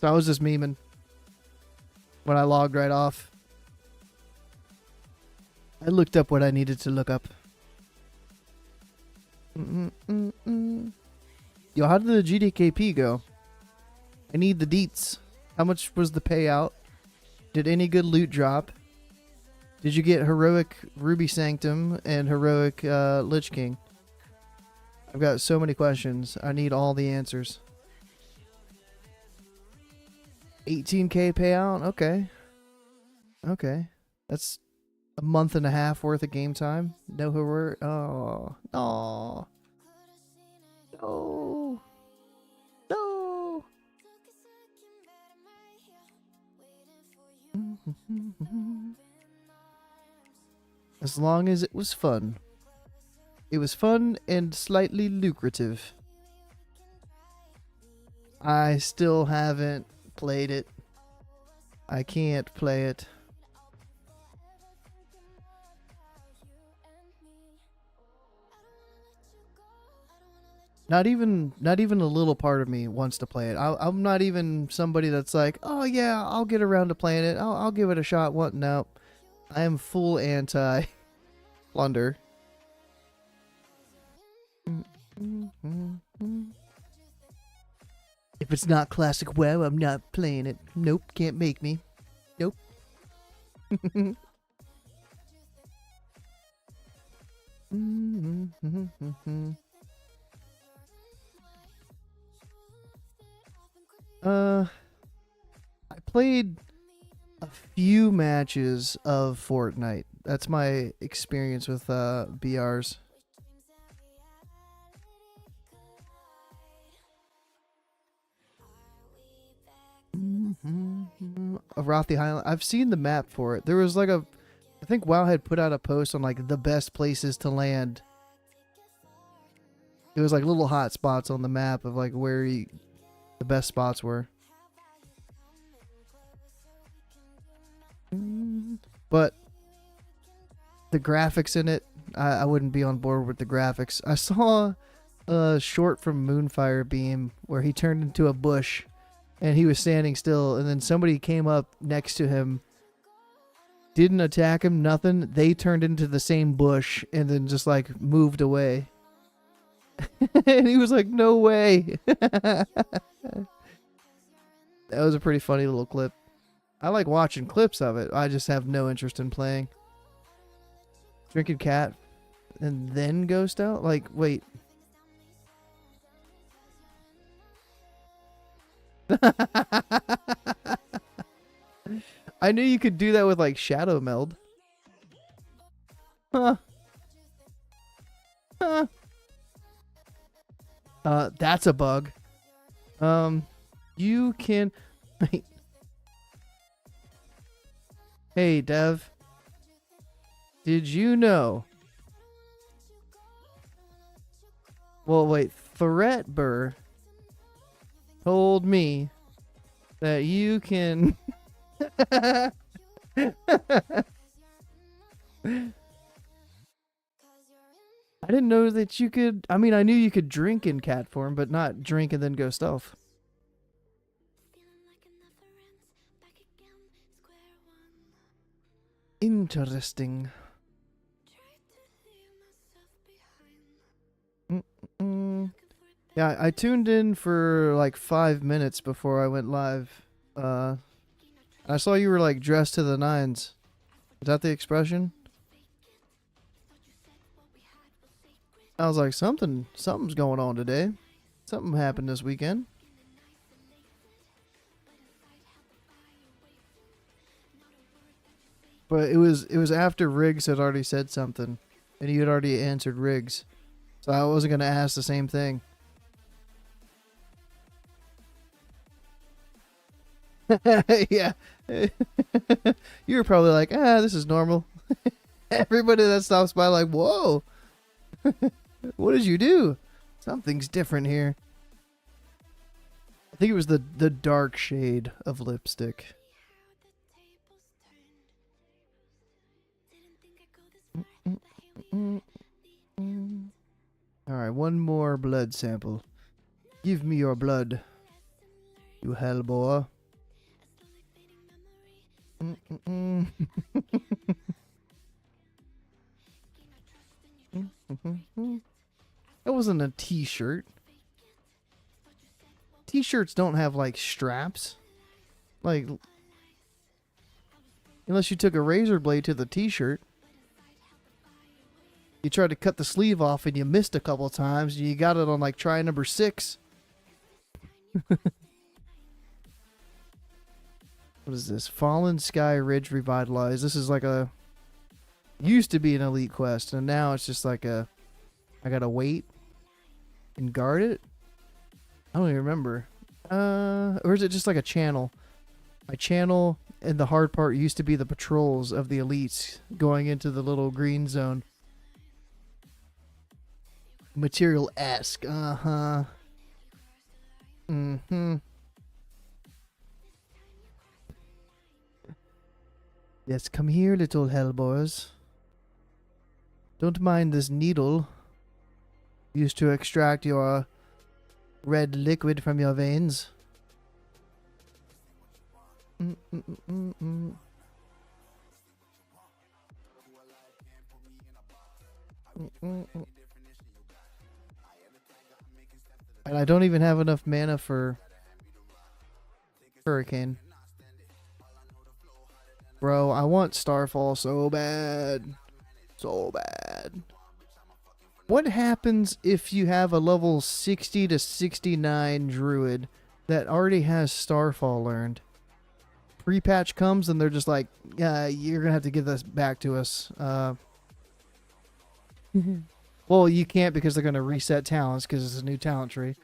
I was just memeing when I logged right off. I looked up what I needed to look up. Yo, how did the GDKP go? I need the deets. How much was the payout? Did any good loot drop? Did you get heroic Ruby Sanctum and heroic Lich King? I've got so many questions. I need all the answers. 18k payout? Okay. Okay. That's a month and a half worth of game time. No heroic. Oh. No. No. No. As long as it was fun. It was fun and slightly lucrative. I still haven't played it. I can't play it. Not even a little part of me wants to play it. I'm not even somebody that's like, oh yeah, I'll get around to playing it. I'll give it a shot. What? No. I am full anti plunder. If it's not classic WoW, I'm not playing it. Nope, can't make me. Nope. I played a few matches of Fortnite. That's my experience with BRs. Arathi Highland. I've seen the map for it. There was like I think WoW had put out a post on like the best places to land. It was like little hot spots on the map of like where the best spots were. But the graphics in it, I wouldn't be on board with the graphics. I saw a short from Moonfire Beam where he turned into a bush and he was standing still, and then somebody came up next to him Didn't attack him, nothing. They turned into the same bush and then just like moved away. And he was like, no way. That was a pretty funny little clip. I like watching clips of it. I just have no interest in playing. Drinking cat and then ghost out? Like, wait. I knew you could do that with like shadow meld. Huh. Huh. That's a bug. You can... Wait. Hey, Dev. Did you know... Well, wait. Threatbur told me that you can... I didn't know that you could... I mean, I knew you could drink in cat form, but not drink and then go stealth. Interesting. Yeah, I tuned in for like 5 minutes before I went live. I saw you were like dressed to the nines. Is that the expression? I was like, something's going on today. Something happened this weekend. But it was after Riggs had already said something, and you had already answered Riggs, so I wasn't gonna ask the same thing. Yeah, you were probably like, this is normal. Everybody that stops by like, whoa, what did you do? Something's different here. I think it was the dark shade of lipstick. Alright, one more blood sample. Give me your blood, you hellboy. That wasn't a t-shirt. T-shirts don't have like straps. Like, unless you took a razor blade to the t-shirt. You tried to cut the sleeve off and you missed a couple of times. And you got it on like try number 6. What is this? Fallen Sky Ridge Revitalized. This is like a... Used to be an elite quest. And now it's just like a... I gotta wait and guard it? I don't even remember. Or is it just like a channel? My channel and the hard part used to be the patrols of the elites going into the little green zone. Material-esque. Uh-huh. Mm-hmm. Yes, come here, little hellboys. Don't mind this needle used to extract your red liquid from your veins. And I don't even have enough mana for Hurricane. Bro, I want Starfall so bad. So bad. What happens if you have a level 60 to 69 Druid that already has Starfall learned? Pre-patch comes and they're just like, yeah, you're going to have to give this back to us. Well, you can't because they're going to reset talents because it's a new talent tree.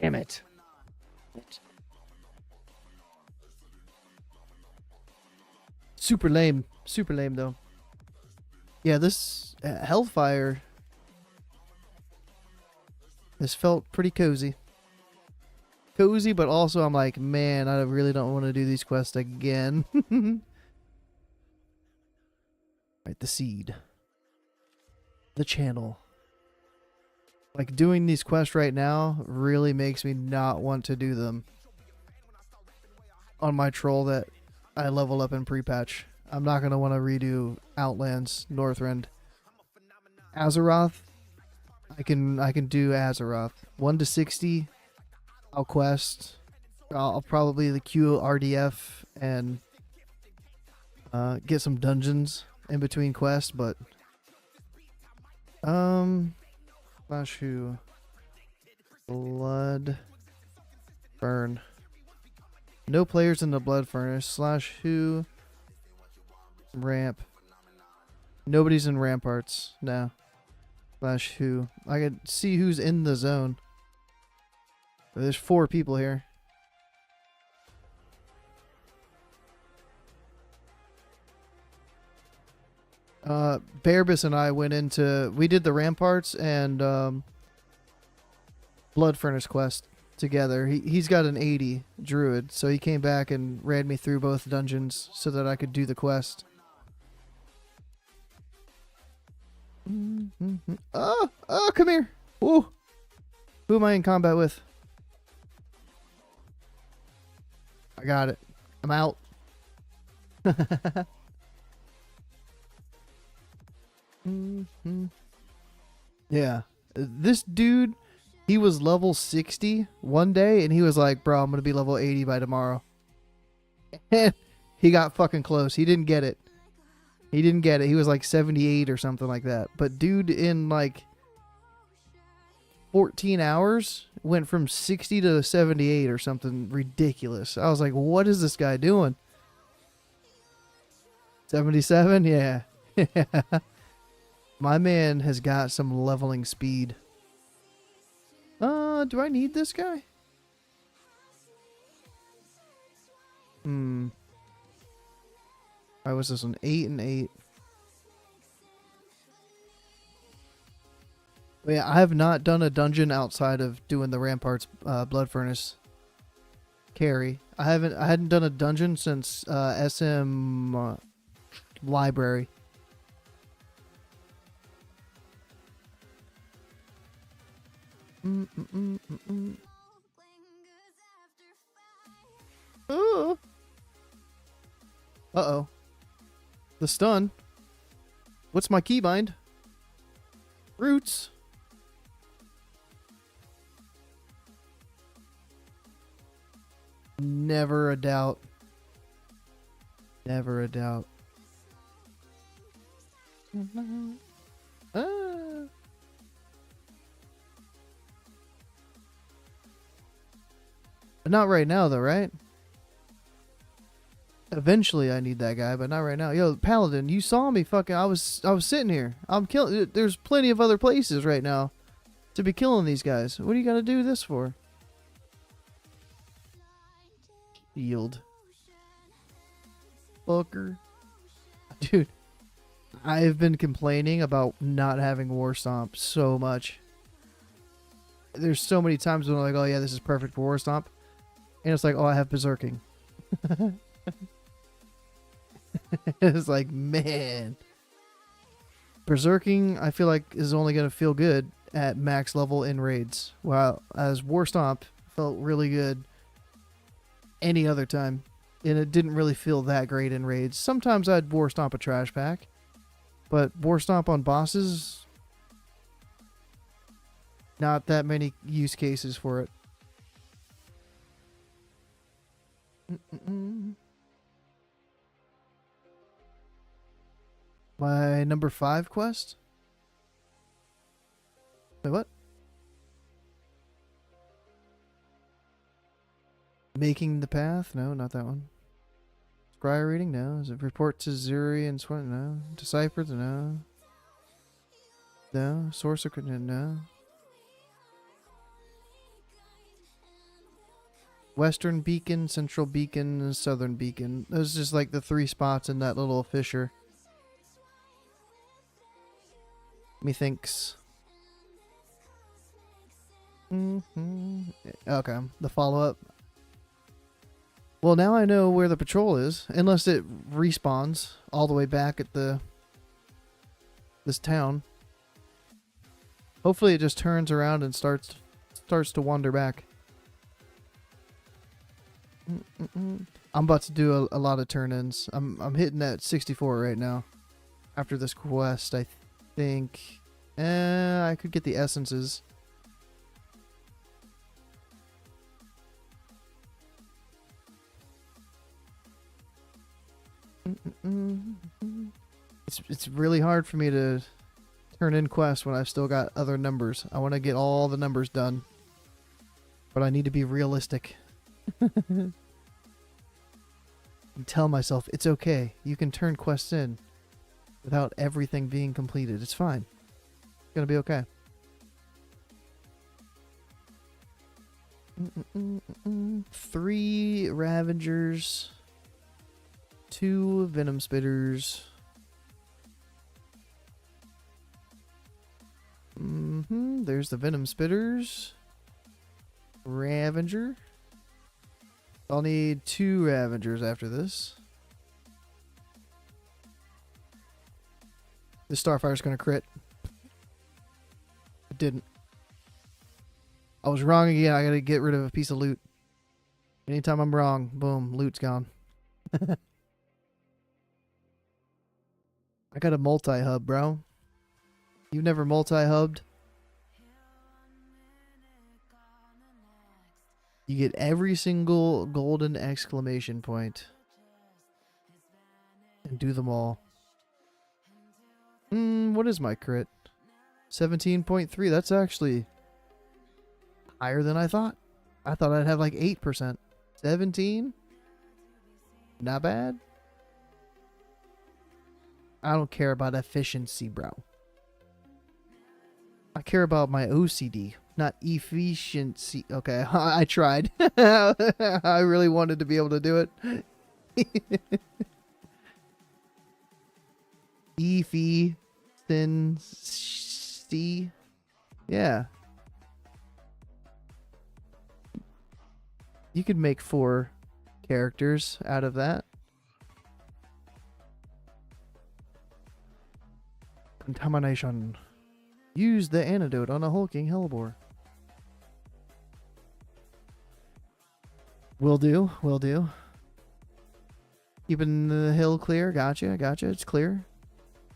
Damn it. Super lame. Super lame, though. Yeah, this Hellfire has felt pretty cozy. Cozy, but also I'm like, man, I really don't want to do these quests again. Right, the seed. The channel. Like, doing these quests right now really makes me not want to do them on my troll that I level up in pre-patch. I'm not gonna want to redo Outlands, Northrend. Azeroth, I can do Azeroth. 1 to 60, I'll quest. I'll probably the Q RDF and get some dungeons in between quests, but slash who? Blood Burn. No players in the Blood Furnace. Slash who? Ramp. Nobody's in Ramparts. No. Slash who? I can see who's in the zone. There's 4 people here. Barbus and I went into... We did the Ramparts and Blood Furnace quest together. He's got an 80 Druid, so he came back and ran me through both dungeons so that I could do the quest. Oh, come here. Ooh. Who am I in combat with? I got it. I'm out. Yeah. This dude, he was level 60 one day, and he was like, bro, I'm going to be level 80 by tomorrow. And he got fucking close. He didn't get it. He didn't get it. He was like 78 or something like that. But dude, in like 14 hours, went from 60 to 78 or something ridiculous. I was like, what is this guy doing? 77? Yeah. My man has got some leveling speed. Do I need this guy? I was this one 8 and 8. But yeah, I have not done a dungeon outside of doing the Ramparts Blood Furnace carry. I hadn't done a dungeon since SM Library. Oh. Uh-oh. The stun. What's my keybind? Roots. Never a doubt. Never a doubt. But not right now, though, right? Eventually, I need that guy, but not right now. Yo, Paladin, you saw me fucking. I was sitting here. I'm killing. There's plenty of other places right now to be killing these guys. What are you gonna do this for? Yield. Fucker. Dude, I've been complaining about not having War Stomp so much. There's so many times when I'm like, oh yeah, this is perfect for War Stomp. And it's like, oh, I have Berserking. It's like, man. Berserking, I feel like, is only going to feel good at max level in raids. While as War Stomp felt really good any other time. And it didn't really feel that great in raids. Sometimes I'd War Stomp a trash pack. But War Stomp on bosses, not that many use cases for it. My number 5 quest? Wait, what? Making the Path? No, not that one. Scry reading? No. Is it report to Zuri and Swan? No. Decipher? No. No. Sorcerer? No. Western Beacon, Central Beacon, and Southern Beacon. Those are just like the 3 spots in that little fissure. Methinks. Okay, the follow-up. Well, now I know where the patrol is, unless it respawns all the way back at this town. Hopefully it just turns around and starts to wander back. I'm about to do a lot of turn-ins. I'm hitting at 64 right now. After this quest, I think I could get the essences. It's really hard for me to turn in quests when I've still got other numbers. I want to get all the numbers done, but I need to be realistic. And tell myself it's okay. You can turn quests in without everything being completed. It's fine. It's gonna be okay. 3 Ravengers, 2 Venom Spitters. There's the Venom Spitters. Ravenger. I'll need 2 Ravengers after this. The Starfire's gonna crit. It didn't. I was wrong again. I gotta get rid of a piece of loot. Anytime I'm wrong, boom, loot's gone. I got a multi-hub, bro. You've never multi-hubbed? You get every single golden exclamation point. And do them all. What is my crit? 17.3. That's actually higher than I thought. I thought I'd have like 8%. 17? Not bad. I don't care about efficiency, bro. I care about my OCD, not efficiency. Okay, I tried. I really wanted to be able to do it. Efficiency. Yeah. You could make 4 characters out of that. Contamination. Use the antidote on a hulking hellbore. Will do, will do. Keeping the hill clear. Gotcha, gotcha. It's clear.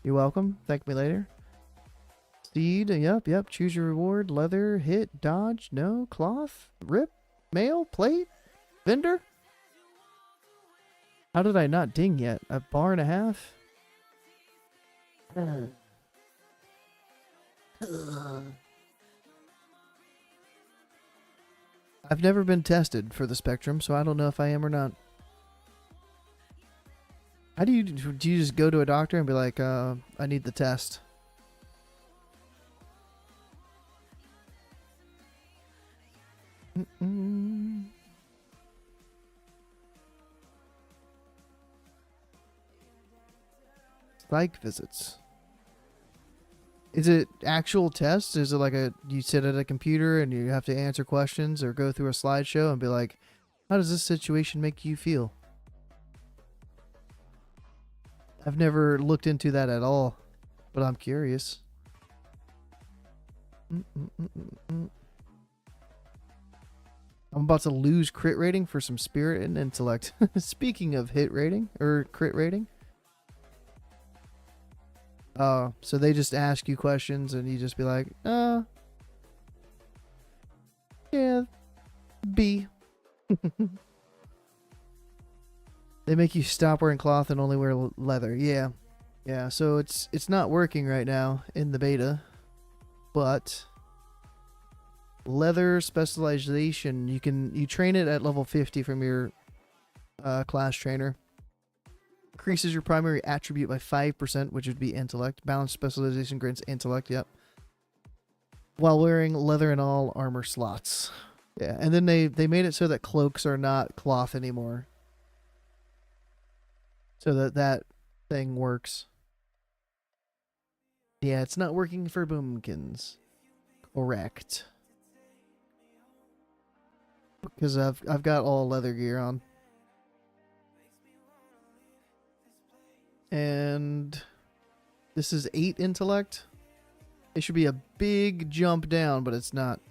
You're welcome. Thank me later. Steed. Yep. Choose your reward. Leather. Hit. Dodge. No. Cloth. Rip. Mail. Plate. Vendor. How did I not ding yet? A bar and a half? I've never been tested for the spectrum, so I don't know if I am or not. How do you just go to a doctor and be like, I need the test? Psych visits. Is it actual tests? Is it like you sit at a computer and you have to answer questions or go through a slideshow and be like, how does this situation make you feel? I've never looked into that at all, but I'm curious. I'm about to lose crit rating for some spirit and intellect. Speaking of hit rating or crit rating. So they just ask you questions and you just be like, yeah, B. They make you stop wearing cloth and only wear leather. Yeah. Yeah, so it's not working right now in the beta, but leather specialization, you train it at level 50 from your class trainer. Increases your primary attribute by 5%, which would be intellect. Balanced specialization grants intellect, yep. While wearing leather in all armor slots. Yeah, and then they made it so that cloaks are not cloth anymore. So that thing works. Yeah, it's not working for boomkins. Correct. Because I've got all leather gear on. And this is 8 intellect. It should be a big jump down, but it's not.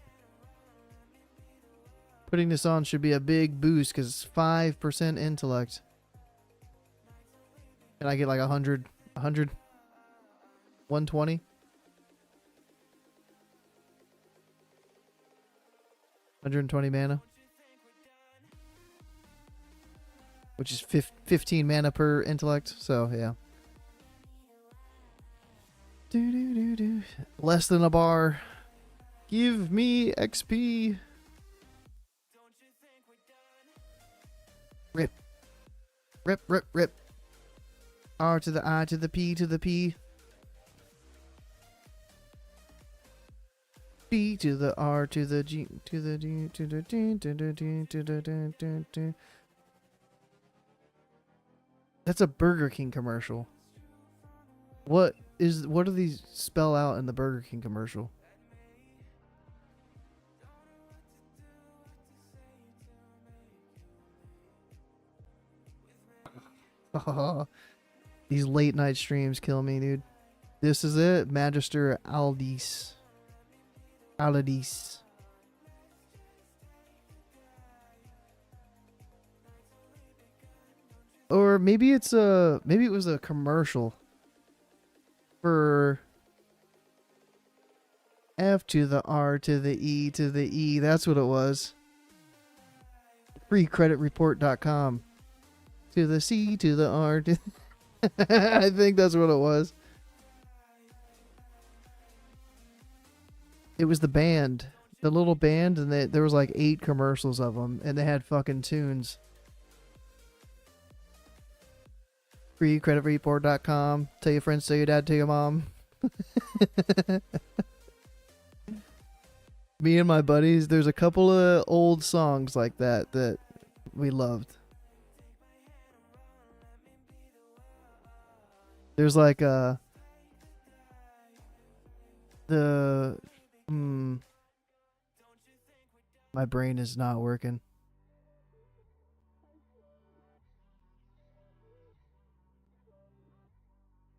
Putting this on should be a big boost because it's 5% intellect. And I get like 100, 120. $120 mana. Which is 15 mana per intellect, so yeah. Less than a bar. Give me XP. Rip. Rip, rip, rip. R to the I to the P to the P. B to the R to the G to the D to the D to the D to the D. That's a Burger King commercial. What do these spell out in the Burger King commercial? These late night streams kill me, dude. This is it, Magister Aldis. Aladis. Or maybe it was a commercial for F to the R to the E to the E. That's what it was. Freecreditreport.com. To the C to the R to I think that's what it was. It was the band. The little band, and there was like 8 commercials of them, and they had fucking tunes. Freecreditreport.com. Tell your friends, tell your dad, tell your mom. Me and my buddies, there's a couple of old songs like that we loved. There's like my brain is not working.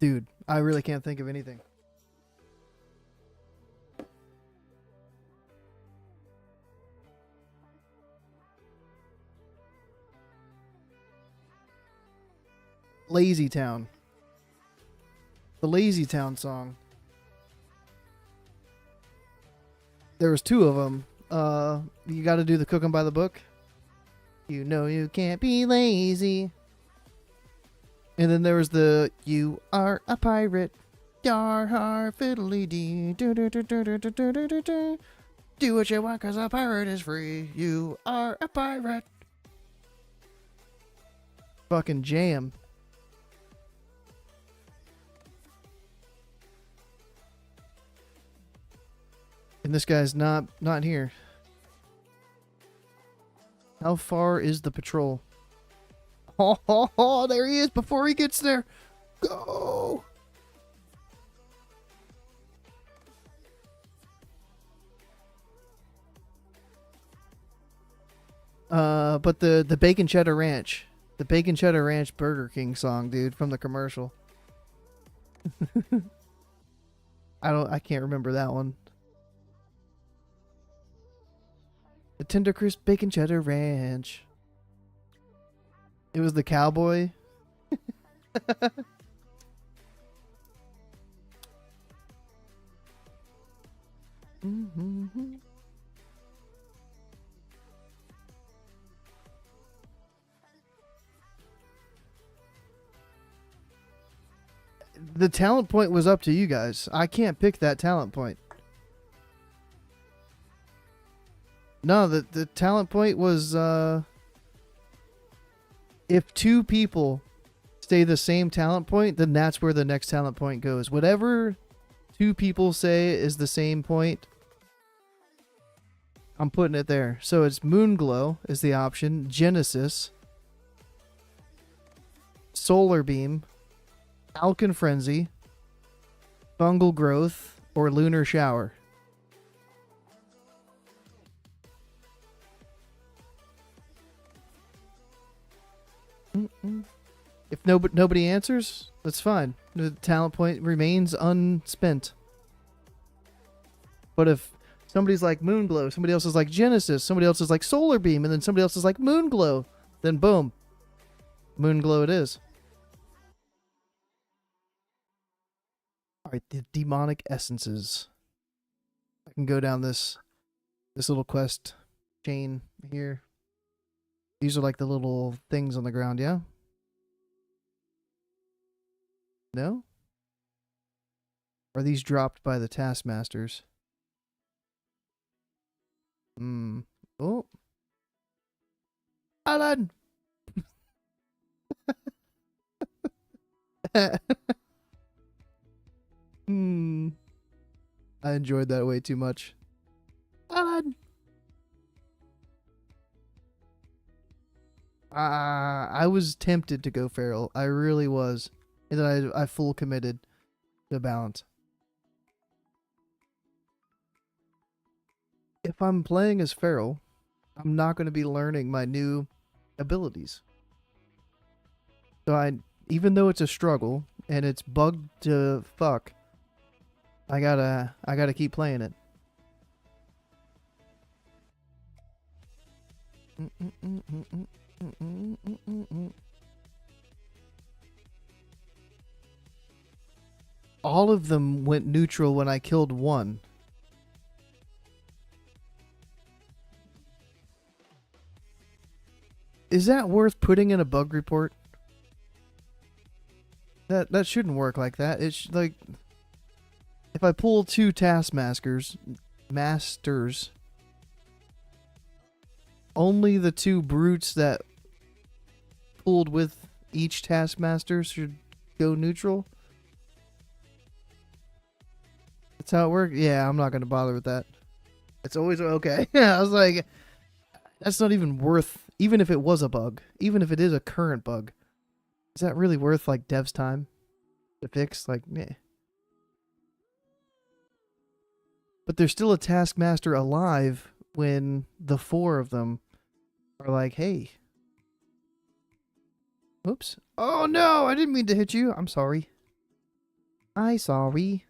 Dude, I really can't think of anything. Lazy Town. The Lazy Town song. There was 2 of them. You got to do the cooking by the book. You know you can't be lazy. And then there was the "You are a pirate, yar har fiddly dee, do do do do do do do do do do. Do what you want 'cause a pirate is free. You are a pirate." Fucking jam. And this guy's not here. How far is the patrol? Oh, there he is before he gets there. Go! But the Bacon Cheddar Ranch. The Bacon Cheddar Ranch Burger King song, dude, from the commercial. I can't remember that one. The Tender Crisp Bacon Cheddar Ranch. It was the cowboy. Mm-hmm. The talent point was up to you guys. I can't pick that talent point. No, the talent point was if 2 people stay the same talent point, then that's where the next talent point goes. Whatever 2 people say is the same point, I'm putting it there. So it's Moonglow is the option, Genesis, Solar Beam, Falcon Frenzy, Fungal Growth, or Lunar Shower. If nobody answers, that's fine. The talent point remains unspent. But if Somebody's like Moonglow, somebody else is like Genesis, somebody else is like Solar Beam, and then somebody else is like Moonglow. Then boom, Moonglow it is. Alright, the demonic essences. I can go down this little quest chain here. These are like the little things on the ground, yeah? No? Are these dropped by the taskmasters? Oh. Alan! I enjoyed that way too much. Alan! I was tempted to go feral. I really was. And then I full committed to balance. If I'm playing as feral, I'm not going to be learning my new abilities. So even though it's a struggle and it's bugged to fuck, I gotta keep playing it. All of them went neutral when I killed one. Is that worth putting in a bug report? That shouldn't work like that. It's like if I pull two taskmasters, only the two brutes that pulled with each taskmaster should go neutral. That's how it works. Yeah, I'm not gonna bother with that. It's always okay. Yeah, I was like, that's not even worth. Even if it was a bug, even if it is a current bug, is that really worth like dev's time to fix? Like, meh. But there's still a taskmaster alive when the four of them are like, hey. Oops. Oh no, I didn't mean to hit you. I'm sorry. I sorry.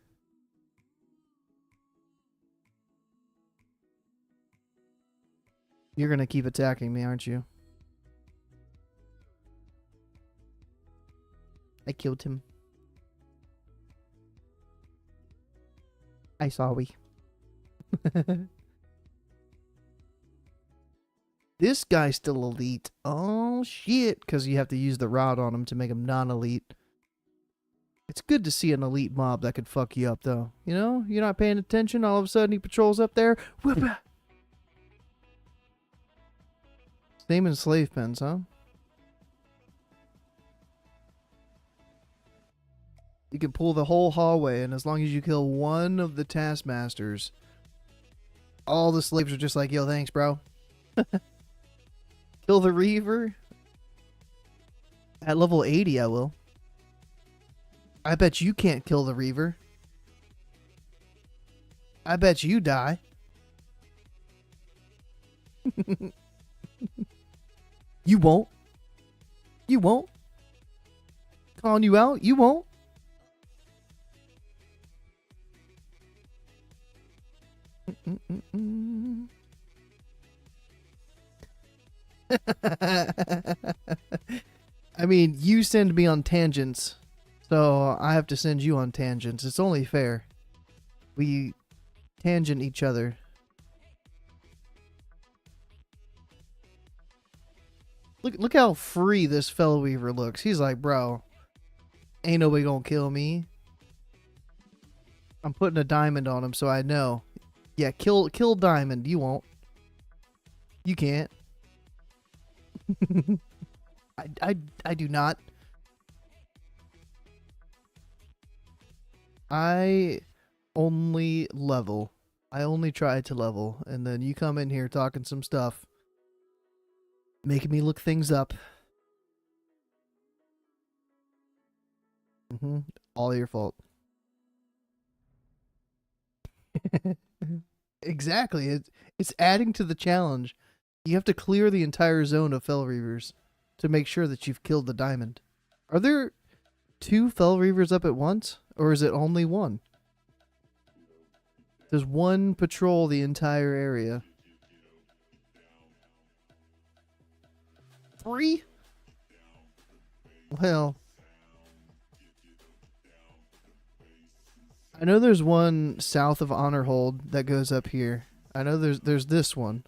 You're gonna keep attacking me, aren't you? I killed him. I sorry. This guy's still elite. Oh shit, because you have to use the rod on him to make him non-elite. It's good to see an elite mob that could fuck you up, though. You know, you're not paying attention, all of a sudden he patrols up there. Whoop! Same in slave pens, huh? You can pull the whole hallway, and as long as you kill one of the taskmasters, all the slaves are just like, yo, thanks, bro. Kill the Reaver? At level 80, I will. I bet you can't kill the Reaver. I bet you die. You won't. You won't. Calling you out? You won't. I mean, you send me on tangents, so I have to send you on tangents. It's only fair. We tangent each other. Look how free this fellow weaver looks. He's like, bro, ain't nobody gonna kill me. I'm putting a diamond on him, so I know. Yeah, kill diamond. You won't. You can't. I do not. I only level. I only try to level, and then you come in here talking some stuff, making me look things up. All your fault. Exactly. It's adding to the challenge. You have to clear the entire zone of Fel Reavers to make sure that you've killed the diamond. Are there 2 Fel Reavers up at once, or is it only one? There's one patrol the entire area. 3? Well, I know there's one south of Honorhold that goes up here. I know there's this one.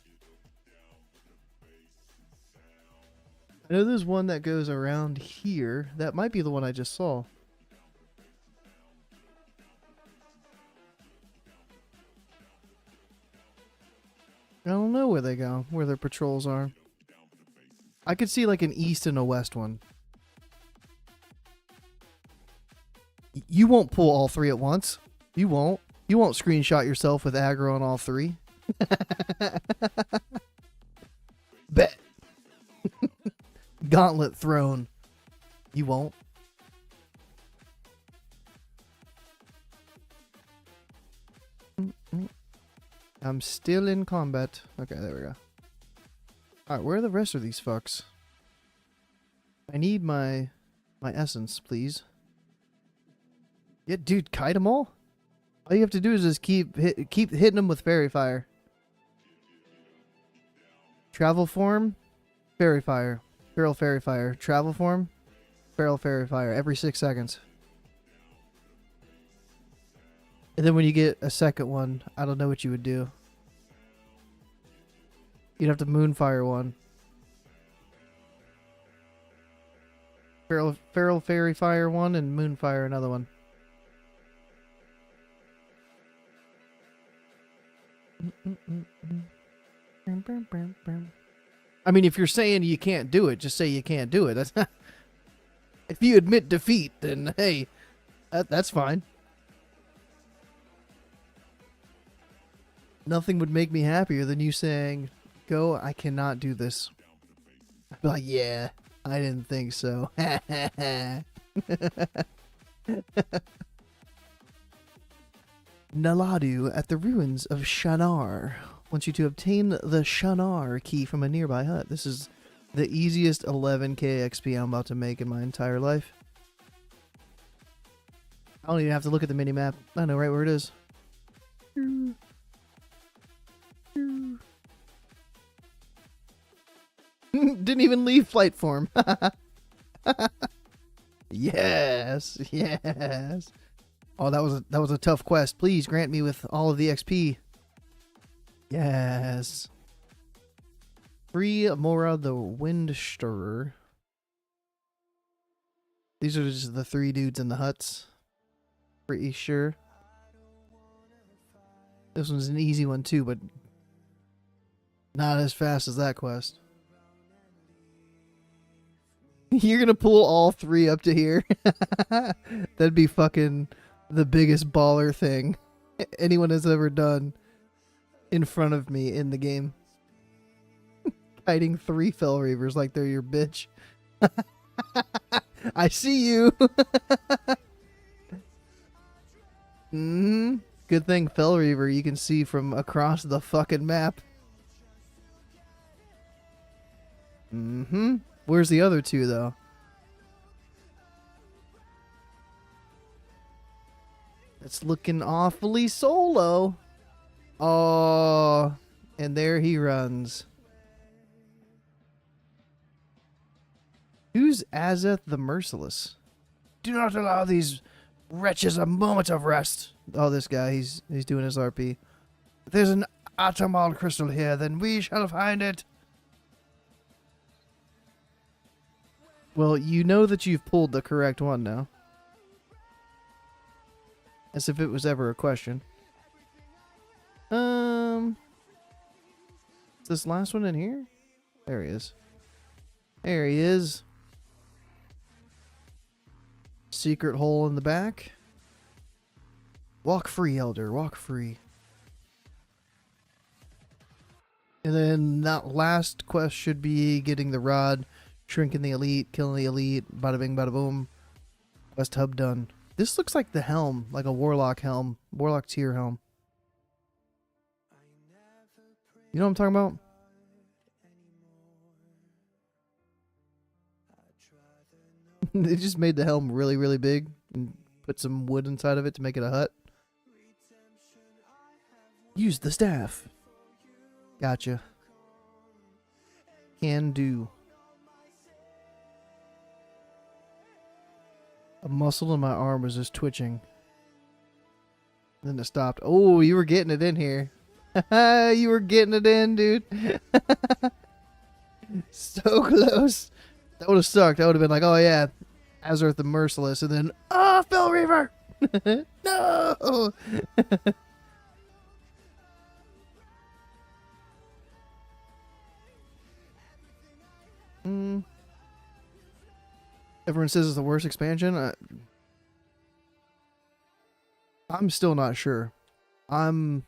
I know there's one that goes around here. That might be the one I just saw. I don't know where they go, where their patrols are. I could see like an east and a west one. You won't pull all 3 at once. You won't. You won't screenshot yourself with aggro on all 3. Bet. Gauntlet thrown. You won't. I'm still in combat. Okay, there we go. Alright, where are the rest of these fucks? I need my essence, please. Yeah, dude, kite them all. All you have to do is just keep hitting them with fairy fire. Travel form, fairy fire. Feral fairy fire. Travel form, feral fairy fire. Every 6 seconds. And then when you get a second one, I don't know what you would do. You'd have to moonfire one. Feral fairy fire one and moonfire another one. I mean, if you're saying you can't do it, just say you can't do it. That's not, if you admit defeat, then hey, that's fine. Nothing would make me happier than you saying, "Go, I cannot do this." I'd be like, "Yeah, I didn't think so." Naladu at the ruins of Shanar wants you to obtain the Shanar key from a nearby hut. This is the easiest 11k XP I'm about to make in my entire life. I don't even have to look at the mini-map. I know right where it is. Didn't even leave flight form. Yes, yes. Oh, that was a tough quest. Please grant me with all of the XP. Yes. Free Mora the Wind Stirrer. These are just the 3 dudes in the huts. Pretty sure. This one's an easy one too, but not as fast as that quest. You're gonna pull all 3 up to here? That'd be fucking the biggest baller thing anyone has ever done in front of me in the game. Fighting 3 Fell Reavers like they're your bitch. I see you. Good thing Fell Reaver you can see from across the fucking map. Where's the other 2 though? It's looking awfully solo. Oh, and there he runs. Who's Azeth the Merciless? Do not allow these wretches a moment of rest. Oh, this guy, he's doing his RP. If there's an Atamal crystal here, then we shall find it. Well, you know that you've pulled the correct one now. As if it was ever a question. Is this last one in here? There he is. There he is. Secret hole in the back. Walk free, Elder. Walk free. And then that last quest should be getting the rod, shrinking the elite, killing the elite, bada bing, bada boom. Quest hub done. This looks like the helm, like a warlock helm, warlock tier helm. You know what I'm talking about? They just made the helm really, really big and put some wood inside of it to make it a hut. Use the staff. Gotcha. Can do. A muscle in my arm was just twitching. Then it stopped. Oh, you were getting it in here. You were getting it in, dude. So close. That would have sucked. I would have been like, oh yeah, Azarth the Merciless, and then, oh, Phil Reaver! No! Everyone says it's the worst expansion. I'm still not sure. I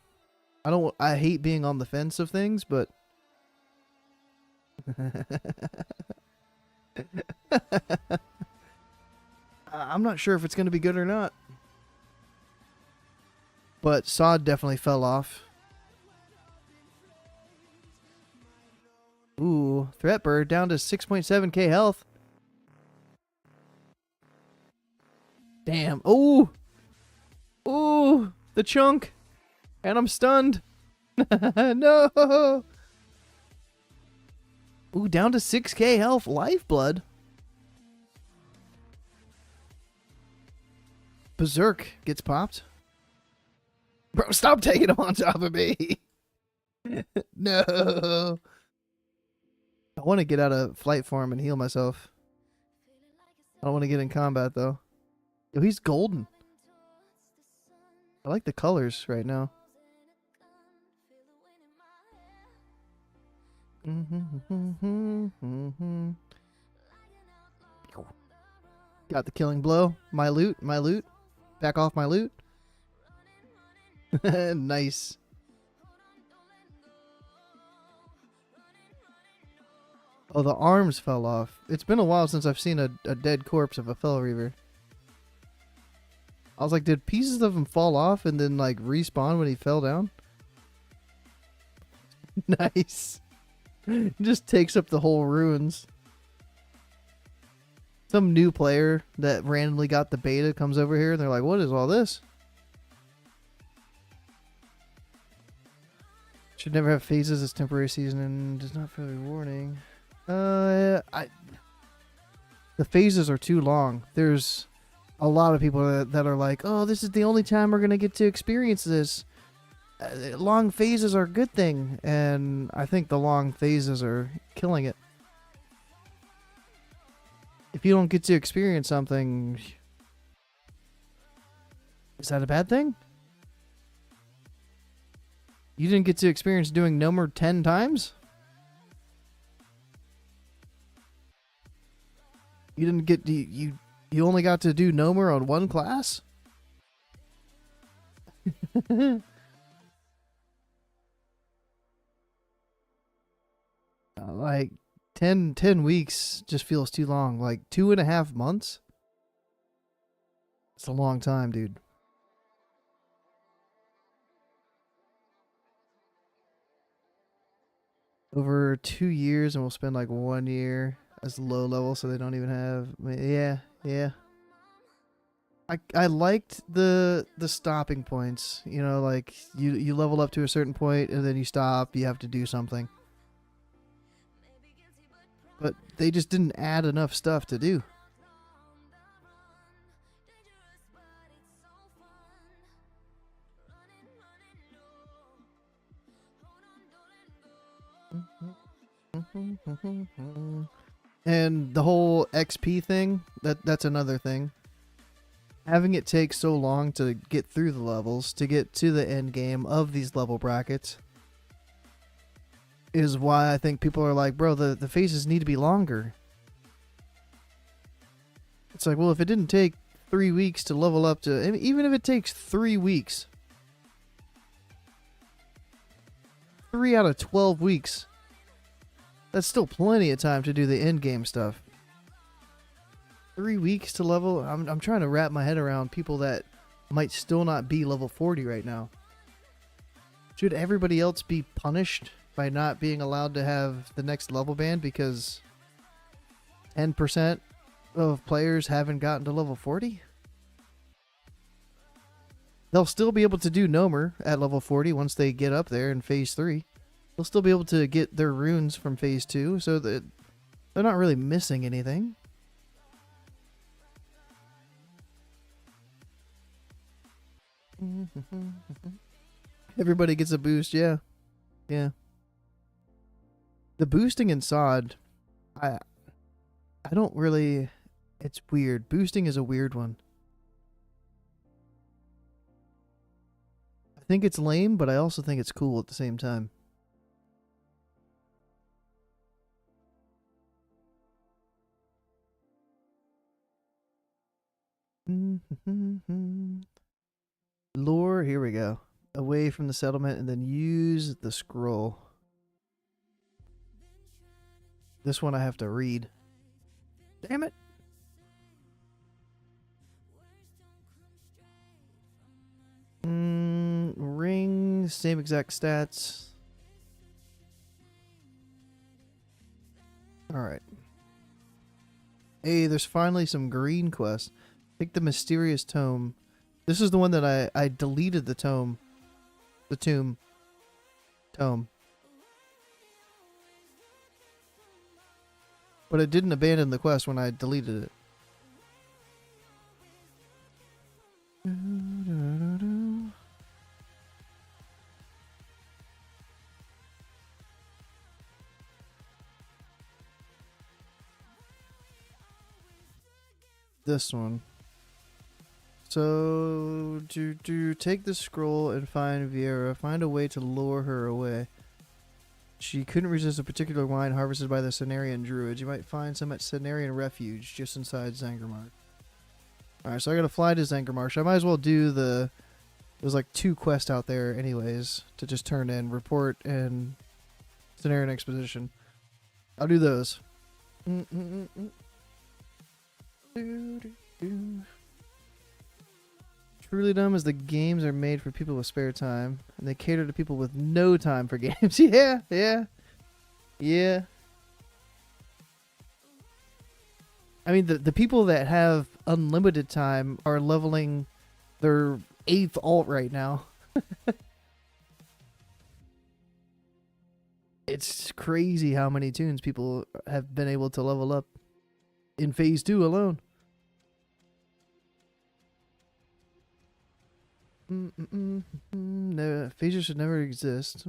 hate being on the fence of things, but I'm not sure if it's going to be good or not. But Sod definitely fell off. Ooh, Threat Bird down to 6.7k health. Damn. Ooh. Ooh, the chunk. And I'm stunned. No. Ooh, down to 6k health. Lifeblood. Berserk gets popped. Bro, stop taking him on top of me. No. I want to get out of flight form and heal myself. I don't want to get in combat, though. Yo, he's golden. I like the colors right now. Got the killing blow. My loot. Back off my loot. Nice. Oh, the arms fell off. It's been a while since I've seen a dead corpse of a Fel Reaver. I was like, did pieces of him fall off and then like respawn when he fell down? Nice. Just takes up the whole ruins. Some new player that randomly got the beta comes over here and they're like, what is all this? Should never have phases as temporary season and does not feel rewarding. The phases are too long. There's a lot of people that are like, oh, this is the only time we're going to get to experience this. Long phases are a good thing. And I think the long phases are killing it. If you don't get to experience something, is that a bad thing? You didn't get to experience doing Nomer 10 times? You didn't get to, you only got to do Nomer on one class? Like 10 weeks just feels too long. Like 2.5 months? It's a long time, dude. Over 2 years, and we'll spend like 1 year as low level, so they don't even have. Yeah. I liked the stopping points. You know, like you level up to a certain point, and then you stop. You have to do something. But they just didn't add enough stuff to do. And the whole XP thing, that's another thing. Having it take so long to get through the levels, to get to the end game of these level brackets, is why I think people are like, bro, the phases need to be longer. It's like, well, if it didn't take 3 weeks to level up to, I mean, even if it takes 3 weeks, 3 out of 12 weeks, that's still plenty of time to do the end game stuff. 3 weeks to level. I'm trying to wrap my head around people that might still not be level 40 right now. Should everybody else be punished by not being allowed to have the next level band because 10% of players haven't gotten to level 40? they'll still be able to do Gnomer at level 40 once they get up there in phase 3. They'll still be able to get their runes from phase 2, so that they're not really missing anything. Everybody gets a boost, yeah. Yeah. The boosting in SOD, I don't really... It's weird. Boosting is a weird one. I think it's lame, but I also think it's cool at the same time. Lure, here we go. Away from the settlement and then use the scroll. This one I have to read. Damn it. Ring, same exact stats. Alright. Hey, there's finally some green quests. Take the mysterious tome. This is the one that I deleted the tome. The tomb. Tome. But it didn't abandon the quest when I deleted it. This one. So, to take the scroll and find Viera, find a way to lure her away. She couldn't resist a particular wine harvested by the Cenarian Druid. You might find some at Cenarian Refuge, just inside Zangarmarsh. Alright, so I gotta fly to Zangarmarsh. I might as well do the... There's like 2 quests out there anyways, to just turn in. Report and Cenarian Exposition. I'll do those. Truly dumb is the games are made for people with spare time, and they cater to people with no time for games. Yeah. I mean, the people that have unlimited time are leveling their 8th alt right now. It's crazy how many tunes people have been able to level up in phase 2 alone. No, phases should never exist.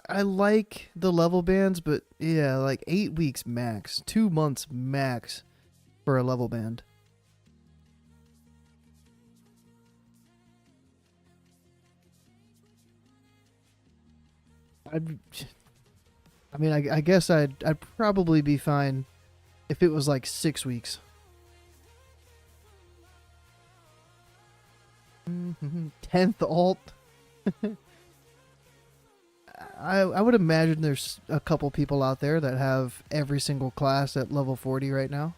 I like the level bands, but yeah, like 8 weeks max, 2 months max for a level band. I mean, I guess I'd probably be fine if it was like 6 weeks. 10th alt. I would imagine there's a couple people out there that have every single class at level 40 right now.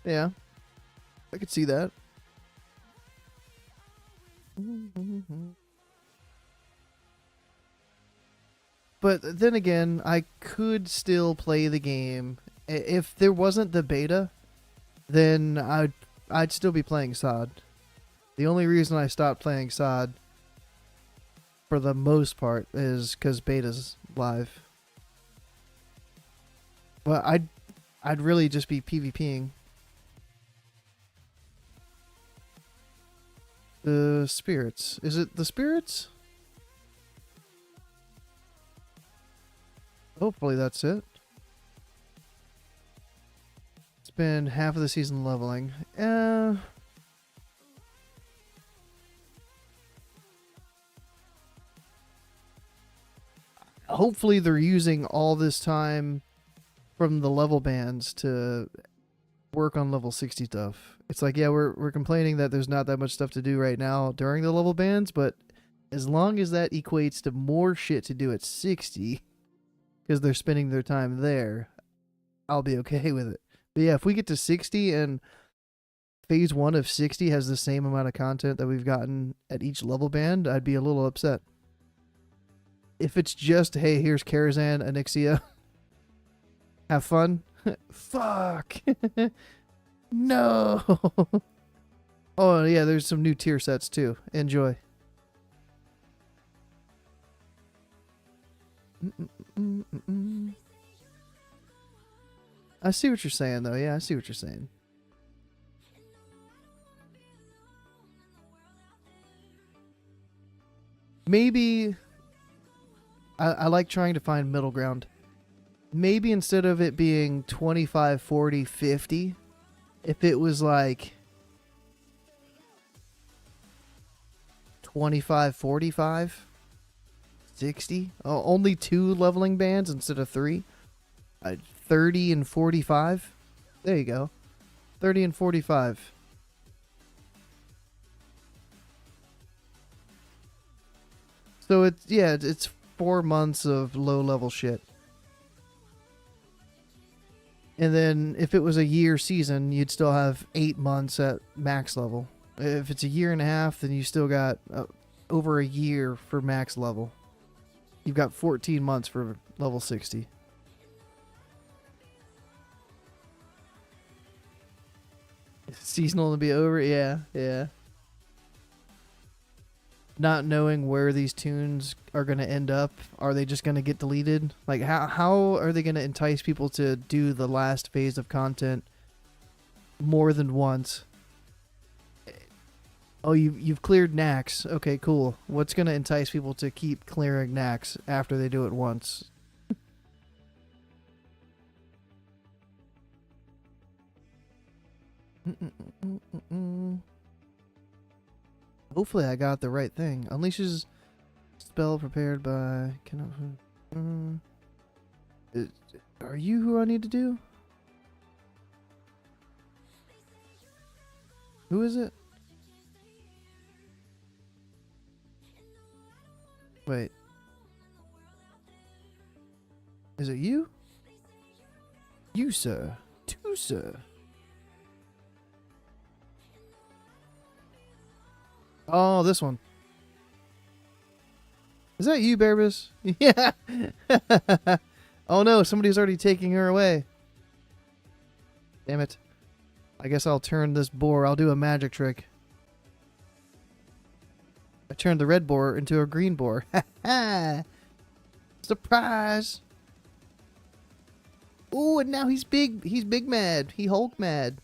Yeah. I could see that. But then again, I could still play the game. If there wasn't the beta, then I'd still be playing SOD. The only reason I stopped playing SOD for the most part is because beta's live. But I'd really just be PvPing. The spirits. Is it the spirits? Hopefully that's it. It's been half of the season leveling. Hopefully they're using all this time from the level bands to work on level 60 stuff. It's like, yeah, we're complaining that there's not that much stuff to do right now during the level bands, but as long as that equates to more shit to do at 60, because they're spending their time there, I'll be okay with it. But yeah, if we get to 60 and phase 1 of 60 has the same amount of content that we've gotten at each level band, I'd be a little upset. If it's just, hey, here's Karazhan, Onyxia, have fun, Fuck. No. Oh, yeah, there's some new tier sets too. Enjoy. I see what you're saying, though. Yeah, I see what you're saying. Maybe I like trying to find middle ground. Maybe instead of it being 25, 40, 50, if it was like 25, 45, 60, only 2 leveling bands instead of 3, 30 and 45. There you go. 30 and 45. So it's 4 months of low level shit. And then if it was a year season, you'd still have 8 months at max level. If it's a year and a half, then you still got over a year for max level. You've got 14 months for level 60. Seasonal to be over? Yeah, yeah. Not knowing where these tunes are going to end up. Are they just going to get deleted? Like, how are they going to entice people to do the last phase of content more than once? Oh, you've cleared Nax. Okay, cool. What's going to entice people to keep clearing Nax after they do it once? Hopefully I got the right thing. Unleashes spell prepared by... Are you who I need to do? Who is it? Wait. Is it you? You, sir. Two, sir. Oh, this one. Is that you, Bearbus? Yeah. Oh no, somebody's already taking her away. Damn it. I guess I'll turn this boar. I'll do a magic trick. I turned the red boar into a green boar. Ha ha! Surprise! Ooh, and now he's big. He's big mad. He Hulk mad.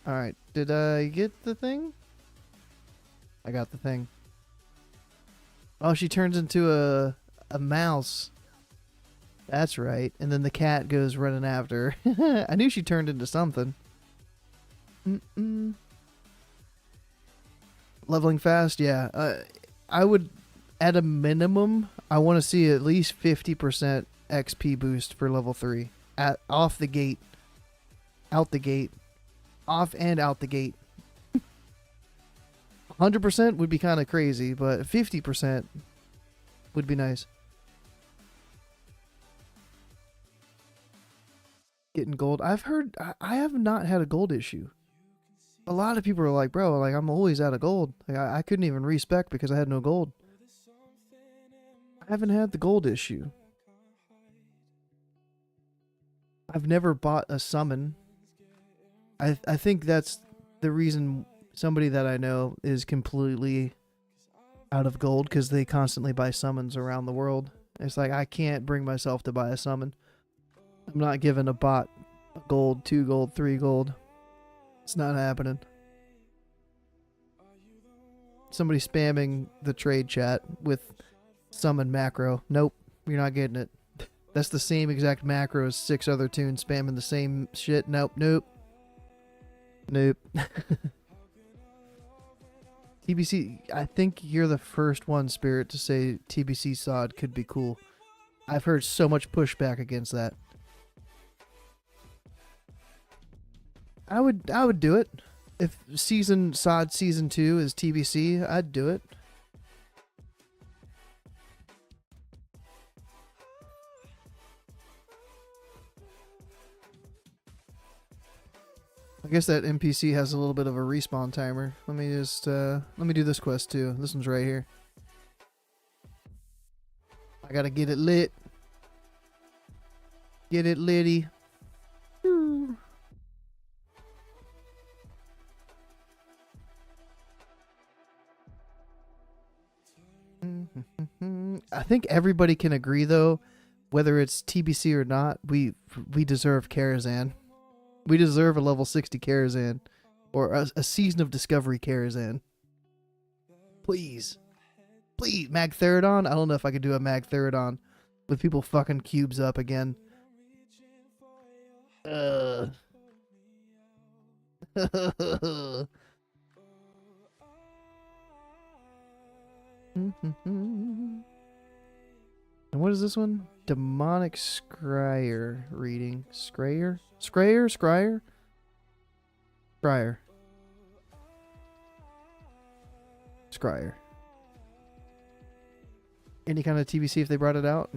Alright, did I get the thing? I got the thing. Oh, she turns into a mouse. That's right. And then the cat goes running after her. I knew she turned into something. Leveling fast? Yeah. I would, at a minimum, I want to see at least 50% XP boost for level 3. Off the gate. Out the gate. Off and out the gate. 100% would be kind of crazy, but 50% would be nice. Getting gold. I've heard... I have not had a gold issue. A lot of people are like, bro, like I'm always out of gold. Like, I couldn't even respec because I had no gold. I haven't had the gold issue. I've never bought a summon. I think that's the reason somebody that I know is completely out of gold, because they constantly buy summons around the world. It's like, I can't bring myself to buy a summon. I'm not giving a bot a gold, 2 gold, 3 gold. It's not happening. Somebody spamming the trade chat with summon macro. Nope, you're not getting it. That's the same exact macro as 6 other tunes spamming the same shit. Nope, nope. Nope. TBC, I think you're the first one, Spirit, to say TBC SOD could be cool. I've heard so much pushback against that. I would do it. If SOD Season 2 is TBC, I'd do it. I guess that NPC has a little bit of a respawn timer. Let me just, let me do this quest too. This one's right here. I gotta get it lit. Get it, Liddy. I think everybody can agree, though, whether it's TBC or not, we deserve Karazhan. We deserve a level 60 Karazhan. Or a Season of Discovery Karazhan. Please. Please. Magtheridon? I don't know if I could do a Magtheridon with people fucking cubes up again. And what is this one? Demonic Scryer reading. Scryer? Scryer? Scryer. Scryer. Any kind of TBC if they brought it out?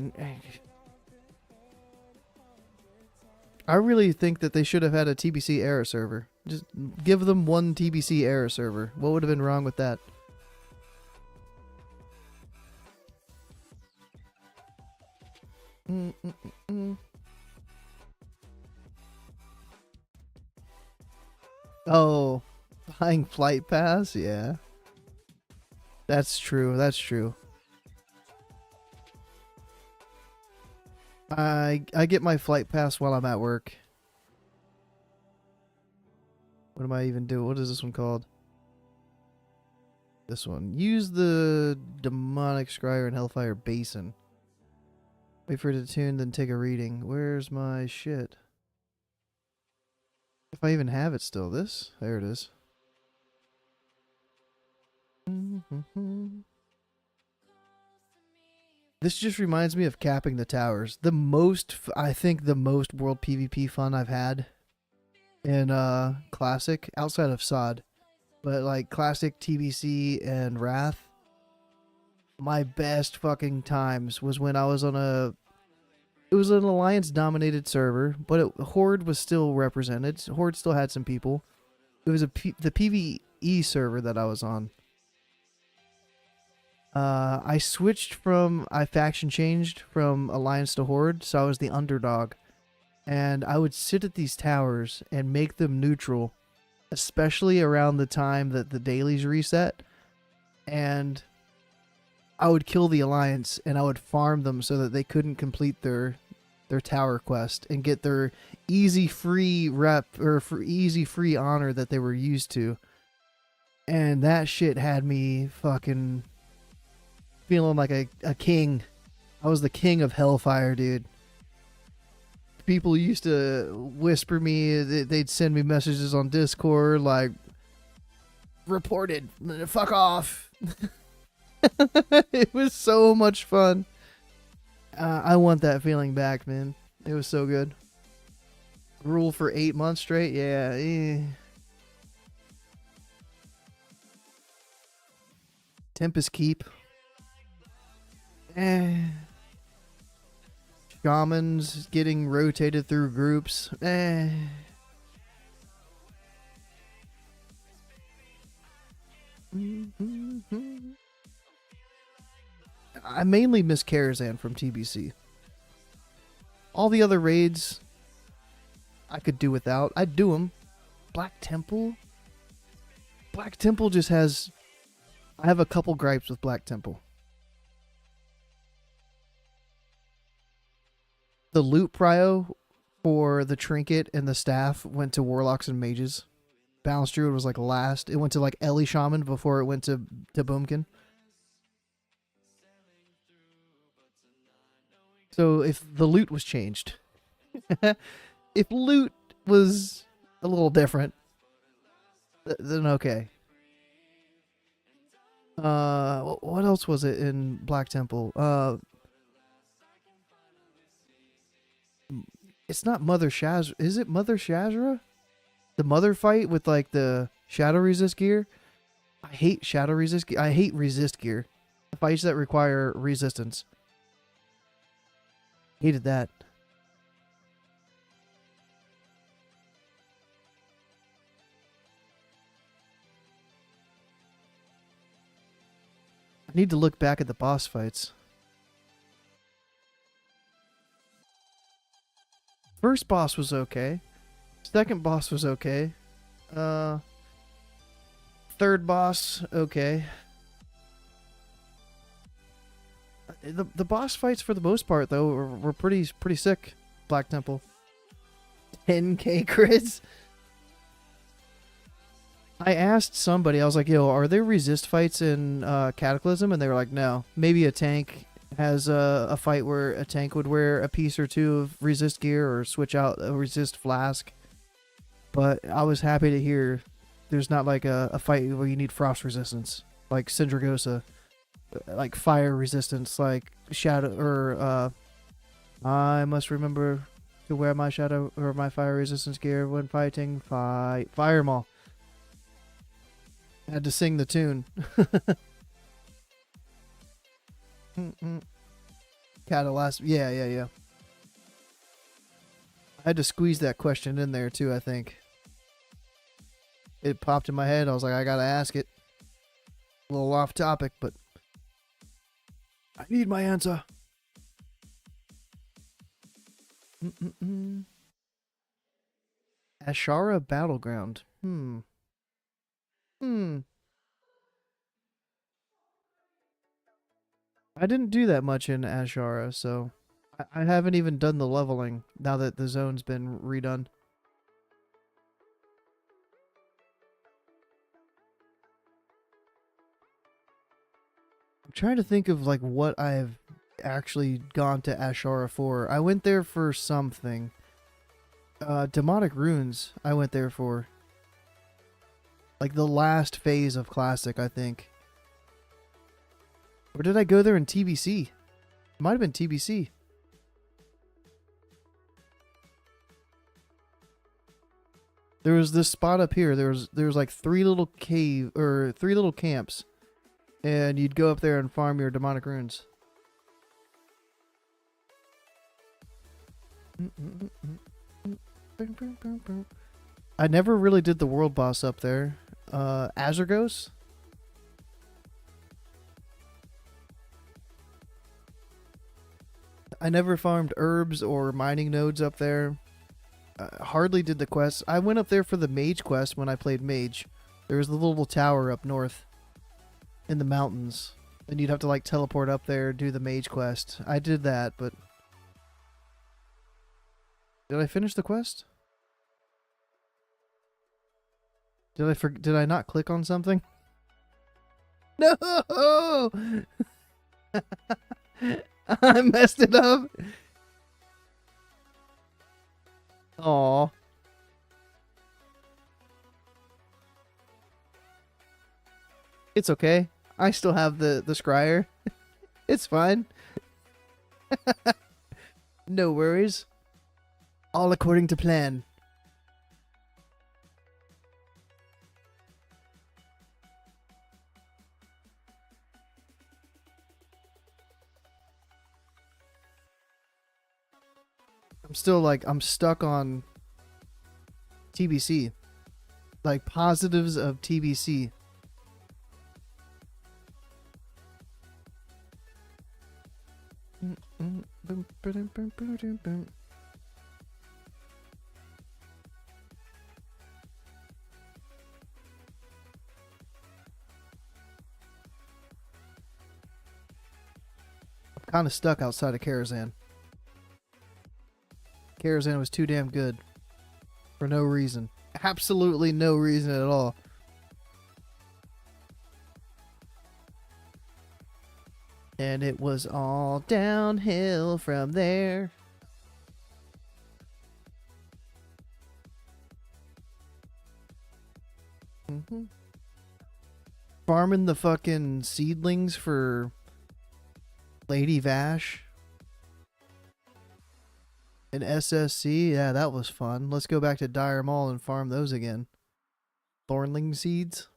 I really think that they should have had a TBC era server. Just give them one TBC era server. What would have been wrong with that? Oh, buying Flight Pass? Yeah. That's true. That's true. I get my Flight Pass while I'm at work. What am I even doing? What is this one called? This one. Use the Demonic Scryer and Hellfire Basin. Wait for it to tune, then take a reading. Where's my shit? If I even have it still. This? There it is. This just reminds me of capping the towers. I think the most world PvP fun I've had in Classic, outside of SOD, but like Classic, TBC, and Wrath, my best fucking times was when I was on it was an Alliance dominated server, but Horde was still represented. Horde still had some people. It was the PvE server that I was on. I faction changed from Alliance to Horde, so I was the underdog. And I would sit at these towers and make them neutral, especially around the time that the dailies reset. And I would kill the Alliance and I would farm them so that they couldn't complete their tower quest and get their easy free rep or for easy free honor that they were used to. And that shit had me fucking feeling like a king. I was the king of Hellfire, dude. People used to whisper me, they'd send me messages on Discord like, reported, fuck off. It was so much fun. I want that feeling back, man. It was so good. Rule for 8 months straight? Yeah. Tempest Keep. Shamans getting rotated through groups. I mainly miss Karazhan from TBC. All the other raids I could do without. I'd do them. Black Temple? Black Temple just has... I have a couple gripes with Black Temple. The loot prio for the trinket and the staff went to Warlocks and Mages. Balance Druid was like last. It went to like Ellie Shaman before it went to Boomkin. So if the loot was changed, if loot was a little different, then okay. What else was it in Black Temple? It's not Mother Shaz. Is it Mother Shazra? The Mother fight with like the Shadow Resist gear? I hate Shadow Resist gear. I hate Resist gear. Fights that require resistance. Hated that. I need to look back at the boss fights. First boss was okay. Second boss was okay. Third boss, okay. The boss fights for the most part though were pretty sick. Black Temple. 10k crits. I asked somebody, I was like, yo, are there resist fights in Cataclysm? And they were like, no. Maybe a tank has a fight where a tank would wear a piece or two of resist gear or switch out a resist flask. But I was happy to hear there's not like a fight where you need frost resistance, like Syndragosa, like fire resistance, like shadow, or I must remember to wear my shadow or my fire resistance gear when fighting Firemaw. Had to sing the tune. Cata last, yeah. I had to squeeze that question in there too, I think. It popped in my head. I was like, I gotta ask it. A little off topic, but I need my answer. Ashara Battleground. I didn't do that much in Ashara, so I haven't even done the leveling now that the zone's been redone. I'm trying to think of like what I've actually gone to Ashara for. I went there for something. Demonic Runes I went there for. Like the last phase of Classic, I think. Or did I go there in TBC? It might have been TBC. There was this spot up here. There was like three little camps. And you'd go up there and farm your demonic runes. I never really did the world boss up there. Azurgos? I never farmed herbs or mining nodes up there. Hardly did the quests. I went up there for the mage quest when I played mage. There was the little tower up north in the mountains. And you'd have to like teleport up there, do the mage quest. I did that, but... Did I finish the quest? Did I not click on something? No! I messed it up. Aw. It's okay. I still have the scryer. It's fine. No worries. All according to plan. I'm stuck on TBC. Like positives of TBC. I'm kind of stuck outside of Karazhan. Karazhan was too damn good. For no reason. Absolutely no reason at all. And it was all downhill from there. Farming the fucking seedlings for Lady Vash. And SSC, yeah, that was fun. Let's go back to Dire Mall and farm those again. Thornling seeds.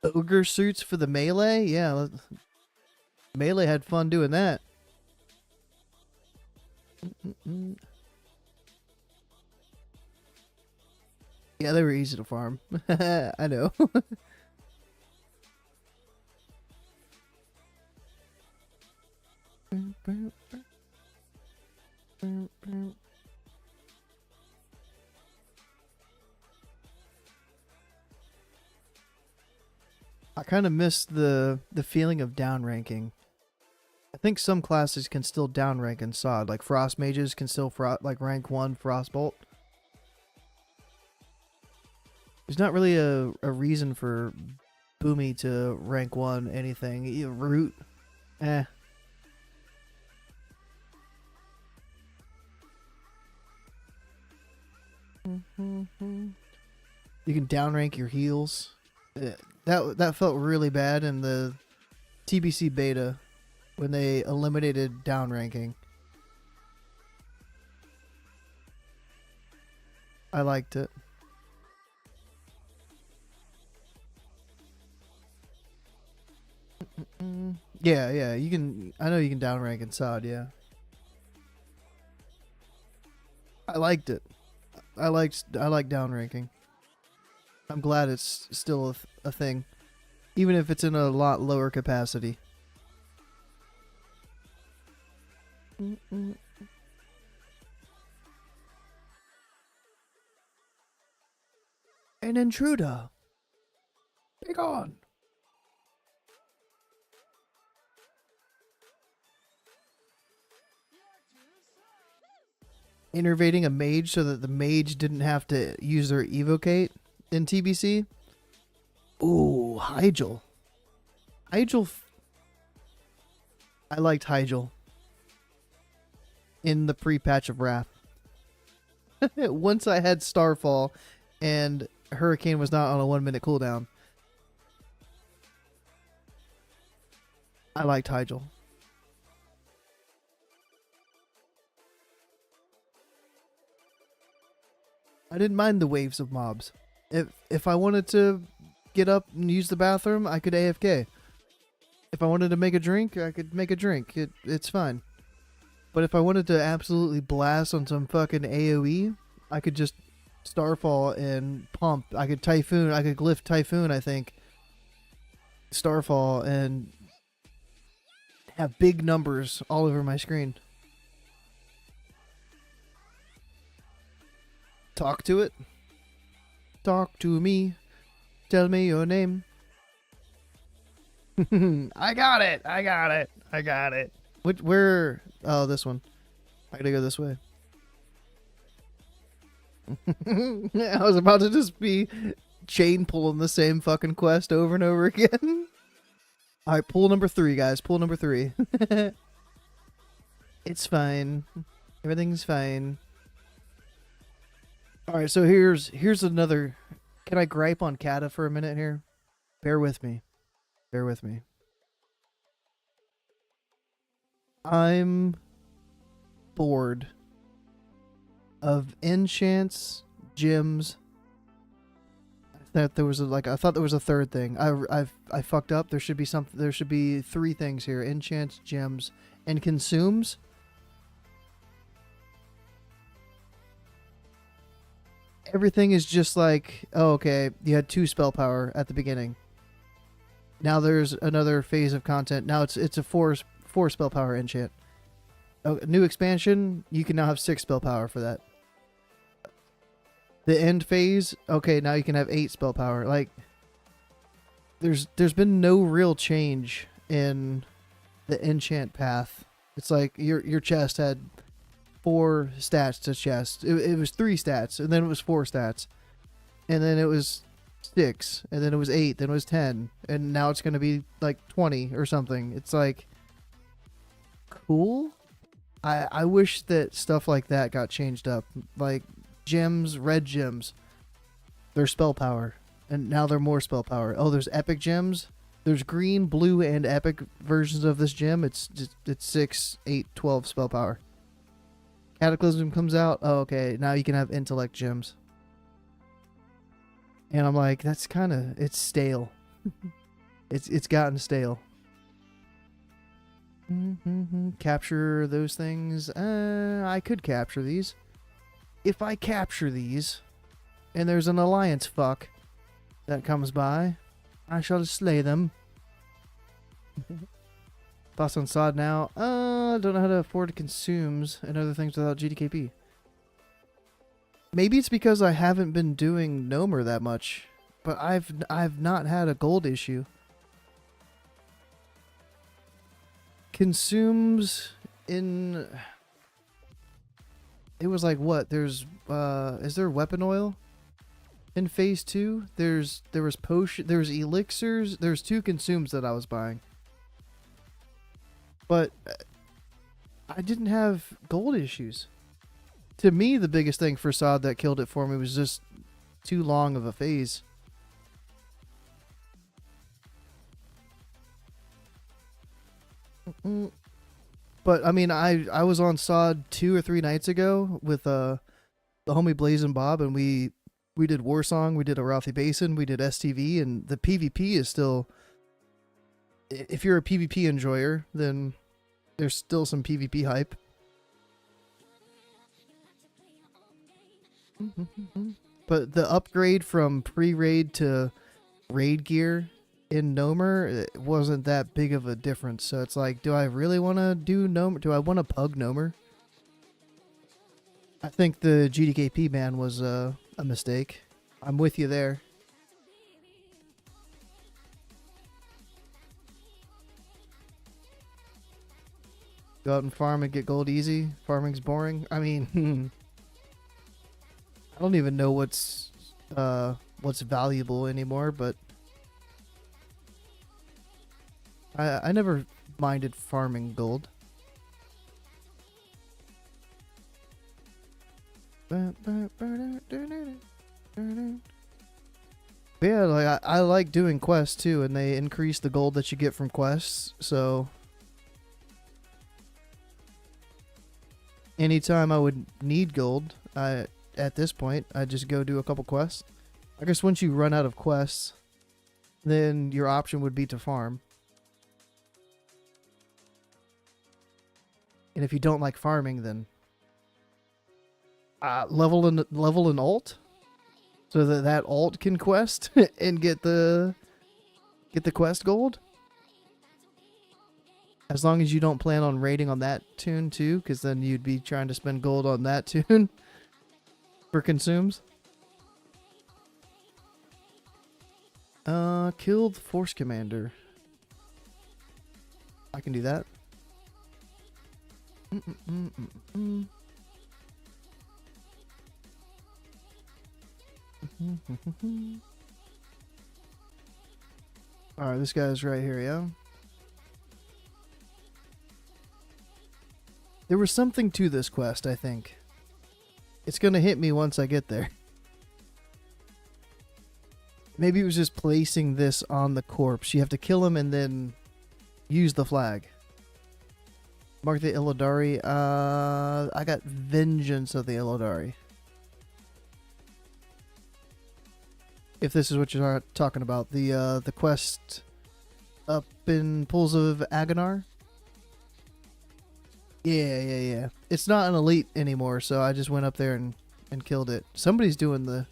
Ogre suits for the melee? Yeah, melee had fun doing that. Yeah, they were easy to farm. I know. I kind of miss the feeling of downranking. I think some classes can still downrank in SOD, like Frost Mages can still like rank 1 Frostbolt. There's not really a reason for Boomy to rank 1 anything. Root, eh. You can downrank your heals. That felt really bad in the TBC beta when they eliminated downranking. I liked it. Yeah, you can. I know you can downrank in SOD. Yeah, I liked it. I like downranking. I'm glad it's still a thing, even if it's in a lot lower capacity. An intruder. Take on. Innervating a mage so that the mage didn't have to use their evocate in TBC. Ooh, Hyjal. I liked Hyjal in the pre-patch of Wrath. Once I had Starfall and Hurricane was not on a 1-minute cooldown, I liked Hyjal. I didn't mind the waves of mobs. If I wanted to get up and use the bathroom, I could AFK. If I wanted to make a drink, I could make a drink. It's fine. But if I wanted to absolutely blast on some fucking AoE, I could just Starfall and pump. I could Typhoon. I could glyph Typhoon, I think. Starfall and have big numbers all over my screen. Talk to it. Talk to me. Tell me your name. I got it. Where? Oh, this one. I gotta go this way. I was about to just be chain pulling the same fucking quest over and over again. Alright, pool number 3, guys. Pool number 3. It's fine. Everything's fine. Alright, so here's another... Can I gripe on Cata for a minute here? Bear with me. I'm bored of enchants, gems. I thought there was a third thing. I fucked up. There should be 3 things here: enchants, gems, and consumes. Everything is just like, oh, okay, you had 2 spell power at the beginning. Now there's another phase of content. Now it's a 4 spell power enchant. Oh, new expansion, you can now have 6 spell power for that. The end phase, okay, now you can have 8 spell power. Like, there's been no real change in the enchant path. It's like your chest had 4 stats to chest. It was 3 stats, and then it was 4 stats, and then it was 6, and then it was 8, then it was 10, and now it's going to be like 20 or something. It's like, cool. I wish that stuff like that got changed up. Like gems, red gems, they're spell power, and now they're more spell power. Oh, there's epic gems. There's green, blue, and epic versions of this gem. It's 6, 8, 12 spell power. Cataclysm comes out. Oh, okay. Now you can have intellect gems. And I'm like, that's kind of, it's stale. It's gotten stale. Capture those things. I could capture these. If I capture these, and there's an alliance fuck that comes by, I shall slay them. Thoughts on SOD now? I don't know how to afford consumes and other things without GDKP. Maybe it's because I haven't been doing Nomer that much, but I've not had a gold issue. Consumes in... It was like what? There's is there weapon oil in phase 2? There was potion, there was elixirs, there's 2 consumes that I was buying. But I didn't have gold issues. To me, the biggest thing for SOD that killed it for me was just too long of a phase. But I mean, I was on SOD 2 or 3 nights ago with the homie Blazing Bob, and we did Warsong, we did Arathi Basin, we did STV, and the PvP is still. If you're a PvP enjoyer, then there's still some PvP hype. But the upgrade from pre-raid to raid gear in Nomer, it wasn't that big of a difference. So it's like, do I really want to do Nomer? Do I want to pug Nomer? I think the GDKP ban was a mistake. I'm with you there. Go out and farm and get gold easy. Farming's boring. I mean, I don't even know what's valuable anymore, but I never minded farming gold. Yeah, like I like doing quests too, and they increase the gold that you get from quests, so anytime I would need gold, at this point, I just go do a couple quests. I guess once you run out of quests, then your option would be to farm. And if you don't like farming, then level an alt, so that alt can quest and get the quest gold. As long as you don't plan on raiding on that tune too, because then you'd be trying to spend gold on that tune for consumes. Killed Force Commander. I can do that. Alright, this guy's right here, yeah? There was something to this quest, I think. It's gonna hit me once I get there. Maybe it was just placing this on the corpse. You have to kill him and then use the flag. Mark the Illidari. I got Vengeance of the Illidari. If this is what you're talking about. The quest up in Pools of Agonar. Yeah. It's not an elite anymore, so I just went up there and killed it. Somebody's doing the...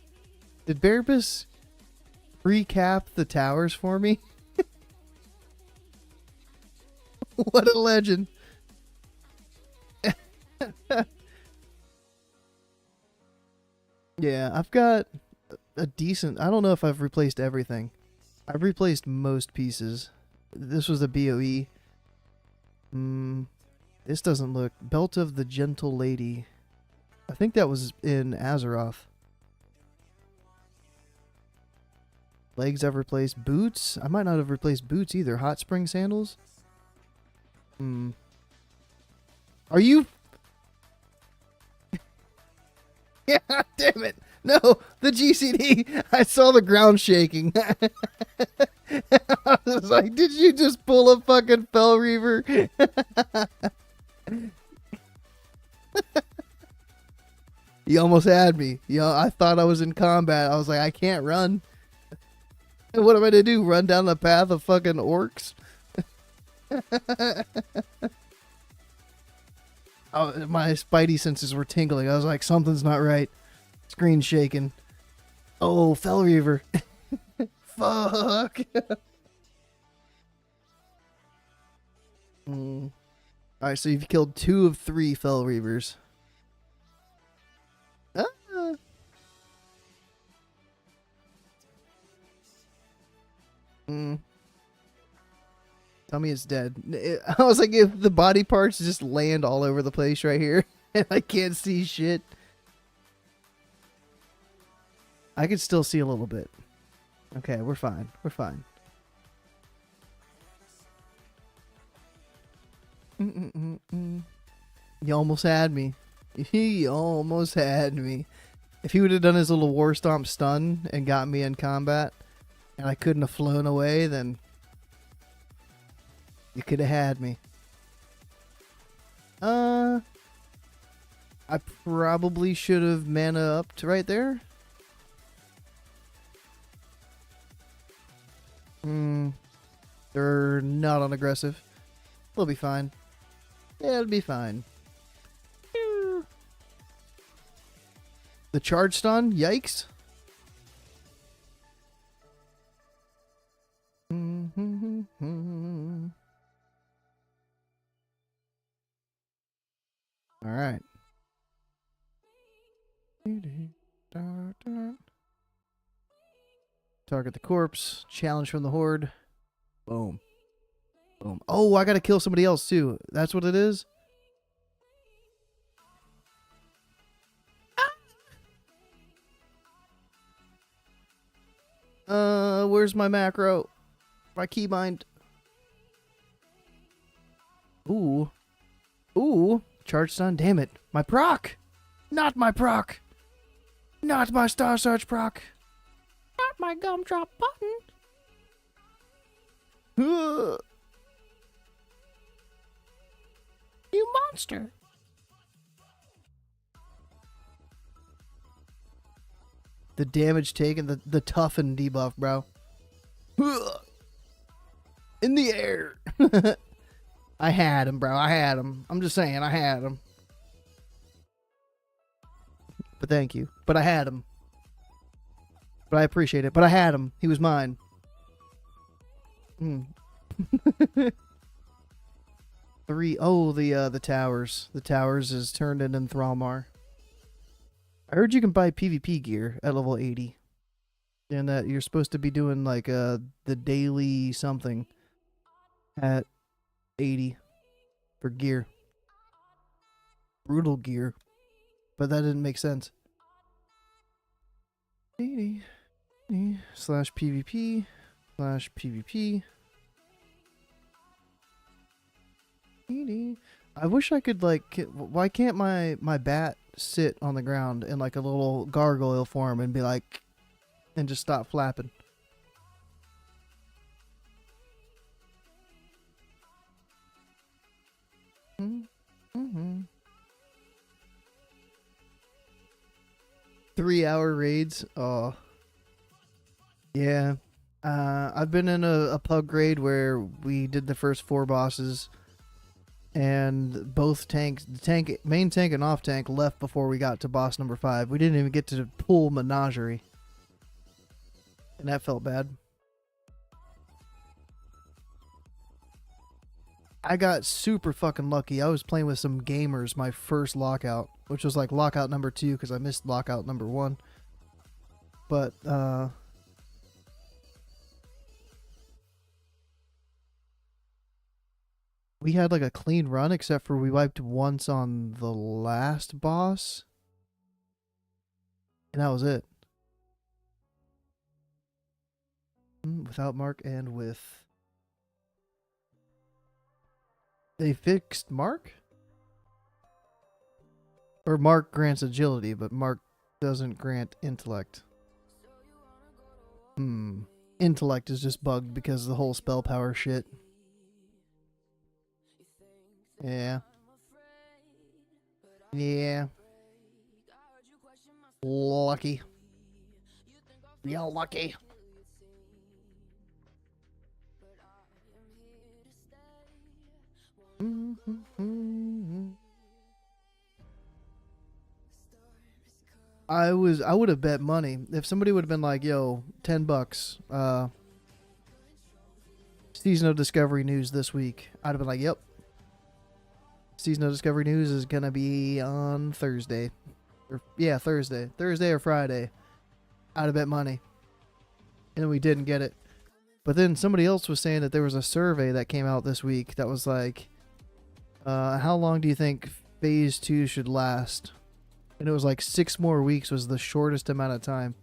Did Barabbas recap the towers for me? What a legend. Yeah, I've got a decent... I don't know if I've replaced everything. I've replaced most pieces. This was a BOE. This doesn't look... Belt of the Gentle Lady. I think that was in Azeroth. Legs I've replaced. Boots? I might not have replaced boots either. Hot Spring Sandals? Are you... Yeah, damn it. No, the GCD. I saw the ground shaking. I was like, did you just pull a fucking Fell Reaver? You almost had me. I thought I was in combat. I was like, I can't run. What am I to do? Run down the path of fucking orcs? Oh, my spidey senses were tingling. I was like, something's not right. Screen shaking. Oh, Fell Reaver. Fuck. Mm. Alright, so you've killed 2 of 3 Fell Reavers. Ah. Mm. Tell me it's dead. I was like, if the body parts just land all over the place right here, and I can't see shit. I can still see a little bit. Okay, we're fine. We're fine. You almost had me. He almost had me. If he would have done his little War Stomp stun and got me in combat, and I couldn't have flown away, then you could have had me. I probably should have mana upped right there. They're not on aggressive. They'll be fine. It'll be fine. The charge stun? Yikes. Alright. Target the corpse. Challenge from the horde. Boom. Boom. Oh, I gotta kill somebody else too. That's what it is? Where's my macro? My keybind. Ooh. Ooh. Charge stun. Damn it. My proc. Not my proc. Not my Star Search proc. Not my gumdrop button. You monster. The damage taken, the toughen debuff, bro. In the air. I had him, bro. I had him. I'm just saying, I had him. But thank you. But I had him. But I appreciate it. But I had him. He was mine. Three. Oh, the towers. The towers is turned into Thralmar. I heard you can buy PvP gear at level 80. And that you're supposed to be doing like the daily something at 80 for gear. Brutal gear. But that didn't make sense. 80 slash PvP slash PvP. 80. I wish I could like. Why can't my bat sit on the ground in like a little gargoyle form and be like, and just stop flapping? Mm-hmm. 3-hour raids. Oh, yeah. I've been in a pub raid where we did the first 4 bosses. And both tanks, the main tank and off tank, left before we got to boss number 5. We didn't even get to pull Menagerie. And that felt bad. I got super fucking lucky. I was playing with some gamers my first lockout, which was like lockout number 2 because I missed lockout number 1. But, we had like a clean run except for we wiped once on the last boss. And that was it. Without Mark and with... They fixed Mark? Or Mark grants agility, but Mark doesn't grant intellect. Intellect is just bugged because of the whole spell power shit. Yeah. Yeah. Lucky. Real lucky. I would have bet money. If somebody would have been like, yo, $10, Season of Discovery news this week, I'd have been like, yep, seasonal discovery news is gonna be on Thursday. Yeah, Thursday or Friday. I'd have bet money, and we didn't get it. But then somebody else was saying that there was a survey that came out this week that was like, how long do you think phase 2 should last? And it was like 6 more weeks was the shortest amount of time.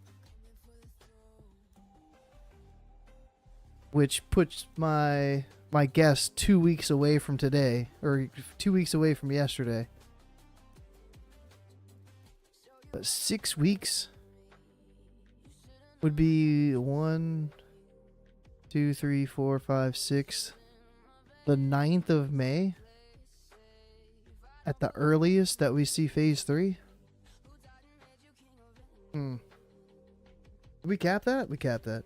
Which puts my guess 2 weeks away from today, or 2 weeks away from yesterday. But 6 weeks would be 1, 2, 3, 4, 5, 6. The 9th of May at the earliest that we see phase 3. Did we cap that? We capped that.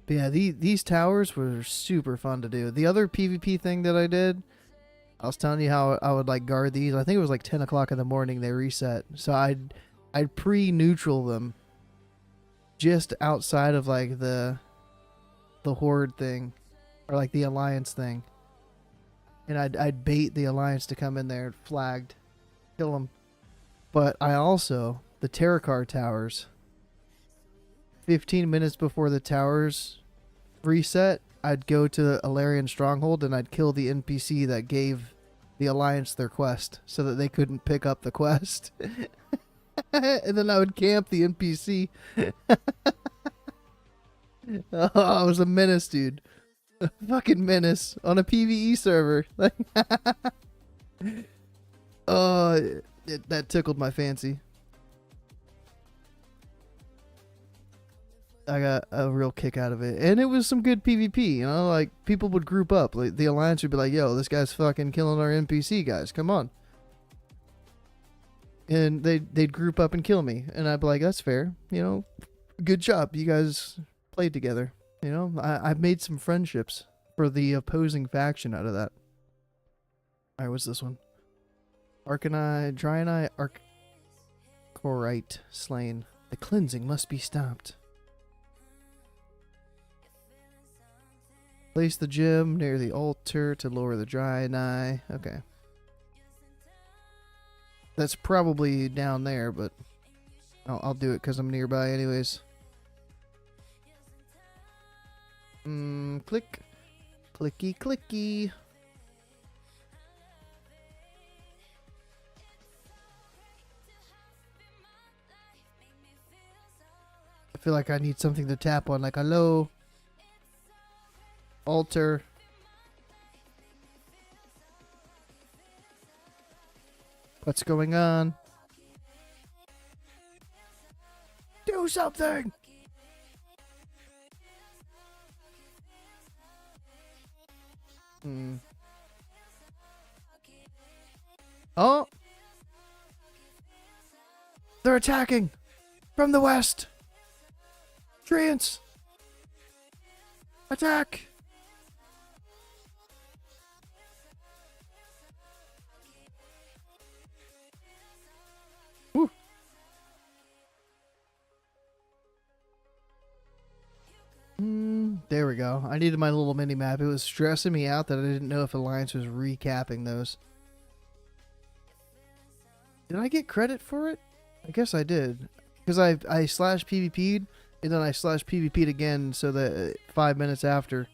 But yeah, these towers were super fun to do. The other PvP thing that I did, I was telling you how I would like guard these. I think it was like 10 o'clock in the morning they reset. So I'd pre-neutral them just outside of like the horde thing, or like the alliance thing. And I'd bait the alliance to come in there flagged, kill them. But I also, the Terracar towers, 15 minutes before the towers reset, I'd go to the Alarian stronghold and I'd kill the NPC that gave the alliance their quest so that they couldn't pick up the quest. And then I would camp the NPC. Oh, I was a menace, dude. A fucking menace on a PvE server. Oh, that tickled my fancy. I got a real kick out of it. And it was some good PvP, you know? Like, people would group up. Like, the alliance would be like, yo, this guy's fucking killing our NPC guys. Come on. And they'd group up and kill me. And I'd be like, that's fair. You know, good job. You guys played together. You know, I've made some friendships for the opposing faction out of that. Alright, what's this one? Arcanine, Draenei, Arcorite slain. The cleansing must be stopped. Place the gem near the altar to lower the Draenei. Okay. That's probably down there, but I'll do it because I'm nearby anyways. Click. Clicky, clicky. I feel like I need something to tap on, like hello. Altar. What's going on? Do something! Oh! They're attacking! From the west! Treants! Attack! Woo! There we go. I needed my little mini map. It was stressing me out that I didn't know if Alliance was recapping those. Did I get credit for it? I guess I did. Because I slash PvP'd, and then I slash PvP'd again so that 5 minutes after,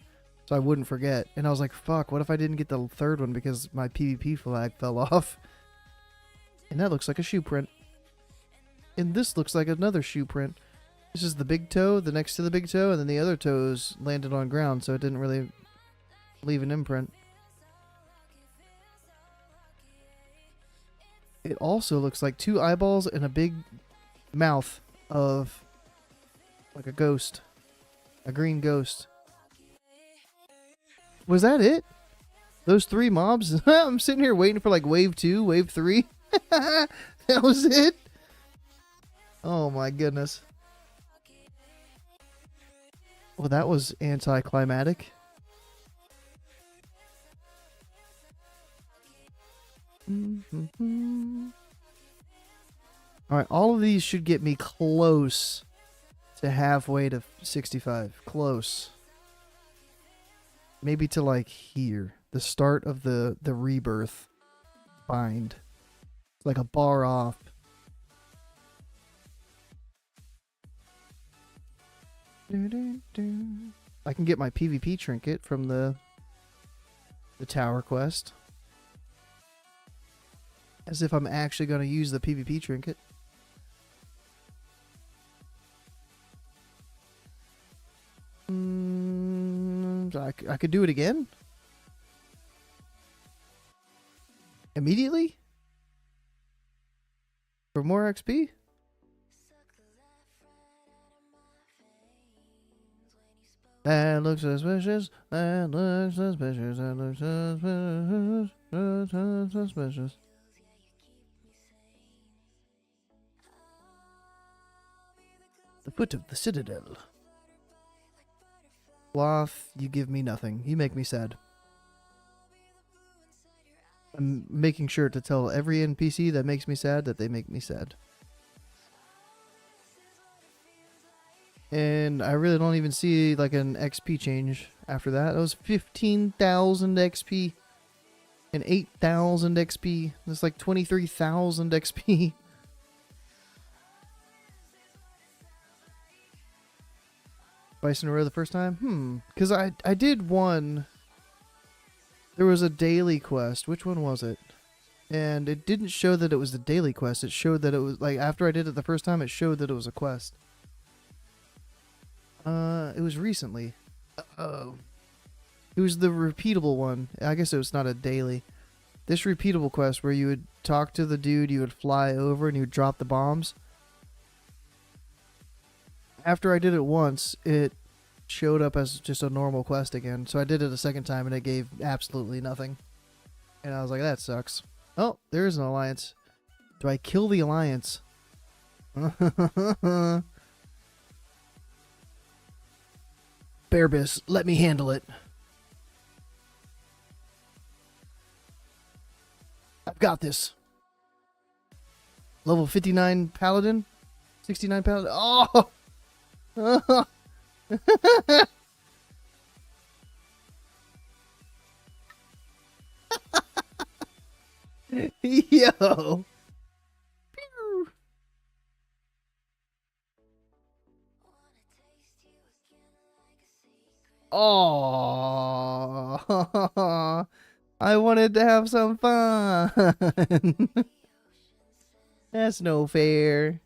so I wouldn't forget. And I was like, fuck, what if I didn't get the third one because my PvP flag fell off? And that looks like a shoe print. And this looks like another shoe print. This is the big toe, the next to the big toe, and then the other toes landed on ground, so it didn't really leave an imprint. It also looks like 2 eyeballs and a big mouth of like a ghost. A green ghost. Was that it? Those 3 mobs? I'm sitting here waiting for like wave 2, wave 3. That was it? Oh my goodness. Well, that was anticlimactic. Alright, all of these should get me close to halfway to 65. Close. Maybe to like here. The start of the rebirth bind. Like a bar off. I can get my PvP trinket from the tower quest. As if I'm actually going to use the PvP trinket. I could do it again? Immediately? For more XP? That looks suspicious. That looks suspicious. That looks suspicious. Suspicious. The foot of the citadel. Sloth, you give me nothing. You make me sad. I'm making sure to tell every NPC that makes me sad that they make me sad. And I really don't even see like an XP change after that. It was 15,000 XP and 8,000 XP. That's like 23,000 XP. Twice in a row the first time? Because I did one. There was a daily quest. Which one was it? And it didn't show that it was the daily quest. It showed that it was, like, after I did it the first time, it showed that it was a quest. It was recently. Uh-oh. It was the repeatable one. I guess it was not a daily. This repeatable quest where you would talk to the dude, you would fly over, and you would drop the bombs. After I did it once, it showed up as just a normal quest again. So I did it a second time, and it gave absolutely nothing. And I was like, that sucks. Oh, there is an alliance. Do I kill the alliance? Bearbus, let me handle it. I've got this. Level 59 paladin? 69 paladin? Oh! Yo! Pew. Oh! I wanted to have some fun. That's no fair.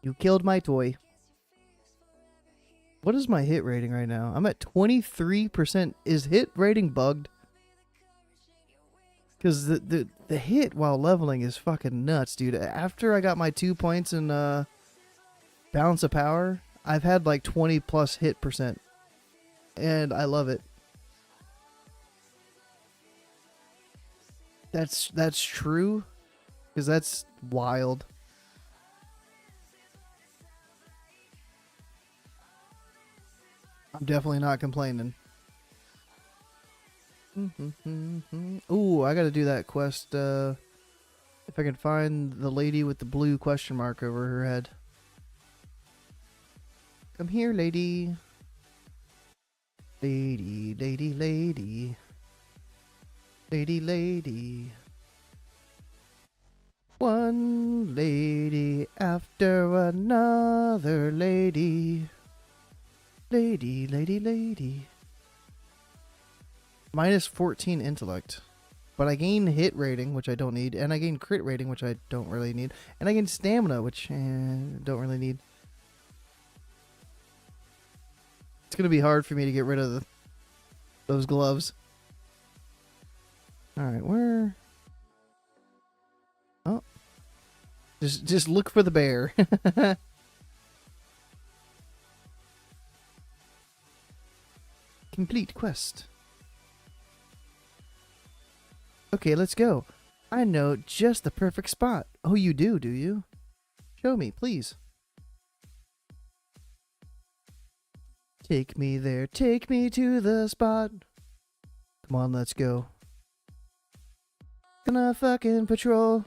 You killed my toy. What is my hit rating right now? I'm at 23%. Is hit rating bugged? Because the hit while leveling is fucking nuts, dude. After I got my 2 points in Balance of Power, I've had like 20 plus hit percent. And I love it. That's true. Because that's wild. I'm definitely not complaining. Ooh, I gotta do that quest. If I can find the lady with the blue question mark over her head. Come here, lady. Lady, lady, lady. Lady, lady. One lady after another lady. Lady, lady, lady. Minus 14 intellect. But I gain hit rating, which I don't need. And I gain crit rating, which I don't really need. And I gain stamina, which don't really need. It's going to be hard for me to get rid of those gloves. Alright, where? Oh. Just look for the bear. Complete quest. Okay, let's go. I know just the perfect spot. Oh, you do you? Show me, please. Take me there, take me to the spot. Come on, let's go. Gonna fucking patrol.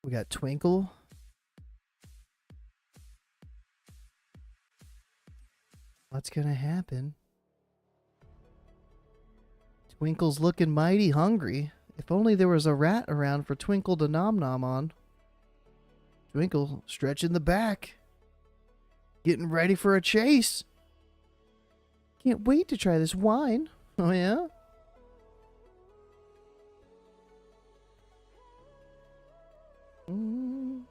We got Twinkle. What's gonna happen? Twinkle's looking mighty hungry. If only there was a rat around for Twinkle to nom nom on. Twinkle stretching the back. Getting ready for a chase. Can't wait to try this wine. Oh, yeah? Mm.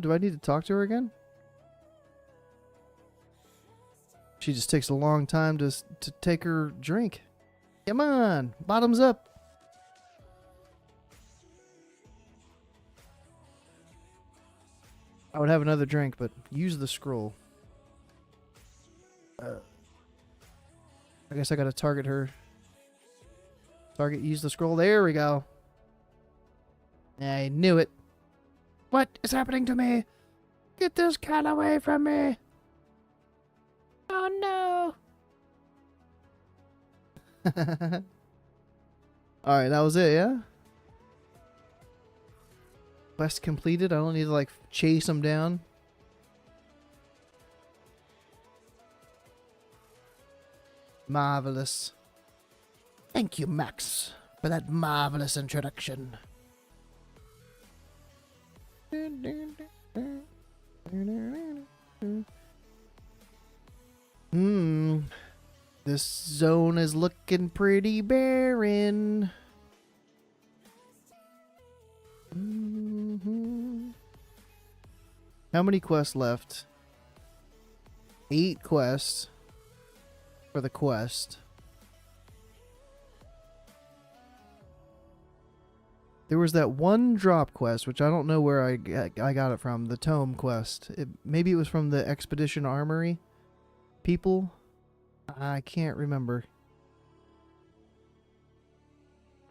Do I need to talk to her again? She just takes a long time to take her drink. Come on, bottoms up. I would have another drink, but use the scroll. I guess I gotta target her. Target, use the scroll. There we go. I knew it. What is happening to me? Get this cat away from me. Oh no. Alright, that was it, yeah? Quest completed. I don't need to, like, chase him down. Marvelous. Thank you, Max, for that marvelous introduction. This zone is looking pretty barren. How many quests left? 8 quests for the quest. There was that one drop quest, which I don't know where I got it from. The tome quest. Maybe it was from the Expedition Armory people. I can't remember.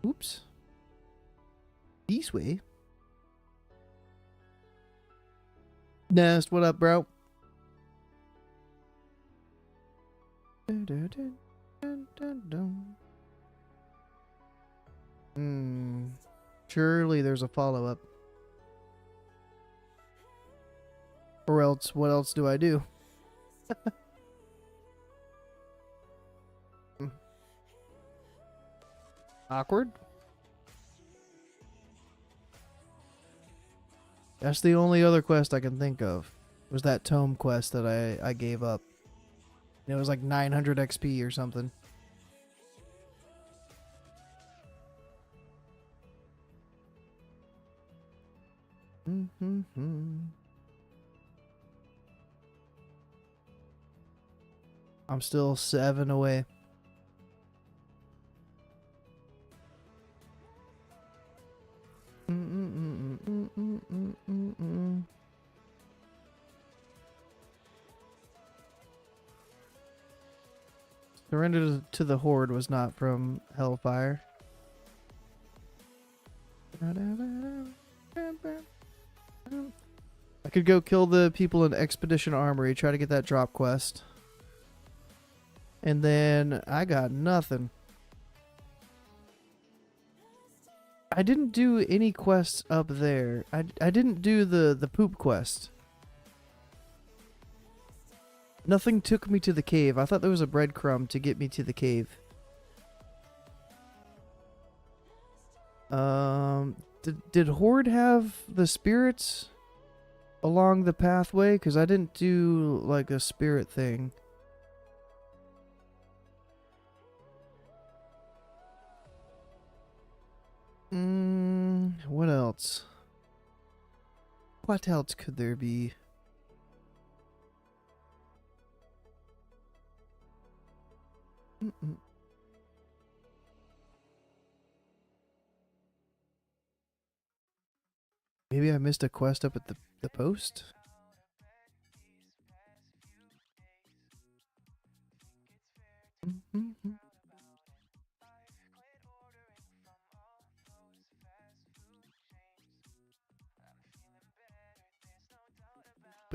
Oops. This way. Nest, what up, bro? Surely there's a follow-up. Or else, what else do I do? Awkward? That's the only other quest I can think of. Was that tome quest that I gave up. It was like 900 XP or something. I'm still 7 away. Surrender to the Horde was not from Hellfire. I could go kill the people in Expedition Armory, try to get that drop quest. And then I got nothing. I didn't do any quests up there. I didn't do the poop quest. Nothing took me to the cave. I thought there was a breadcrumb to get me to the cave. Did Horde have the spirits along the pathway? Because I didn't do like a spirit thing. What else? What else could there be? Maybe I missed a quest up at the post?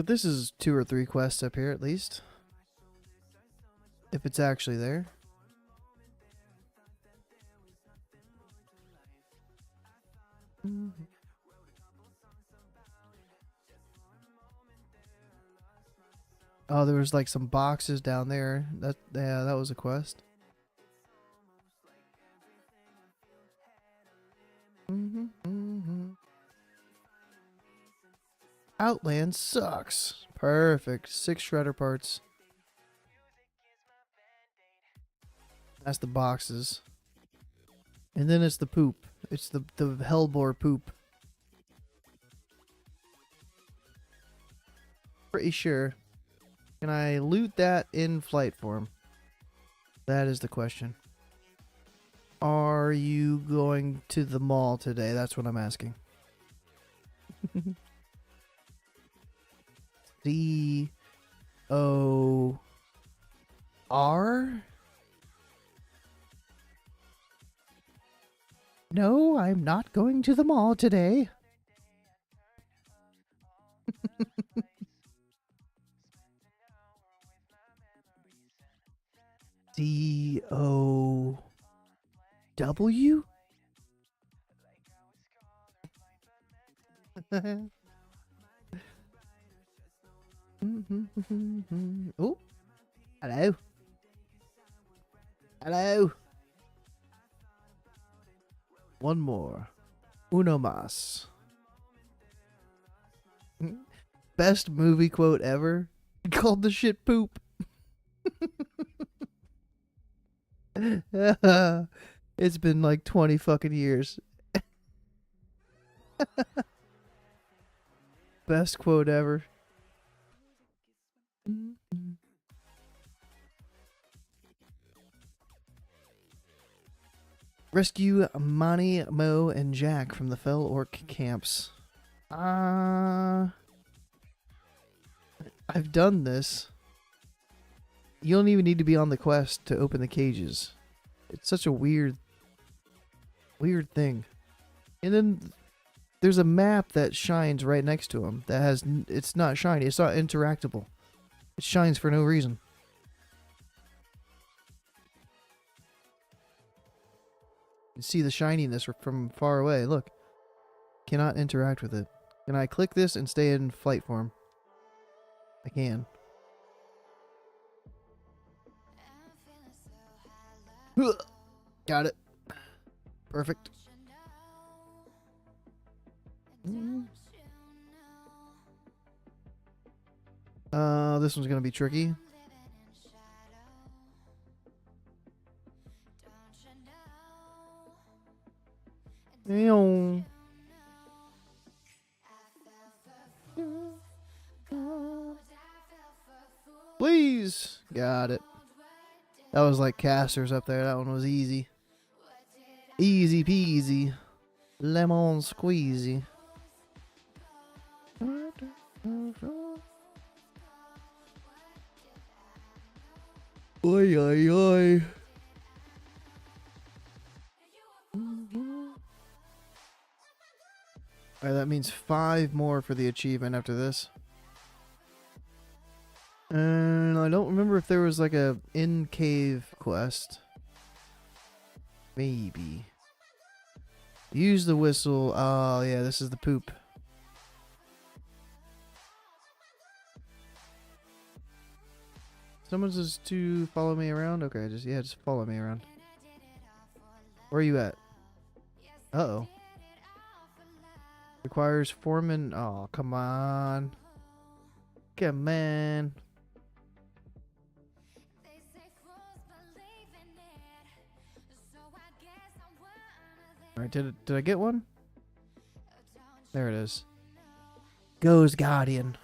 But this is 2 or 3 quests up here at least. If it's actually there. Oh, there was like some boxes down there. That was a quest. Outlands sucks. Perfect. 6 shredder parts. That's the boxes. And then it's the poop. It's the hellbore poop. Pretty sure. Can I loot that in flight form? That is the question. Are you going to the mall today? That's what I'm asking. C-O-R? No, I'm not going to the mall today. D-O-W? Oh, hello. Hello. One more. Uno mas. Best movie quote ever. Called the shit poop. It's been like 20 fucking years. Best quote ever. Rescue Mani, Mo, and Jack from the Fell Orc camps. I've done this. You don't even need to be on the quest to open the cages. It's such a weird thing. And then there's a map that shines right next to him that has, it's not shiny, it's not interactable. It shines for no reason. You see the shininess from far away. Look. Cannot interact with it. Can I click this and stay in flight form? I can. Got it. Perfect. This one's gonna be tricky. Please. Got it. That was like casters up there. That one was easy. Easy peasy. Lemon squeezy. Oi, oi, oi. Alright, that means 5 more for the achievement after this. And I don't remember if there was like a in-cave quest. Maybe. Use the whistle. Oh, yeah, this is the poop. Someone says to follow me around? Okay, just follow me around. Where are you at? Uh-oh. Requires foreman. Oh, come on. Come on. Alright, did I get one? There it is. Goes Guardian.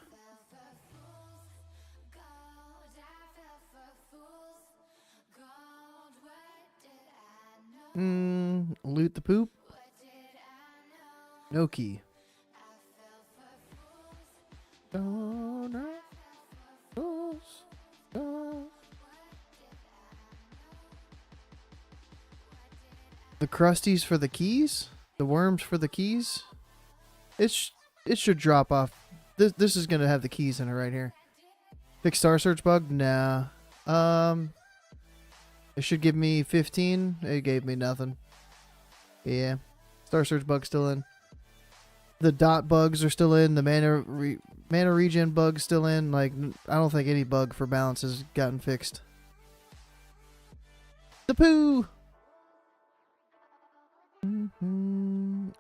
Loot the poop. No key. The crusties for the keys? The worms for the keys? It should drop off this is gonna have the keys in it right here. Fix Star Search bug? Nah. It should give me 15. It gave me nothing. Yeah. Star Search bug's still in. The dot bugs are still in. The mana regen bug's still in. Like, I don't think any bug for balance has gotten fixed. The poo!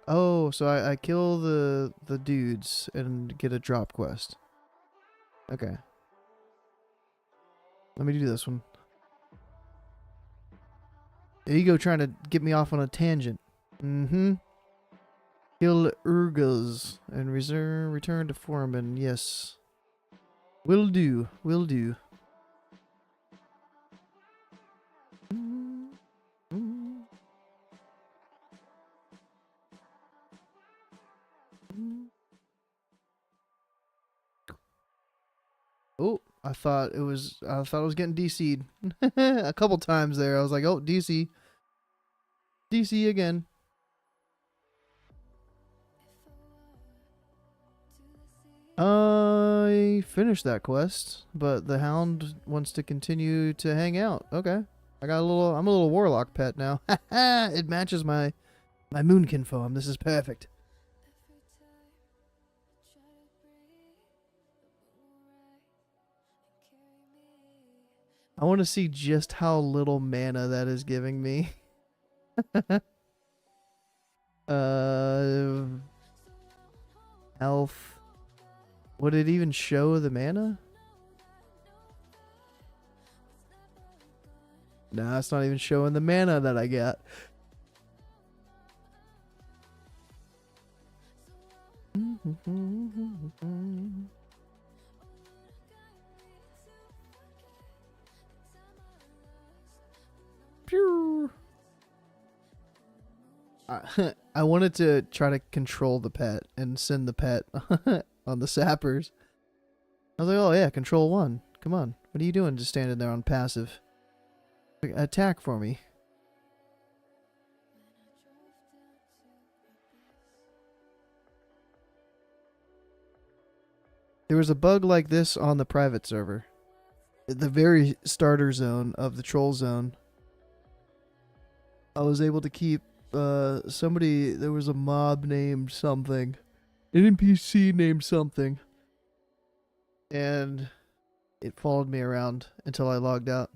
Oh, so I kill the dudes and get a drop quest. Okay. Let me do this one. There you go, trying to get me off on a tangent. Kill Urgas and return to Foreman. Yes. Will do. Will do. Oh, I thought it was getting DC'd. A couple times there. I was like, oh, DC. DC again. I finished that quest, but the hound wants to continue to hang out. Okay. I'm a little warlock pet now. It matches my moonkin foam. This is perfect. I want to see just how little mana that is giving me. Health. Would it even show the mana? Nah, it's not even showing the mana that I got. Pew. I wanted to try to control the pet and send the pet on the sappers. I was like, oh yeah, control 1. Come on. What are you doing just standing there on passive? Attack for me. There was a bug like this on the private server. The very starter zone of the troll zone. I was able to keep there was a mob named something. An NPC named something. And it followed me around until I logged out.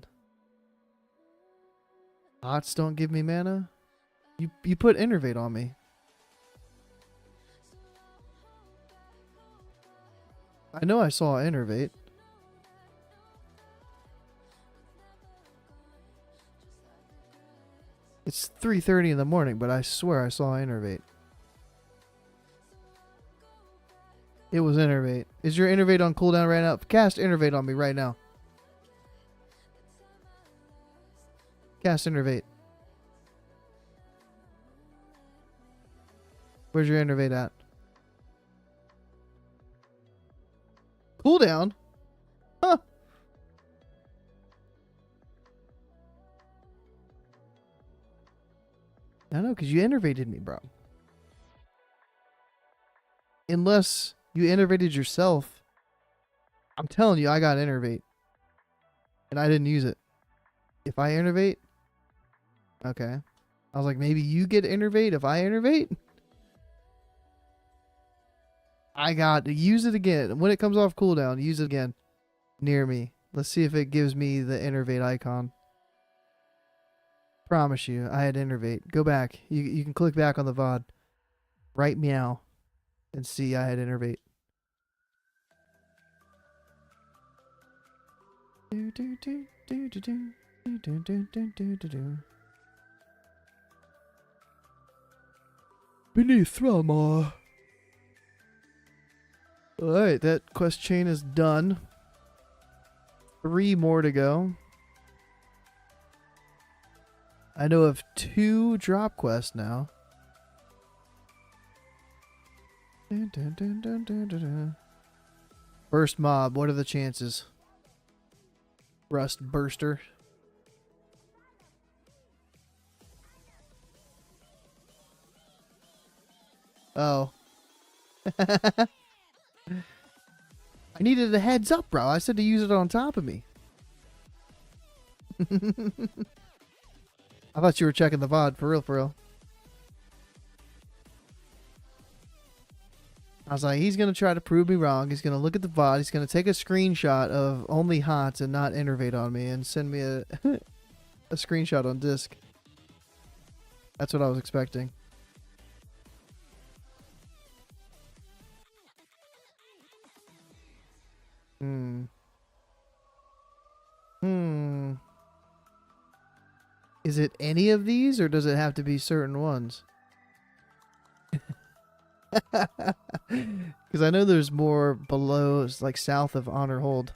Bots don't give me mana? You put Innervate on me. I know I saw Innervate. It's 3:30 in the morning, but I swear I saw Innervate. It was Innervate. Is your Innervate on cooldown right now? Cast Innervate on me right now. Cast Innervate. Where's your Innervate at? Cooldown? Huh. I know, because you innervated me, bro. Unless you innervated yourself. I'm telling you, I got innervate. And I didn't use it. If I innervate? Okay. I was like, maybe you get innervate if I innervate? I got to use it again. When it comes off cooldown, use it again. Near me. Let's see if it gives me the innervate icon. Promise you, I had innervate. Go back. You can click back on the VOD. Right meow. And see I had innervate. Beneath Rama. Alright, that quest chain is done. 3 more to go. I know of 2 drop quests now. First mob, what are the chances? Rust Burster. Oh. I needed a heads up, bro. I said to use it on top of me. I thought you were checking the VOD. For real, for real. I was like, he's going to try to prove me wrong. He's going to look at the VOD. He's going to take a screenshot of only HOTS and not innervate on me and send me a, a screenshot on disk. That's what I was expecting. Is it any of these, or does it have to be certain ones? Because I know there's more below, like south of Honor Hold.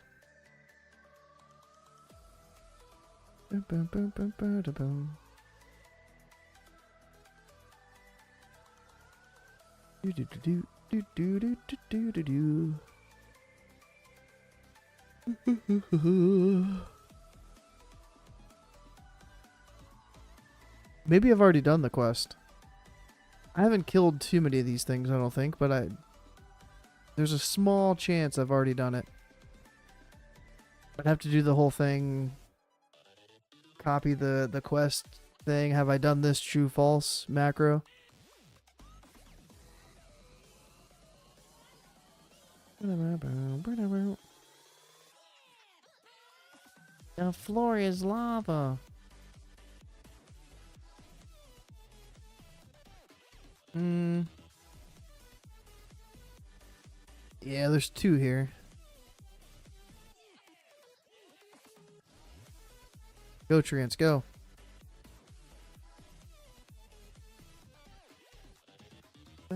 Maybe I've already done the quest. I haven't killed too many of these things, I don't think, but there's a small chance I've already done it. I'd have to do the whole thing, copy the quest thing. Have I done this true false macro? The floor is lava. Yeah, there's two here. Go, Treants, go. I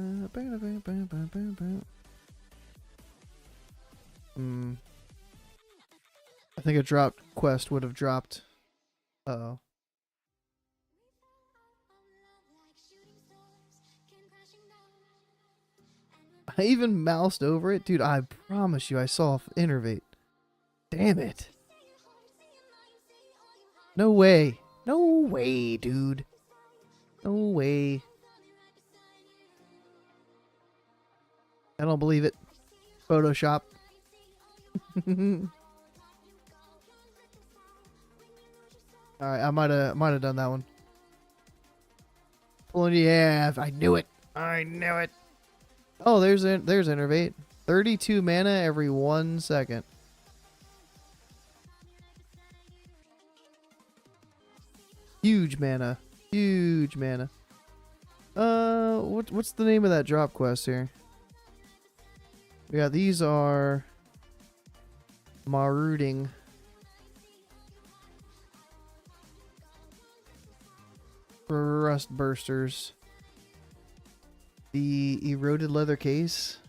think a dropped quest would have dropped. Uh-oh. I even moused over it. Dude, I promise you I saw Innervate. Damn it. No way. No way, dude. No way. I don't believe it. Photoshop. Alright, I might have done that one. Well, yeah, I knew it. I knew it. Oh, there's Innervate. 32 mana every 1 second. Huge mana. Huge mana. What's the name of that drop quest here? Yeah, these are Marauding. Rust Bursters. The Eroded Leather Case.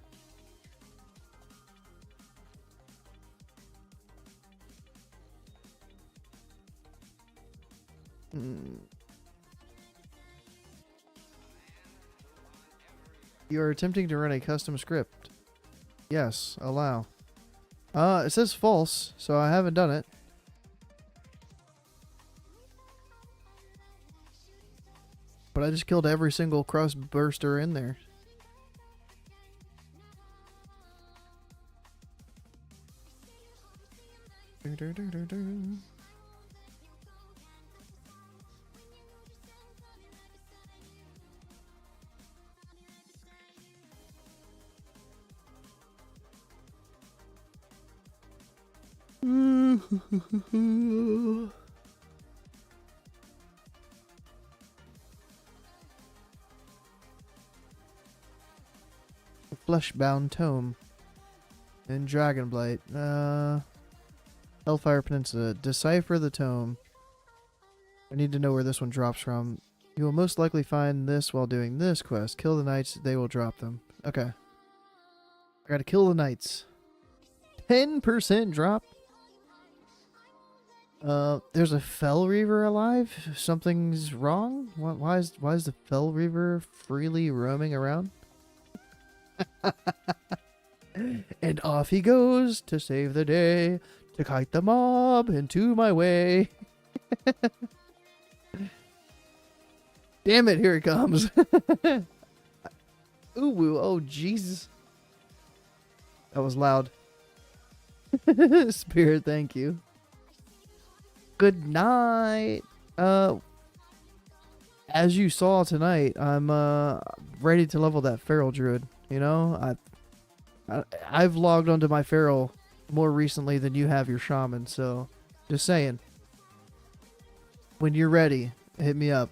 You are attempting to run a custom script. Yes, allow. It says false, so I haven't done it. But I just killed every single crust burster in there. Fleshbound Tome and Dragonblight. Hellfire Peninsula. Decipher the tome. I need to know where this one drops from. You will most likely find this while doing this quest. Kill the knights, they will drop them. Okay. I gotta kill the knights. 10% drop. There's a Fell Reaver alive. Something's wrong. Why is the Fell Reaver freely roaming around? And off he goes to save the day, to kite the mob into my way. Damn it, here it comes. Ooh, oh Jesus. That was loud. Spirit, thank you. Good night. As you saw tonight, I'm ready to level that feral druid. You know, I've logged onto my feral more recently than you have your shaman, so just saying. When you're ready, hit me up.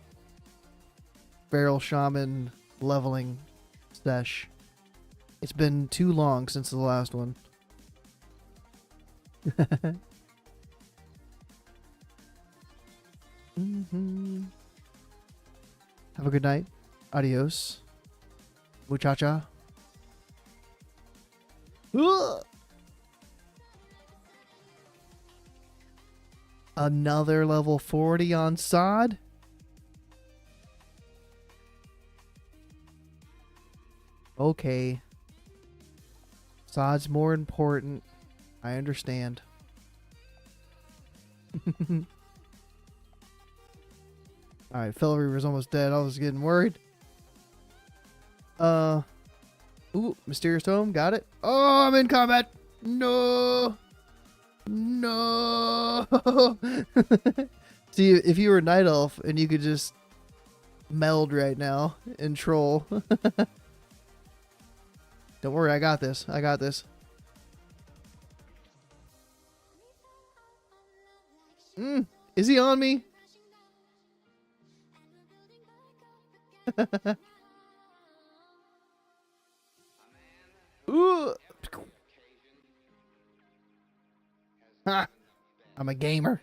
Feral shaman leveling sesh. It's been too long since the last one. Have a good night. Adios. Muchacha. Another level 40 on Sod? Okay. Sod's more important. I understand. Alright, Fellow Reaver's almost dead. I was getting worried. Ooh, Mysterious Tome. Got it. Oh, I'm in combat. No. No. See, if you were Night Elf and you could just meld right now and troll. Don't worry, I got this. I got this. Is he on me? Ooh. Ha. I'm a gamer.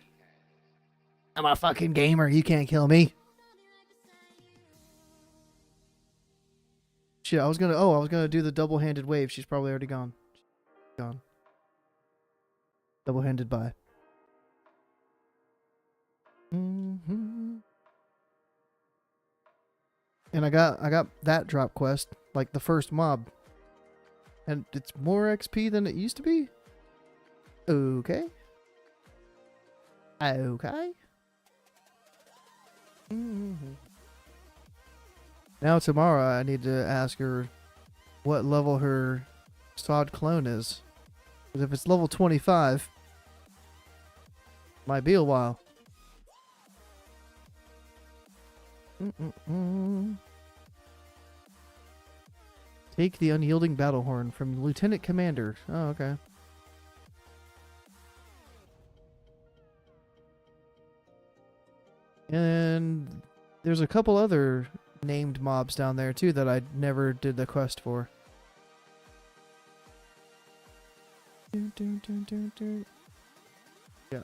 I'm a fucking gamer. You can't kill me. Shit, I was gonna do the double-handed wave. She's probably already gone. Gone. Double-handed bye. And I got that drop quest, like the first mob. And it's more XP than it used to be? Okay. Okay. Now tomorrow I need to ask her what level her Sod clone is. Because if it's level 25, might be a while. Take the unyielding battle horn from Lieutenant Commander. Oh, okay. And there's a couple other named mobs down there too that I never did the quest for. Yeah,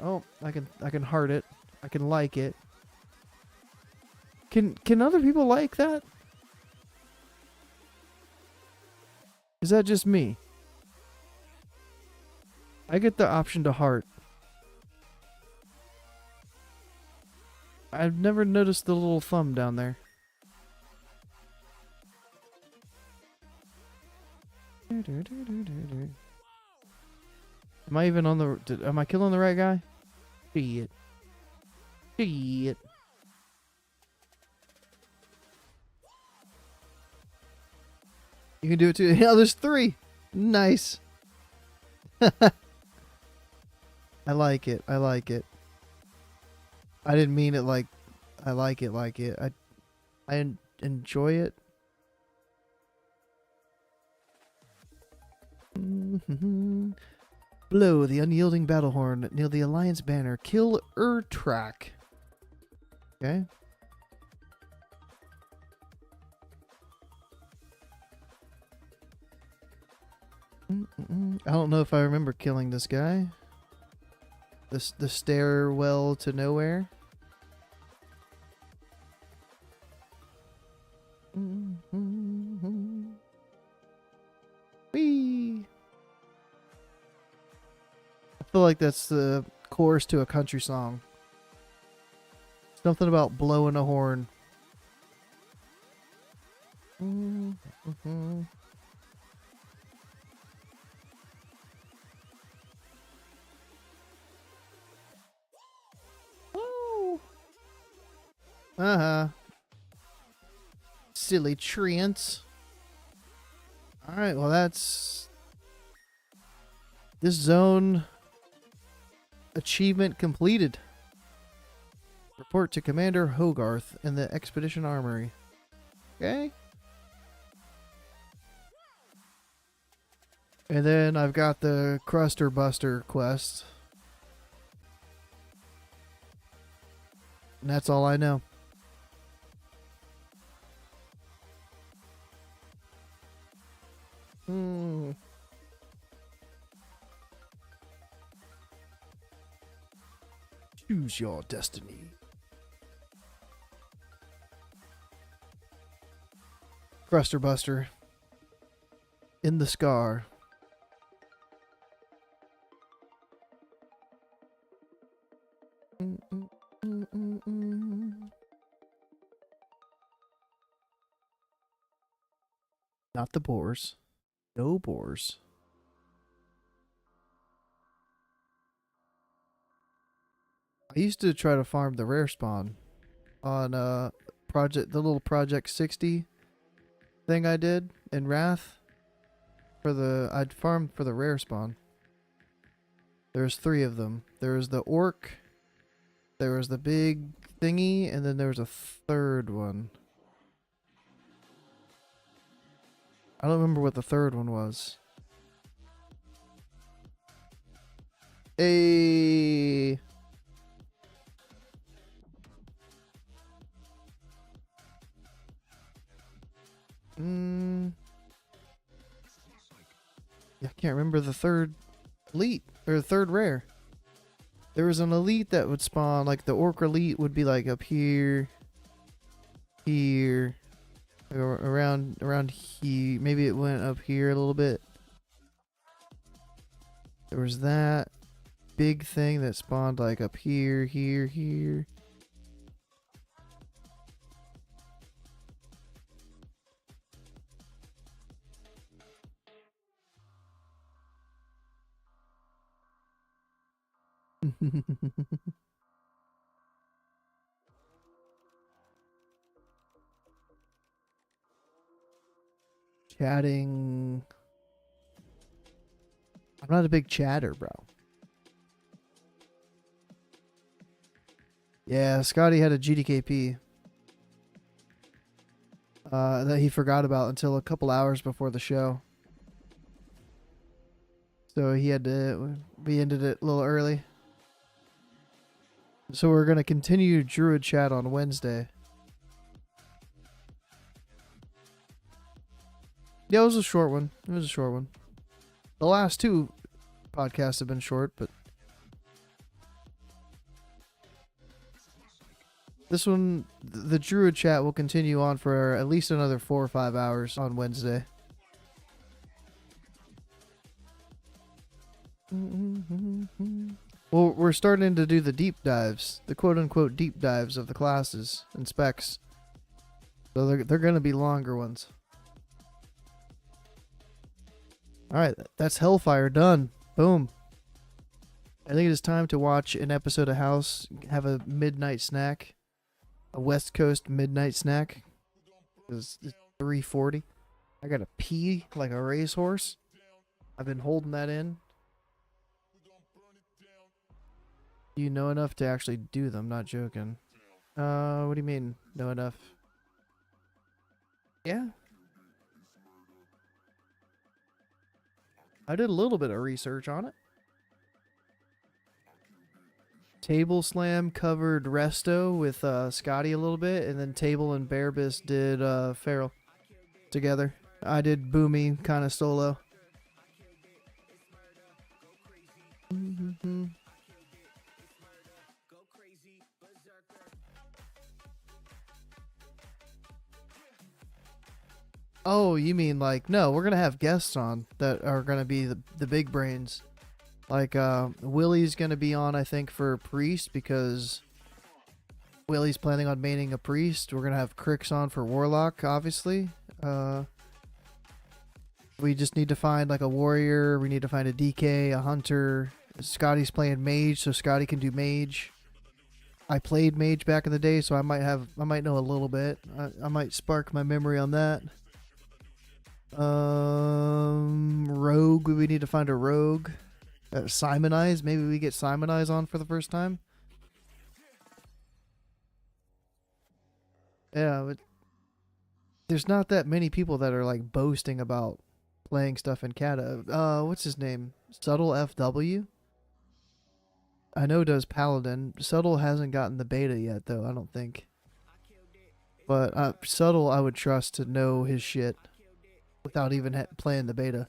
oh, I can heart it. I can like it. Can other people like that? Is that just me? I get the option to heart. I've never noticed the little thumb down there. Am I even on the... am I killing the right guy? Shit. Shit. You can do it too. Yeah, there's 3. Nice. I like it. I like it. I didn't mean it like I like it like it. I enjoy it. Blow the unyielding battle horn near the Alliance banner. Kill Urtrak. Okay. I don't know if I remember killing this guy. The stairwell to nowhere. Whee! I feel like that's the chorus to a country song. Something about blowing a horn. Uh-huh. Silly treants. Alright, well that's This zone achievement completed. Report to Commander Hogarth in the Expedition Armory. Okay. And then I've got the Cruster Buster quest. And that's all I know. Choose your destiny. Cruster Buster. In the Scar. Not the boars. No boars. I used to try to farm the rare spawn on the little Project 60 thing I did in Wrath. I'd farmed for the rare spawn. There's 3 of them. There was the orc, there was the big thingy, and then there was a 3rd one. I don't remember what the 3rd one was. Yeah, I can't remember the 3rd elite or the 3rd rare. There was an elite that would spawn, like the orc elite would be like up here, or around here. Maybe it went up here a little bit. There was that big thing that spawned like up here, here. Chatting. I'm not a big chatter, bro. Yeah, Scotty had a GDKP that he forgot about until a couple hours before the show. So we ended it a little early. So we're going to continue Druid chat on Wednesday. Yeah, it was a short one. The last 2 podcasts have been short, but this one, the Druid chat will continue on for at least another 4 or 5 hours on Wednesday. Well, we're starting to do the deep dives, the quote-unquote deep dives of the classes and specs. So they're going to be longer ones. Alright, that's Hellfire done. Boom. I think it is time to watch an episode of House, have a midnight snack. A West Coast midnight snack. It's 3:40. I gotta pee like a racehorse. I've been holding that in. You know enough to actually do them, not joking. What do you mean, know enough? Yeah. I did a little bit of research on it. Table Slam covered Resto with Scotty a little bit, and then Table and Bearbus did Feral together. I did Boomy kind of solo. Oh, you mean like, no, we're going to have guests on that are going to be the big brains. Like, Willie's going to be on, I think, for Priest because Willie's planning on maining a Priest. We're going to have Crix on for Warlock, obviously. We just need to find like a Warrior. We need to find a DK, a Hunter. Scotty's playing Mage, so Scotty can do Mage. I played Mage back in the day, so I might know a little bit. I might spark my memory on that. Rogue, we need to find a Rogue. Simonize. Maybe we get Simonize on for the first time. Yeah, but there's not that many people that are like boasting about playing stuff in Cata. What's his name? Subtle FW. I know does Paladin. Subtle hasn't gotten the beta yet though. I don't think. But Subtle, I would trust to know his shit without even playing the beta.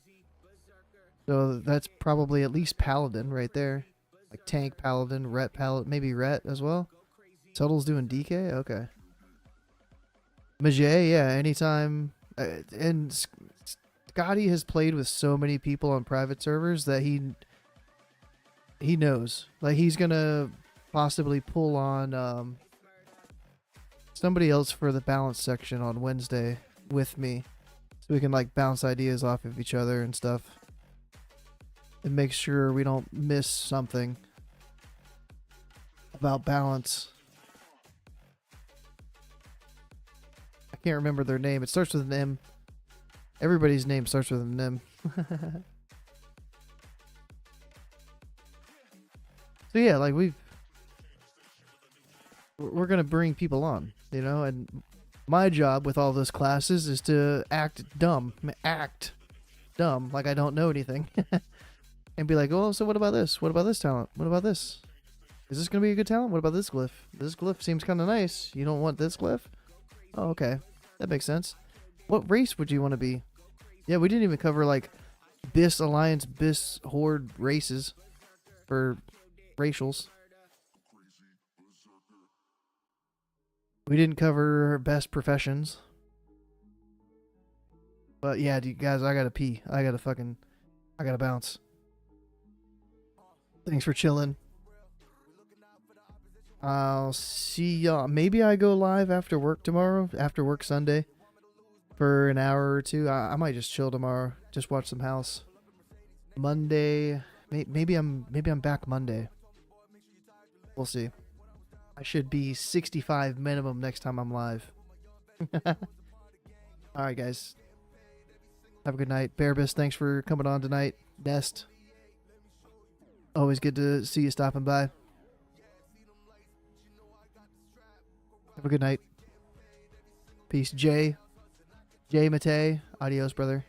So that's probably at least Paladin right there. Like Tank Paladin, Ret Paladin, maybe Ret as well. Subtle's doing DK? Okay. Majay, yeah, anytime. And Scotty has played with so many people on private servers that he knows. Like, he's gonna possibly pull on somebody else for the balance section on Wednesday with me. So we can, like, bounce ideas off of each other and stuff. And make sure we don't miss something about balance. I can't remember their name. It starts with an M. Everybody's name starts with an M. So yeah, like we're gonna bring people on, you know, and my job with all those classes is to act dumb, like I don't know anything, and be like, oh, so what about this? What about this talent? What about this? Is this gonna be a good talent? What about this glyph? This glyph seems kind of nice. You don't want this glyph? Oh, okay, that makes sense. What race would you want to be? Yeah, we didn't even cover like BIS Alliance, BIS Horde races for racials. We didn't cover best professions. But yeah, dude, guys, I gotta pee. I gotta bounce. Thanks for chilling. I'll see y'all. Maybe I go live after work tomorrow, after work Sunday, for an hour or two. I might just chill tomorrow, just watch some house. Monday, maybe I'm back Monday. We'll see. I should be 65 minimum next time I'm live. Alright, guys. Have a good night. Bearbus, thanks for coming on tonight. Nest. Always good to see you stopping by. Have a good night. Peace. Jay Mate. Adios, brother.